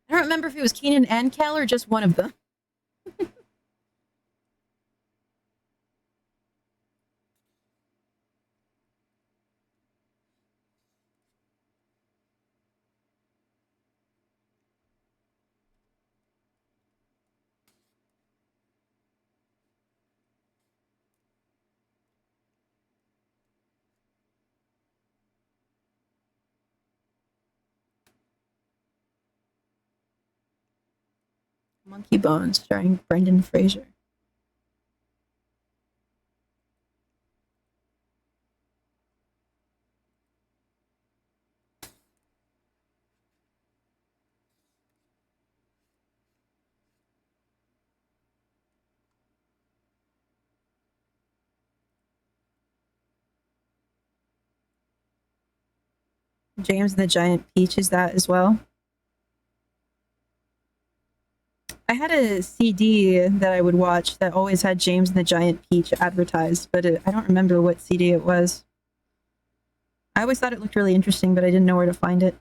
I don't remember if it was Keenan and Kel or just one of them. Monkey Bones starring Brendan Fraser. James and the Giant Peach is that as well. I had a CD that I would watch that always had James and the Giant Peach advertised, but I don't remember what CD it was. I always thought it looked really interesting, but I didn't know where to find it.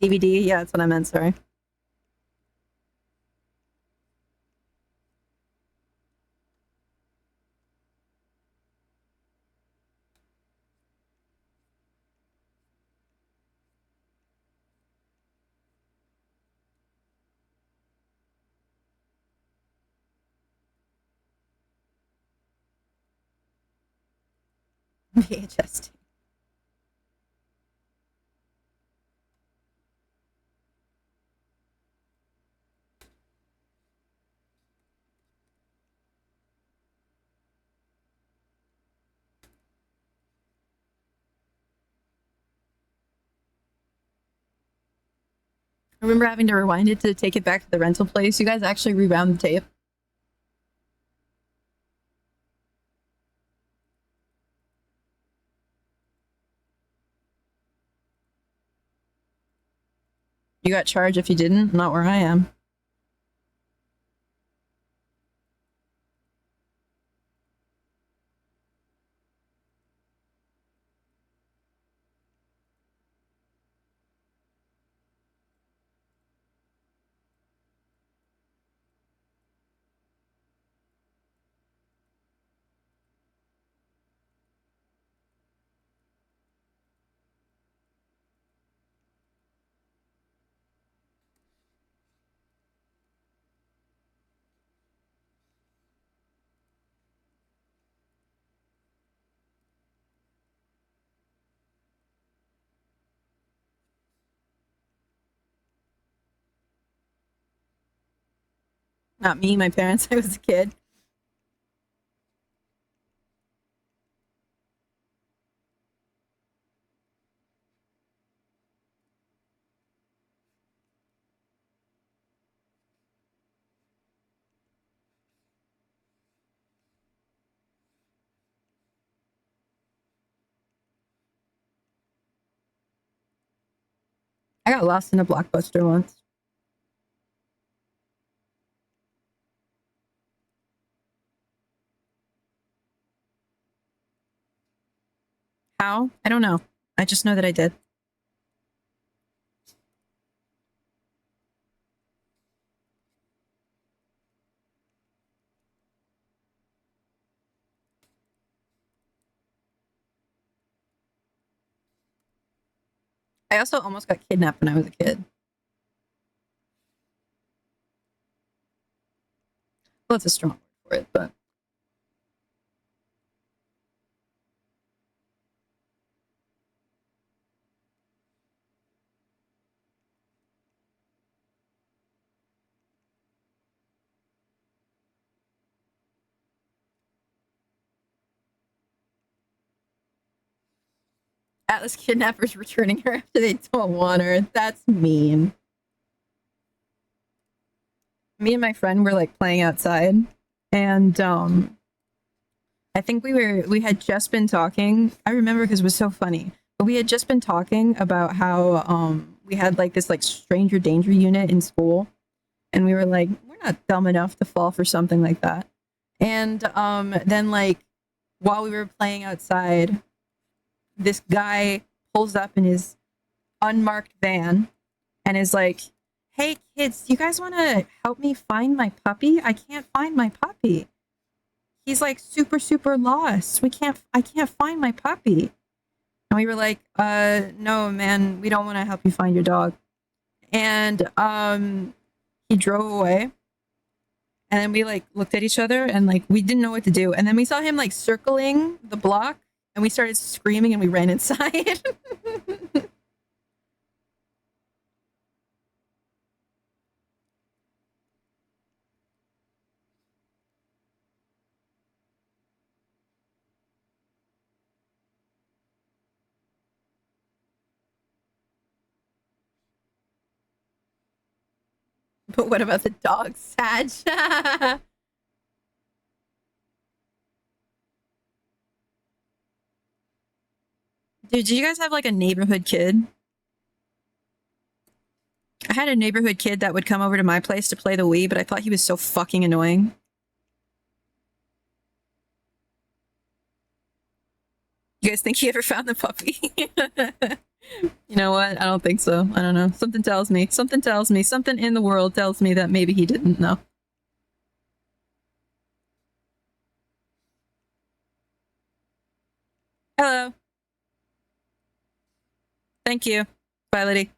DVD? Yeah, that's what I meant, sorry. VHS. I remember having to rewind it to take it back to the rental place. You guys actually rewound the tape? You got charged if you didn't? Not where I am. Not me, my parents. I was a kid. I got lost in a Blockbuster once. How? I don't know. I just know that I did. I also almost got kidnapped when I was a kid. Well, it's a strong word for it, but Atlas kidnappers returning her after they don't want her. That's mean. Me and my friend were like playing outside, and I think we had just been talking. I remember because it was so funny. But we had just been talking about how we had like this like stranger danger unit in school, and we were like, we're not dumb enough to fall for something like that. And then like while we were playing outside, this guy pulls up in his unmarked van and is like, "Hey kids, do you guys want to help me find my puppy? I can't find my puppy. He's like super lost. I can't find my puppy." And we were like, no man, we don't want to help you find your dog." And he drove away. And then we like looked at each other and like we didn't know what to do. And then we saw him like circling the block and we started screaming and we ran inside. But what about the dog, Sag? Dude, did you guys have like a neighborhood kid? I had a neighborhood kid that would come over to my place to play the Wii, but I thought he was so fucking annoying. You guys think he ever found the puppy? You know what? I don't think so. I don't know. Something tells me. Something in the world tells me that maybe he didn't know. Hello. Thank you. Bye, lady.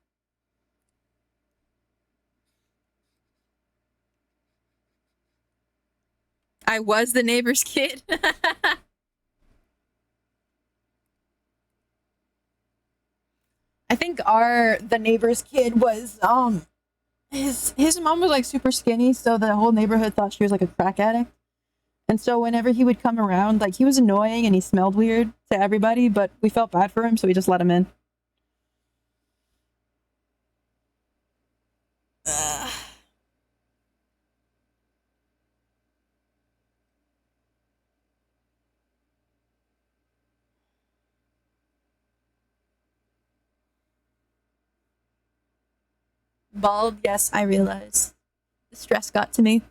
I was the neighbor's kid. I think the neighbor's kid was his mom was like super skinny, so the whole neighborhood thought she was like a crack addict. And so whenever he would come around, like he was annoying and he smelled weird to everybody, but we felt bad for him, so we just let him in. Bald, yes, I realize. The stress got to me.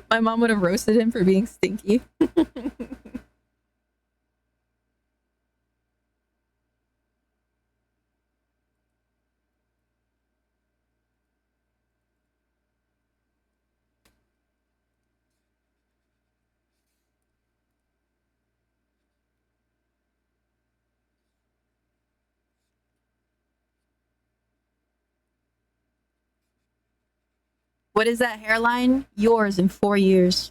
My mom would have roasted him for being stinky. What is that hairline? Yours in 4 years.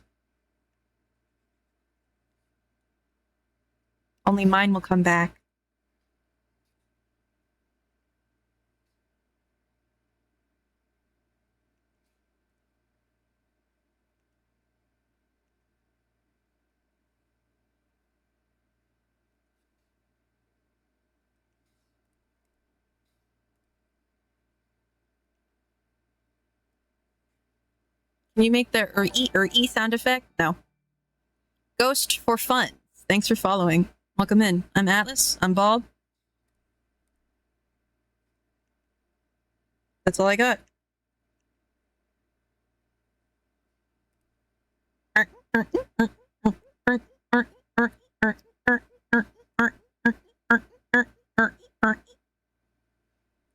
Only mine will come back. Can you make the e sound effect? No. Ghost for fun. Thanks for following. Welcome in. I'm Atlas. I'm bald. That's all I got. Are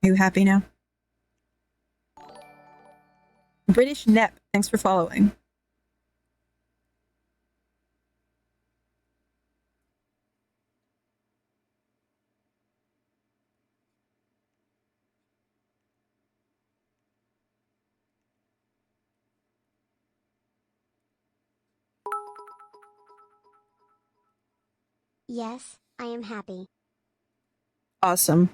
you happy now? British Nep, thanks for following. Yes, I am happy. Awesome.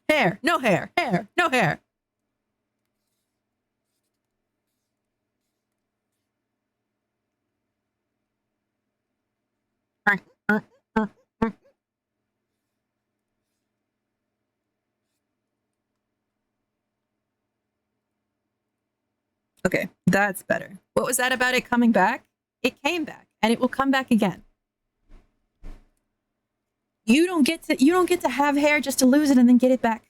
Hair, no hair, hair, no hair. Okay, that's better. What was that about it coming back? It came back, and it will come back again. You don't get to have hair just to lose it and then get it back.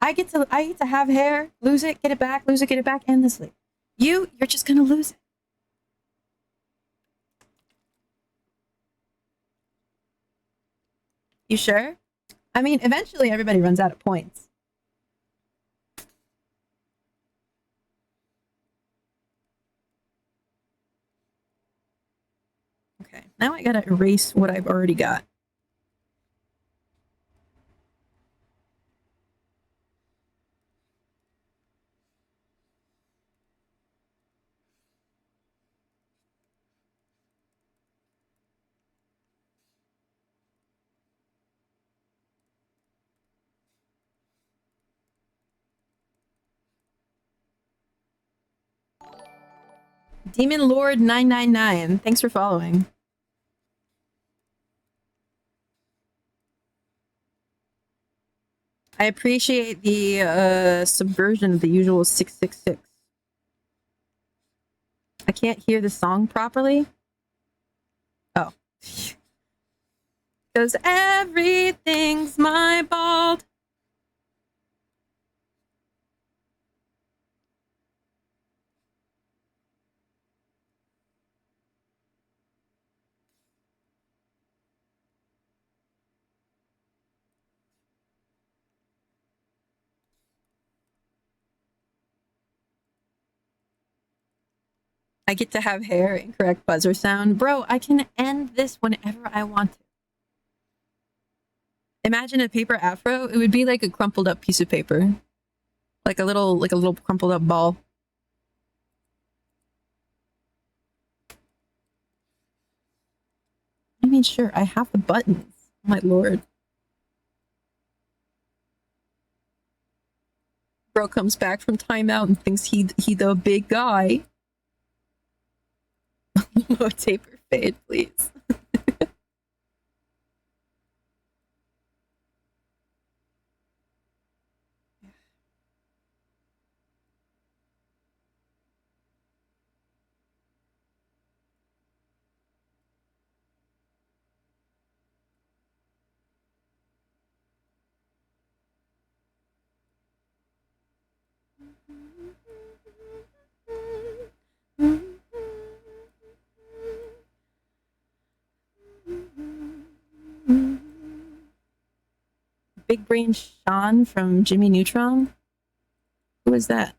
I get to have hair, lose it, get it back, lose it, get it back endlessly. You're just gonna lose it. You sure? I mean, eventually everybody runs out of points. gotta erase what I've already got. Demon Lord 999, thanks for following. I appreciate the subversion of the usual 666. I can't hear the song properly. Oh. Cause everything's my fault. I get to have hair and correct buzzer sound. Bro, I can end this whenever I want to. Imagine a paper afro. It would be like a crumpled up piece of paper. Like a little crumpled up ball. I mean, sure, I have the buttons. Oh my lord. Bro comes back from timeout and thinks he the big guy. No taper fade, please. Big Brain Sean from Jimmy Neutron? Who is that?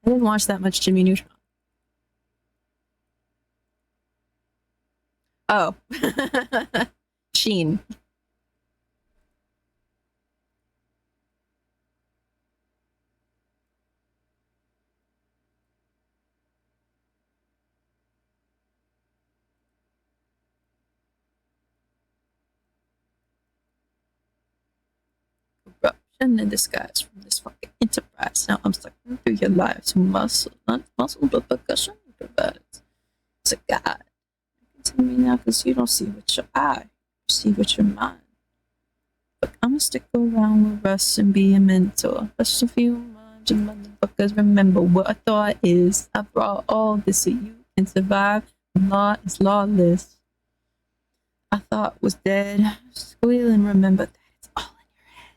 I didn't watch that much Jimmy Neutron. Oh. Sheen. Corruption in disguise from this fucking enterprise. Now I'm stuck through your lives. Muscle, not muscle, but percussion provides. It's a god. To me now because you don't see with your eye, you see with your mind. But I'm gonna stick around with us and be a mentor. Just a few months and motherfuckers remember what a thought is. I brought all this so you can survive. Law is lawless. I thought was dead. Squeal and remember that it's all in your head.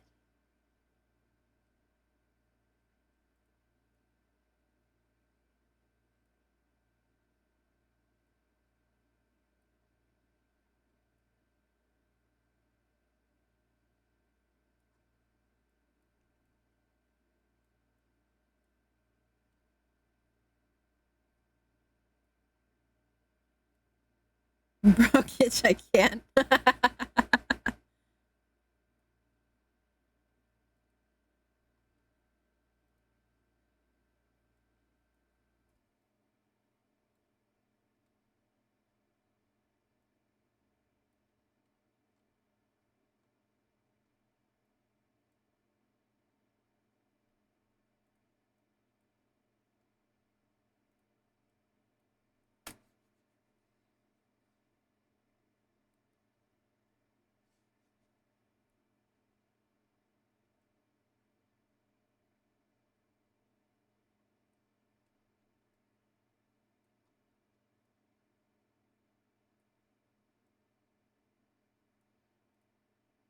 Brokeage, I can't.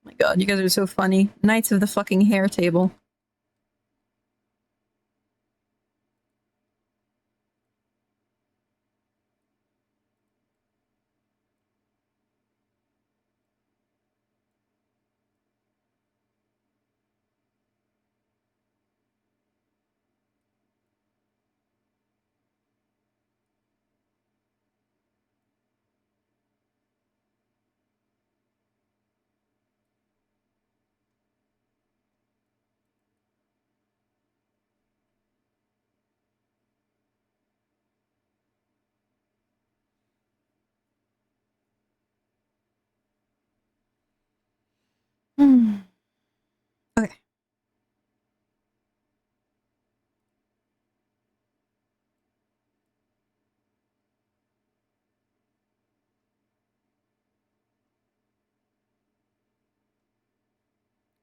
My god, you guys are so funny. Knights of the fucking hair table. Okay.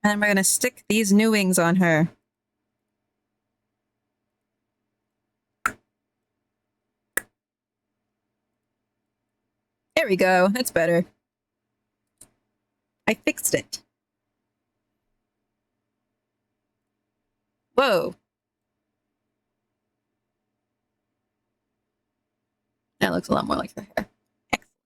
And we're gonna stick these new wings on her. There we go. That's better. I fixed it. Whoa. That looks a lot more like her hair. Excellent.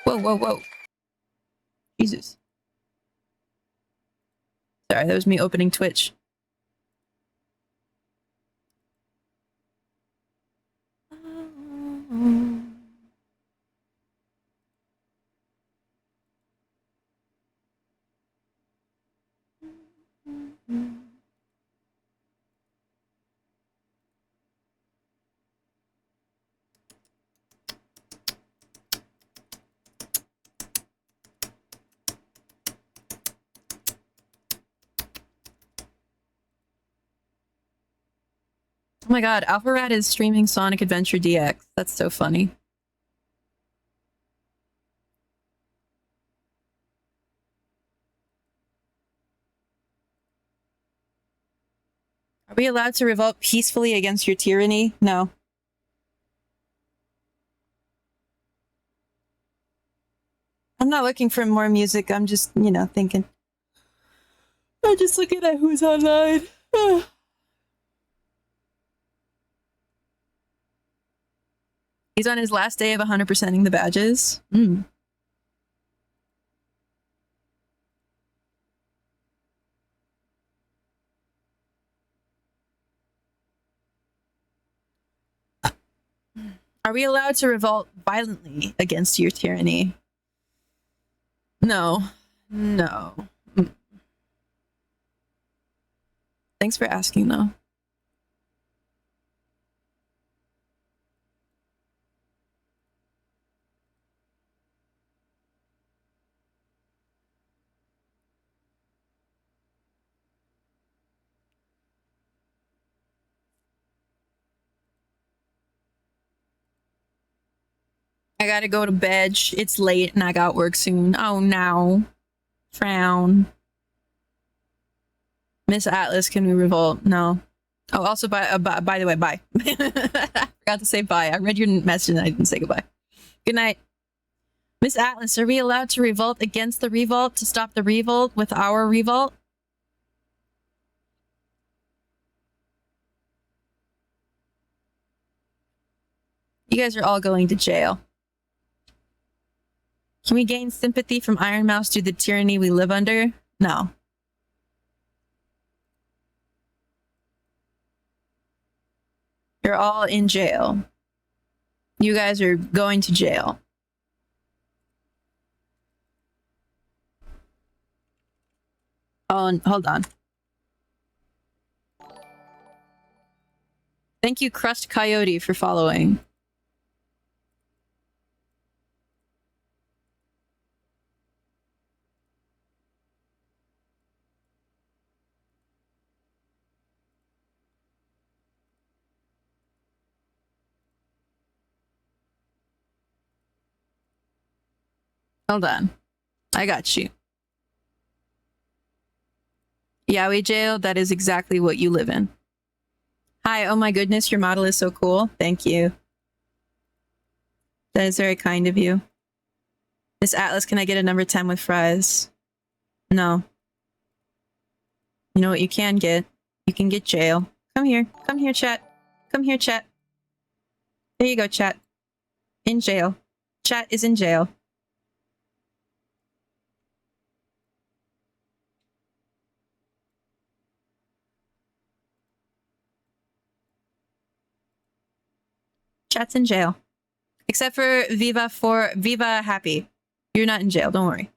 Whoa, whoa, whoa. Jesus. Sorry, that was me opening Twitch. Oh my god, AlphaRad is streaming Sonic Adventure DX. That's so funny. Are we allowed to revolt peacefully against your tyranny? No. I'm not looking for more music. I'm just, you know, thinking. I'm just looking at who's online. He's on his last day of 100%ing the badges. Are we allowed to revolt violently against your tyranny? No. No. Thanks for asking, though. I gotta go to bed. It's late and I got work soon. Oh no. Frown. Miss Atlas, can we revolt? No. Oh, also, by the way, bye. I forgot to say bye. I read your message and I didn't say goodbye. Good night. Miss Atlas, are we allowed to revolt against the revolt to stop the revolt with our revolt? You guys are all going to jail. Can we gain sympathy from Iron Mouse due to the tyranny we live under? No. You're all in jail. You guys are going to jail. Oh, hold on. Thank you, Crust Coyote, for following. Hold on. I got you. Yaoi jail, that is exactly what you live in. Hi, oh my goodness, your model is so cool. Thank you. That is very kind of you. Miss Atlas, can I get a number 10 with fries? No. You know what you can get? You can get jail. Come here. Come here, chat. Come here, chat. There you go, chat. In jail. Chat is in jail. Chat's in jail. Except for Viva Happy. You're not in jail, don't worry.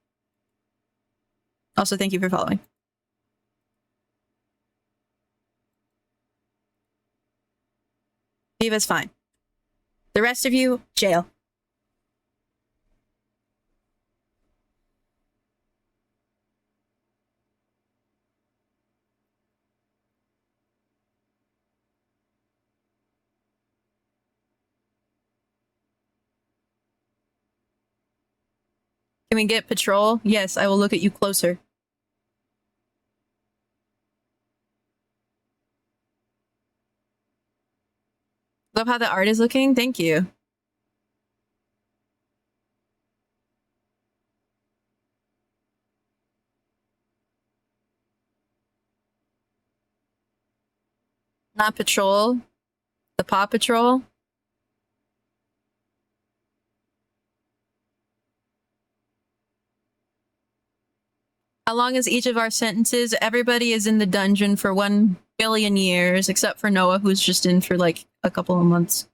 Also, thank you for following. Viva's fine. The rest of you, jail. Can we get patrol? Yes, I will look at you closer. Love how the art is looking. Thank you. Not patrol. The Paw Patrol. How long is each of our sentences? Everybody is in the dungeon for 1 billion years, except for Noah, who's just in for like a couple of months.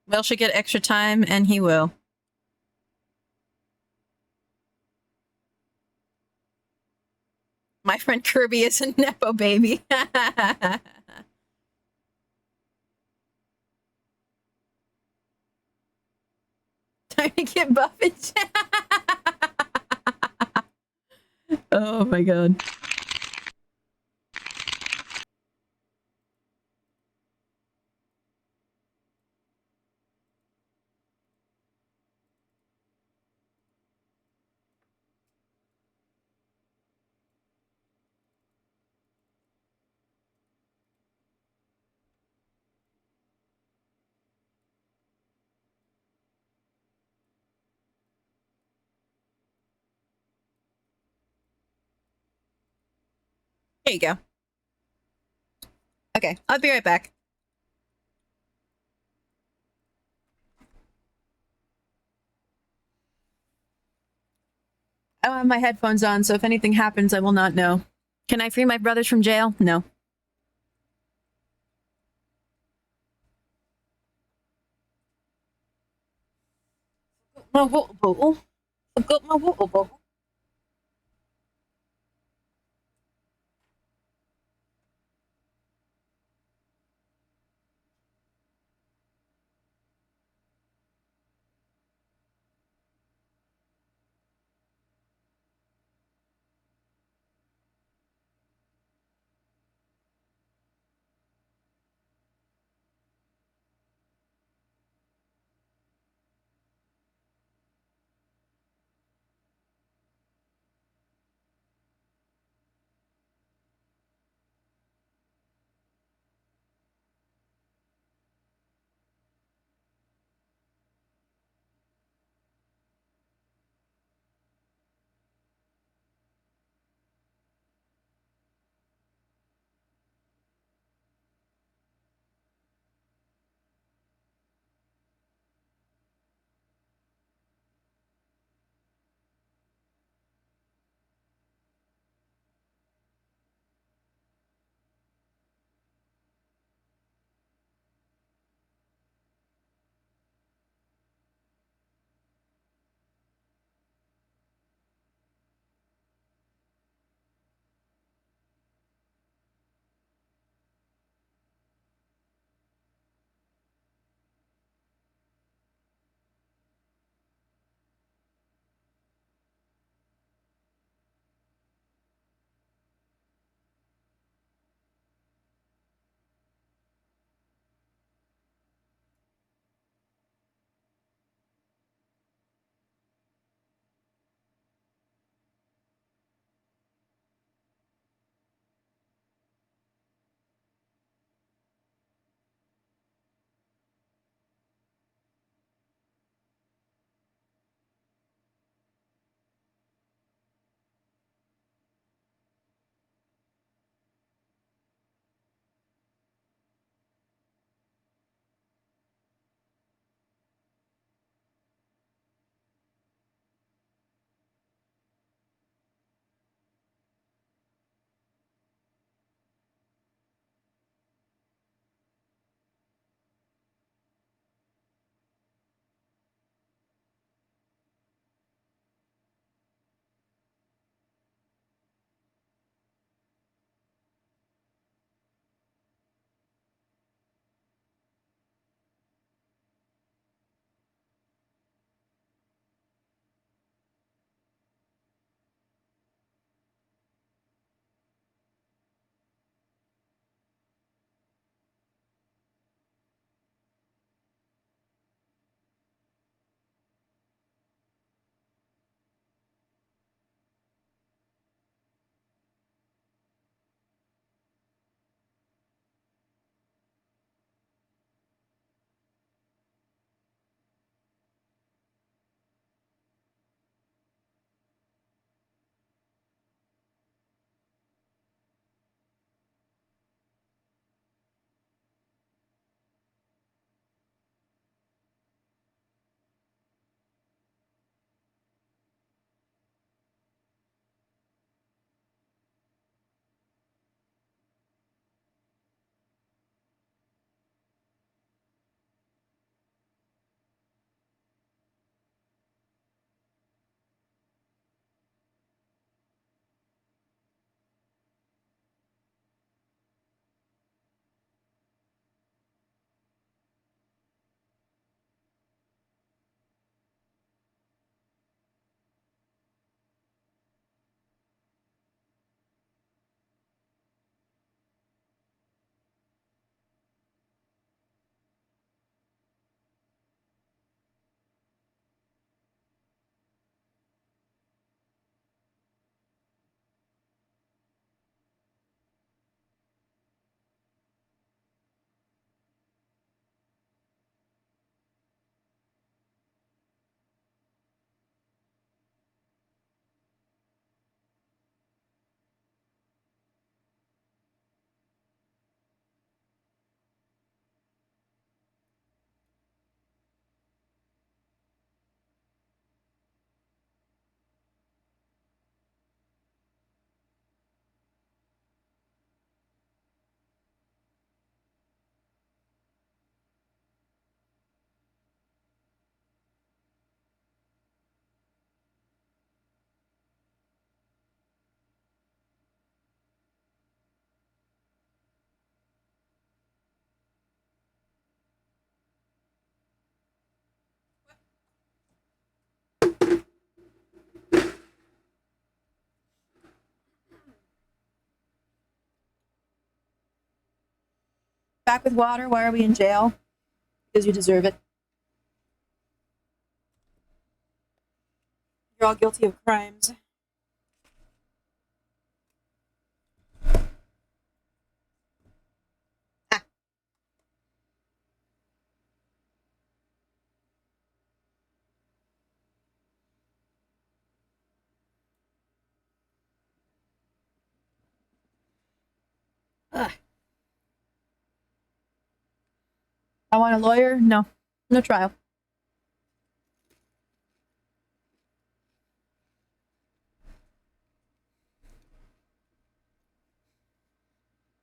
Will should get extra time, and he will. My friend Kirby is a Nepo baby. Time to get buffed. Oh my god. There you go. Okay, I'll be right back. I don't have my headphones on, so if anything happens, I will not know. Can I free my brothers from jail? No. My water bottle. I've got my water bottle. back with water. Why are we in jail? Because you deserve it. You're all guilty of crimes. Ah. Ugh. I want a lawyer? No. No trial.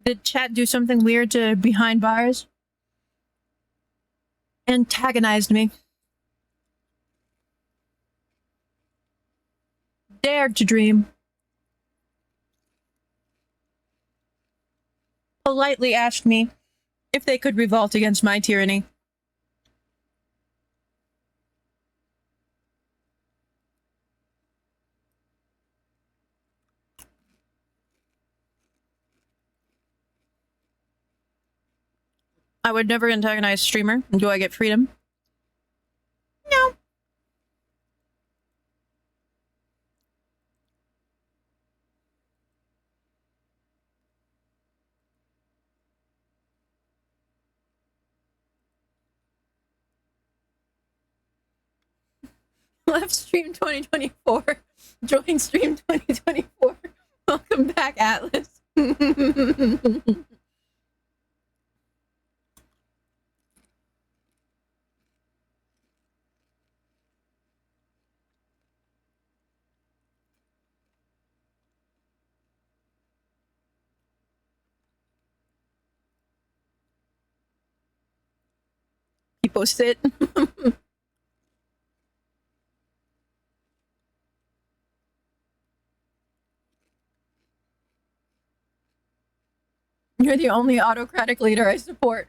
Did chat do something weird to behind bars? Antagonized me. Dared to dream. Politely asked me if they could revolt against my tyranny. I would never antagonize streamer. Do I get freedom? No. Left stream 2024. Join stream 2024. Welcome back, Atlas. People sit. You're the only autocratic leader I support.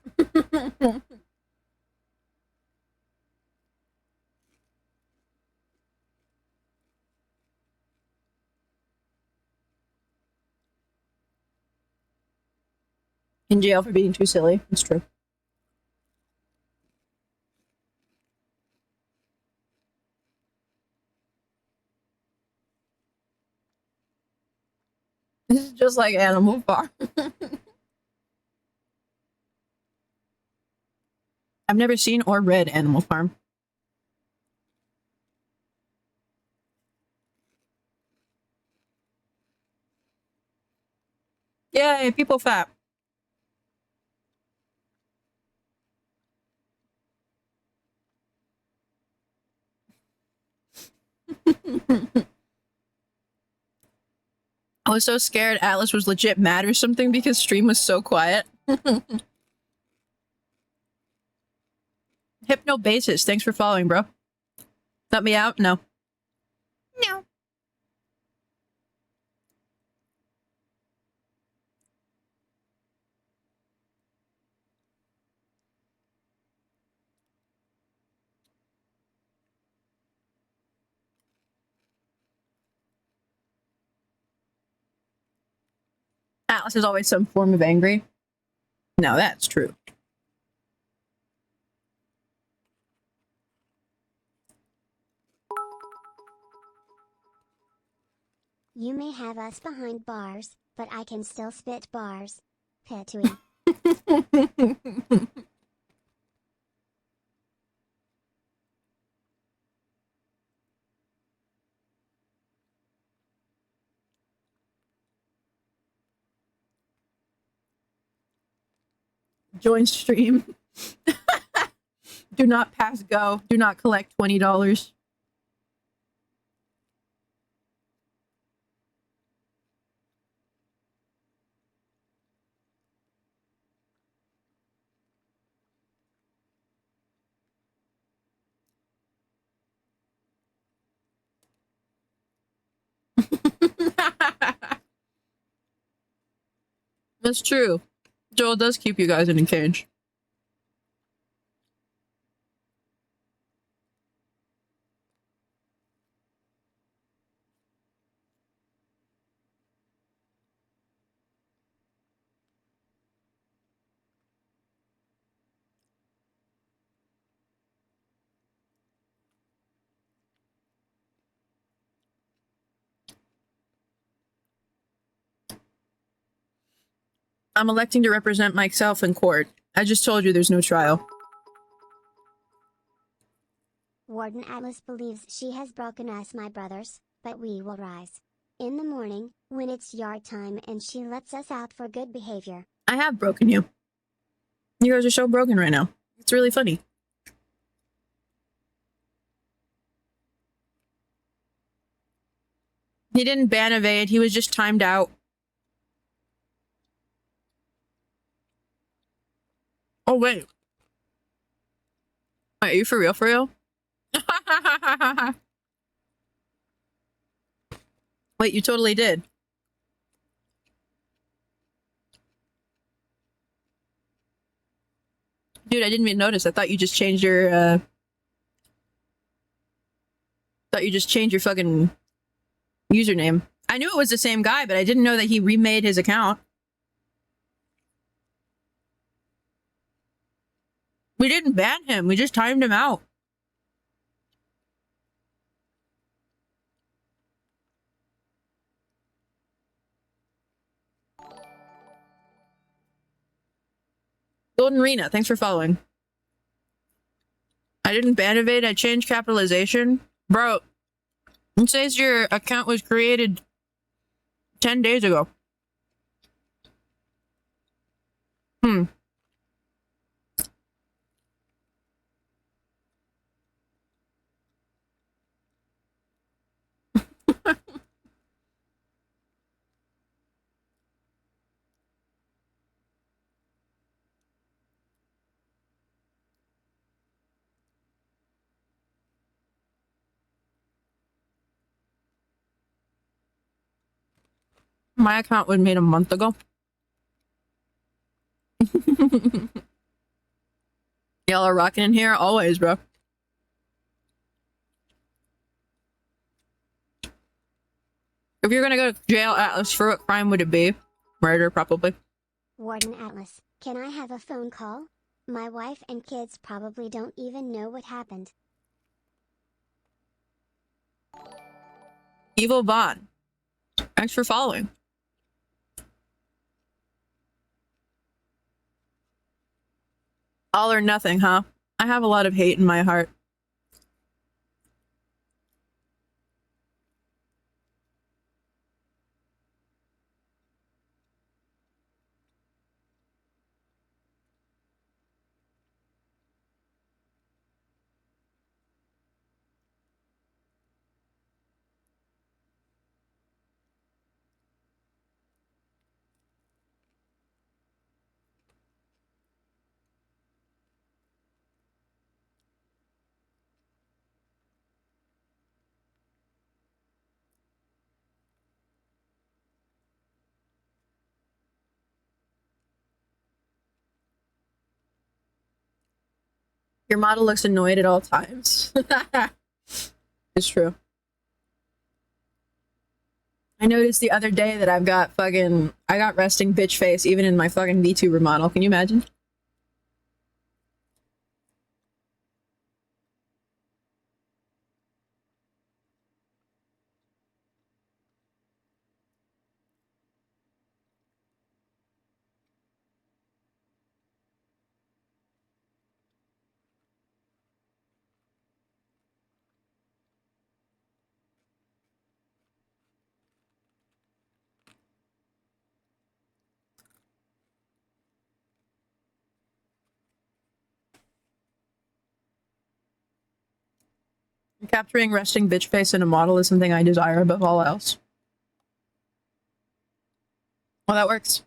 In jail for being too silly. It's true. This is just like Animal Farm. I've never seen or read Animal Farm. Yay, people fat. I was so scared Atlas was legit mad or something because stream was so quiet. Hypnobasis, thanks for following, bro. Let me out? No. No. Atlas is always some form of angry. No, that's true. You may have us behind bars, but I can still spit bars. Petui. Join stream. Do not pass go. Do not collect $20. That's true. Joel does keep you guys in a cage. I'm electing to represent myself in court. I just told you there's no trial. Warden Atlas believes she has broken us, my brothers, but we will rise. In the morning, when it's yard time and she lets us out for good behavior. I have broken you. You guys are so broken right now. It's really funny. He didn't ban evade, he was just timed out. Oh, wait. Wait, are you for real, for real? Wait, you totally did. Dude, I didn't even notice. I thought you just changed your, thought you just changed your fucking username. I knew it was the same guy, but I didn't know that he remade his account. We didn't ban him. We just timed him out. Golden Rena, thanks for following. I didn't ban evade. I changed capitalization. Bro, it says your account was created 10 days ago. My account was made a month ago. Y'all are rocking in here always, bro. If you're gonna go to jail, Atlas, for what crime would it be? Murder, probably. Warden Atlas, can I have a phone call? My wife and kids probably don't even know what happened. Evil Bond, thanks for following. All or nothing, huh? I have a lot of hate in my heart. Your model looks annoyed at all times. It's true. I noticed the other day that I got resting bitch face even in my fucking VTuber model. Can you imagine? Capturing resting bitch face in a model is something I desire above all else. Well, that works.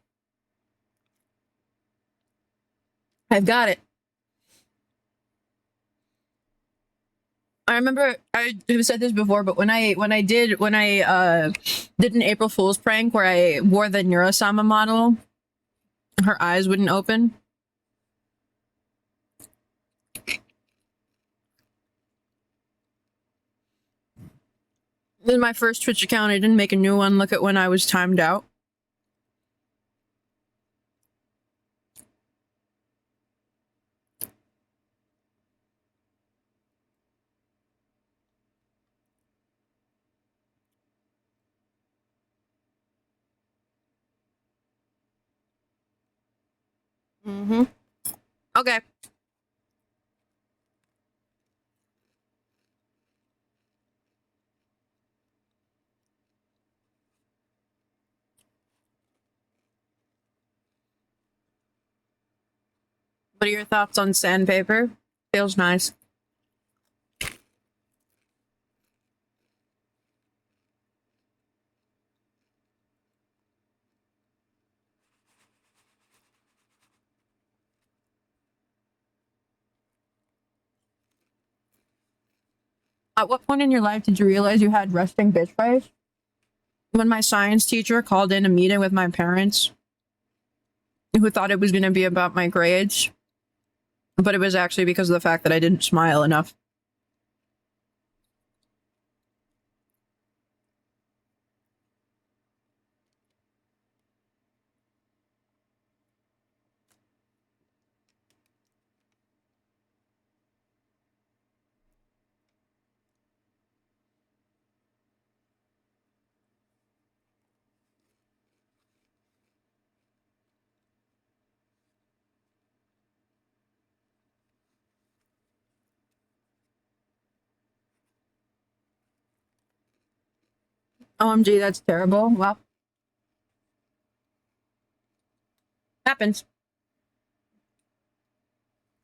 I've got it. I remember I have said this before, but when I did an April Fool's prank where I wore the Nuro Sama model, her eyes wouldn't open. In my first Twitch account, I didn't make a new one. Look at when I was timed out. Mm-hmm. Okay. What are your thoughts on sandpaper? Feels nice. At what point in your life did you realize you had resting bitch face? When my science teacher called in a meeting with my parents, who thought it was going to be about my grades, but it was actually because of the fact that I didn't smile enough. OMG, that's terrible. Well, happens.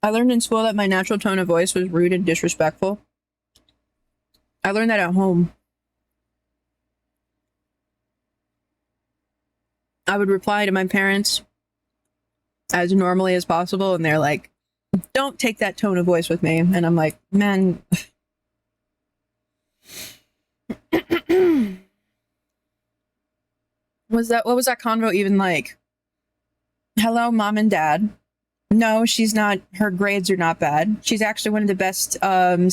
I learned in school that my natural tone of voice was rude and disrespectful. I learned that at home. I would reply to my parents as normally as possible, and they're like, don't take that tone of voice with me. And I'm like, man. What was that convo even like? Hello, mom and dad. No, she's not. Her grades are not bad. She's actually one of the best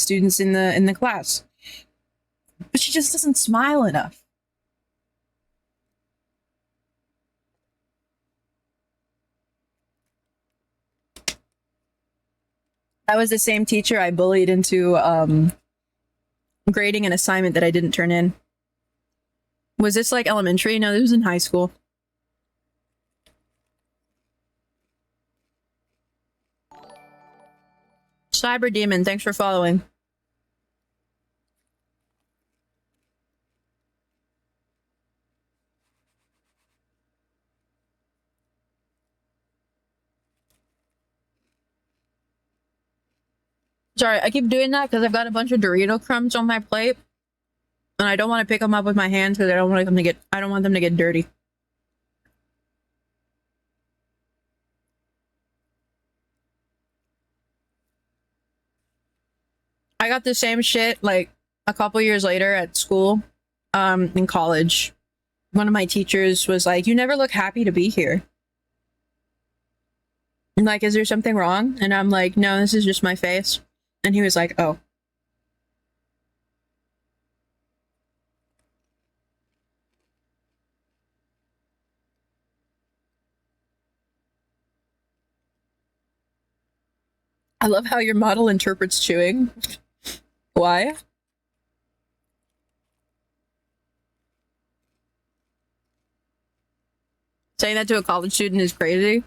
students in the class. But she just doesn't smile enough. That was the same teacher I bullied into grading an assignment that I didn't turn in. Was this like elementary? No, this was in high school. Cyber Demon, thanks for following. Sorry, I keep doing that because I've got a bunch of Dorito crumbs on my plate, and I don't want to pick them up with my hands because I don't want them to get dirty. I got the same shit like a couple years later at school, in college. One of my teachers was like, "You never look happy to be here." I'm like, "Is there something wrong?" And I'm like, "No, this is just my face." And he was like, "Oh." I love how your model interprets chewing. Why? Saying that to a college student is crazy.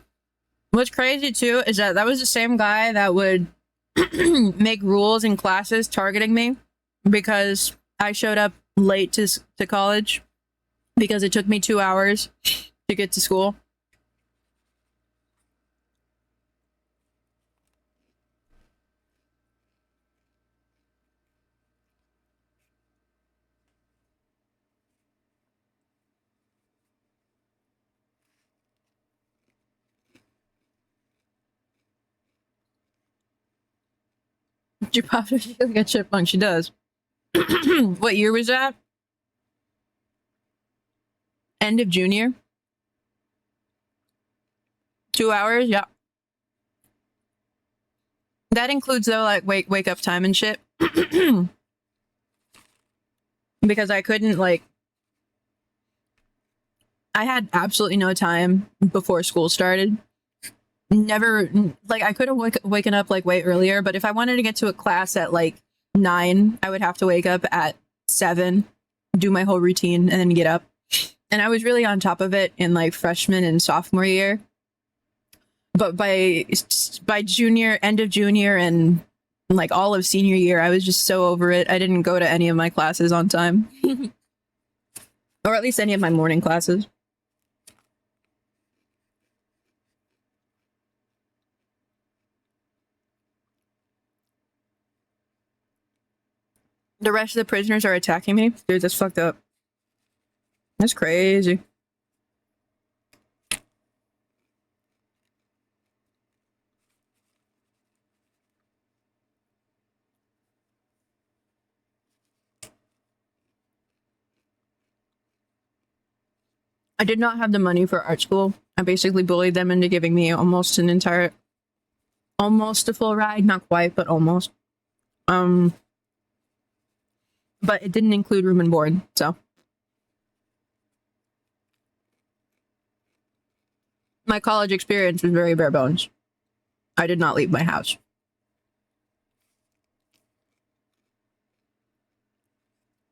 What's crazy too is that was the same guy that would make rules in classes targeting me because I showed up late to college because it took me 2 hours to get to school. She probably feels like a chipmunk. She does. What year was that? End of junior? 2 hours? Yeah. That includes though like wake up time and shit. Because I couldn't like I had absolutely no time before school started. Never like I could have waken up like way earlier, but if I wanted to get to a class at like 9, I would have to wake up at 7, do my whole routine, and then get up. And I was really on top of it in like freshman and sophomore year. But by junior, end of junior, and like all of senior year, I was just so over it. I didn't go to any of my classes on time. Or at least any of my morning classes. The rest of the prisoners are attacking me? Dude, that's fucked up. That's crazy. I did not have the money for art school. I basically bullied them into giving me almost a full ride. Not quite, but almost. But it didn't include room and board, so. My college experience was very bare bones. I did not leave my house.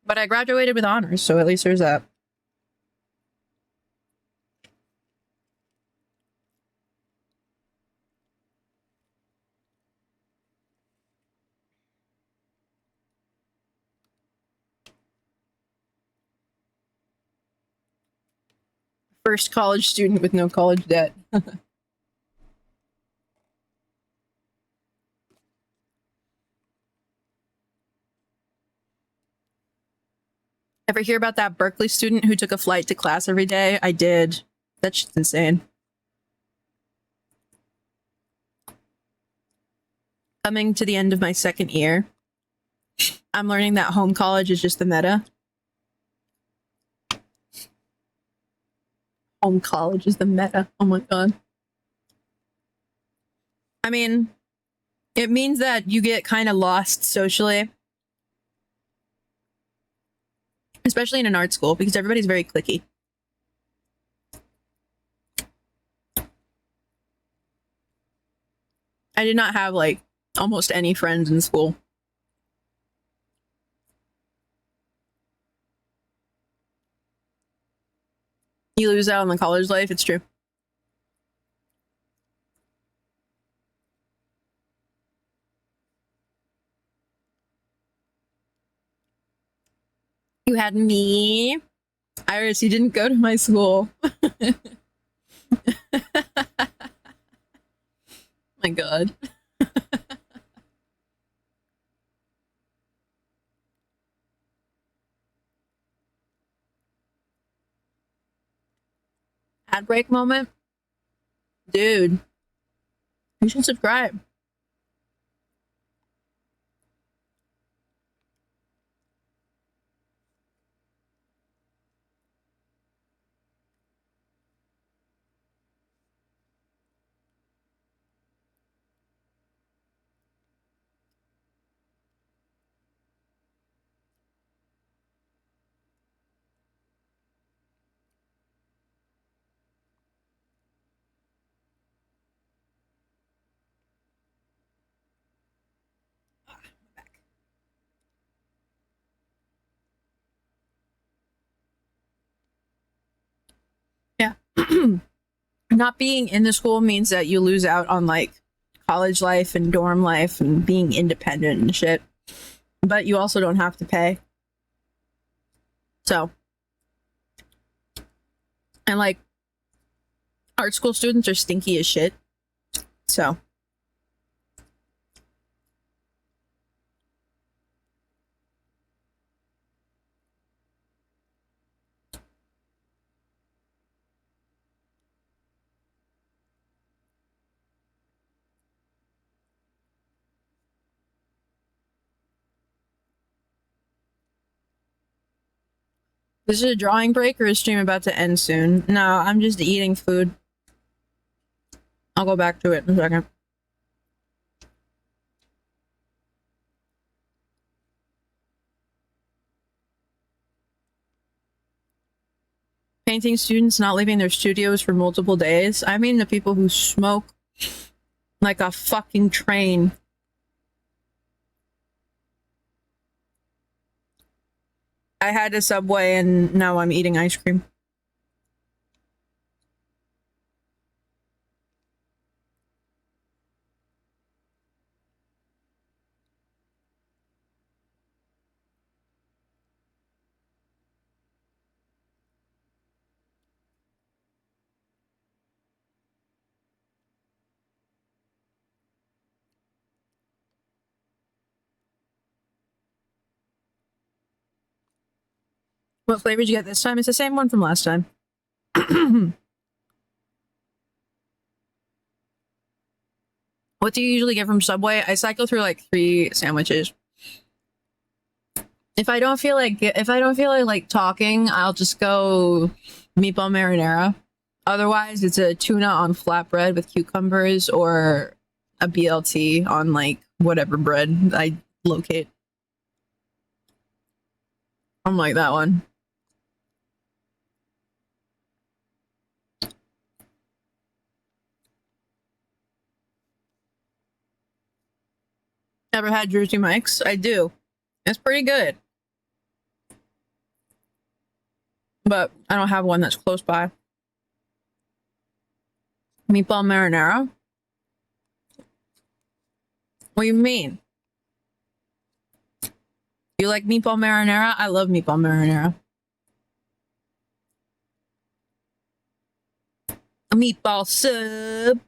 But I graduated with honors, so at least there's that. First college student with no college debt. Ever hear about that Berkeley student who took a flight to class every day? I did. That shit's insane. Coming to the end of my second year, I'm learning that home college is just the meta. Home college is the meta. Oh my god. I mean, it means that you get kind of lost socially. Especially in an art school, because everybody's very cliquey. I did not have, like, almost any friends in school. You lose out on the college life, it's true. You had me. Iris, you didn't go to my school. My god. Ad break moment? Dude. You should subscribe. Yeah. Not being in the school means that you lose out on like college life and dorm life and being independent and shit. But you also don't have to pay. So. And like, art school students are stinky as shit. So. This is a drawing break or is stream about to end soon? No, I'm just eating food. I'll go back to it in a second. Painting students not leaving their studios for multiple days. I mean the people who smoke like a fucking train. I had a Subway and now I'm eating ice cream. What flavor did you get this time? It's the same one from last time. What do you usually get from Subway? I cycle through like 3 sandwiches. If I don't feel like talking, I'll just go meatball marinara. Otherwise, it's a tuna on flatbread with cucumbers or a BLT on like whatever bread I locate. I'm like that one. Ever had Jersey Mike's? I do. It's pretty good. But I don't have one that's close by. Meatball marinara? What do you mean? You like meatball marinara? I love meatball marinara. A meatball sub.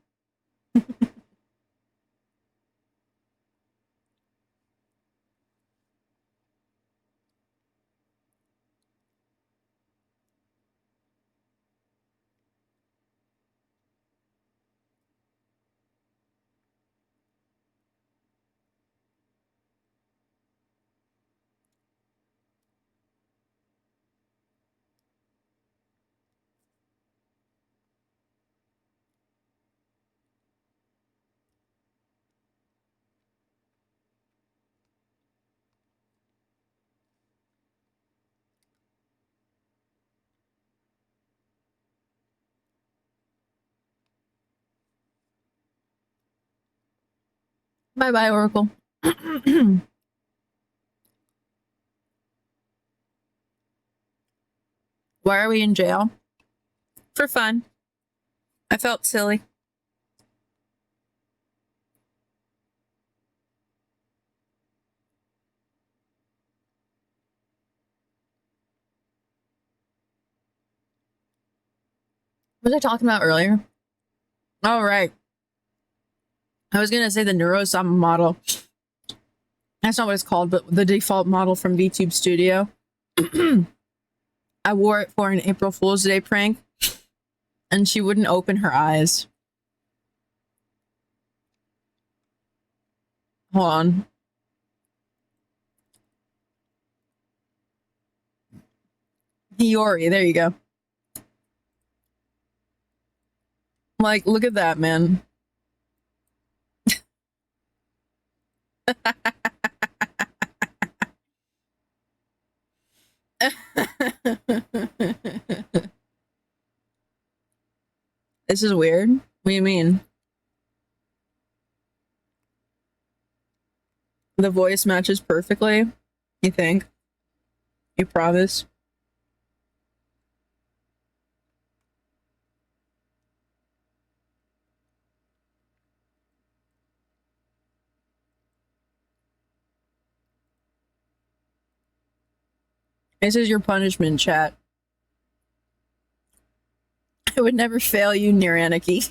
Bye bye, Oracle. Why are we in jail? For fun. I felt silly. What was I talking about earlier? Oh, right. I was gonna say the Nuro Sama model. That's not what it's called, but the default model from VTube Studio. I wore it for an April Fool's Day prank, and she wouldn't open her eyes. Hold on. Hiyori, there you go. Like, look at that, man. This is weird. What do you mean? The voice matches perfectly? You think? You promise? This is your punishment, chat. I would never fail you, near Anarchy.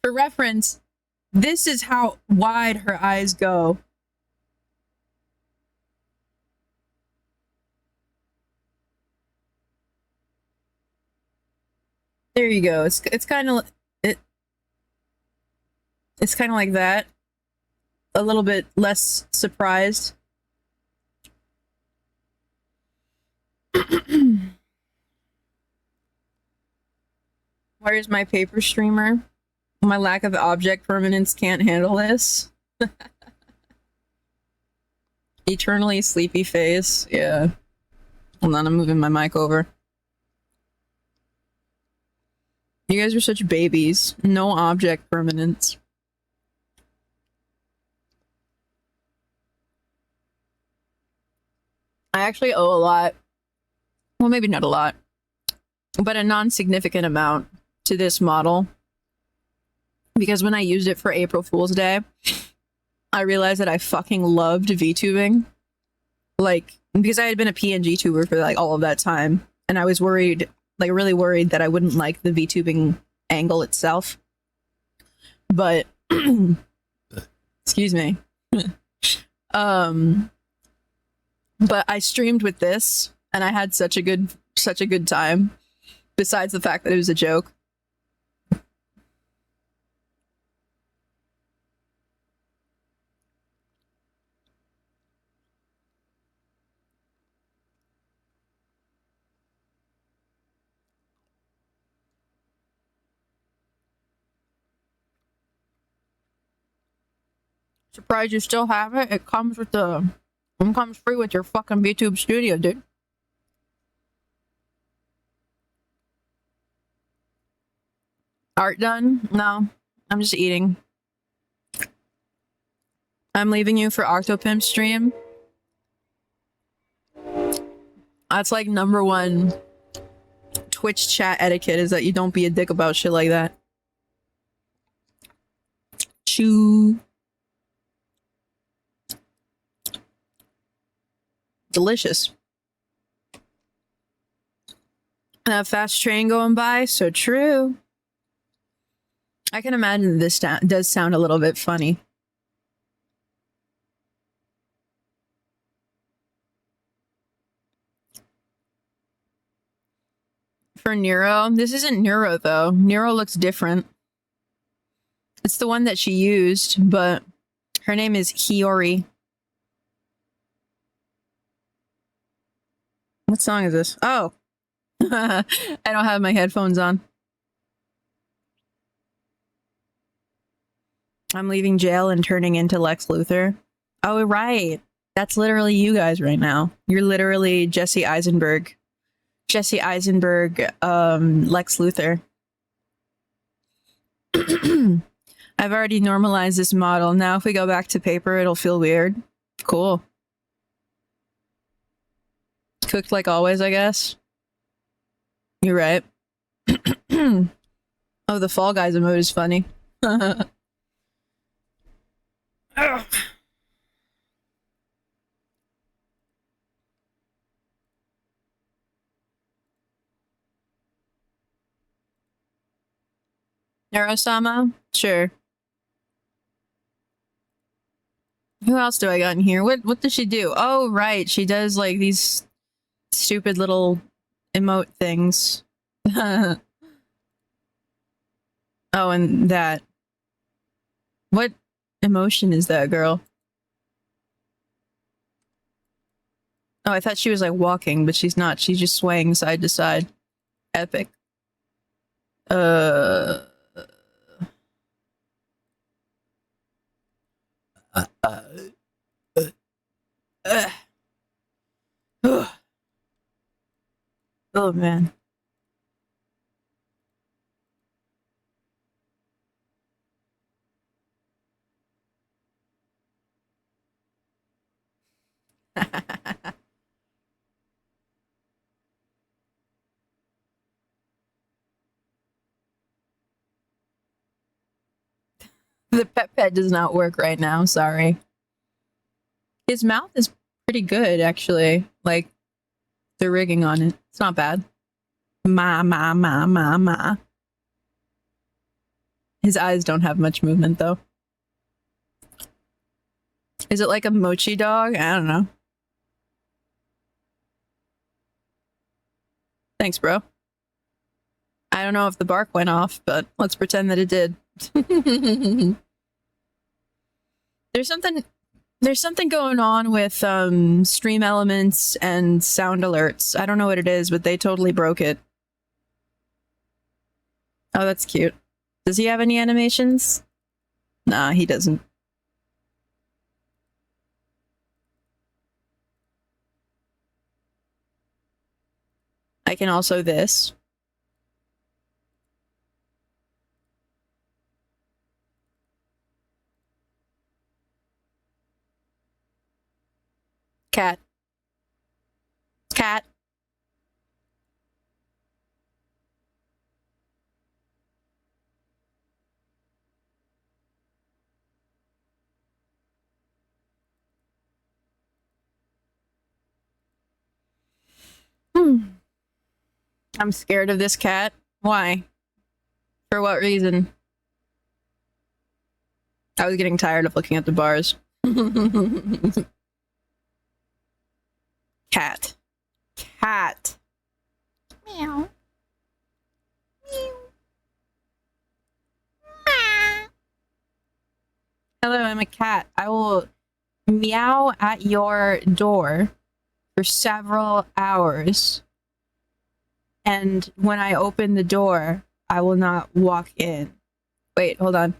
For reference, this is how wide her eyes go. There you go. It's kind of it's kind of like that. A little bit less surprised. Where's my paper streamer? My lack of object permanence can't handle this. Eternally sleepy face. Yeah. Hold on, I'm moving my mic over. You guys are such babies. No object permanence. I actually owe a lot. Well, maybe not a lot, but a non-significant amount to this model. Because when I used it for April Fool's Day, I realized that I fucking loved VTubing. Like, because I had been a PNG tuber for like all of that time, and I was worried, like really worried that I wouldn't like the VTubing angle itself. But excuse me. But I streamed with this and I had such a good time. Besides the fact that it was a joke. Surprised you still have it. It comes free with your fucking VTube Studio, dude. Art done? No, I'm just eating. I'm leaving you for Octopimp stream. That's like #1 Twitch chat etiquette, is that you don't be a dick about shit like that. Chew. Delicious. And a fast train going by, so true. I can imagine this does sound a little bit funny. For Nuro, this isn't Nuro though. Nuro looks different. It's the one that she used, but her name is Hiyori. What song is this? Oh. I don't have my headphones on. I'm leaving jail and turning into Lex Luthor. Oh, right. That's literally you guys right now. You're literally Jesse Eisenberg. Jesse Eisenberg, Lex Luthor. I've already normalized this model. Now if we go back to paper, it'll feel weird. Cool. Cooked like always, I guess. You're right. Oh, the Fall Guys emote is funny. Nuro Sama? Sure. Who else do I got in here? What does she do? Oh, right. She does like these stupid little emote things. Oh, and that. What emotion is that, girl? Oh, I thought she was like walking, but she's not. She's just swaying side to side. Epic. Oh man. The pet does not work right now, sorry. His mouth is pretty good, actually. Like, the rigging on it. It's not bad. Ma. His eyes don't have much movement, though. Is it like a mochi dog? I don't know. Thanks, bro. I don't know if the bark went off, but let's pretend that it did. There's something going on with stream elements and sound alerts. I don't know what it is, but they totally broke it. Oh, that's cute. Does he have any animations? Nah, he doesn't. I can also this. Cat. Cat. I'm scared of this cat. Why? For what reason? I was getting tired of looking at the bars. Cat. cat. Meow. Meow. Hello, I'm a cat. I will meow at your door for several hours. And when I open the door, I will not walk in. Wait, hold on.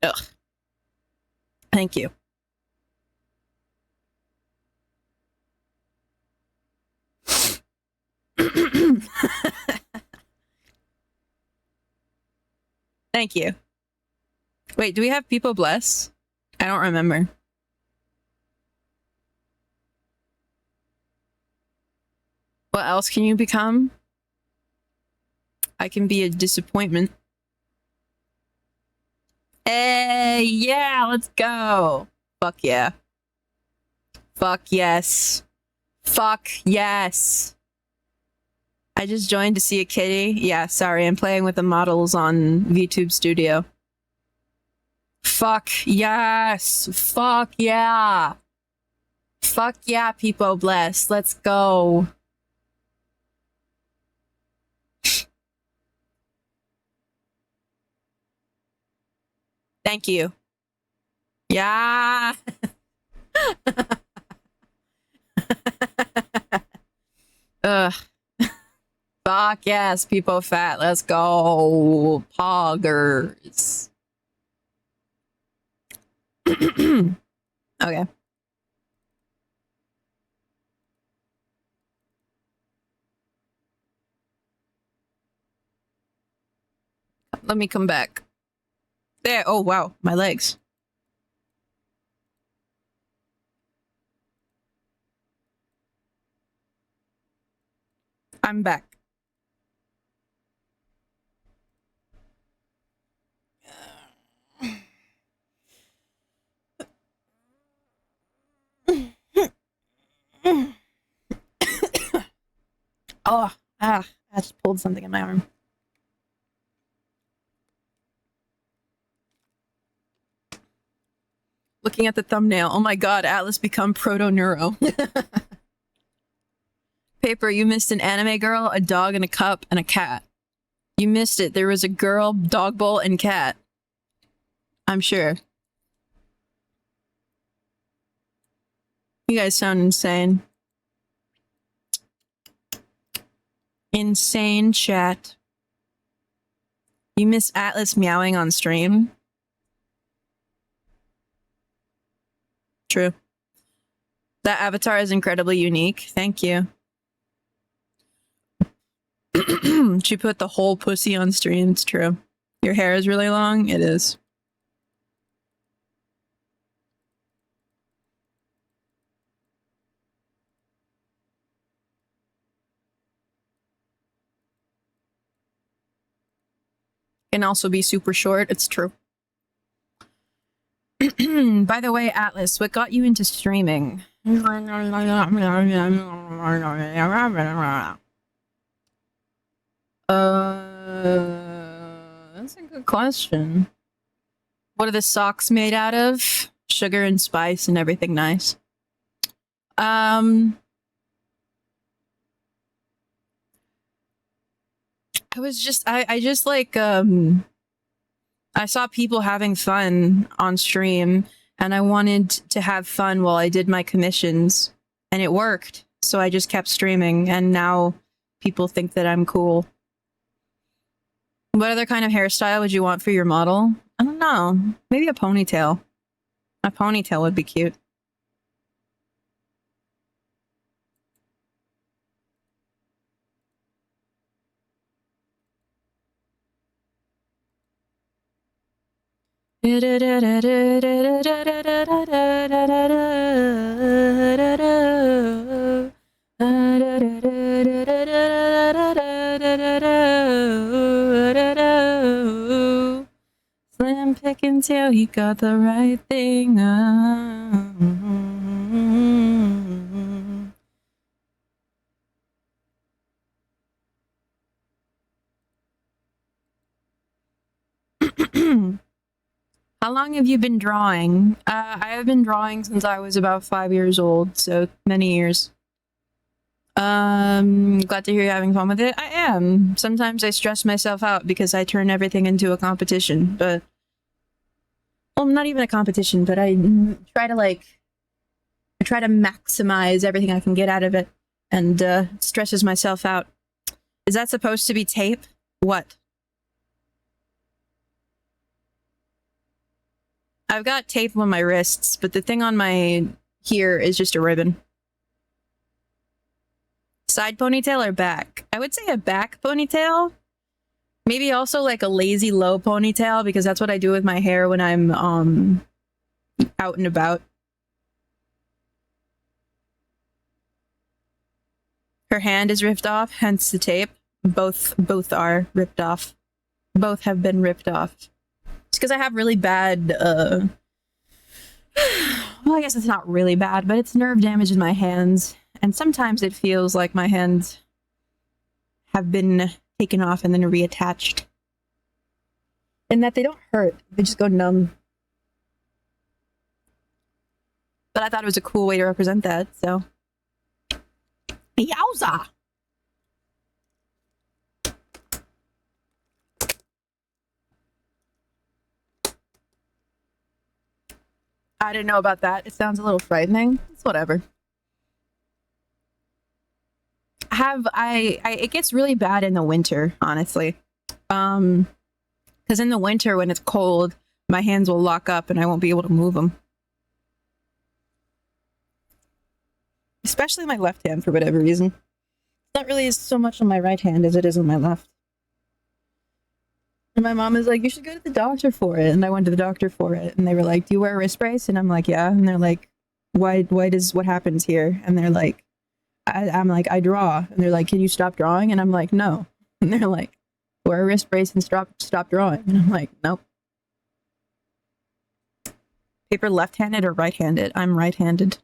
Ugh. Thank you. Thank you. Wait, do we have people bless? I don't remember. What else can you become? I can be a disappointment. Hey, yeah, let's go. Fuck yeah. Fuck yes. Fuck yes. I just joined to see a kitty. Yeah, sorry, I'm playing with the models on VTube Studio. Fuck yes. Fuck yeah. Fuck yeah, people bless. Let's go. Thank you. Yeah. Ugh. Fuck yes, people fat. Let's go. Poggers. Okay. Let me come back. There. Oh, wow. My legs. I'm back. Oh, I just pulled something in my arm. Looking at the thumbnail. Oh my god, Atlas become proto-Nuro. Paper, you missed an anime girl, a dog and a cup, and a cat. You missed it. There was a girl, dog bowl, and cat. I'm sure. You guys sound insane. Insane chat. You miss Atlas meowing on stream? True. That avatar is incredibly unique. Thank you. She put the whole pussy on stream. It's true. Your hair is really long? It is. Can also be super short. It's true. By the way, Atlas, what got you into streaming? That's a good question. What are the socks made out of? Sugar and spice and everything nice. I just like, I saw people having fun on stream and I wanted to have fun while I did my commissions and it worked. So I just kept streaming and now people think that I'm cool. What other kind of hairstyle would you want for your model? I don't know. Maybe a ponytail. A ponytail would be cute. Slim pick until he got the right thing. How long have you been drawing? I have been drawing since I was about 5 years old, so many years. Glad to hear you're having fun with it. I am. Sometimes I stress myself out because I turn everything into a competition, but... Well, not even a competition, but I try to, like... I try to maximize everything I can get out of it, and, it stresses myself out. Is that supposed to be tape? What? I've got tape on my wrists, but the thing on my... here is just a ribbon. Side ponytail or back? I would say a back ponytail. Maybe also like a lazy low ponytail, because that's what I do with my hair when I'm out and about. Her hand is ripped off, hence the tape. Both are ripped off. Both have been ripped off. It's because I have really bad well, I guess it's not really bad, but it's nerve damage in my hands. And sometimes it feels like my hands have been taken off and then reattached. And that they don't hurt, they just go numb. But I thought it was a cool way to represent that, so. Yowza! I didn't know about that. It sounds a little frightening. It's whatever. It gets really bad in the winter, honestly. Because in the winter when it's cold, my hands will lock up and I won't be able to move them. Especially my left hand for whatever reason. It's not really so much on my right hand as it is on my left. And my mom is like, you should go to the doctor for it. And I went to the doctor for it. And they were like, do you wear a wrist brace? And I'm like, yeah. And they're like, what happens here? And they're like, I'm like, I draw. And they're like, can you stop drawing? And I'm like, no. And they're like, wear a wrist brace and stop drawing. And I'm like, nope. Paper left-handed or right-handed? I'm right-handed.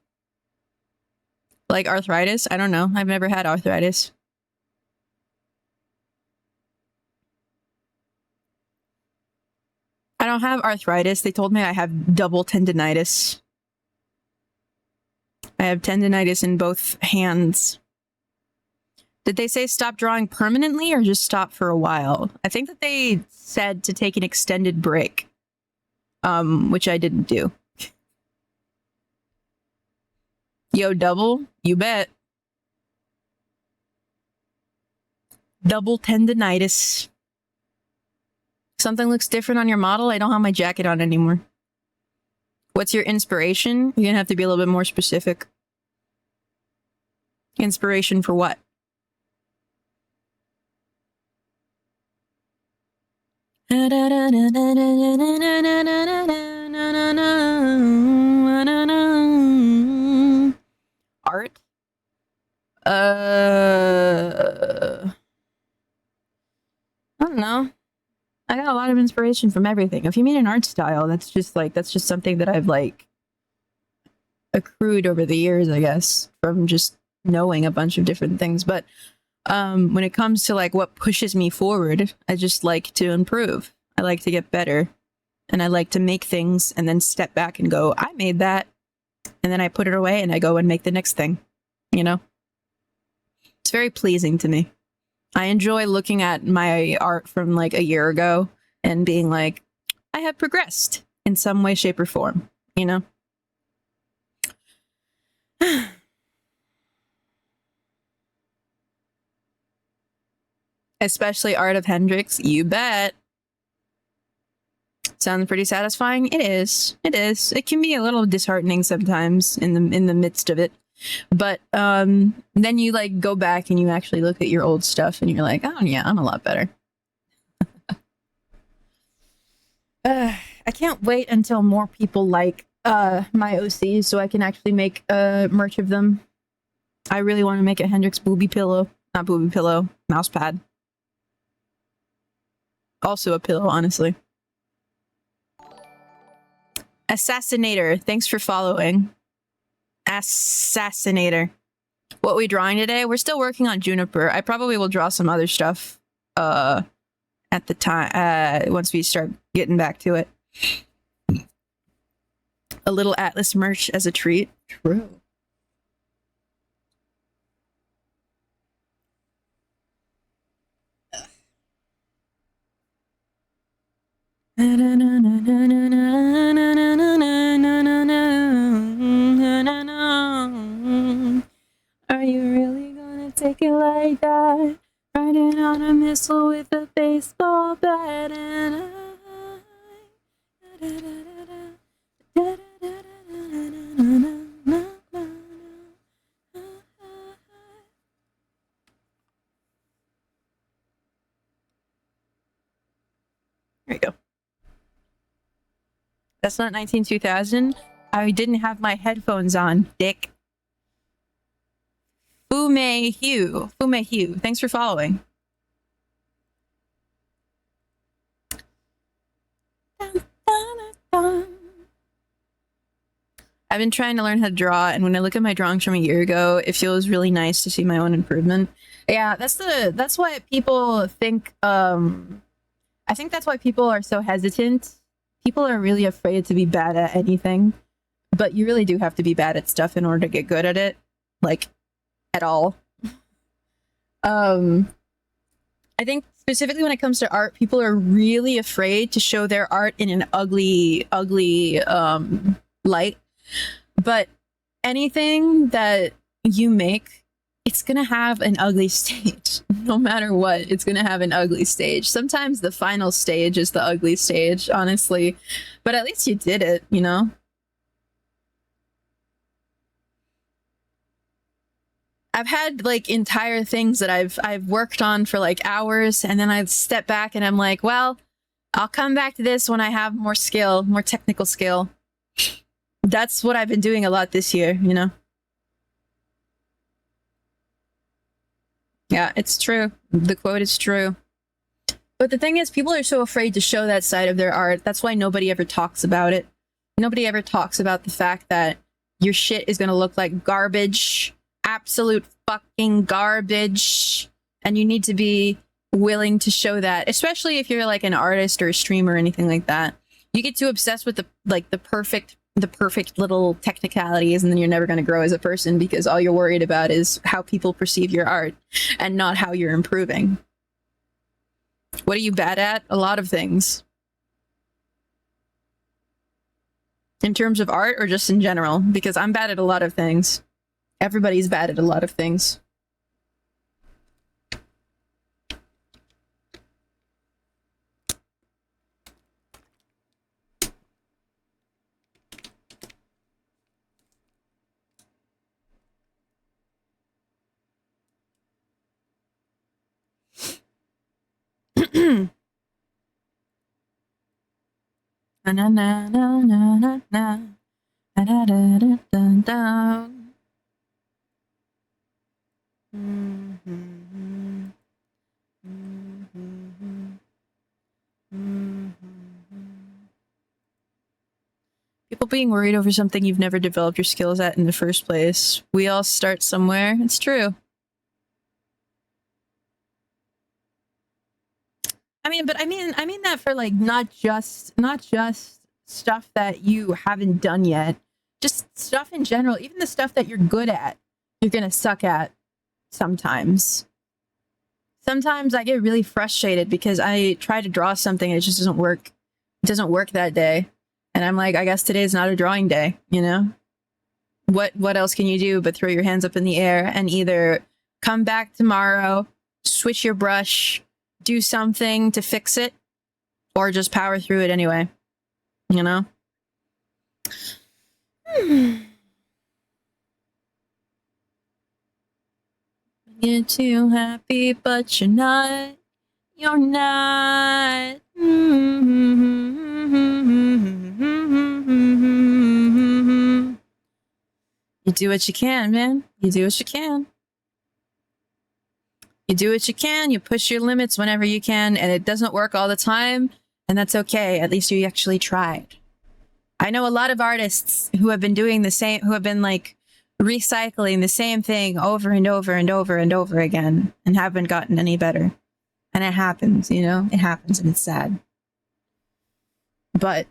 Like arthritis? I don't know. I've never had arthritis. I don't have arthritis. They told me I have double tendinitis. I have tendinitis in both hands. Did they say stop drawing permanently or just stop for a while? I think that they said to take an extended break, which I didn't do. Yo, double? You bet. Double tendinitis. Something looks different on your model? I don't have my jacket on anymore. What's your inspiration? You're gonna have to be a little bit more specific. Inspiration for what? Art? I don't know. I got a lot of inspiration from everything. If you mean an art style, that's just something that I've like accrued over the years, I guess, from just knowing a bunch of different things. But when it comes to like what pushes me forward, I just like to improve. I like to get better, and I like to make things and then step back and go, I made that, and then I put it away and I go and make the next thing. You know, it's very pleasing to me. I enjoy looking at my art from like a year ago and being like, I have progressed in some way, shape, or form, you know? Especially art of Hendrix, you bet. Sounds pretty satisfying. It is. It is. It can be a little disheartening sometimes in the midst of it. But then you like go back and you actually look at your old stuff and you're like, oh yeah, I'm a lot better. I can't wait until more people like my OCs so I can actually make merch of them. I really want to make a Hendrix booby pillow. Not booby pillow, mouse pad. Also a pillow, honestly. Assassinator, thanks for following. Assassinator. What we drawing today? We're still working on Juniper. I probably will draw some other stuff at the time once we start getting back to it. a little Atlas merch as a treat. True. Are you really gonna take it like that? Riding on a missile with a baseball bat and There you go. That's not 2000. I didn't have my headphones on, dick. Fume Hugh. Thanks for following. I've been trying to learn how to draw, and when I look at my drawings from a year ago, it feels really nice to see my own improvement. Yeah, that's why people think I think that's why people are so hesitant. People are really afraid to be bad at anything, but you really do have to be bad at stuff in order to get good at it, like at all. I think specifically when it comes to art, people are really afraid to show their art in an ugly light. But anything that you make, it's gonna have an ugly stage. No matter what, it's gonna have an ugly stage. Sometimes the final stage is the ugly stage, honestly. But at least you did it, you know? I've had like entire things that I've worked on for like hours, and then I step back and I'm like, well, I'll come back to this when I have more skill, more technical skill. That's what I've been doing a lot this year, you know? Yeah, it's true. The quote is true. But the thing is, people are so afraid to show that side of their art. That's why nobody ever talks about it. Nobody ever talks about the fact that your shit is going to look like garbage. Absolute fucking garbage. And you need to be willing to show that, especially if you're like an artist or a streamer or anything like that. You get too obsessed with the perfect little technicalities, and then you're never going to grow as a person because all you're worried about is how people perceive your art and not how you're improving. What are you bad at? A lot of things. In terms of art or just in general? Because I'm bad at a lot of things. Everybody's bad at a lot of things. Na na na na na na da da da da da. People being worried over something you've never developed your skills at in the first place. We all start somewhere. It's true. I mean, but I mean that for like not just stuff that you haven't done yet. Just stuff in general, even the stuff that you're good at, you're gonna suck at sometimes. Sometimes I get really frustrated because I try to draw something and it just doesn't work. It doesn't work that day. And I'm like, I guess today's not a drawing day, you know? What else can you do but throw your hands up in the air and either come back tomorrow, switch your brush, do something to fix it, or just power through it anyway, you know? You're too happy, but you're not. You're not. You do what you can, man. You do what you can. You do what you can. You push your limits whenever you can, and it doesn't work all the time, and that's okay. At least you actually tried. I know a lot of artists who have been doing the same, who have been like recycling the same thing over and over and over and over again and haven't gotten any better. And it happens, you know? It happens and it's sad. But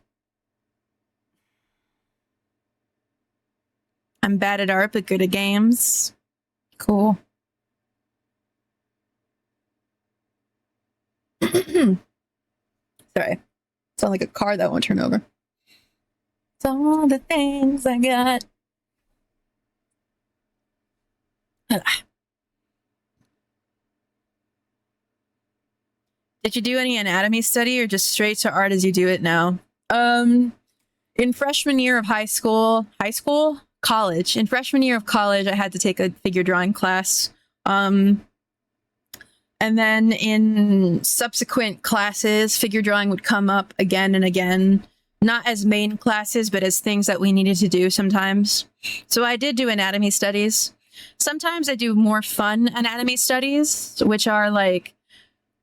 I'm bad at art, but good at games. Cool. Sorry. Sound like a car that won't turn over. It's all the things I got. Did you do any anatomy study or just straight to art as you do it now? In freshman year of college. In freshman year of college, I had to take a figure drawing class. And then in subsequent classes, figure drawing would come up again and again. Not as main classes, but as things that we needed to do sometimes. So I did do anatomy studies. Sometimes I do more fun anatomy studies, which are like,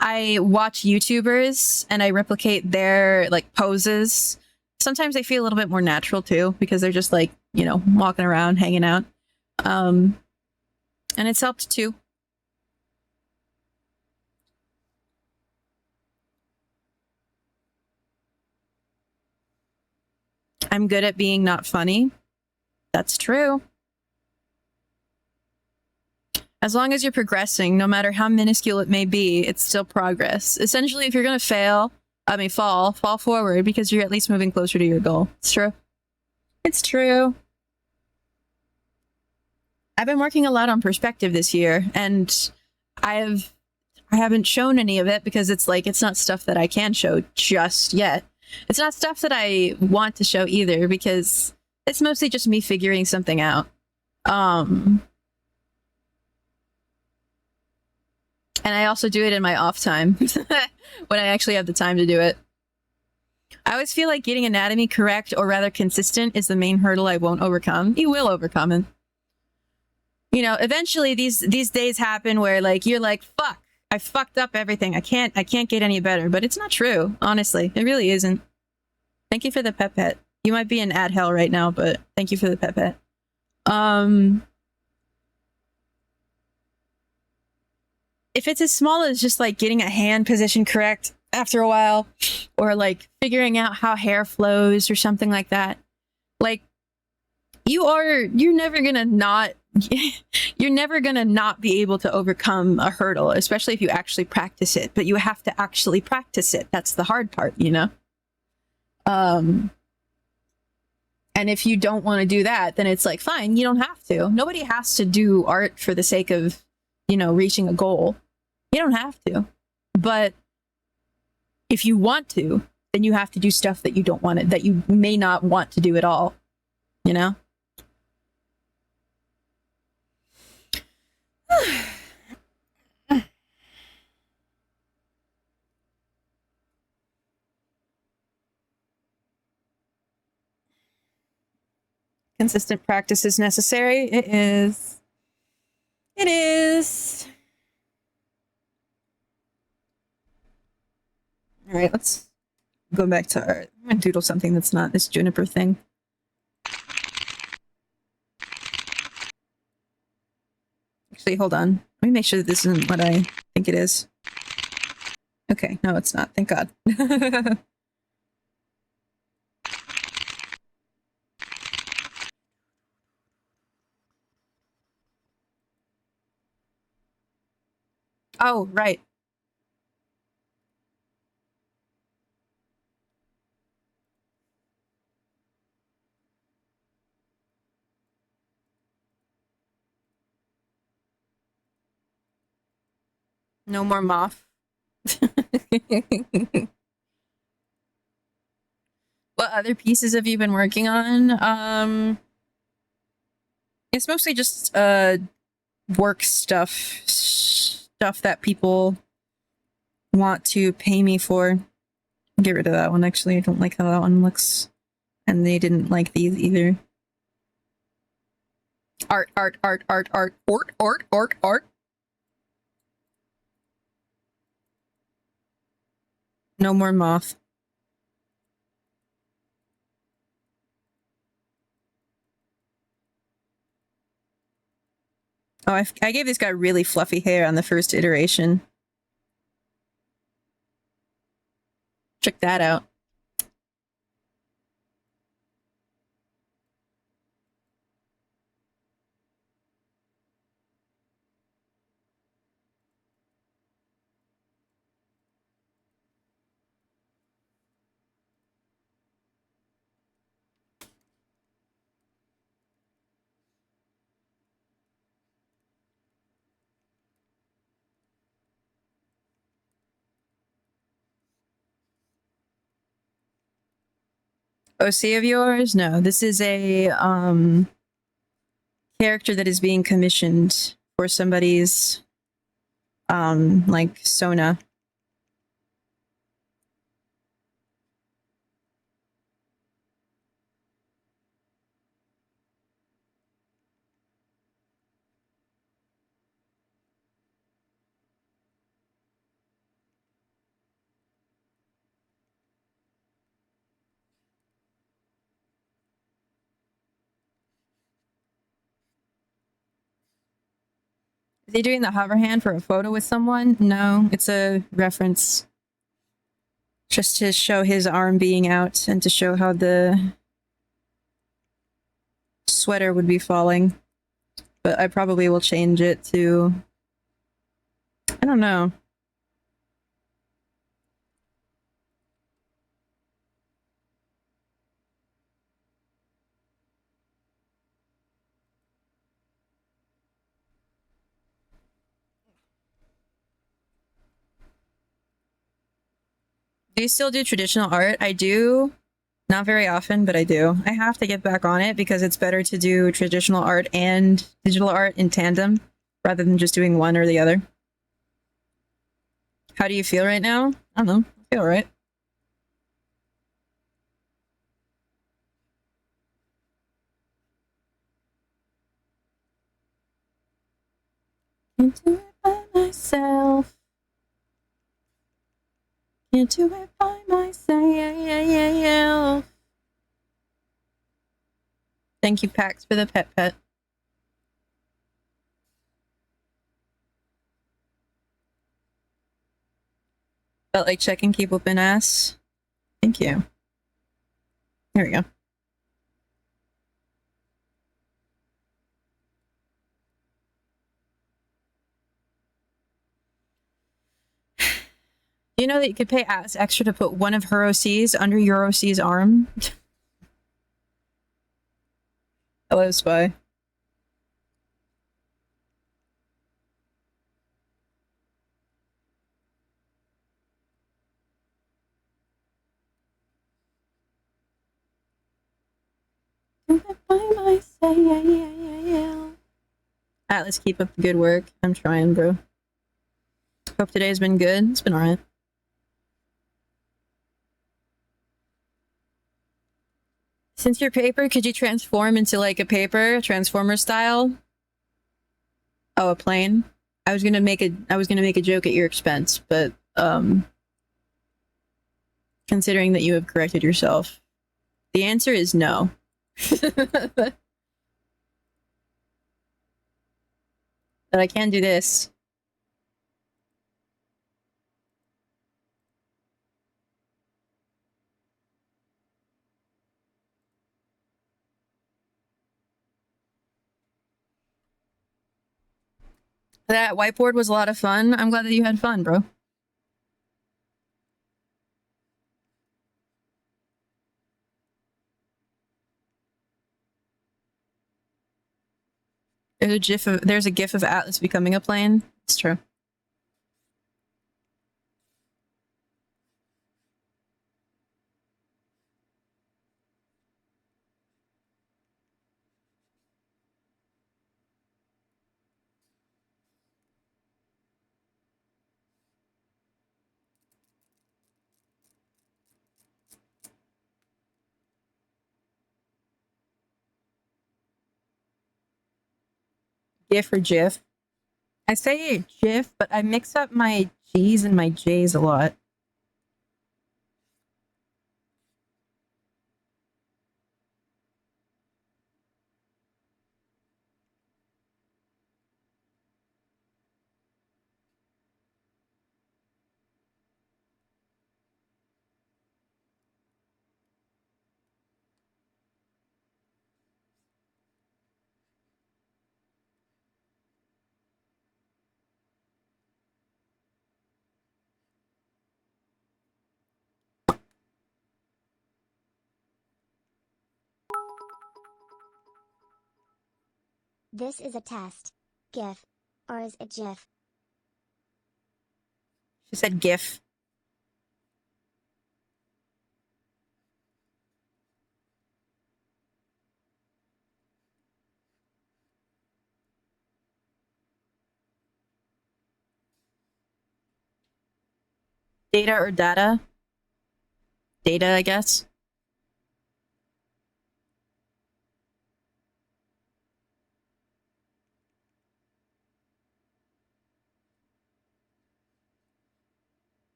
I watch YouTubers and I replicate their like poses. Sometimes they feel a little bit more natural too, because they're just like, you know, walking around, hanging out. And it's helped too. I'm good at being not funny. That's true. As long as you're progressing, no matter how minuscule it may be, it's still progress. Essentially, if you're going to fall forward because you're at least moving closer to your goal. It's true. It's true. I've been working a lot on perspective this year, and I haven't shown any of it because it's like, it's not stuff that I can show just yet. It's not stuff that I want to show either, because it's mostly just me figuring something out. And I also do it in my off time when I actually have the time to do it. I always feel like getting anatomy correct, or rather consistent, is the main hurdle I won't overcome. You will overcome it. You know, eventually these days happen where like you're like, fuck, I fucked up everything. I can't get any better. But it's not true, honestly. It really isn't. Thank you for the pet. You might be in ad hell right now, but thank you for the pet. If it's as small as just like getting a hand position correct after a while, or like figuring out how hair flows or something like that, like you're never gonna not be able to overcome a hurdle, especially if you actually practice it. But you have to actually practice it. That's the hard part, you know? And if you don't want to do that, then it's like, fine, you don't have to. Nobody has to do art for the sake of, you know, reaching a goal. You don't have to. But if you want to, then you have to do stuff that you don't want it, that you may not want to do at all, you know? Consistent practice is necessary. It is. It is. All right, let's go back to art. I'm gonna doodle something that's not this juniper thing. Actually, hold on. Let me make sure that this isn't what I think it is. Okay, no, it's not. Thank God. Oh, right. No more moth. What other pieces have you been working on? It's mostly just work stuff that people want to pay me for. Get rid of that one, actually. I don't like how that one looks. And they didn't like these either. Art. No more moth. Oh, I gave this guy really fluffy hair on the first iteration. Check that out. OC of yours? No, this is a character that is being commissioned for somebody's like Sona. Is he doing the hover hand for a photo with someone? No, it's a reference. Just to show his arm being out and to show how the sweater would be falling. But I probably will change it to... I don't know. Do you still do traditional art? I do. Not very often, but I do. I have to get back on it because it's better to do traditional art and digital art in tandem rather than just doing one or the other. How do you feel right now? I don't know. I feel alright. Can't do it by myself. Can't do it by myself. Thank you, Pax, for the pet. Felt like checking keep whooping ass. Thank you. Here we go. You know that you could pay ass extra to put one of her OCs under your OC's arm? Hello, Spy. Atlas, keep up the good work. I'm trying, bro. Hope today's been good. It's been alright. Since your paper, could you transform into like a paper, transformer style? Oh, a plane. I was gonna make a joke at your expense, but considering that you have corrected yourself, the answer is no. But I can do this. That whiteboard was a lot of fun. I'm glad that you had fun, bro. There's a gif of Atlas becoming a plane. It's true. GIF or GIF. I say GIF, but I mix up my G's and my J's a lot. This is a test. GIF. Or is it GIF? She said GIF. Data or data? Data, I guess.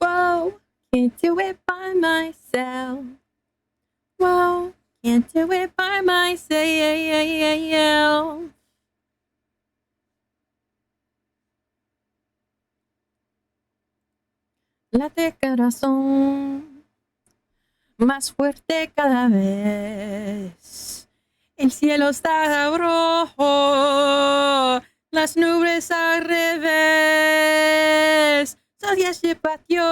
Whoa, can't do it by myself. Whoa, can't do it by myself. Late corazón, más fuerte cada vez. El cielo está rojo, las nubes al revés. Soy se partió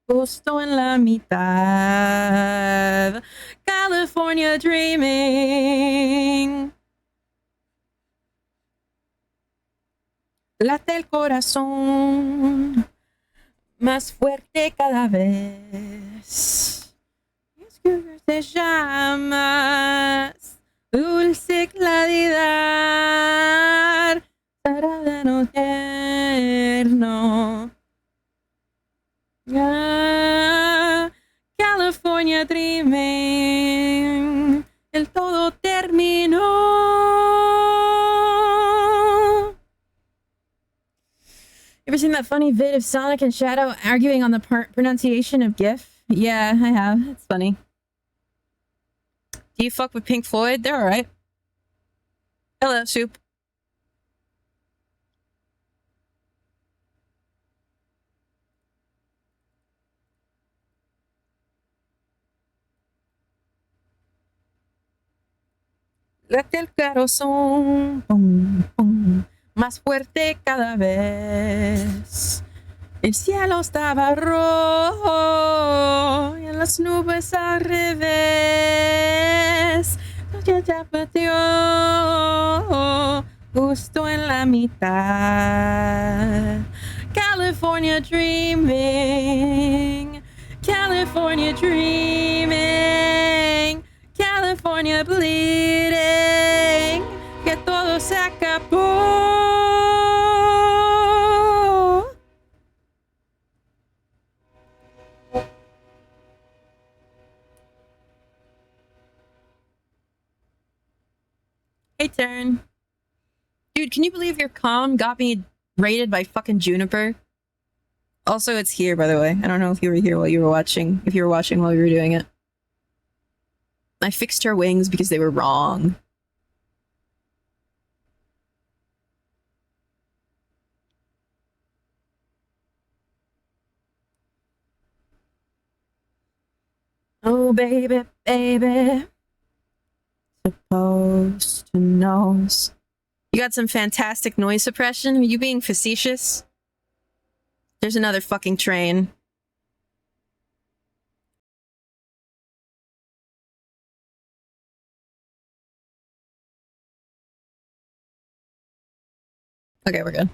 justo en la mitad. California dreaming. Late el corazón, más fuerte cada vez. Es que te llamas, dulce claridad, sagrado tierno. Ah, California dreaming, el todo terminó. You ever seen that funny vid of Sonic and Shadow arguing on the pronunciation of GIF? Yeah, I have. It's funny. Do you fuck with Pink Floyd? They're alright. Hello, Soup. Late el corazón, pum, pum, más fuerte cada vez. El cielo estaba rojo y las nubes al revés. Ya partió justo en la mitad. California dreaming, California dreaming, California bleeding, que todo se acabó. Hey, Turn. Dude, can you believe your comm got me rated by fucking Juniper? Also, it's here, by the way. I don't know if you were here while you were watching. If you were watching while you were doing it. I fixed her wings because they were wrong. Oh, baby, baby. Supposed to know. You got some fantastic noise suppression? Are you being facetious? There's another fucking train. Okay, we're good.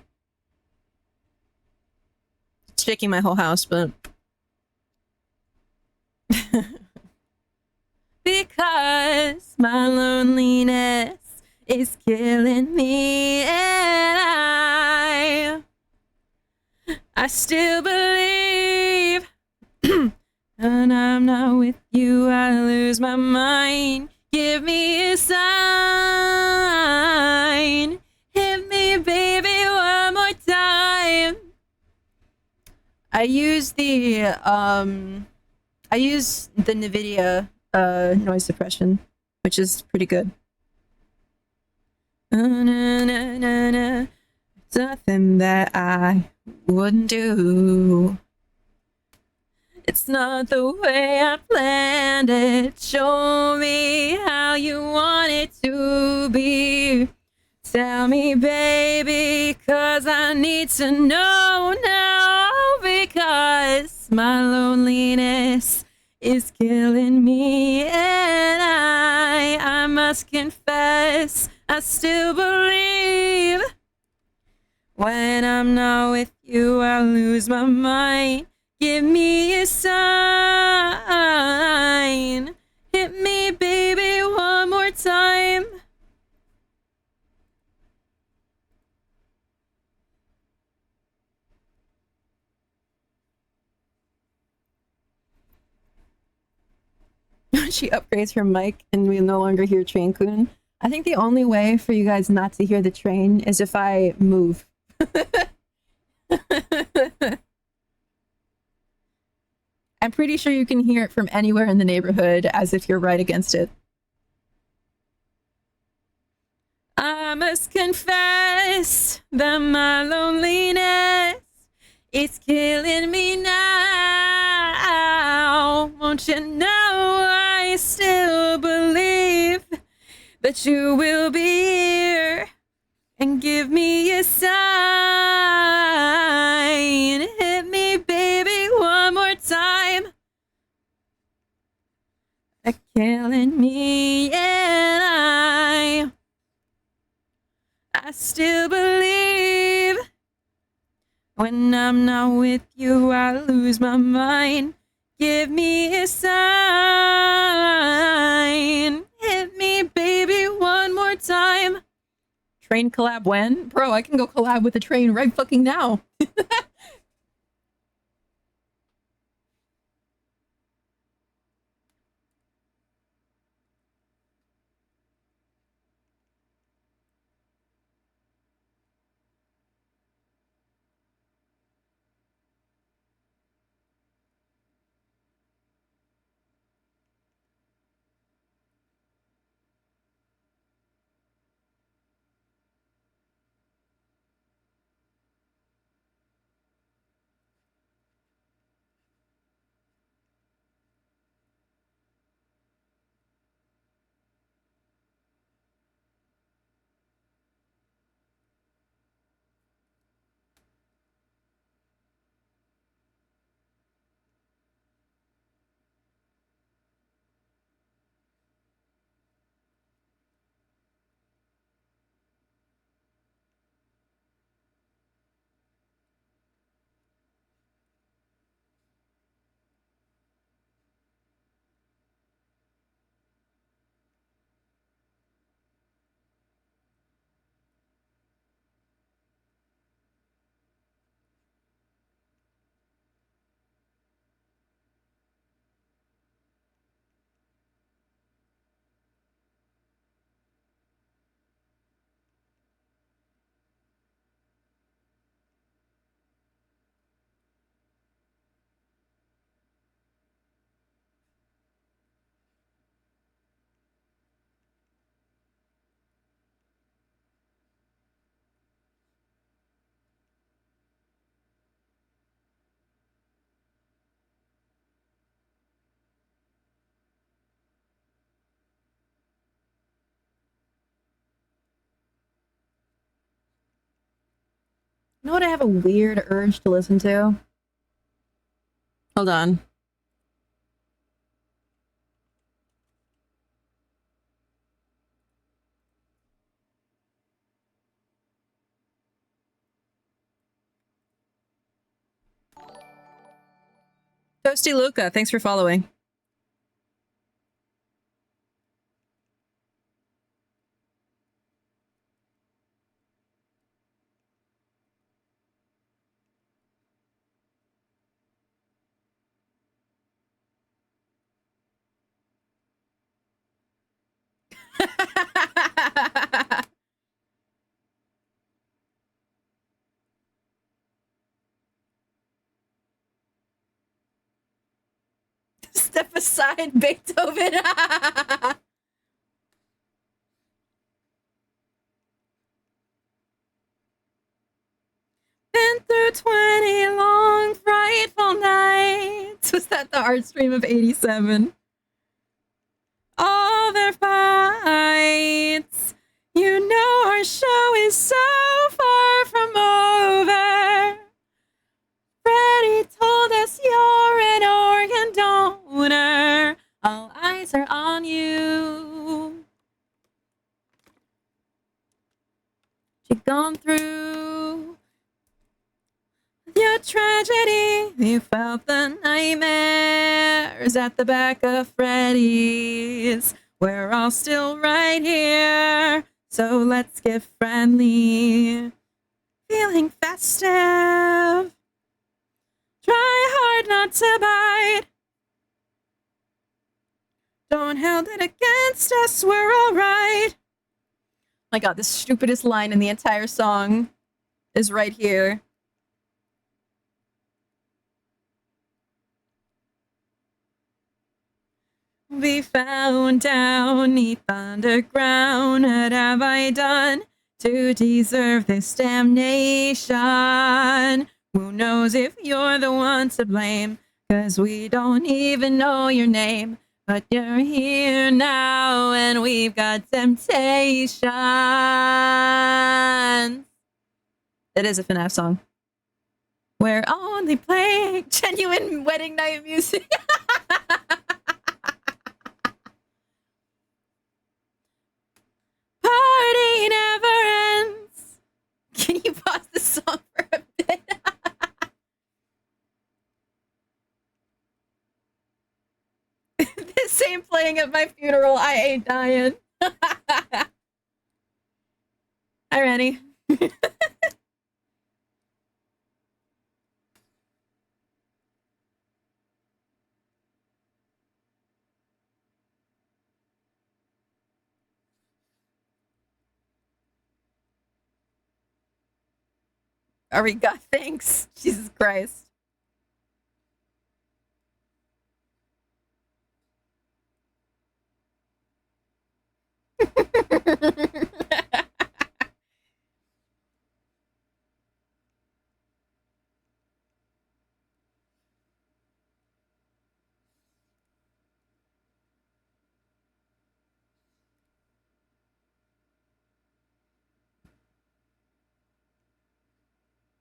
It's shaking my whole house, but... Because my loneliness is killing me, and I still believe when I'm not with you, I lose my mind. Give me a sign. Hit me, baby, one more time. I use the NVIDIA noise suppression, which is pretty good. It's nothing that I wouldn't do. It's not the way I planned it. Show me how you want it to be. Tell me, baby, 'cause I need to know now. Because my loneliness is killing me, and I must confess, I still believe when I'm not with you, I lose my mind. Give me a sign. Hit me, baby, one more time. She upgrades her mic and we no longer hear Train Kun. I think the only way for you guys not to hear the train is if I move. I'm pretty sure you can hear it from anywhere in the neighborhood as if you're right against it. I must confess that my loneliness is killing me now. Won't you know I still believe that you will be here and give me a sign. Hit me, baby, one more time. They're killing me and I still believe when I'm not with you, I lose my mind. Give me a sign. Hit me, baby, one more time. Train collab when? Bro, I can go collab with the train right fucking now. You know what I have a weird urge to listen to? Hold on. Toasty Luca, thanks for following. Step aside, Beethoven. Been through 20 long, frightful nights. Was that the art stream of 87? All their fights. You know our show is so far from over. Freddy told us you're an organ donor. All eyes are on you. You've gone through your the tragedy. You felt the nightmares at the back of Freddy's. We're all still right here, so let's get friendly. Feeling festive. Try hard not to bite. Don't hold it against us, we're alright. My god, the stupidest line in the entire song is right here. Be found down neath underground. What have I done to deserve this damnation? Who knows if you're the one to blame? 'Cause we don't even know your name. But you're here now and we've got temptations. It is a FNAF song. We're only playing genuine wedding night music. Party never ends. Can you pause the song for a bit? This ain't playing at my funeral. I ain't dying. Hi, Rennie. Ariga, thanks. Jesus Christ.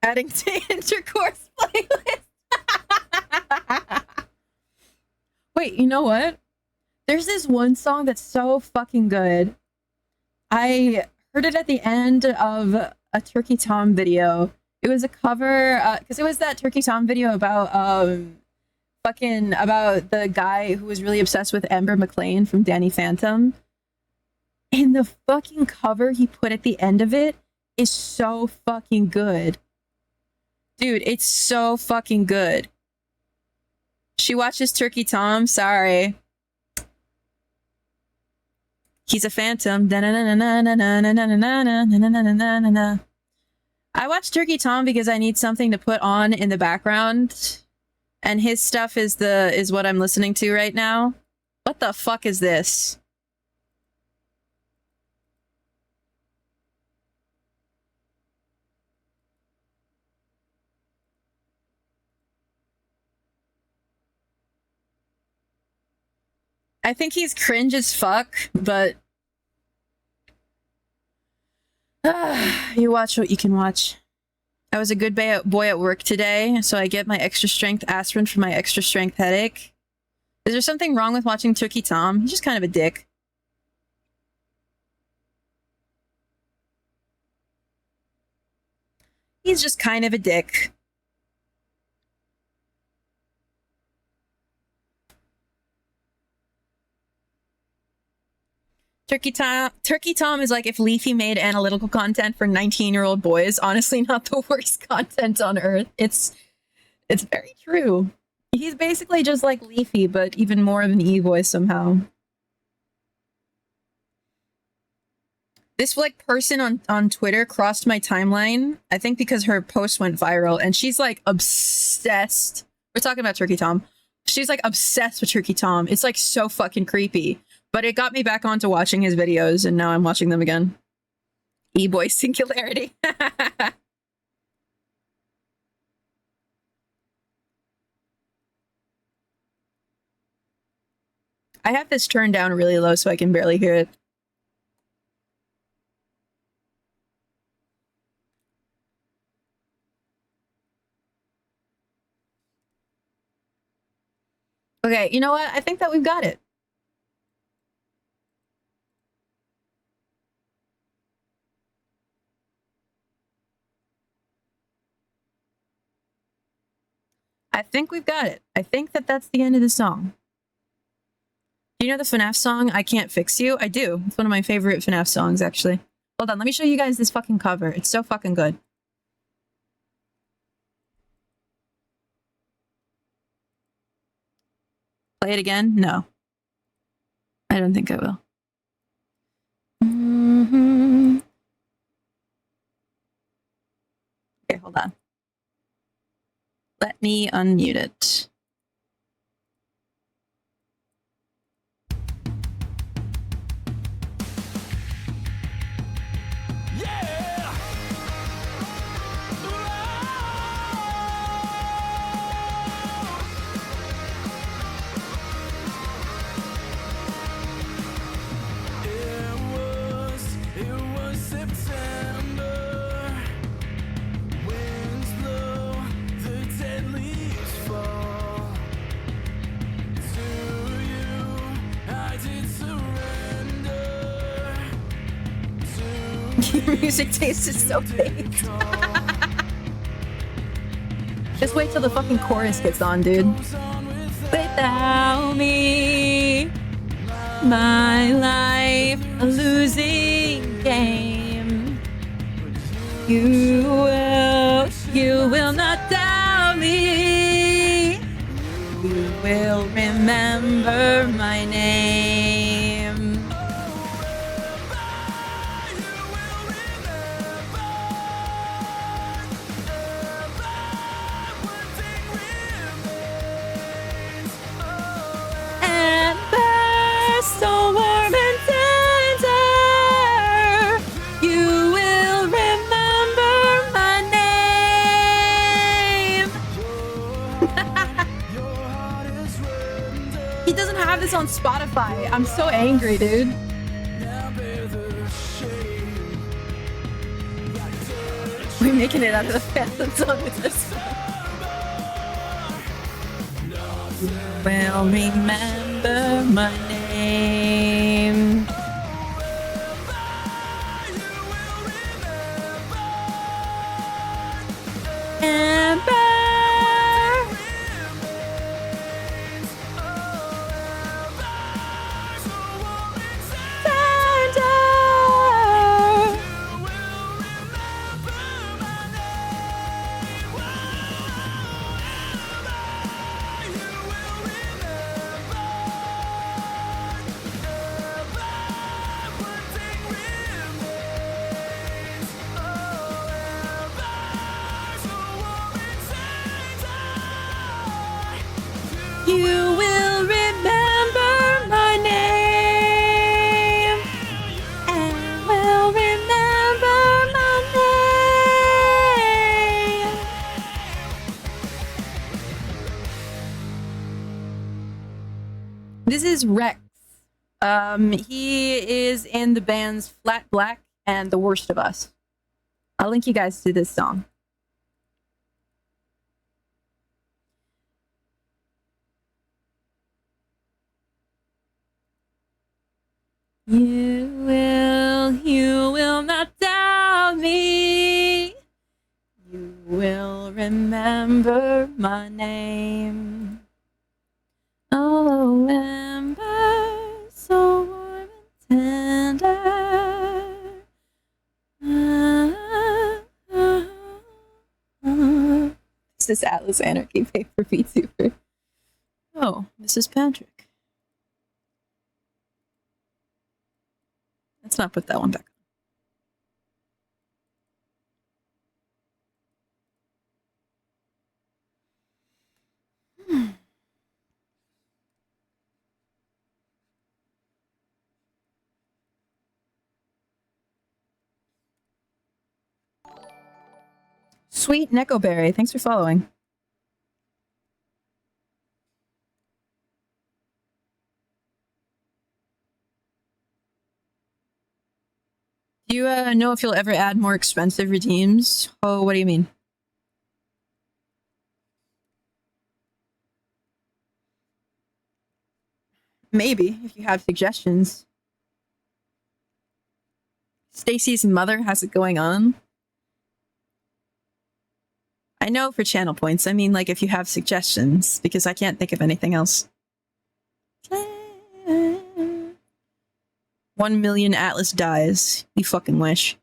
Adding to intercourse playlist. Wait, you know what? There's this one song that's so fucking good. I heard it at the end of a Turkey Tom video. It was a cover, because it was that Turkey Tom video about about the guy who was really obsessed with Amber McLean from Danny Phantom. And the fucking cover he put at the end of it is so fucking good. Dude, it's so fucking good. She watches Turkey Tom, sorry. He's a phantom. I watch Turkey Tom because I need something to put on in the background. And his stuff is what I'm listening to right now. What the fuck is this? I think he's cringe as fuck, but you watch what you can watch. I was a good boy at work today, so I get my extra strength aspirin for my extra strength headache. Is there something wrong with watching Turkey Tom? He's just kind of a dick. He's just kind of a dick. Turkey Tom is like if Leafy made analytical content for 19-year-old boys. Honestly, not the worst content on earth. It's very true. He's basically just like Leafy, but even more of an e-boy somehow. This like person on Twitter crossed my timeline, I think because her post went viral, and she's like obsessed. We're talking about Turkey Tom. She's like obsessed with Turkey Tom. It's like so fucking creepy. But it got me back onto watching his videos, and now I'm watching them again. E-boy singularity. I have this turned down really low so I can barely hear it. Okay, you know what? I think that we've got it. I think we've got it. I think that that's the end of the song. Do you know the FNAF song, I Can't Fix You? I do. It's one of my favorite FNAF songs, actually. Hold on, let me show you guys this fucking cover. It's so fucking good. Play it again? No. I don't think I will. Okay, hold on. Let me unmute it. Your music taste is so baked. Just wait till the fucking chorus gets on, dude. Without me, my life a losing game. You will not doubt me. You will remember my name. So warm and tender, you will remember my name. He doesn't have this on Spotify. I'm so angry, dude. We're making it out of the Phantom song with this. You will remember my name. Amber. You will remember my name, and will remember my name. This is Rex. He is in the bands Flat Black and The Worst of Us. I'll link you guys to this song. You will not doubt me. You will remember my name. Oh, Amber, so warm and tender. This is Atlas Anarchy paper vtuber. Oh, this is Patrick. Let's not put that one back. Sweet Neckoberry, thanks for following. Do you know if you'll ever add more expensive redeems? Oh, what do you mean? Maybe, if you have suggestions. Stacy's mother has it going on. I know for channel points. I mean, like, if you have suggestions, because I can't think of anything else. 1 million Atlas dies. You fucking wish.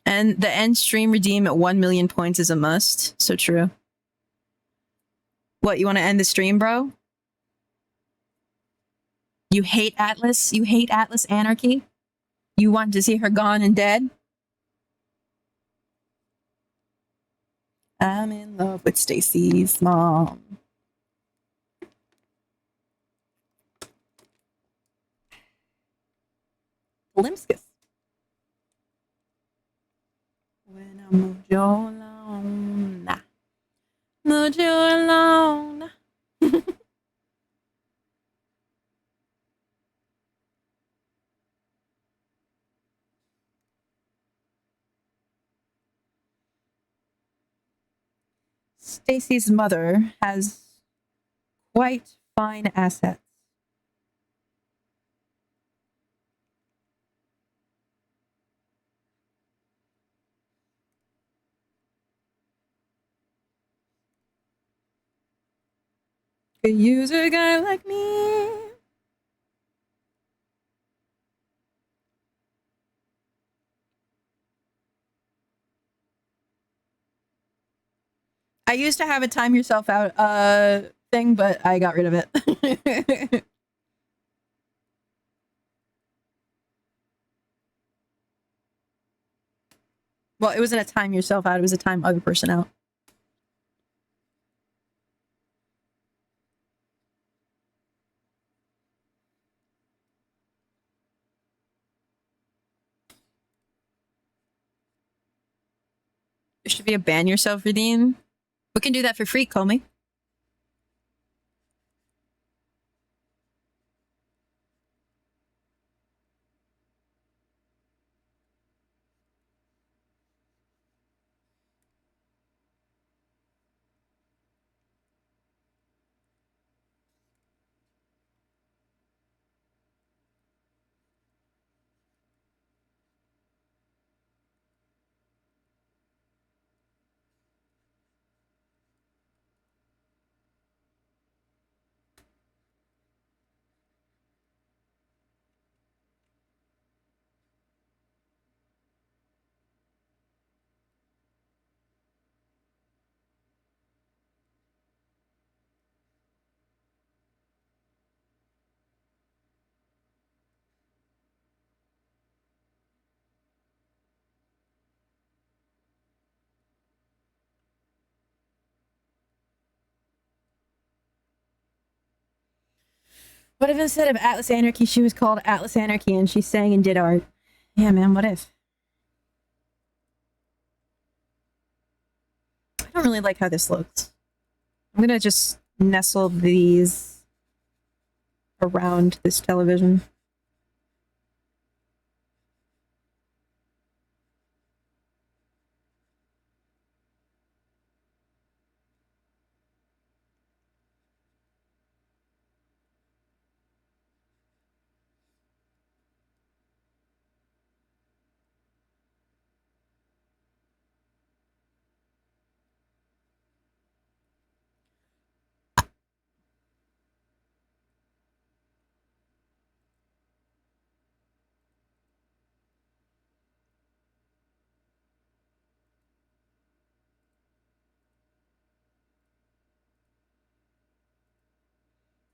And the end stream redeem at 1 million points is a must. So true. What, you want to end the stream, bro? You hate Atlas? You hate Atlas Anarchy? You want to see her gone and dead? I'm in love with Stacy's mom. Limskus. When I moved you alone. Moved you alone. Stacy's mother has quite fine assets. Could use a guy like me. I used to have a time yourself out thing, but I got rid of it. Well, it wasn't a time yourself out, it was a time other person out. There should be a ban yourself redeem. We can do that for free, Comey. What if instead of Atlas Anarchy, she was called Atlas Anarchy and she sang and did art? Yeah, man, what if? I don't really like how this looks. I'm gonna just nestle these around this television.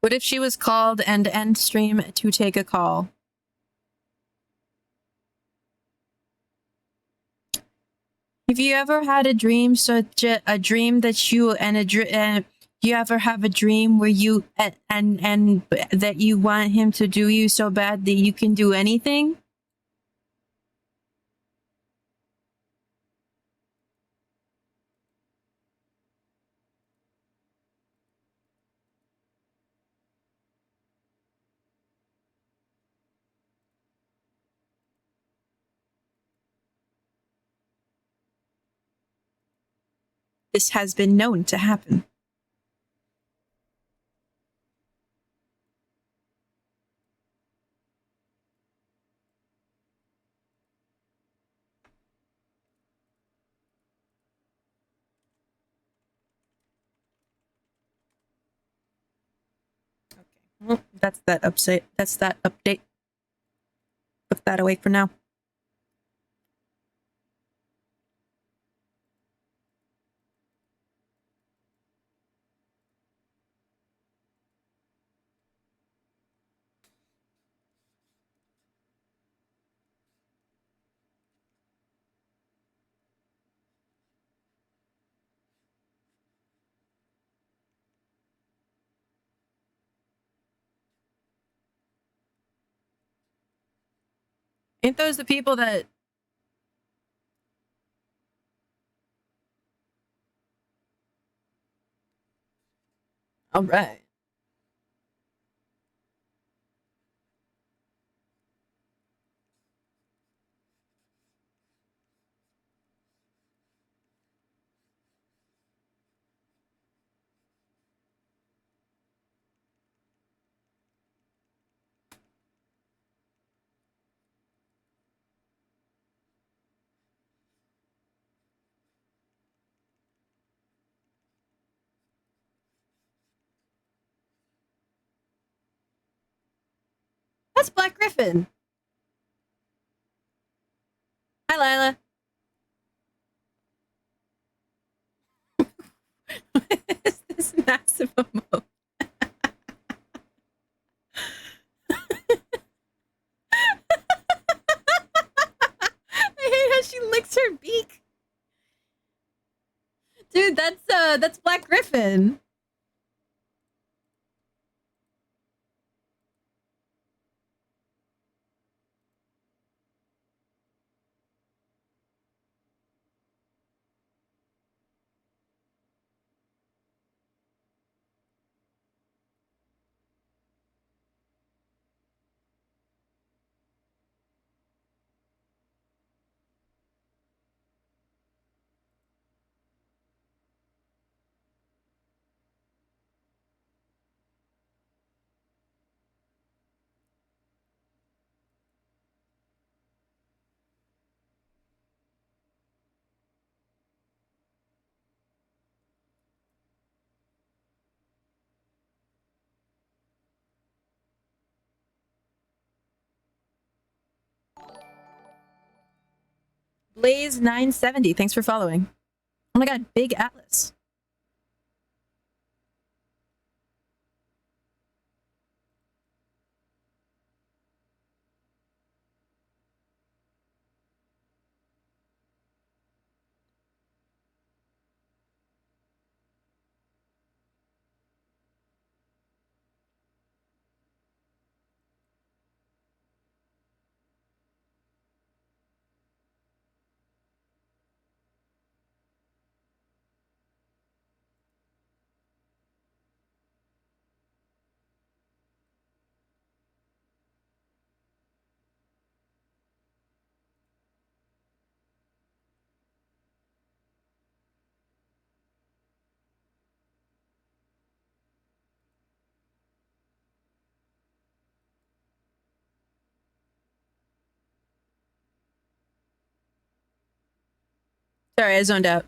What if she was called and end stream to take a call? Have you ever had a dream a dream that you you ever have a dream where you and that you want him to do you so bad that you can do anything? This has been known to happen. Well, that's that update. That's that update. Put that away for now. Ain't those the people that... All right. That's Black Griffin. Hi, Lila. What is this massive emote? I hate how she licks her beak. Dude, that's Black Griffin. Blaze970, thanks for following. Oh my god, Big Atlas. Sorry, I zoned out.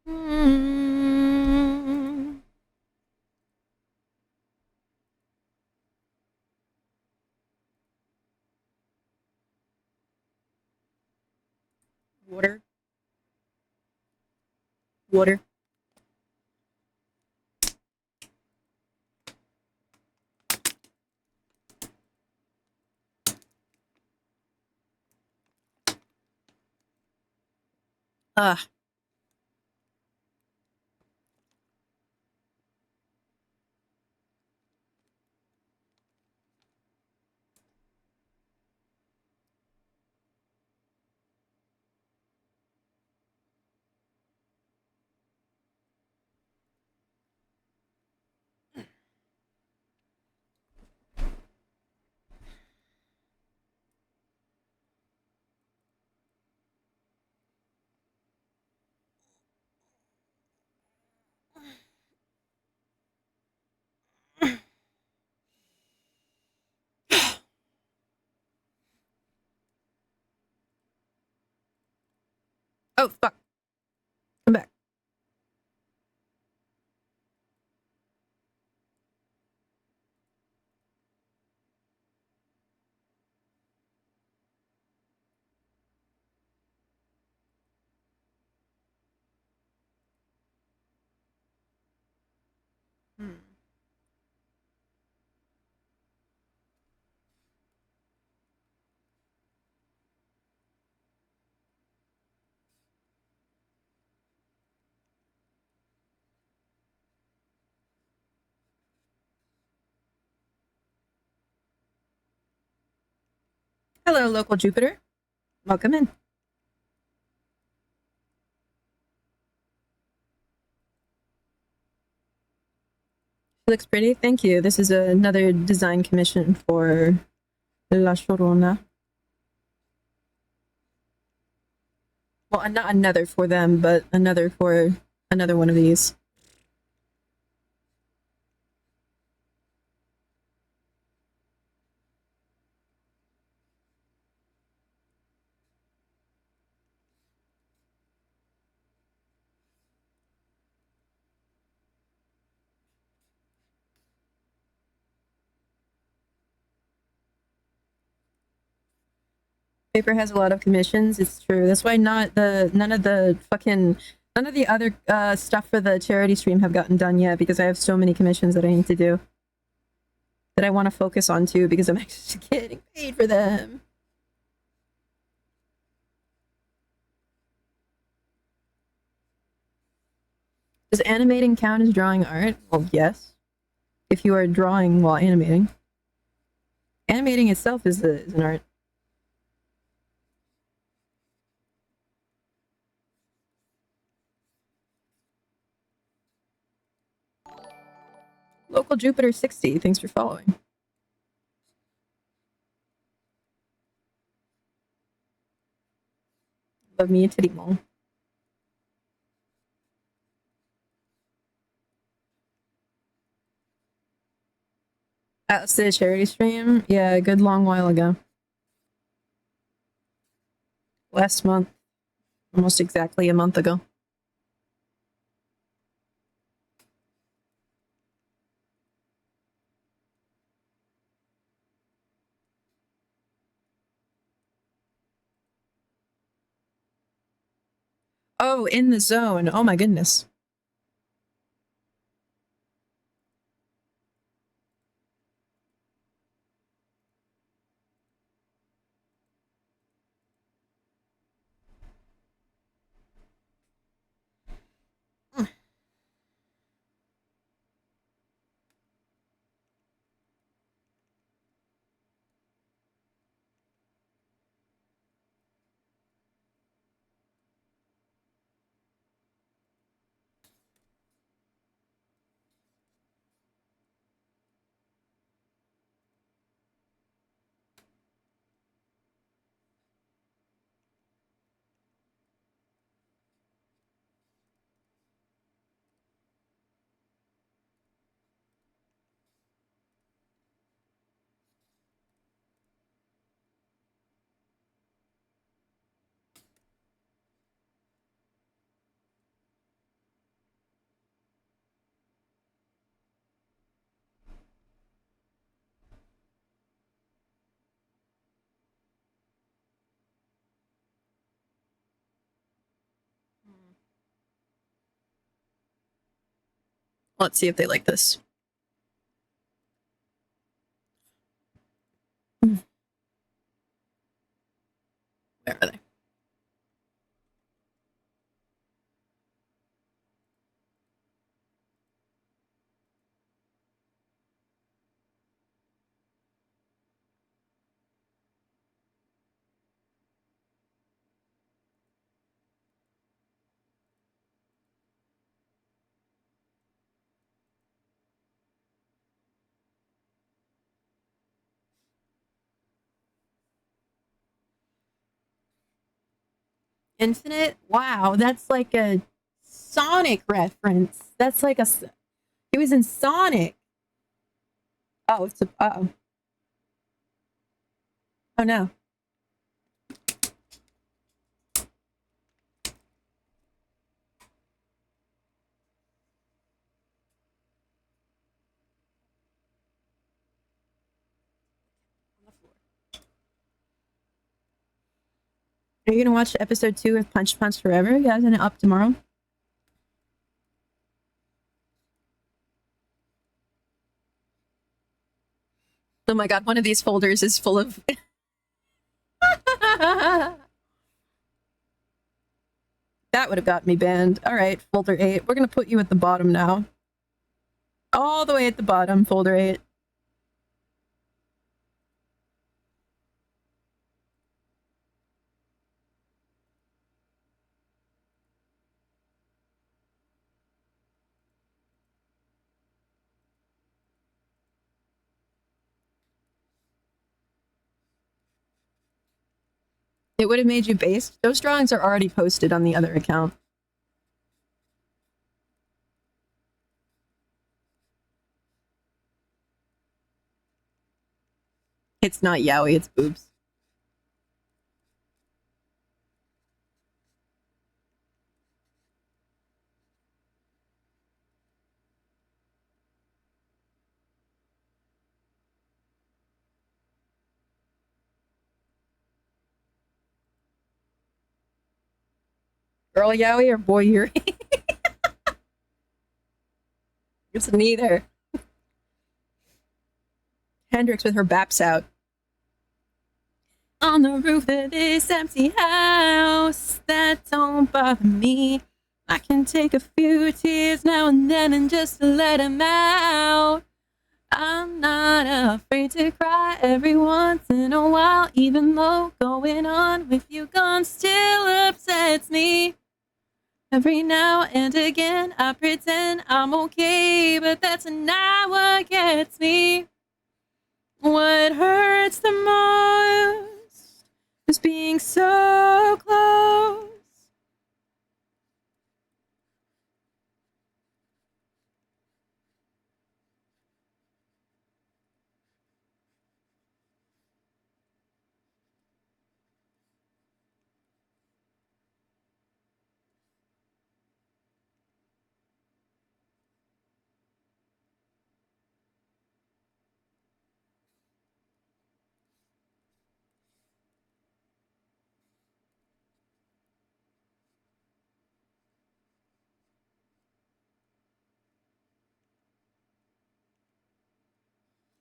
Water. Water. Ah. Oh, fuck. Come back. Hello, local Jupiter. Welcome in. She looks pretty. Thank you. This is another design commission for La Chorona. Well, not another for them, but another for another one of these. Paper has a lot of commissions. It's true. That's why none of the other stuff for the charity stream have gotten done yet, because I have so many commissions that I need to do that I want to focus on too, because I'm actually getting paid for them. Does animating count as drawing art? Well, yes. If you are drawing while animating. Animating itself is an art. Local Jupiter 60, thanks for following. Love me a titty mole. Atlas did a charity stream? Yeah, a good long while ago. Last month. Almost exactly a month ago. Oh, in the zone. Oh my goodness. Let's see if they like this. Where are they? Infinite? Wow, that's like a Sonic reference. That's like a. He was in Sonic. Oh, it's a. Uh-oh. Oh no. Are you gonna watch episode 2 of Punch Punch Forever? Yeah, isn't it up tomorrow? Oh my god, one of these folders is full of. That would have got me banned. Alright, folder 8. We're gonna put you at the bottom now. All the way at the bottom, folder 8. It would have made you based. Those drawings are already posted on the other account. It's not yaoi, it's boobs. Girl yaoi or boy yuri? It's neither. Hendrix with her baps out. On the roof of this empty house, that don't bother me. I can take a few tears now and then and just let them out. I'm not afraid to cry every once in a while, even though going on with you gone still upsets me. Every now and again I pretend I'm okay, but that's not what gets me. What hurts the most is being so close.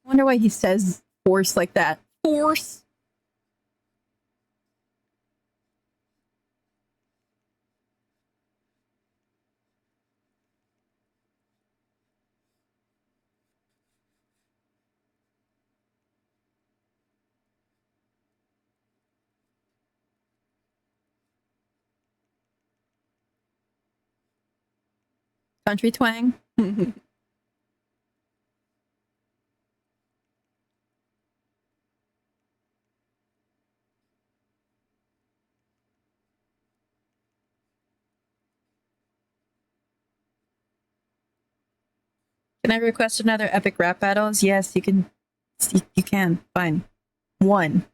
I wonder why he says force like that. Force. Country twang. Can I request another epic rap battles? Yes, you can. You can. Fine. One.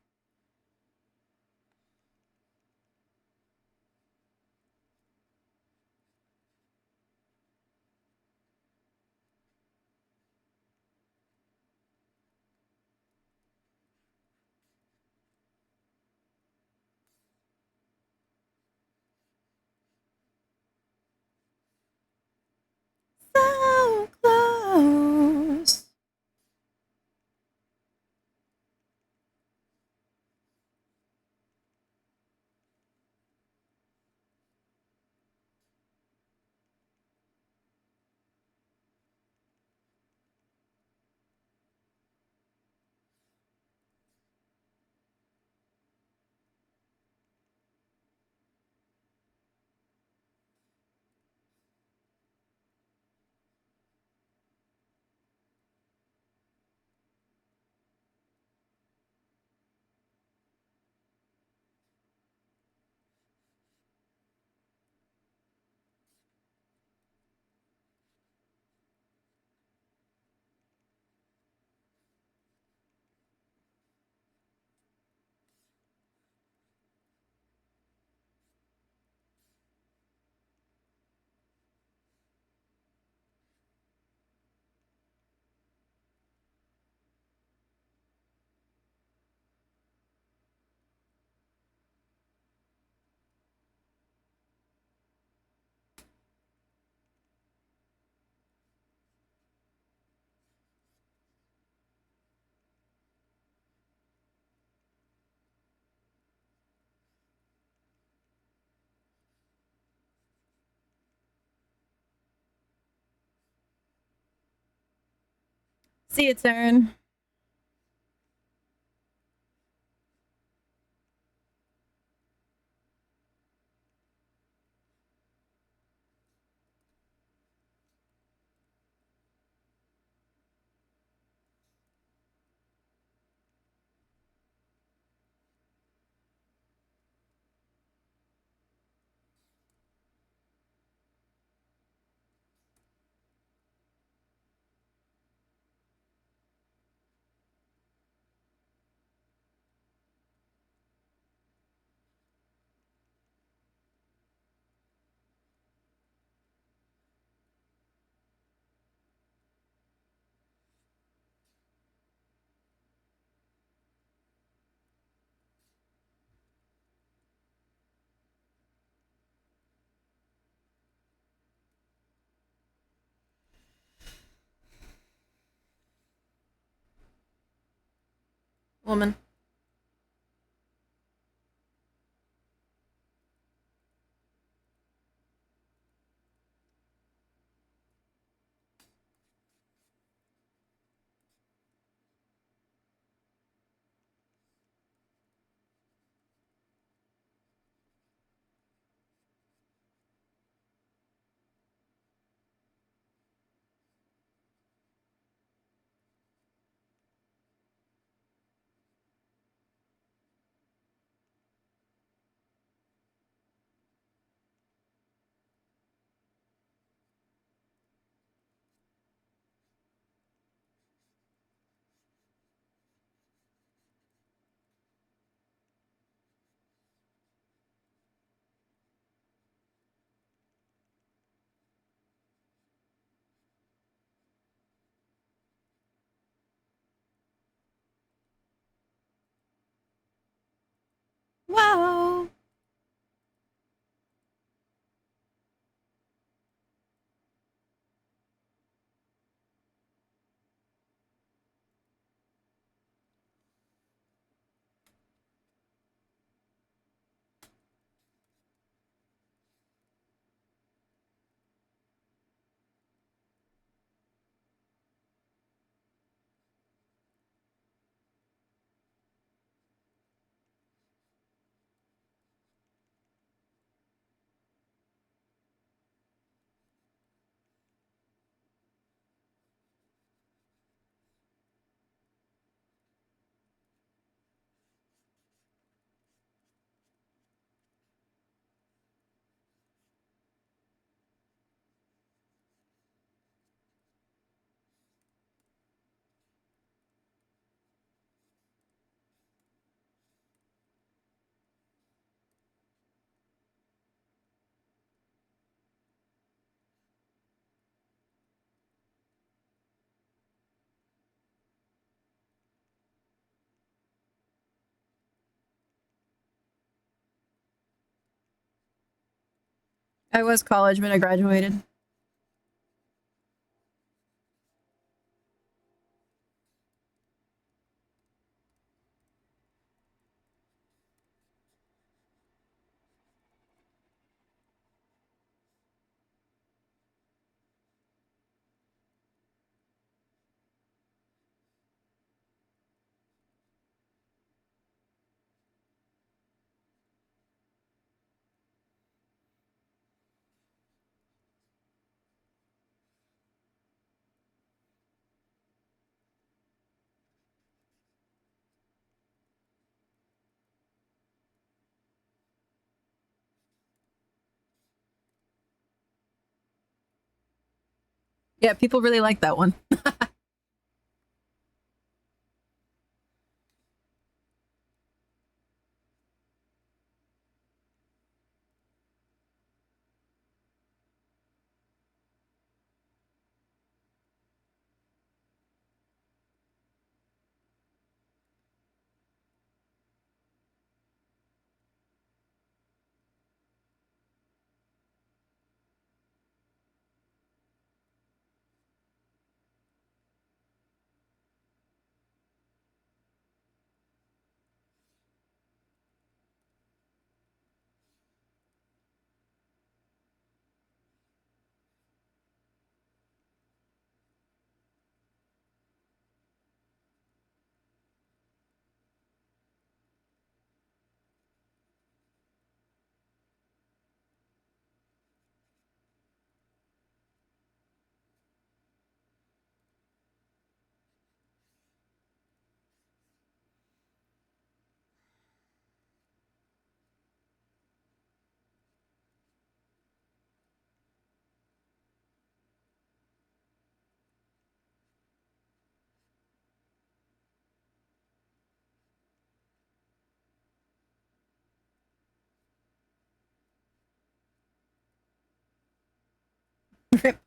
So See it, turn. Woman. Wow. I was college, but I graduated. Yeah, people really like that one.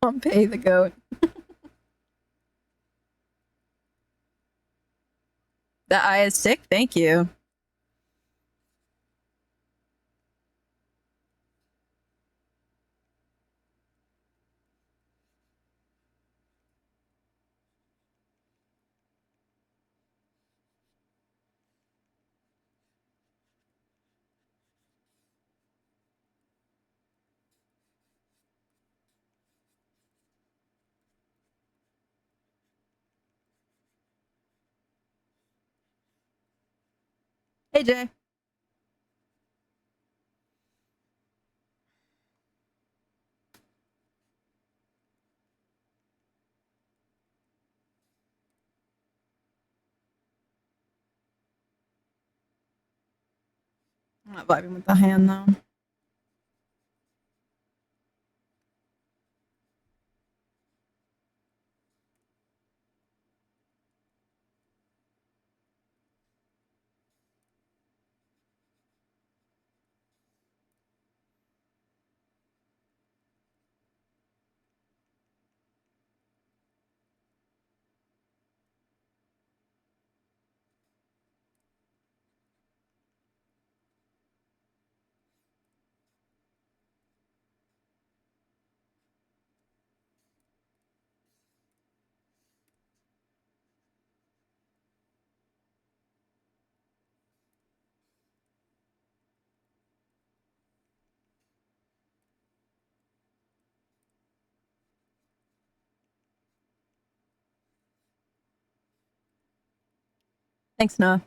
Pompeii the goat. The eye is sick? Thank you. Hey, Jay. I'm not vibing with the hand, though. Thanks, Noah.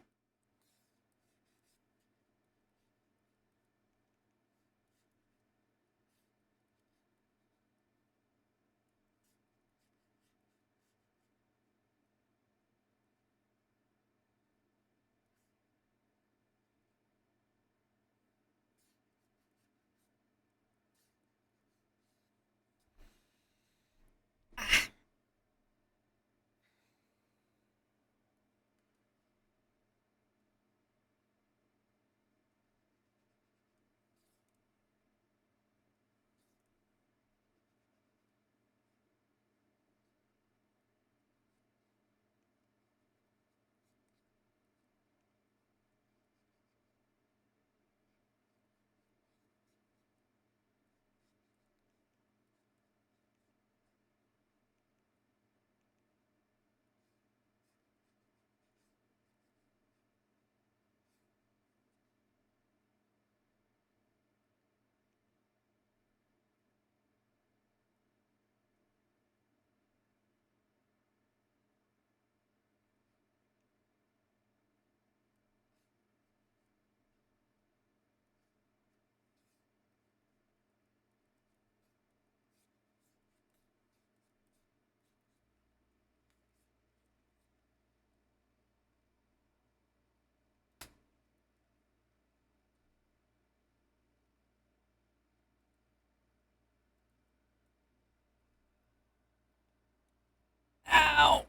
Ow.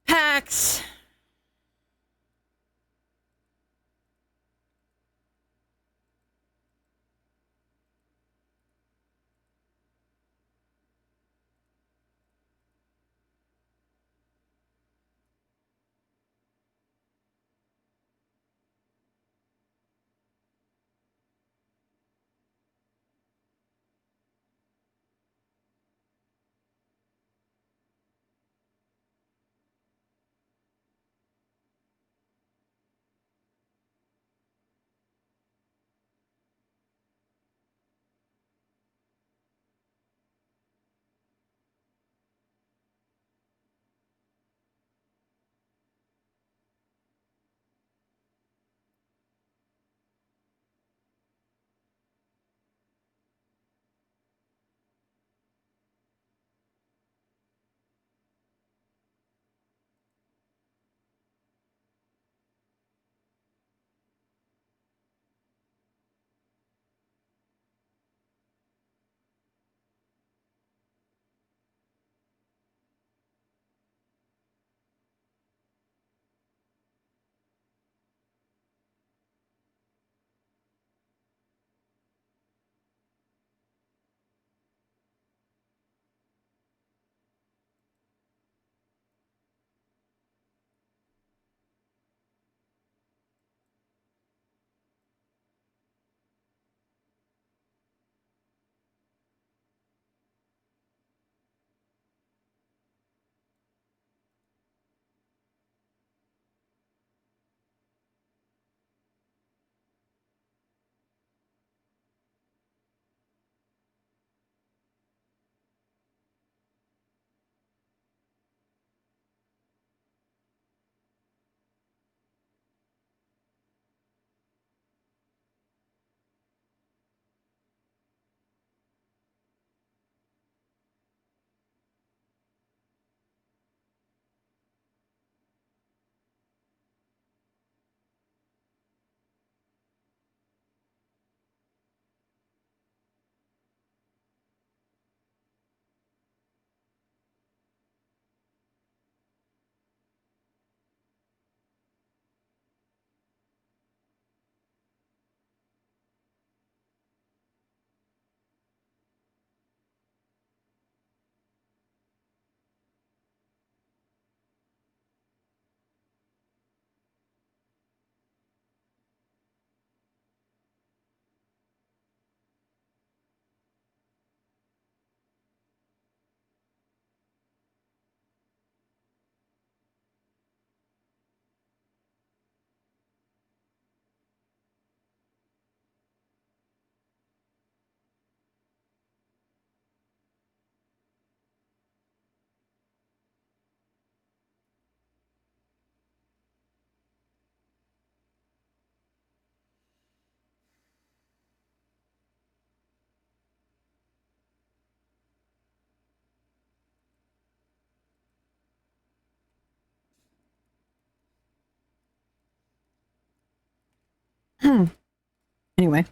Pax. Anyway.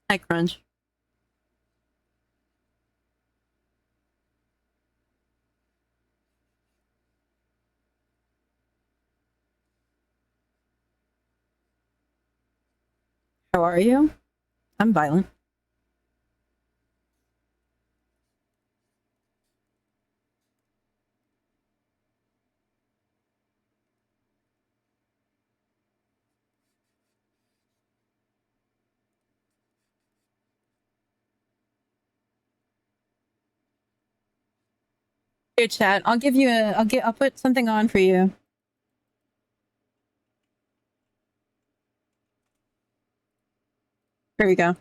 Hi, Crunch. How are you? I'm violent. Here, chat. I'll give you a. I'll put something on for you. Here we go.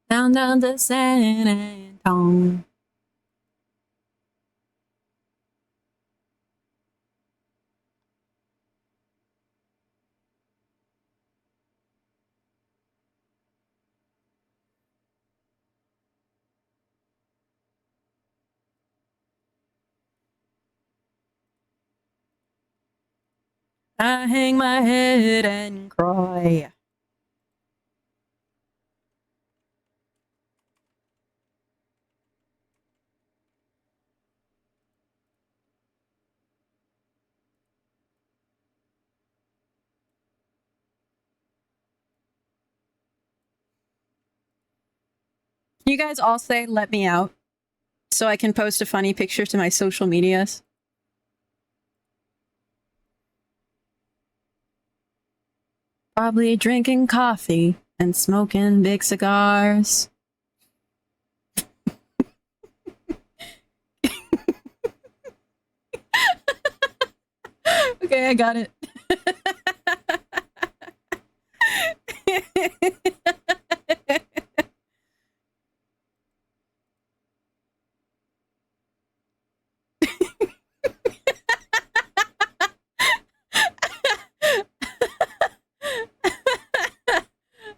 Down to San Antonio. I hang my head and cry. You guys all say let me out so I can post a funny picture to my social medias. Probably drinking coffee and smoking big cigars. Okay, I got it.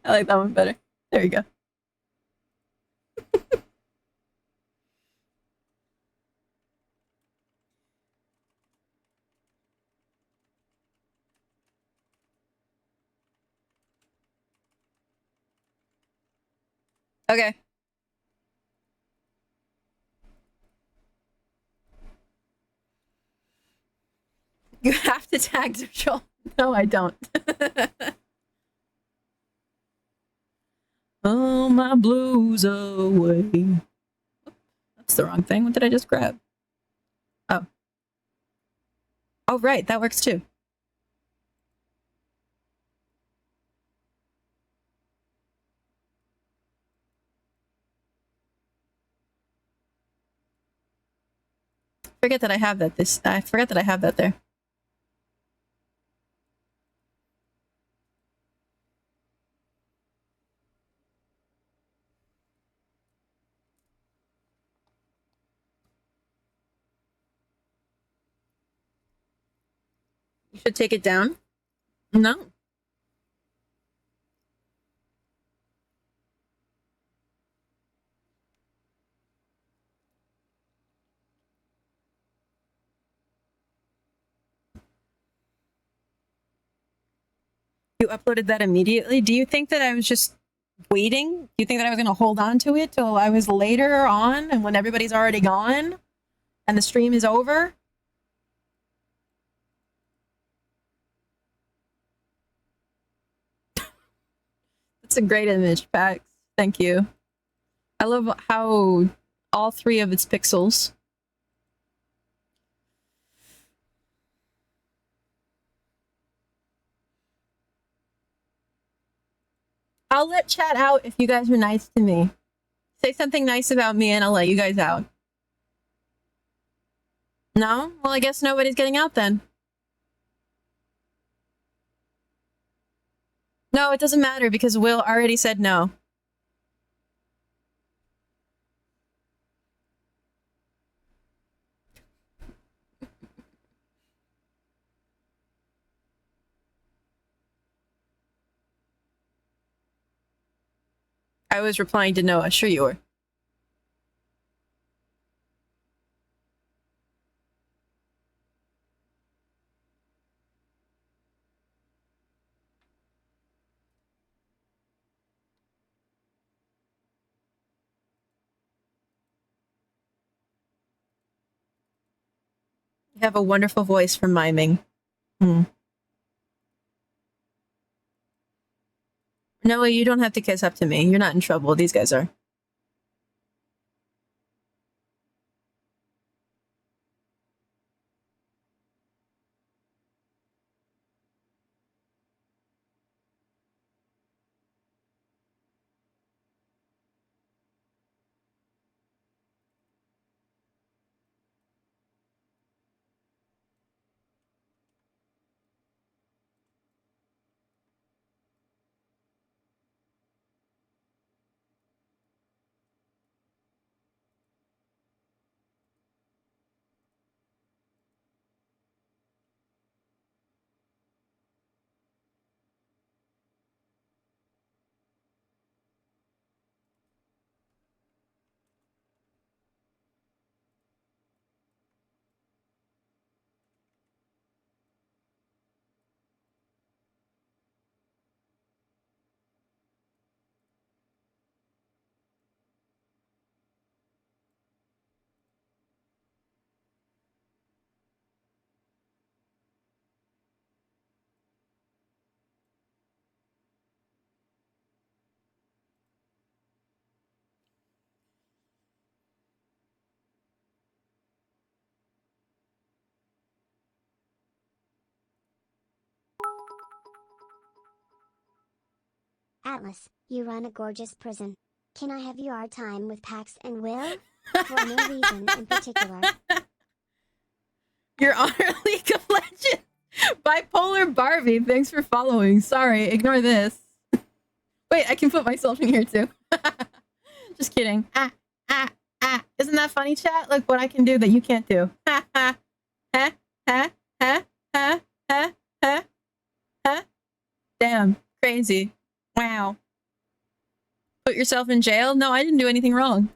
I like that one better. There you go. Okay. You have to tag Zerchel. No, I don't. Oh, my blues away. That's the wrong thing. What did I just grab? Oh. Oh, right. That works too. Forget that I have that. I forgot that I have that there. You should take it down. No. You uploaded that immediately? Do you think that I was just waiting? Do you think that I was going to hold on to it till I was later on and when everybody's already gone and the stream is over? That's a great image, Pax. Thank you. I love how all three of its pixels. I'll let chat out if you guys are nice to me. Say something nice about me and I'll let you guys out. No? Well, I guess nobody's getting out then. No, it doesn't matter because Will already said no. I was replying to Noah. Sure you were. You have a wonderful voice for miming. Noah, you don't have to kiss up to me. You're not in trouble. These guys are. Atlas, you run a gorgeous prison. Can I have your time with Pax and Will? For no reason in particular. Your Honor League of Legends. Bipolar Barbie, thanks for following. Sorry, ignore this. Wait, I can put myself in here too. Just kidding. Isn't that funny, chat? Look what I can do that you can't do. Damn, crazy. Wow. Put yourself in jail? No, I didn't do anything wrong.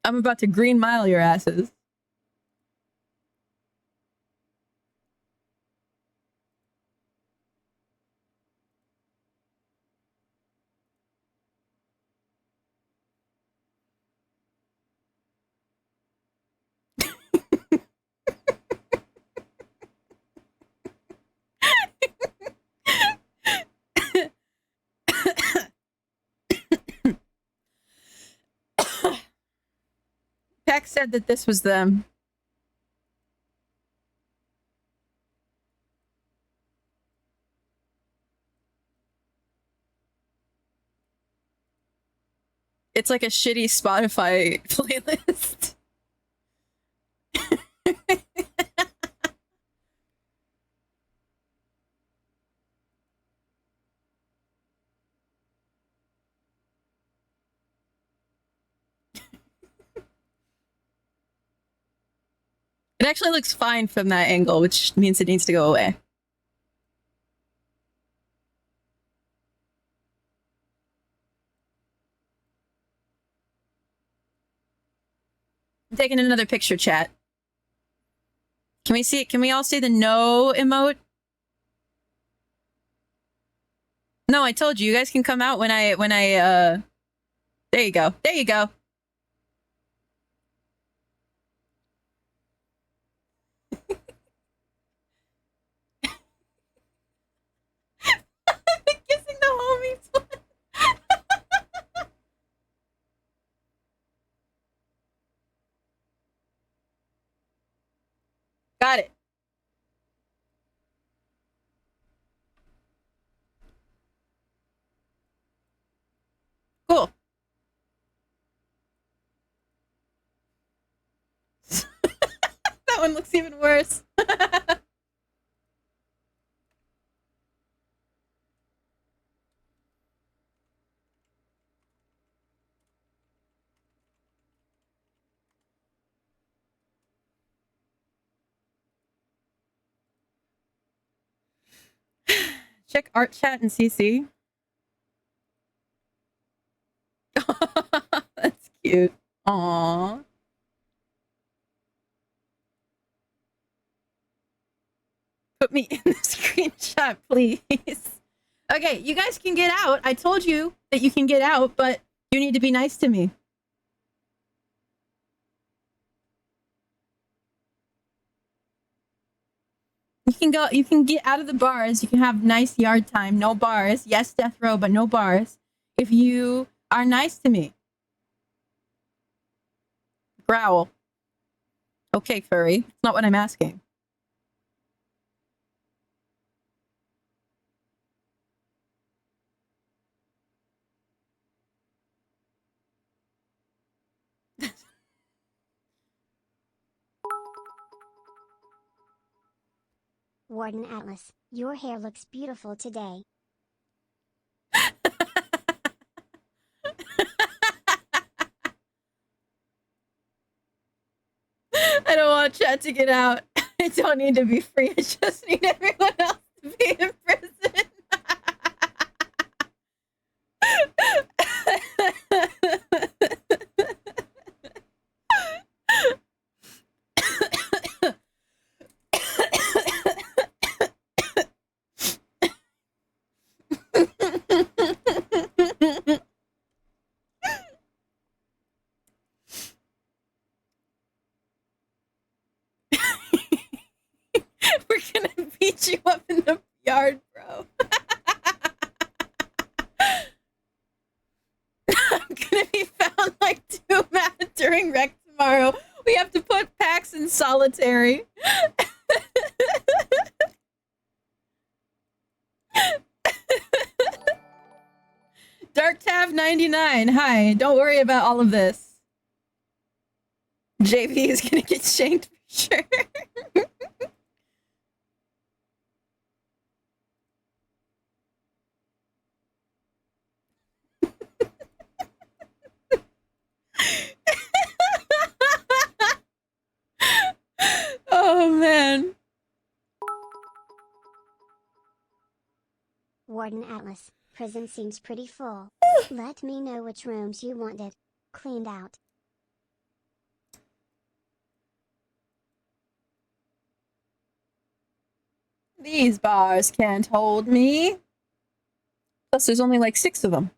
I'm about to Green Mile your asses. Peck said that this was them. It's like a shitty Spotify playlist. It actually looks fine from that angle, which means it needs to go away. I'm taking another picture, chat. Can we see it? Can we all see the no emote? No, I told you. You guys can come out when I there you go. There you go. Kissing the homies. Got it. Cool. That one looks even worse. Check art chat and CC. That's cute. Aww. Put me in the screenshot, please. Okay, you guys can get out. I told you that you can get out, but you need to be nice to me. You can get out of the bars. You can have nice yard time. No bars. Yes, death row, but no bars. If you are nice to me. Growl. Okay, furry. It's not what I'm asking. Warden Atlas, your hair looks beautiful today. I don't want chat to get out. I don't need to be free. I just need everyone else to be in prison. We're gonna beat you up in the yard, bro. I'm gonna be found like too mad during rec tomorrow. We have to put Pax in solitary. Dark Tav 99. Hi, don't worry about all of this. JV is gonna get shanked for sure. Oh man. Warden Atlas, prison seems pretty full. Let me know which rooms you wanted cleaned out. These bars can't hold me. Plus, there's only like 6 of them.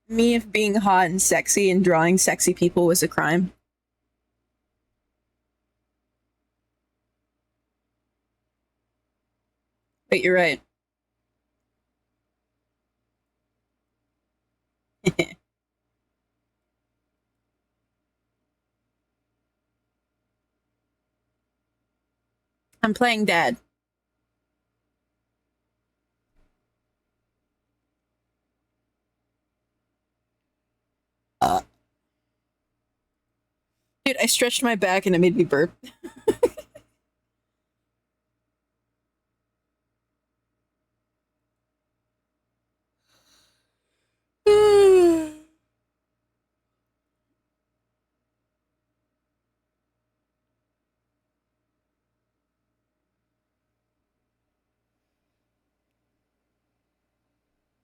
Me if being hot and sexy and drawing sexy people was a crime. Wait, you're right. I'm playing dad. Dude, I stretched my back and it made me burp.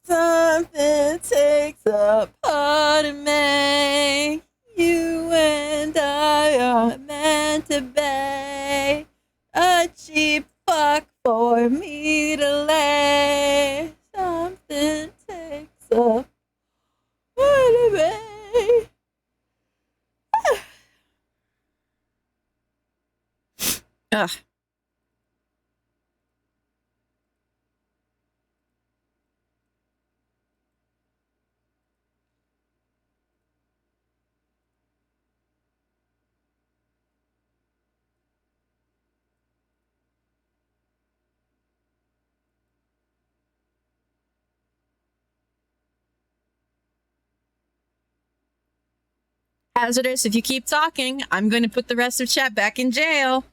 Something takes a part of me. You and I are meant to be a cheap fuck for me to lay. Something takes a part of me. Ugh. Hazardous, if you keep talking, I'm going to put the rest of chat back in jail.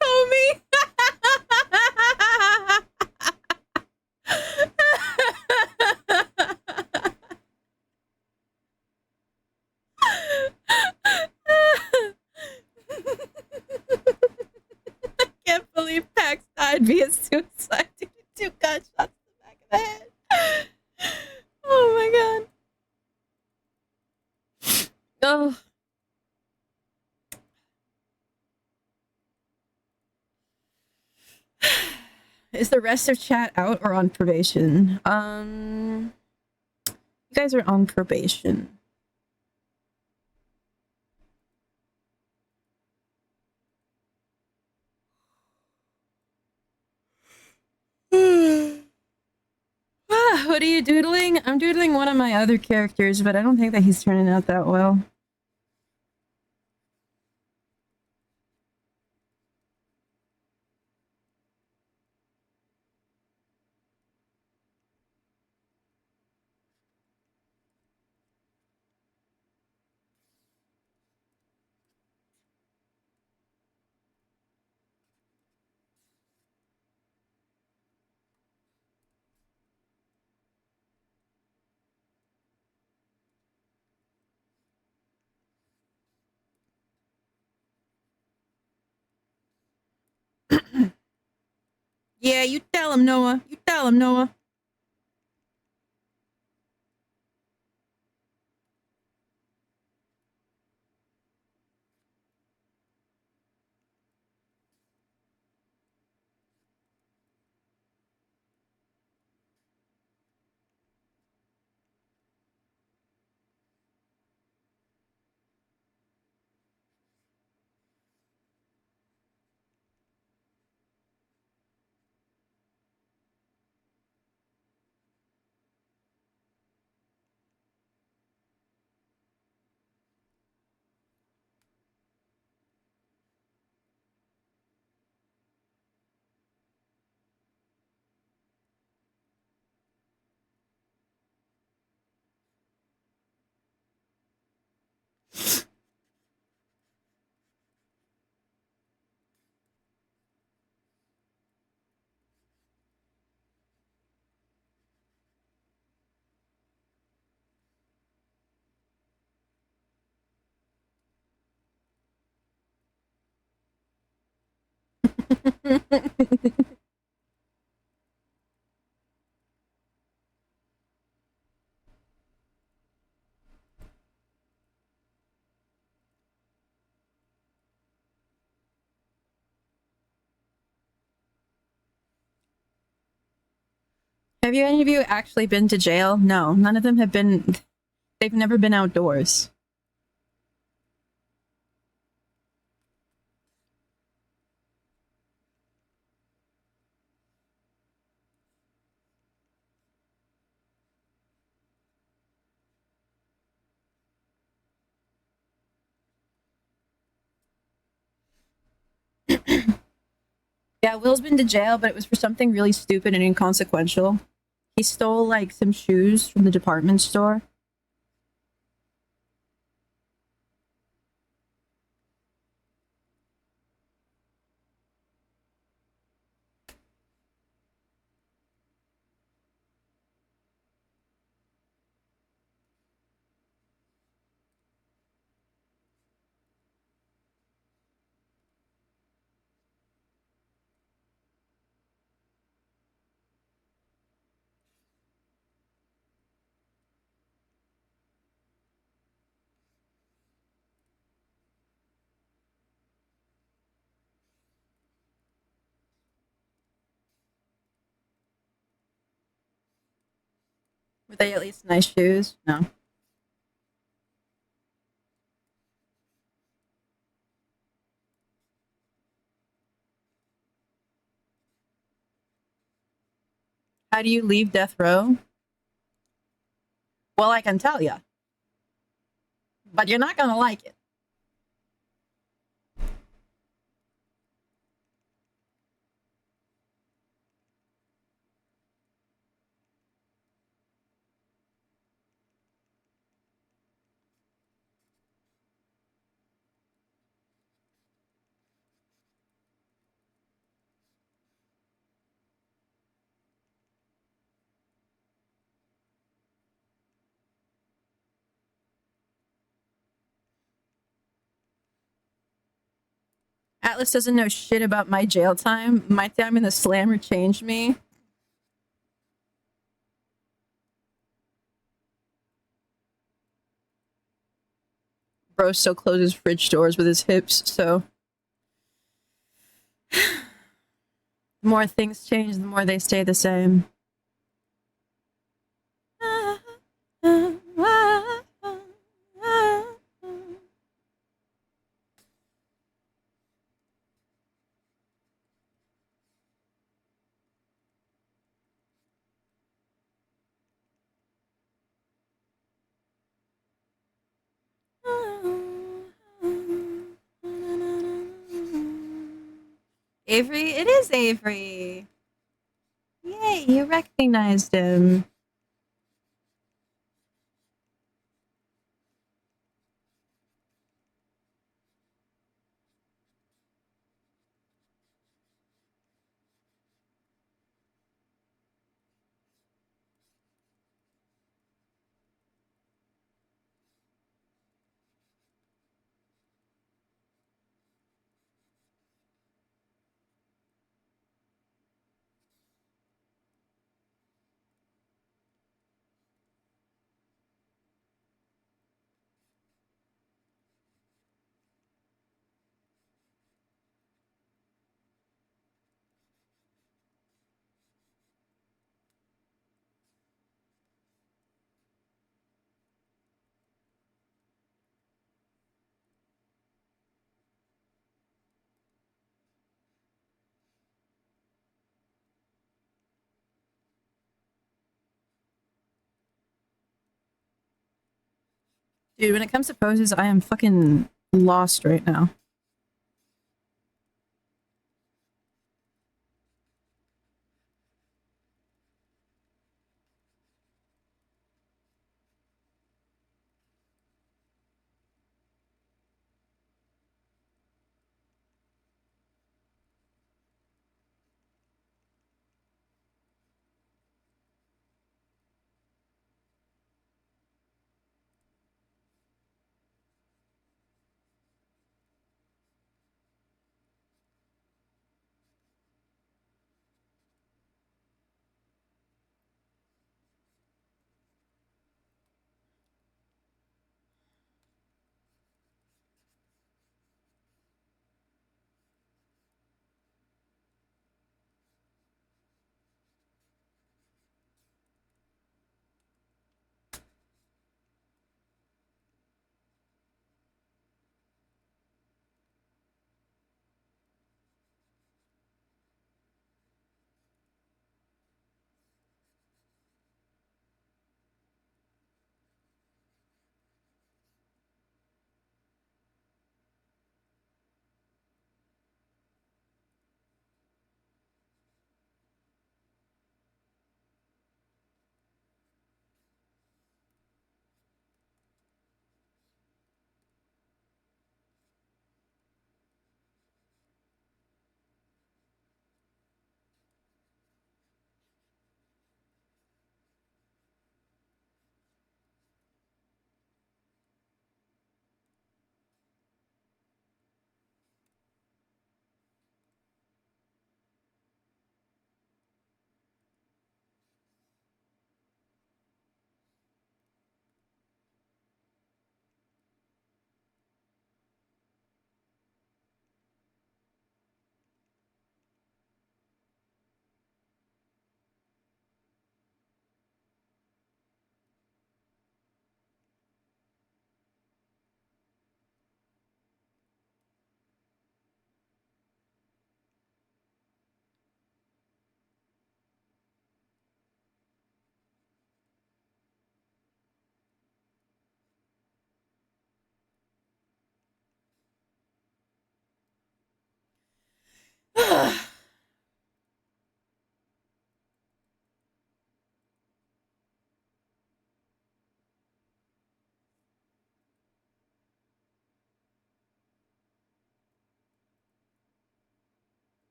Comey. I can't believe Pax died via suicide due to 2 gunshots in the back of the head. Oh my god. Oh. Is the rest of chat out or on probation? You guys are on probation. What are you doodling? I'm doodling one of my other characters, but I don't think that he's turning out that well. Yeah, you tell him, Noah. You tell him, Noah. Have you any of you actually been to jail? No, none of them have been. They've never been outdoors. Yeah, Will's been to jail, but it was for something really stupid and inconsequential. He stole, like, some shoes from the department store, Were they at least nice shoes? No. How do you leave death row? Well, I can tell you. But you're not gonna like it. Atlas doesn't know shit about my jail time. My time in the slammer changed me. Bro still closes fridge doors with his hips, so the more things change, the more they stay the same. Avery, it is Avery. Yay, you recognized him. Dude, when it comes to poses, I am fucking lost right now.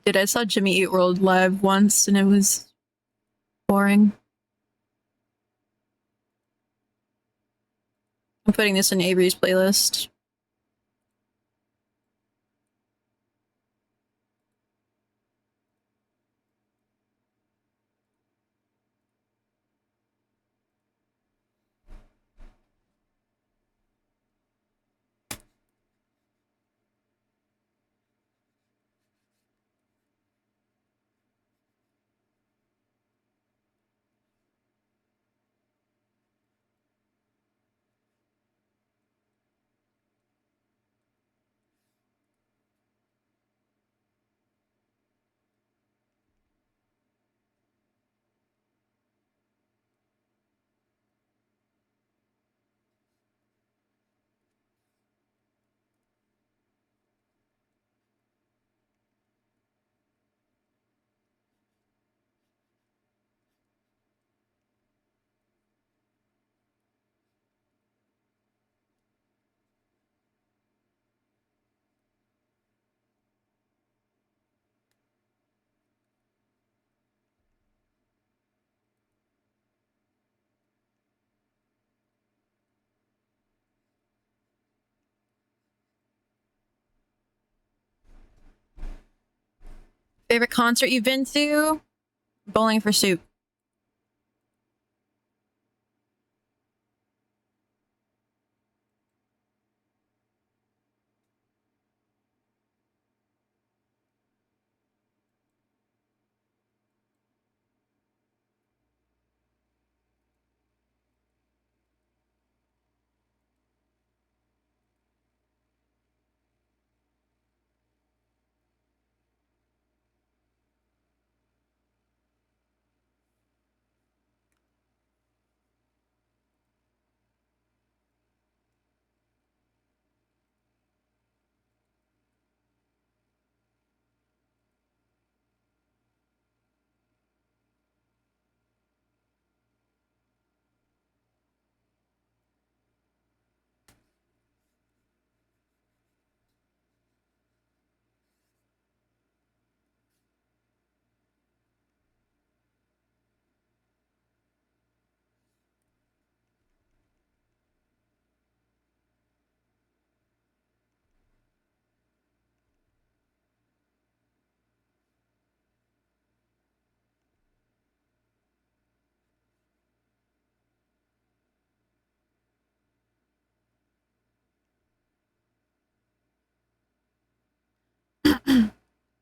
Dude, I saw Jimmy Eat World live once and it was boring. I'm putting this in Avery's playlist. Favorite concert you've been to? Bowling for Soup.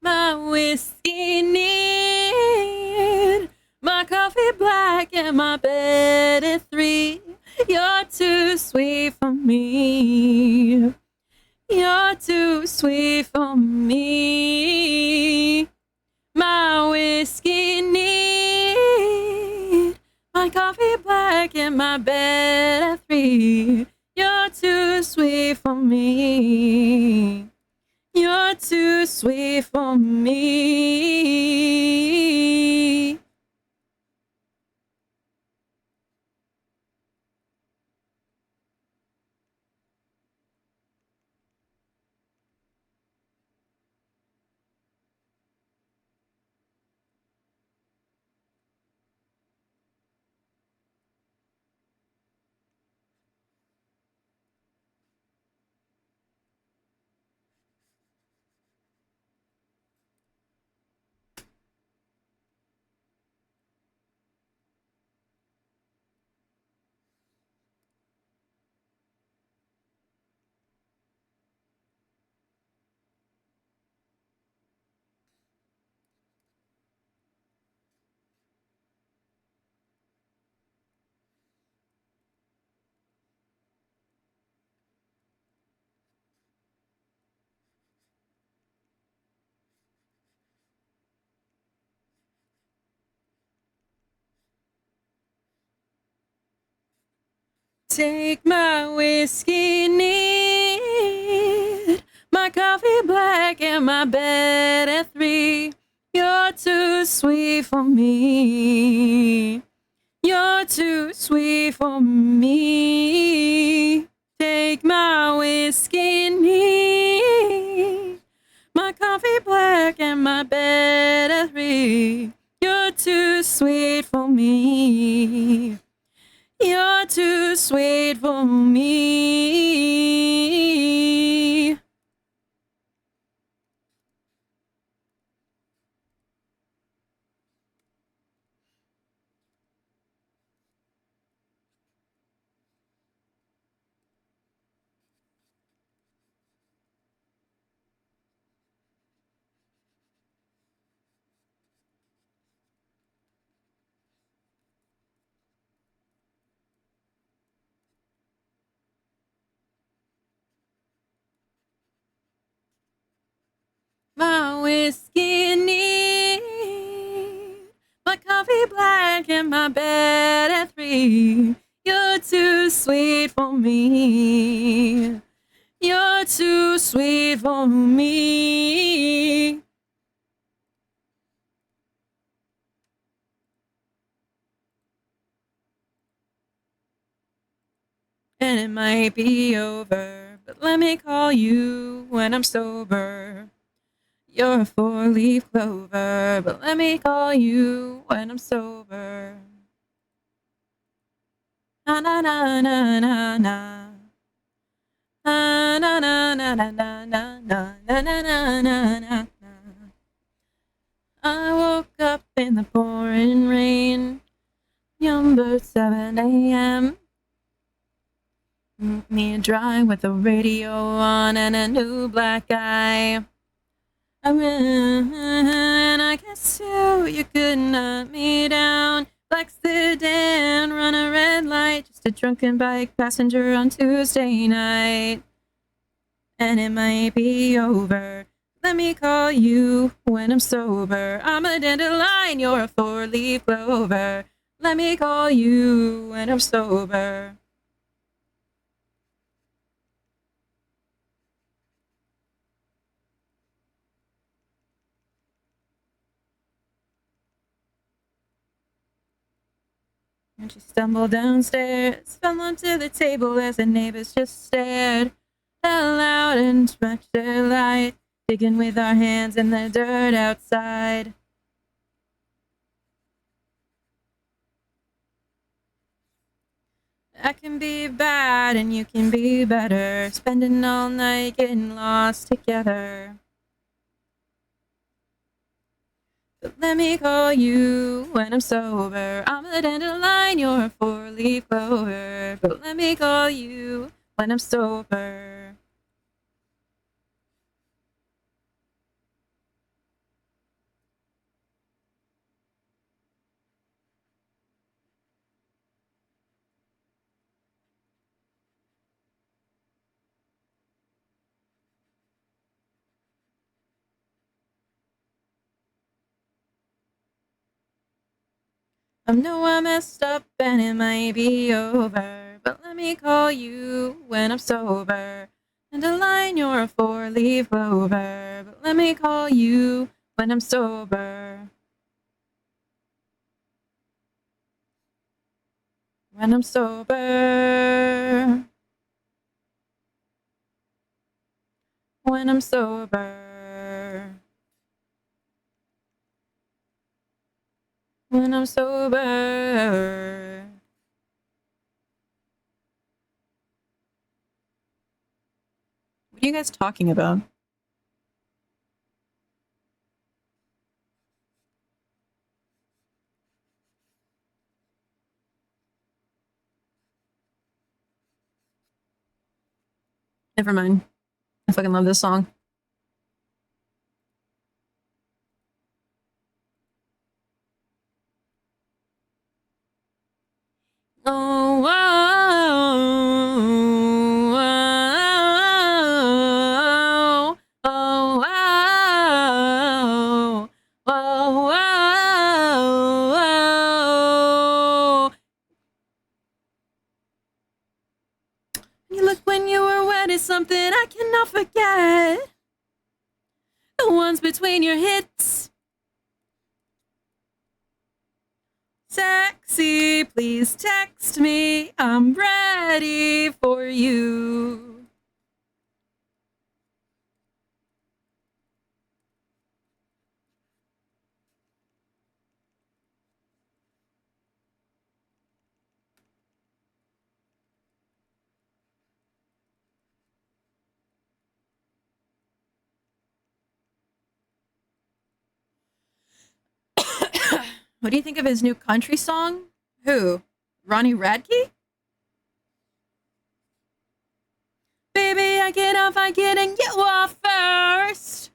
My whiskey neat, my coffee black, and my bed at 3. You're too sweet for me. You're too sweet for me. My whiskey neat, my coffee black, and my bed at 3. You're too sweet for me. You're too sweet for me. Take my whiskey neat, my coffee black, and my bed at 3. You're too sweet for me. You're too sweet for me. Take my whiskey neat, my coffee black, and my bed bed at 3. You're too sweet for me. You're too sweet for me. My whiskey neat, my coffee black, and my bed at 3. You're too sweet for me. You're too sweet for me. And it might be over, but let me call you when I'm sober. You're a 4-leaf clover, but let me call you when I'm sober. Na na na na na na. Na na na na na na na na na na na na. I woke up in the pouring rain. Number 7 a.m. Me dry with the radio on and a new black eye. And I guess you could knock me down. Like sedan, run a red light. Just a drunken bike passenger on Tuesday night. And it might be over. Let me call you when I'm sober. I'm a dandelion, you're a 4-leaf clover. Let me call you when I'm sober. And she stumbled downstairs, fell onto the table as the neighbors just stared. Fell out and smashed their light, digging with our hands in the dirt outside. I can be bad and you can be better, spending all night getting lost together. But let me call you when I'm sober. I'm a dandelion, you're a 4-leaf clover. But let me call you when I'm sober. I know I messed up and it might be over, but let me call you when I'm sober. And a line, you're a 4-leaf clover, but let me call you when I'm sober. When I'm sober. When I'm sober. When I'm sober. What are you guys talking about? Never mind. I fucking love this song. Oh, wow, oh, wow, oh, wow. You look when you were wet is something I cannot forget. The ones between your hits. Sexy, please text me. I'm ready for you. What do you think of his new country song? Who? Ronnie Radke? Baby, I get off, I get and you off first.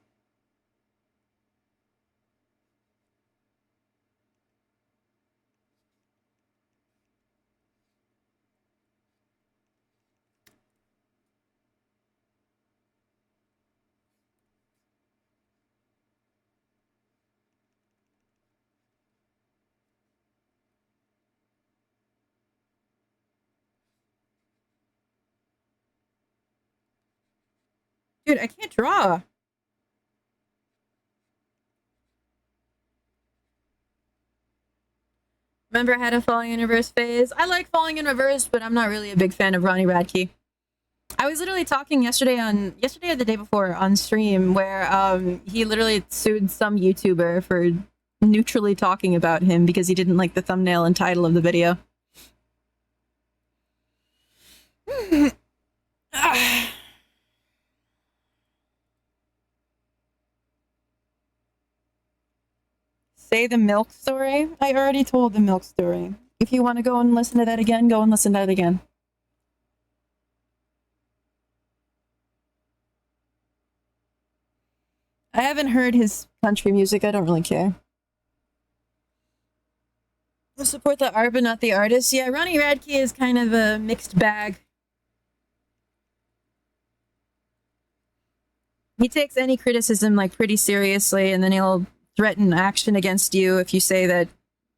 Dude, I can't draw. Remember I had a Falling in Reverse phase? I like Falling in Reverse, but I'm not really a big fan of Ronnie Radke. I was literally talking yesterday or the day before on stream where he literally sued some YouTuber for neutrally talking about him because he didn't like the thumbnail and title of the video. Say the milk story? I already told the milk story. If you want to go and listen to that again, go and listen to it again. I haven't heard his country music. I don't really care. I support the art, but not the artist. Yeah, Ronnie Radke is kind of a mixed bag. He takes any criticism like pretty seriously, and then he'll threaten action against you if you say that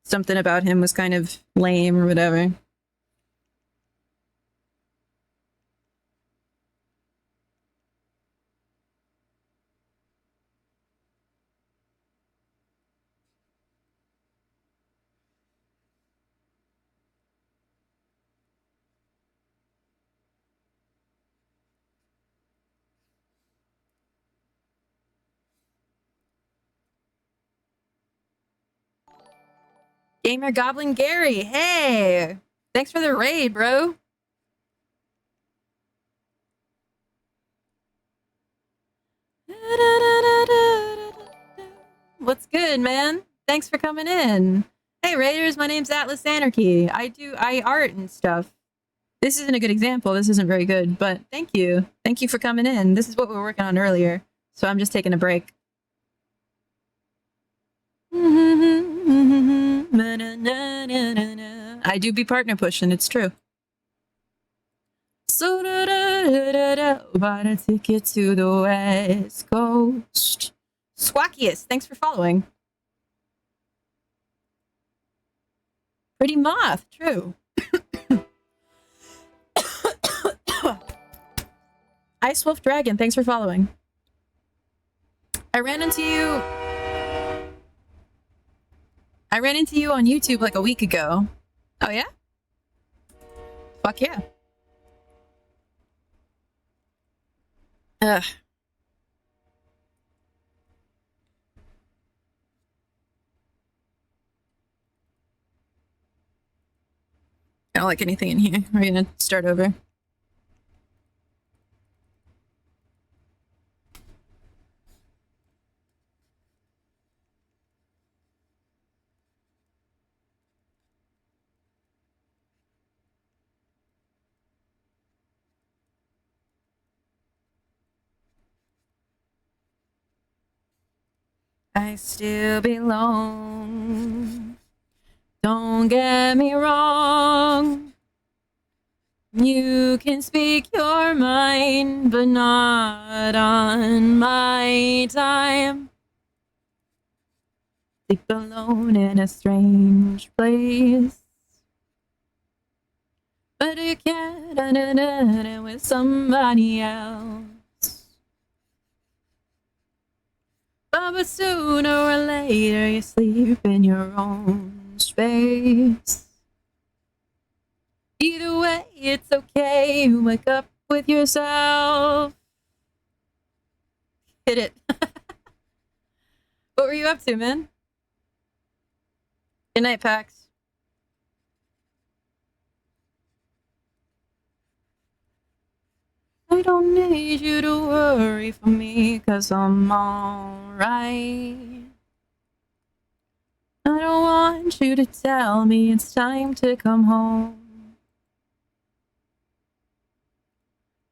something about him was kind of lame or whatever. Gamer Goblin Gary, hey! Thanks for the raid, bro. What's good, man? Thanks for coming in. Hey, raiders, my name's Atlas Anarchy. I art and stuff. This isn't a good example. This isn't very good, but thank you. Thank you for coming in. This is what we were working on earlier, so I'm just taking a break. I do be partner pushing, it's true. So buy a ticket to the West Coast. Squawkiest, thanks for following. Pretty Moth, true. Ice Wolf Dragon, thanks for following. I ran into you on YouTube like a week ago. Oh yeah? Fuck yeah. Ugh. I don't like anything in here. We're gonna start over. I still belong. Don't get me wrong. You can speak your mind, but not on my time. Sleep alone in a strange place. But you can't with somebody else. But sooner or later you sleep in your own space. Either way, it's okay. You wake up with yourself. Hit it. What were you up to, man? Good night, Pax. I don't need you to worry for me, 'cause I'm alright. I don't want want you to tell me it's time to come home.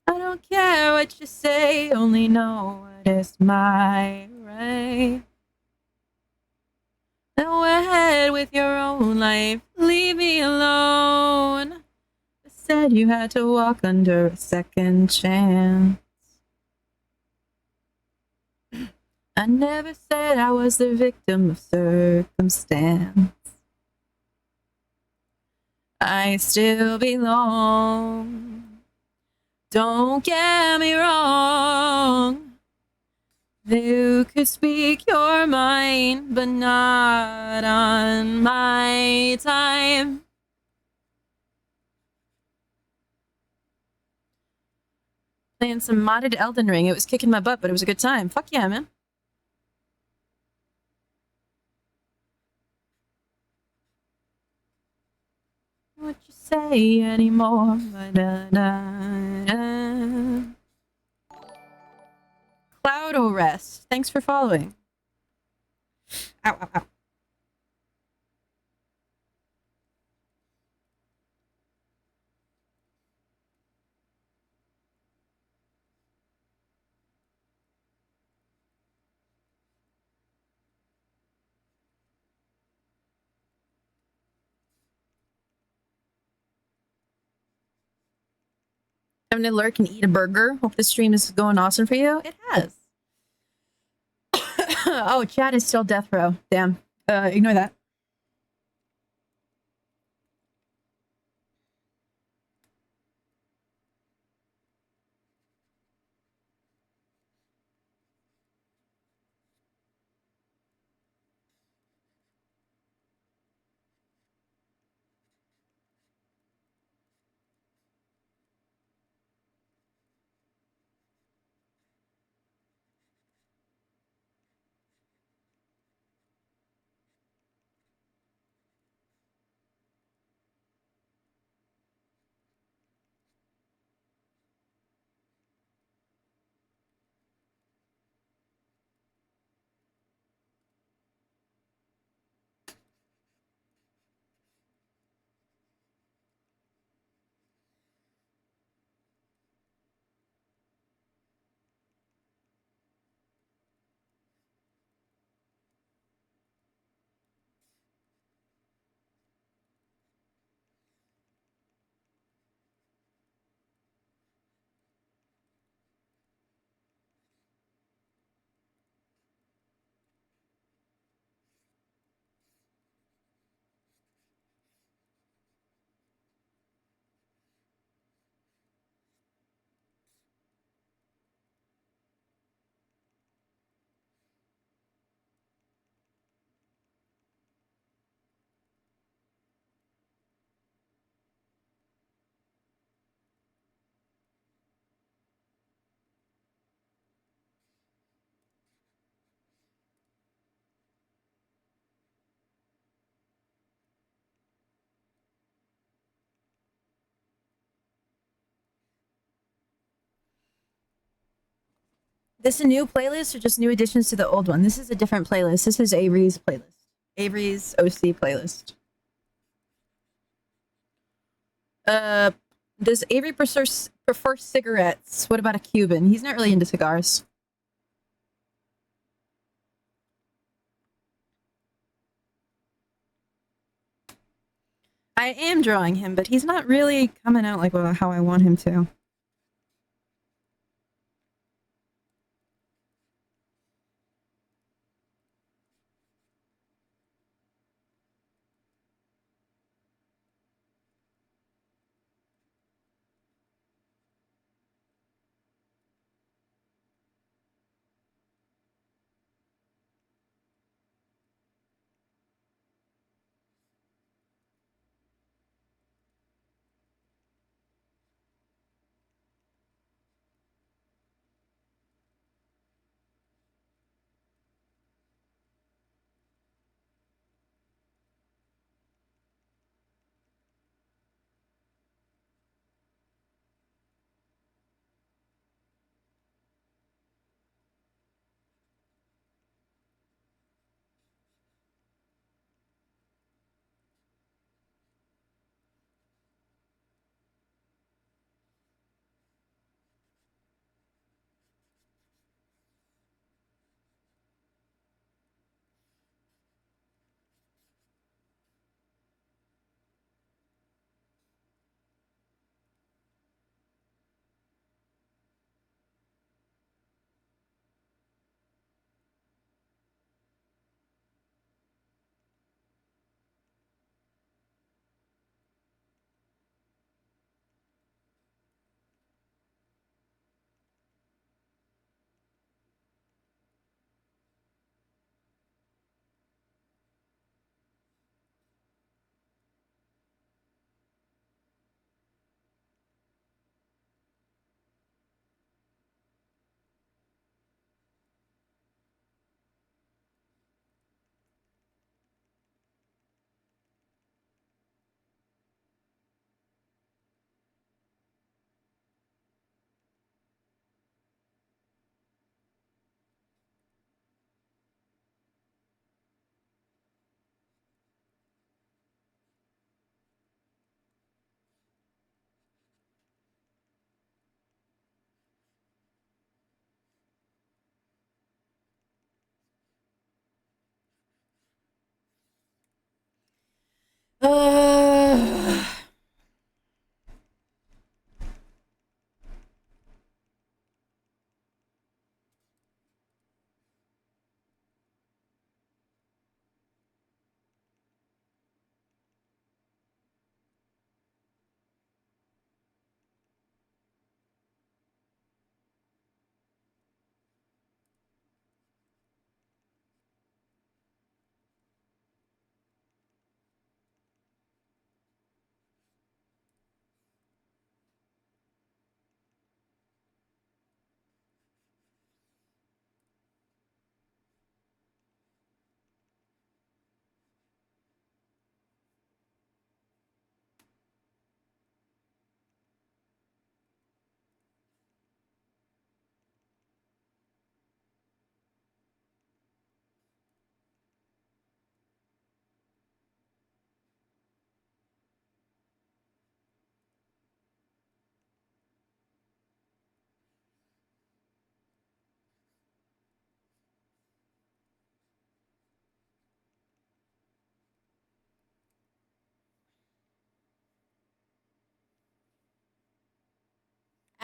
I don't care what you say, only know what is my right. Go ahead with your own life, leave me alone. I said you had to walk under a second chance. I never said I was the victim of circumstance. I still belong. Don't get me wrong. You could speak your mind, but not on my time. Playing some modded Elden Ring. It was kicking my butt, but it was a good time. Fuck yeah, man. What you say anymore? Cloud Arrest. Thanks for following. Ow, ow, ow. Having to lurk and eat a burger. Hope this stream is going awesome for you. It has. Oh, chat is still death row. Damn. Ignore that. This a new playlist or just new additions to the old one? This is a different playlist. This is Avery's playlist. Avery's OC playlist. Does Avery prefer cigarettes? What about a Cuban? He's not really into cigars. I am drawing him, but he's not really coming out like how I want him to.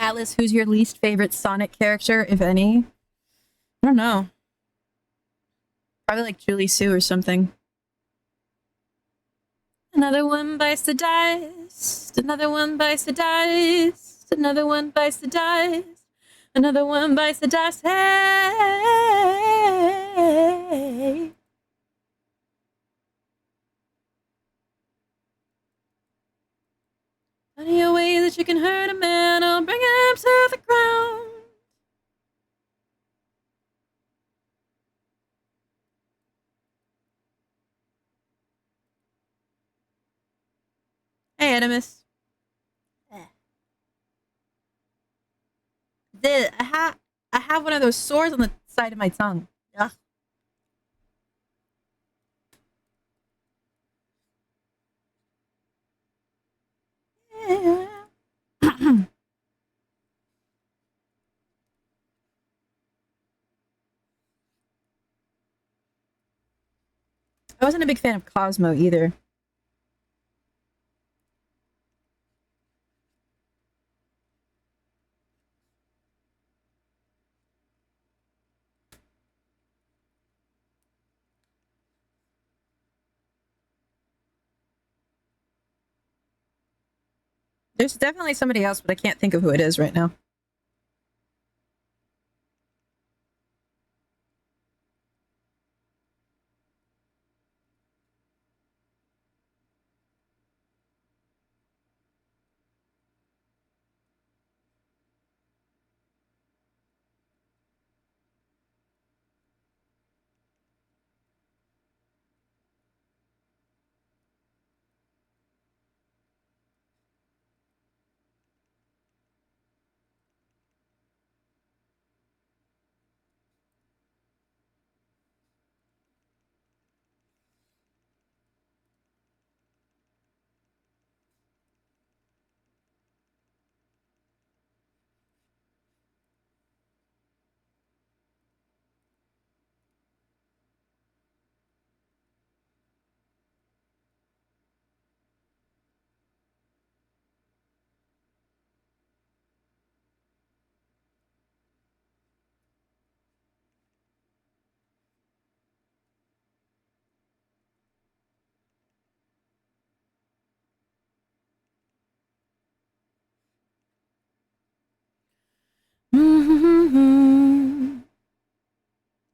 Atlas, who's your least favorite Sonic character, if any? I don't know. Probably like Julie Sue or something. Another one bites the dust. Another one bites the dust. Another one bites the dust. Another one bites the dust. Hey. Plenty of ways that you can hurt a man. I'll bring him to the ground. Hey, Edimus. I have one of those sores on the side of my tongue. Ugh. I wasn't a big fan of Cosmo either. There's definitely somebody else, but I can't think of who it is right now.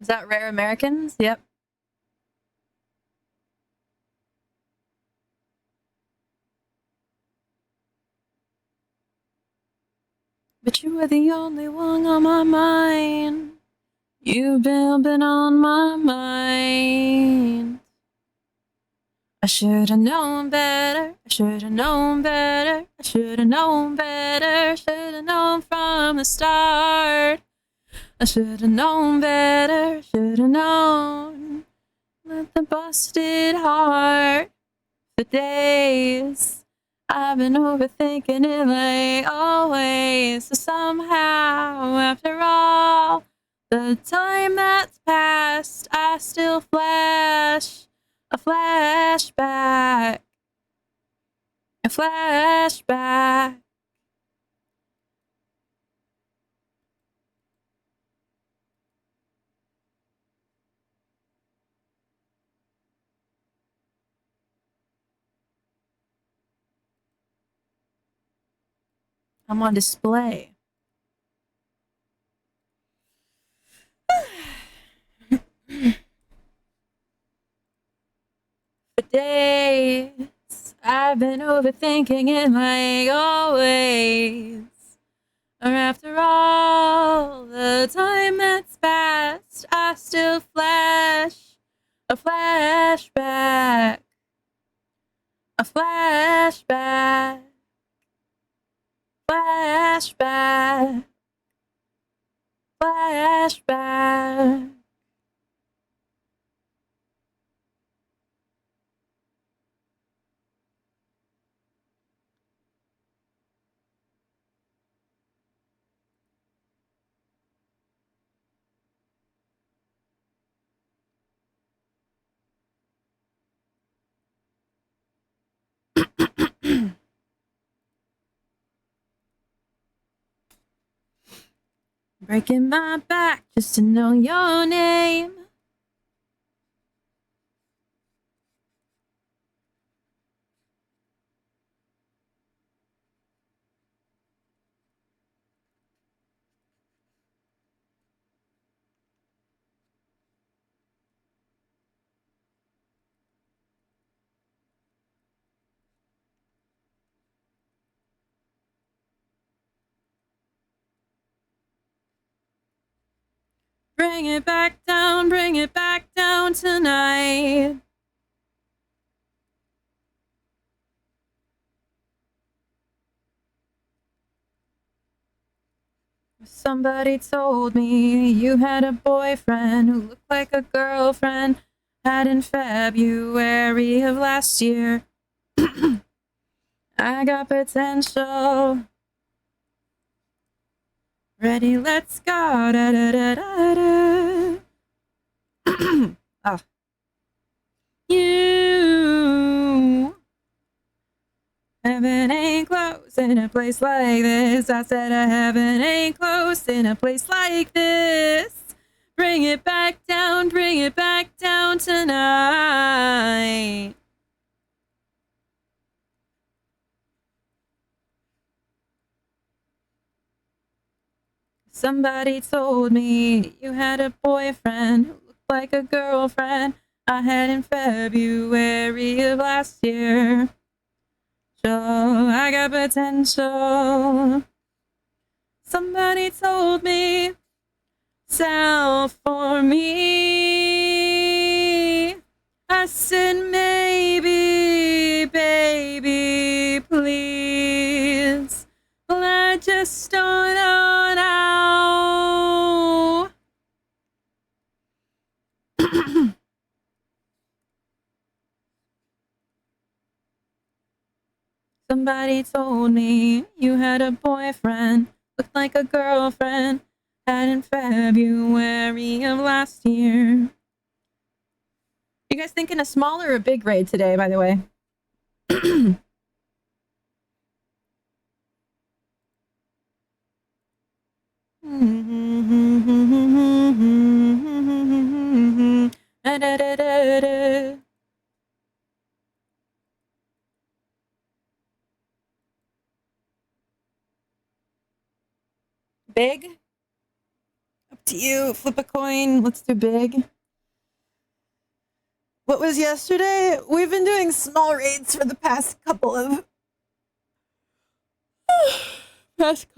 Is that Rare Americans? Yep. But you were the only one on my mind. You've been on my mind. I should have known better. I should have known better. I should have known better. Should have known from the start. I should have known better. Should have known. With the busted heart for days. I've been overthinking it like always. So somehow, after all the time that's passed, I still flash a flashback. A flashback. I'm on display. For days, I've been overthinking it like always. Or after all the time that's passed, I still flash a flashback. A flashback. Flashback. Flashback. Breaking my back just to know your name. Bring it back down tonight. Somebody told me you had a boyfriend who looked like a girlfriend had in February of last year. I got potential. Ready, let's go. Da, da, da, da, da. Oh. You. Heaven ain't close in a place like this. I said heaven ain't close in a place like this. Bring it back down tonight. Somebody told me you had a boyfriend who looked like a girlfriend I had in February of last year. So I got potential. Somebody told me, sell for me. I said maybe, baby, please. Well, I just don't know now. Somebody told me you had a boyfriend, looked like a girlfriend, had in February of last year. You guys thinking a small or a big raid today, by the way? Big? Up to you. Flip a coin. Let's do big. What was yesterday? We've been doing small raids for the past couple of whatevers.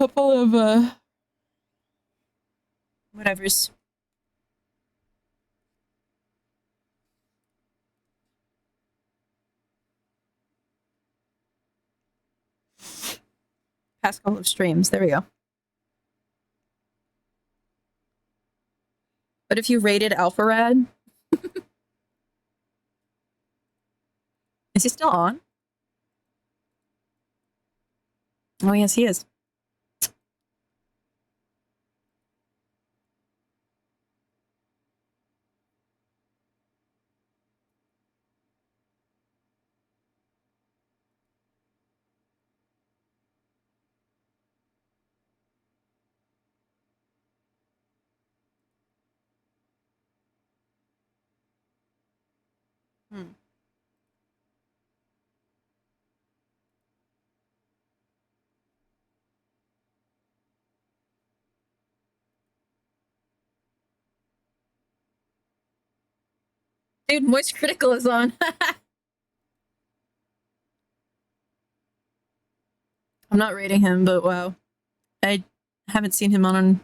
Past couple of streams. There we go. But if you rated Alpharad, is he still on? Oh yes, he is. Dude, Moist Critical is on. I'm not rating him, but wow. I haven't seen him on.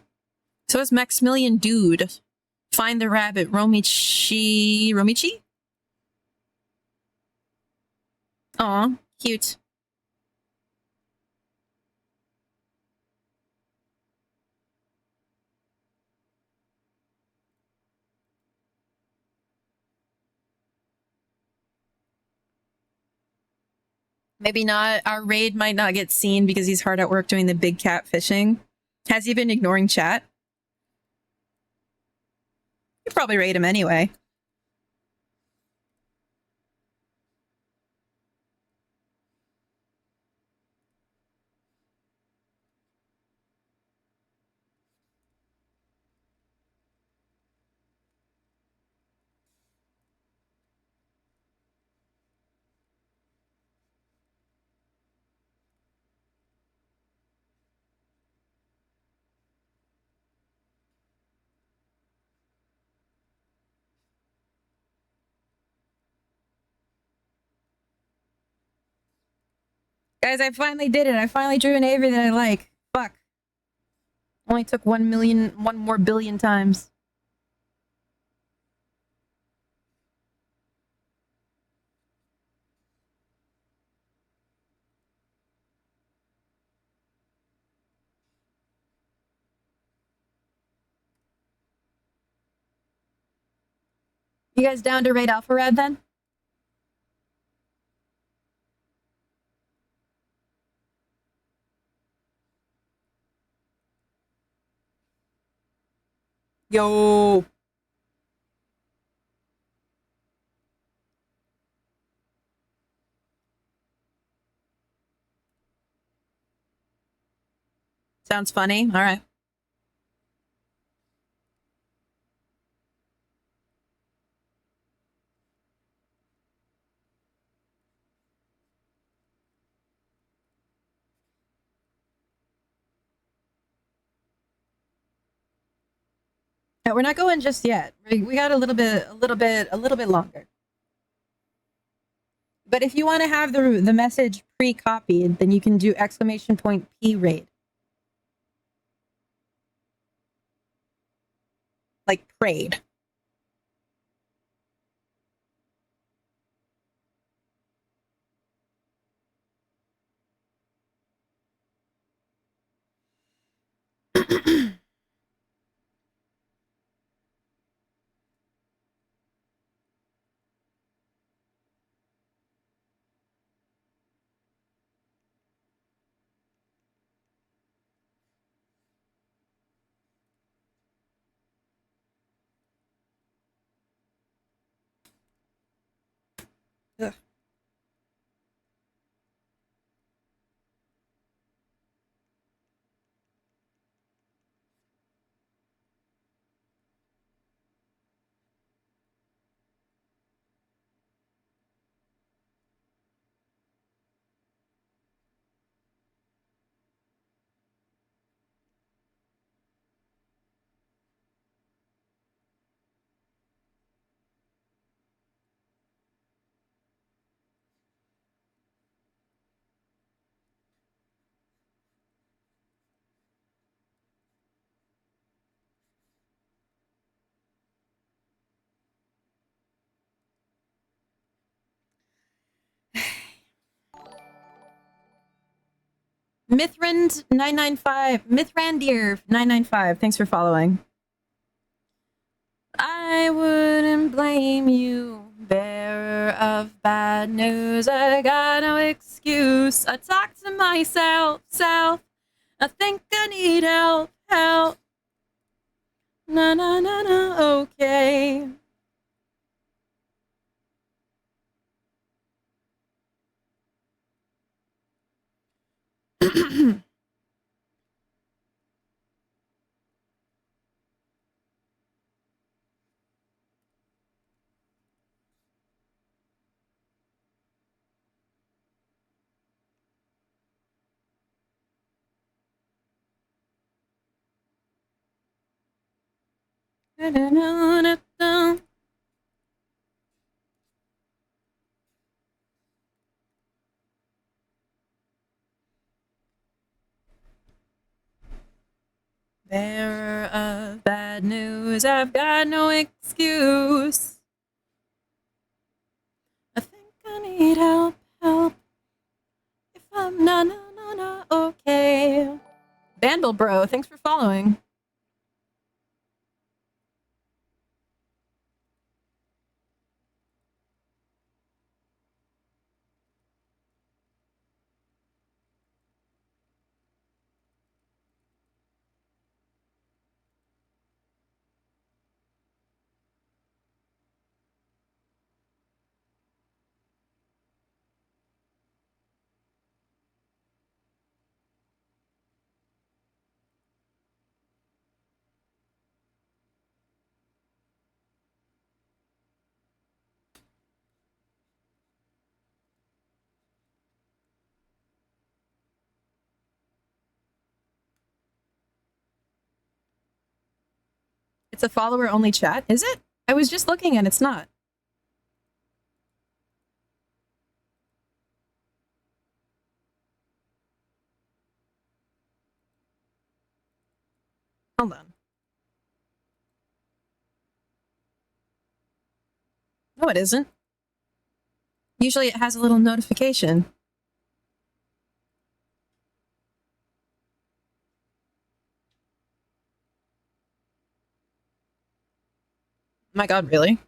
So is Maximilian Dude. Find the Rabbit. Romichi? Aw, cute. Maybe not. Our raid might not get seen because he's hard at work doing the big cat fishing. Has he been ignoring chat? You probably raid him anyway. Guys, I finally did it. I finally drew an Avery that I like. Fuck. Only took 1 more billion times. You guys down to raid Alpha Rad then? Yo. Sounds funny. All right. Yeah, we're not going just yet. We got a little bit longer. But if you want to have the message pre-copied, then you can do !P raid. Like prayed. Ugh. Mithrand995, Mithrandir995, thanks for following. I wouldn't blame you, bearer of bad news. I got no excuse. I talk to myself, I think I need help. Na, okay. Bearer of bad news, I've got no excuse. I think I need help. If I'm not okay. Bandle bro, thanks for following. It's a follower-only chat, is it? I was just looking and it's not. Hold on. No, it isn't. Usually it has a little notification. My god, really?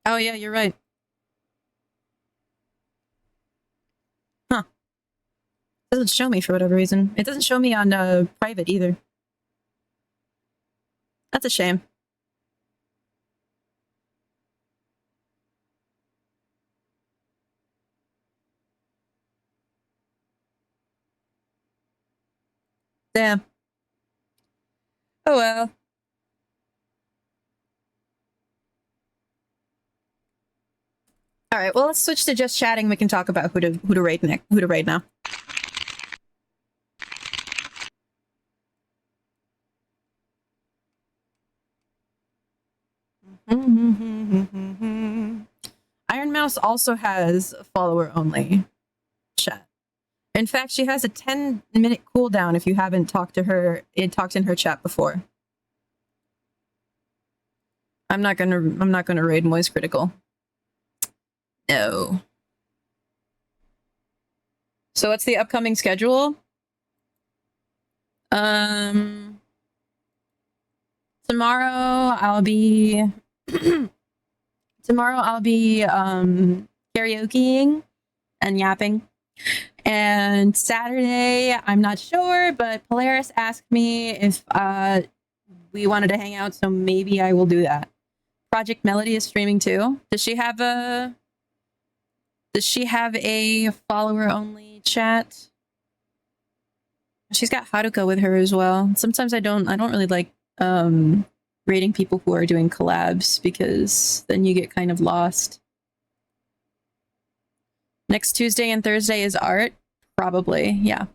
Oh yeah, you're right. Huh. It doesn't show me for whatever reason. It doesn't show me on private either. That's a shame. Damn. Oh well. All right. Well, let's switch to just chatting. We can talk about who to raid next. Who to raid now. Iron Mouse also has follower only chat. In fact, she has a 10-minute cooldown if you haven't talked to her. It talked in her chat before. I'm not gonna raid Moist Critical. No. So what's the upcoming schedule? Tomorrow I'll be karaokeing and yapping. And Saturday, I'm not sure, but Polaris asked me if we wanted to hang out, so maybe I will do that. Project Melody is streaming too. Does she have a follower only chat? She's got Haruka with her as well. Sometimes I don't really like rating people who are doing collabs because then you get kind of lost. Next Tuesday and Thursday is art? Probably, yeah.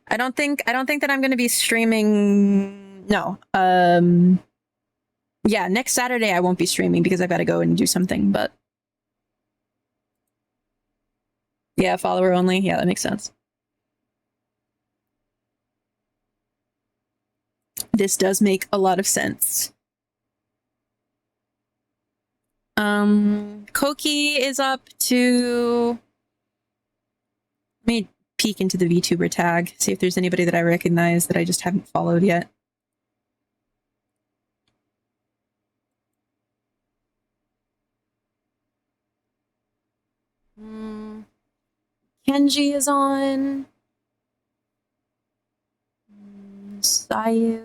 I don't think that I'm gonna be streaming. No. Yeah, next Saturday I won't be streaming because I've got to go and do something, but yeah, follower only. Yeah, that makes sense. This does make a lot of sense. Koki is up to... Let me peek into the VTuber tag, see if there's anybody that I recognize that I just haven't followed yet. Kenji is on. Sayu.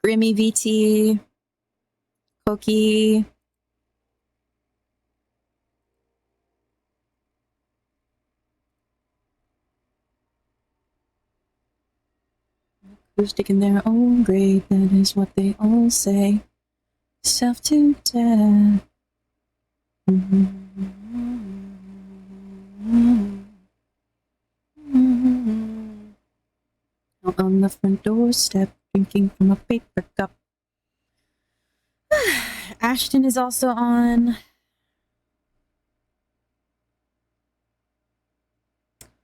Grimmy VT. Koki. Acoustic in their own grade, that is what they all say. Self to death. Out on the front doorstep, drinking from a paper cup. Ashton is also on.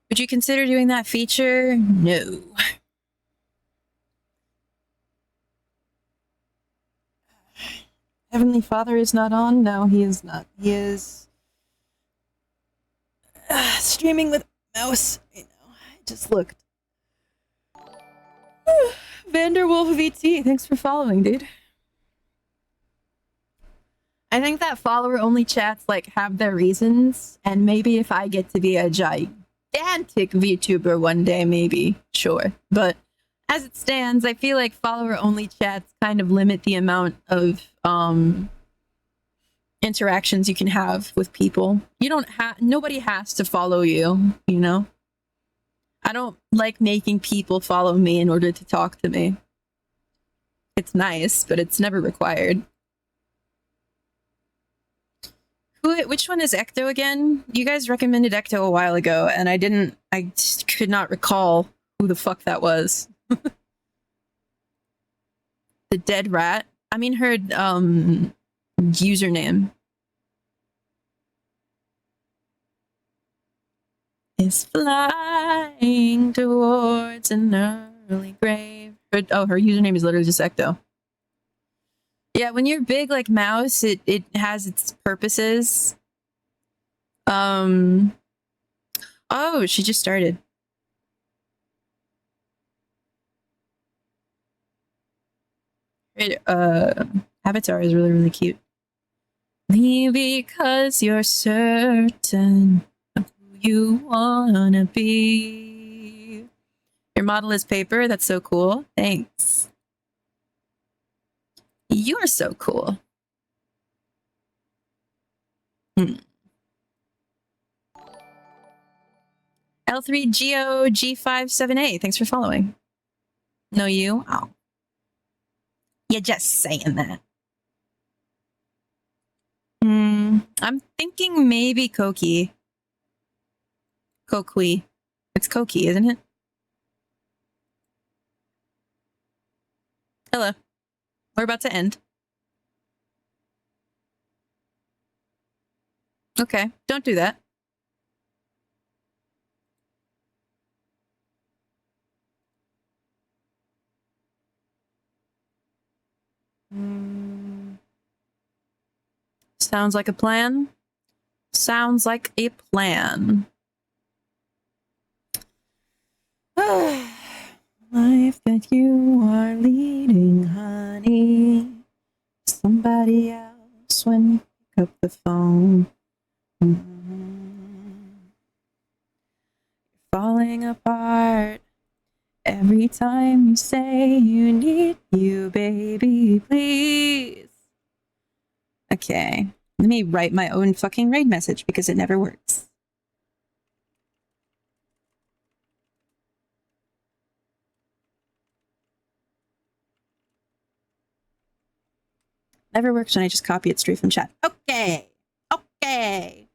Would you consider doing that feature? No. Heavenly Father is not on? No, he is not. He is streaming with mouse. I know. I just looked. Vanderwolf VT, thanks for following, dude. I think that follower-only chats like have their reasons, and maybe if I get to be a gigantic VTuber one day, maybe, sure. But as it stands, I feel like follower-only chats kind of limit the amount of interactions you can have with people. You don't have, nobody has to follow you, you know? I don't like making people follow me in order to talk to me. It's nice, but it's never required. Which one is Ecto again? You guys recommended Ecto a while ago, and I just could not recall who the fuck that was. The dead rat? I mean her username. Is flying towards an early grave. Her username is literally just Ecto. Yeah, when you're big like Mouse, it has its purposes. Oh, she just started. Avatar is really, really cute. Me because you're certain of who you wanna be. Your model is paper. That's so cool. Thanks. You're so cool. L3GOG57A. Thanks for following. No, you? Oh. You're just saying that. I'm thinking maybe Koki. Kokui. It's Koki, isn't it? Hello. We're about to end. Okay, don't do that. Sounds like a plan. Sounds like a plan. Life that you are leading, honey. Somebody else when you pick up the phone. Falling apart every time you say you need you, baby, please. Okay, let me write my own fucking raid message because it never works. Never works when I just copy it straight from chat. Okay. Okay.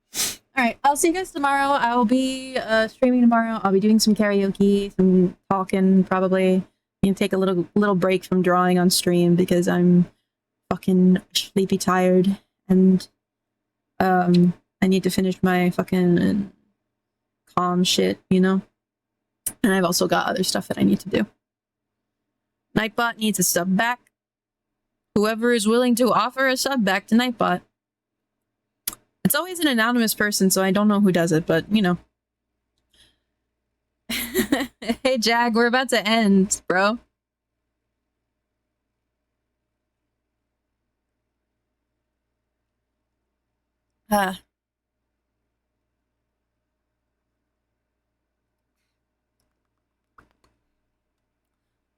All right. I'll see you guys tomorrow. I will be streaming tomorrow. I'll be doing some karaoke, some talking, probably. I'm gonna take a little break from drawing on stream because I'm fucking sleepy tired and I need to finish my fucking calm shit, you know? And I've also got other stuff that I need to do. Nightbot needs a sub back. Whoever is willing to offer a sub back to Nightbot. It's always an anonymous person, so I don't know who does it, but, you know. Hey, Jag, we're about to end, bro.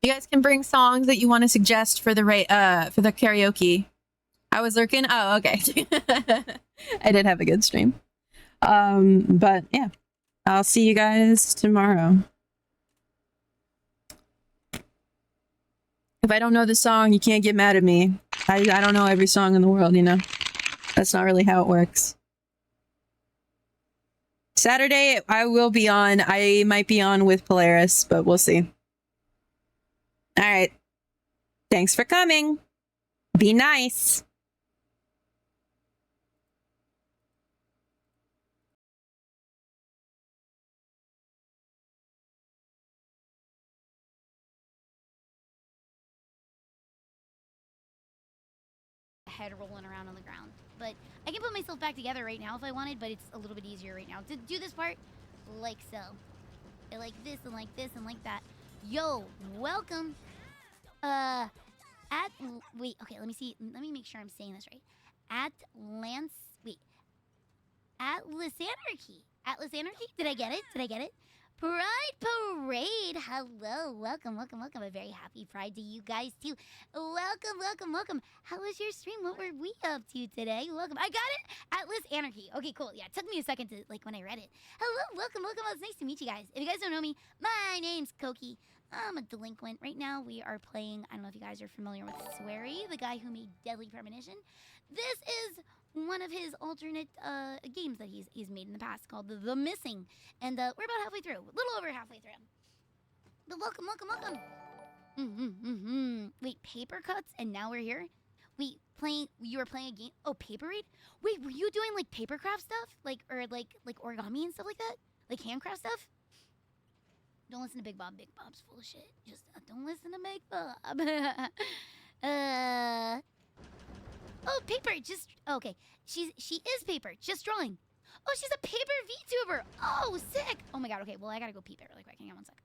You guys can bring songs that you want to suggest for the karaoke. I was lurking. Oh, okay. I did have a good stream. But yeah, I'll see you guys tomorrow. If I don't know the song, you can't get mad at me. I don't know every song in the world, you know? That's not really how it works. Saturday, I will be on. I might be on with Polaris, but we'll see. All right. Thanks for coming. Be nice. Head rolling around on the ground. But I can put myself back together right now if I wanted, but it's a little bit easier right now to do this part like so. Like this and like this and like that. Yo, welcome. Wait, okay, let me see. Let me make sure I'm saying this right. Atlas Anarchy? Did I get it? Pride Parade! Hello, welcome. A very happy Pride to you guys, too. Welcome. How was your stream? What were we up to today? Welcome. I got it! Atlas Anarchy. Okay, cool. Yeah, it took me a second to, when I read it. Hello, welcome. It's nice to meet you guys. If you guys don't know me, my name's Koki. I'm a delinquent. Right now, we are playing, I don't know if you guys are familiar with Swery, the guy who made Deadly Premonition. This is one of his alternate games that he's made in the past called The Missing. And we're about halfway through. A little over halfway through. But welcome. Wait, paper cuts, and now we're here. Wait, you were playing a game. Oh, paper read. Wait, were you doing like papercraft stuff, or like origami and stuff like that, like handcraft stuff? Don't listen to Big Bob. Big Bob's full of shit. Just don't listen to Big Bob. Oh, paper. Just okay. She is paper. Just drawing. Oh, she's a paper VTuber. Oh, sick. Oh my god. Okay, well I gotta go peep it really quick. Hang on one sec.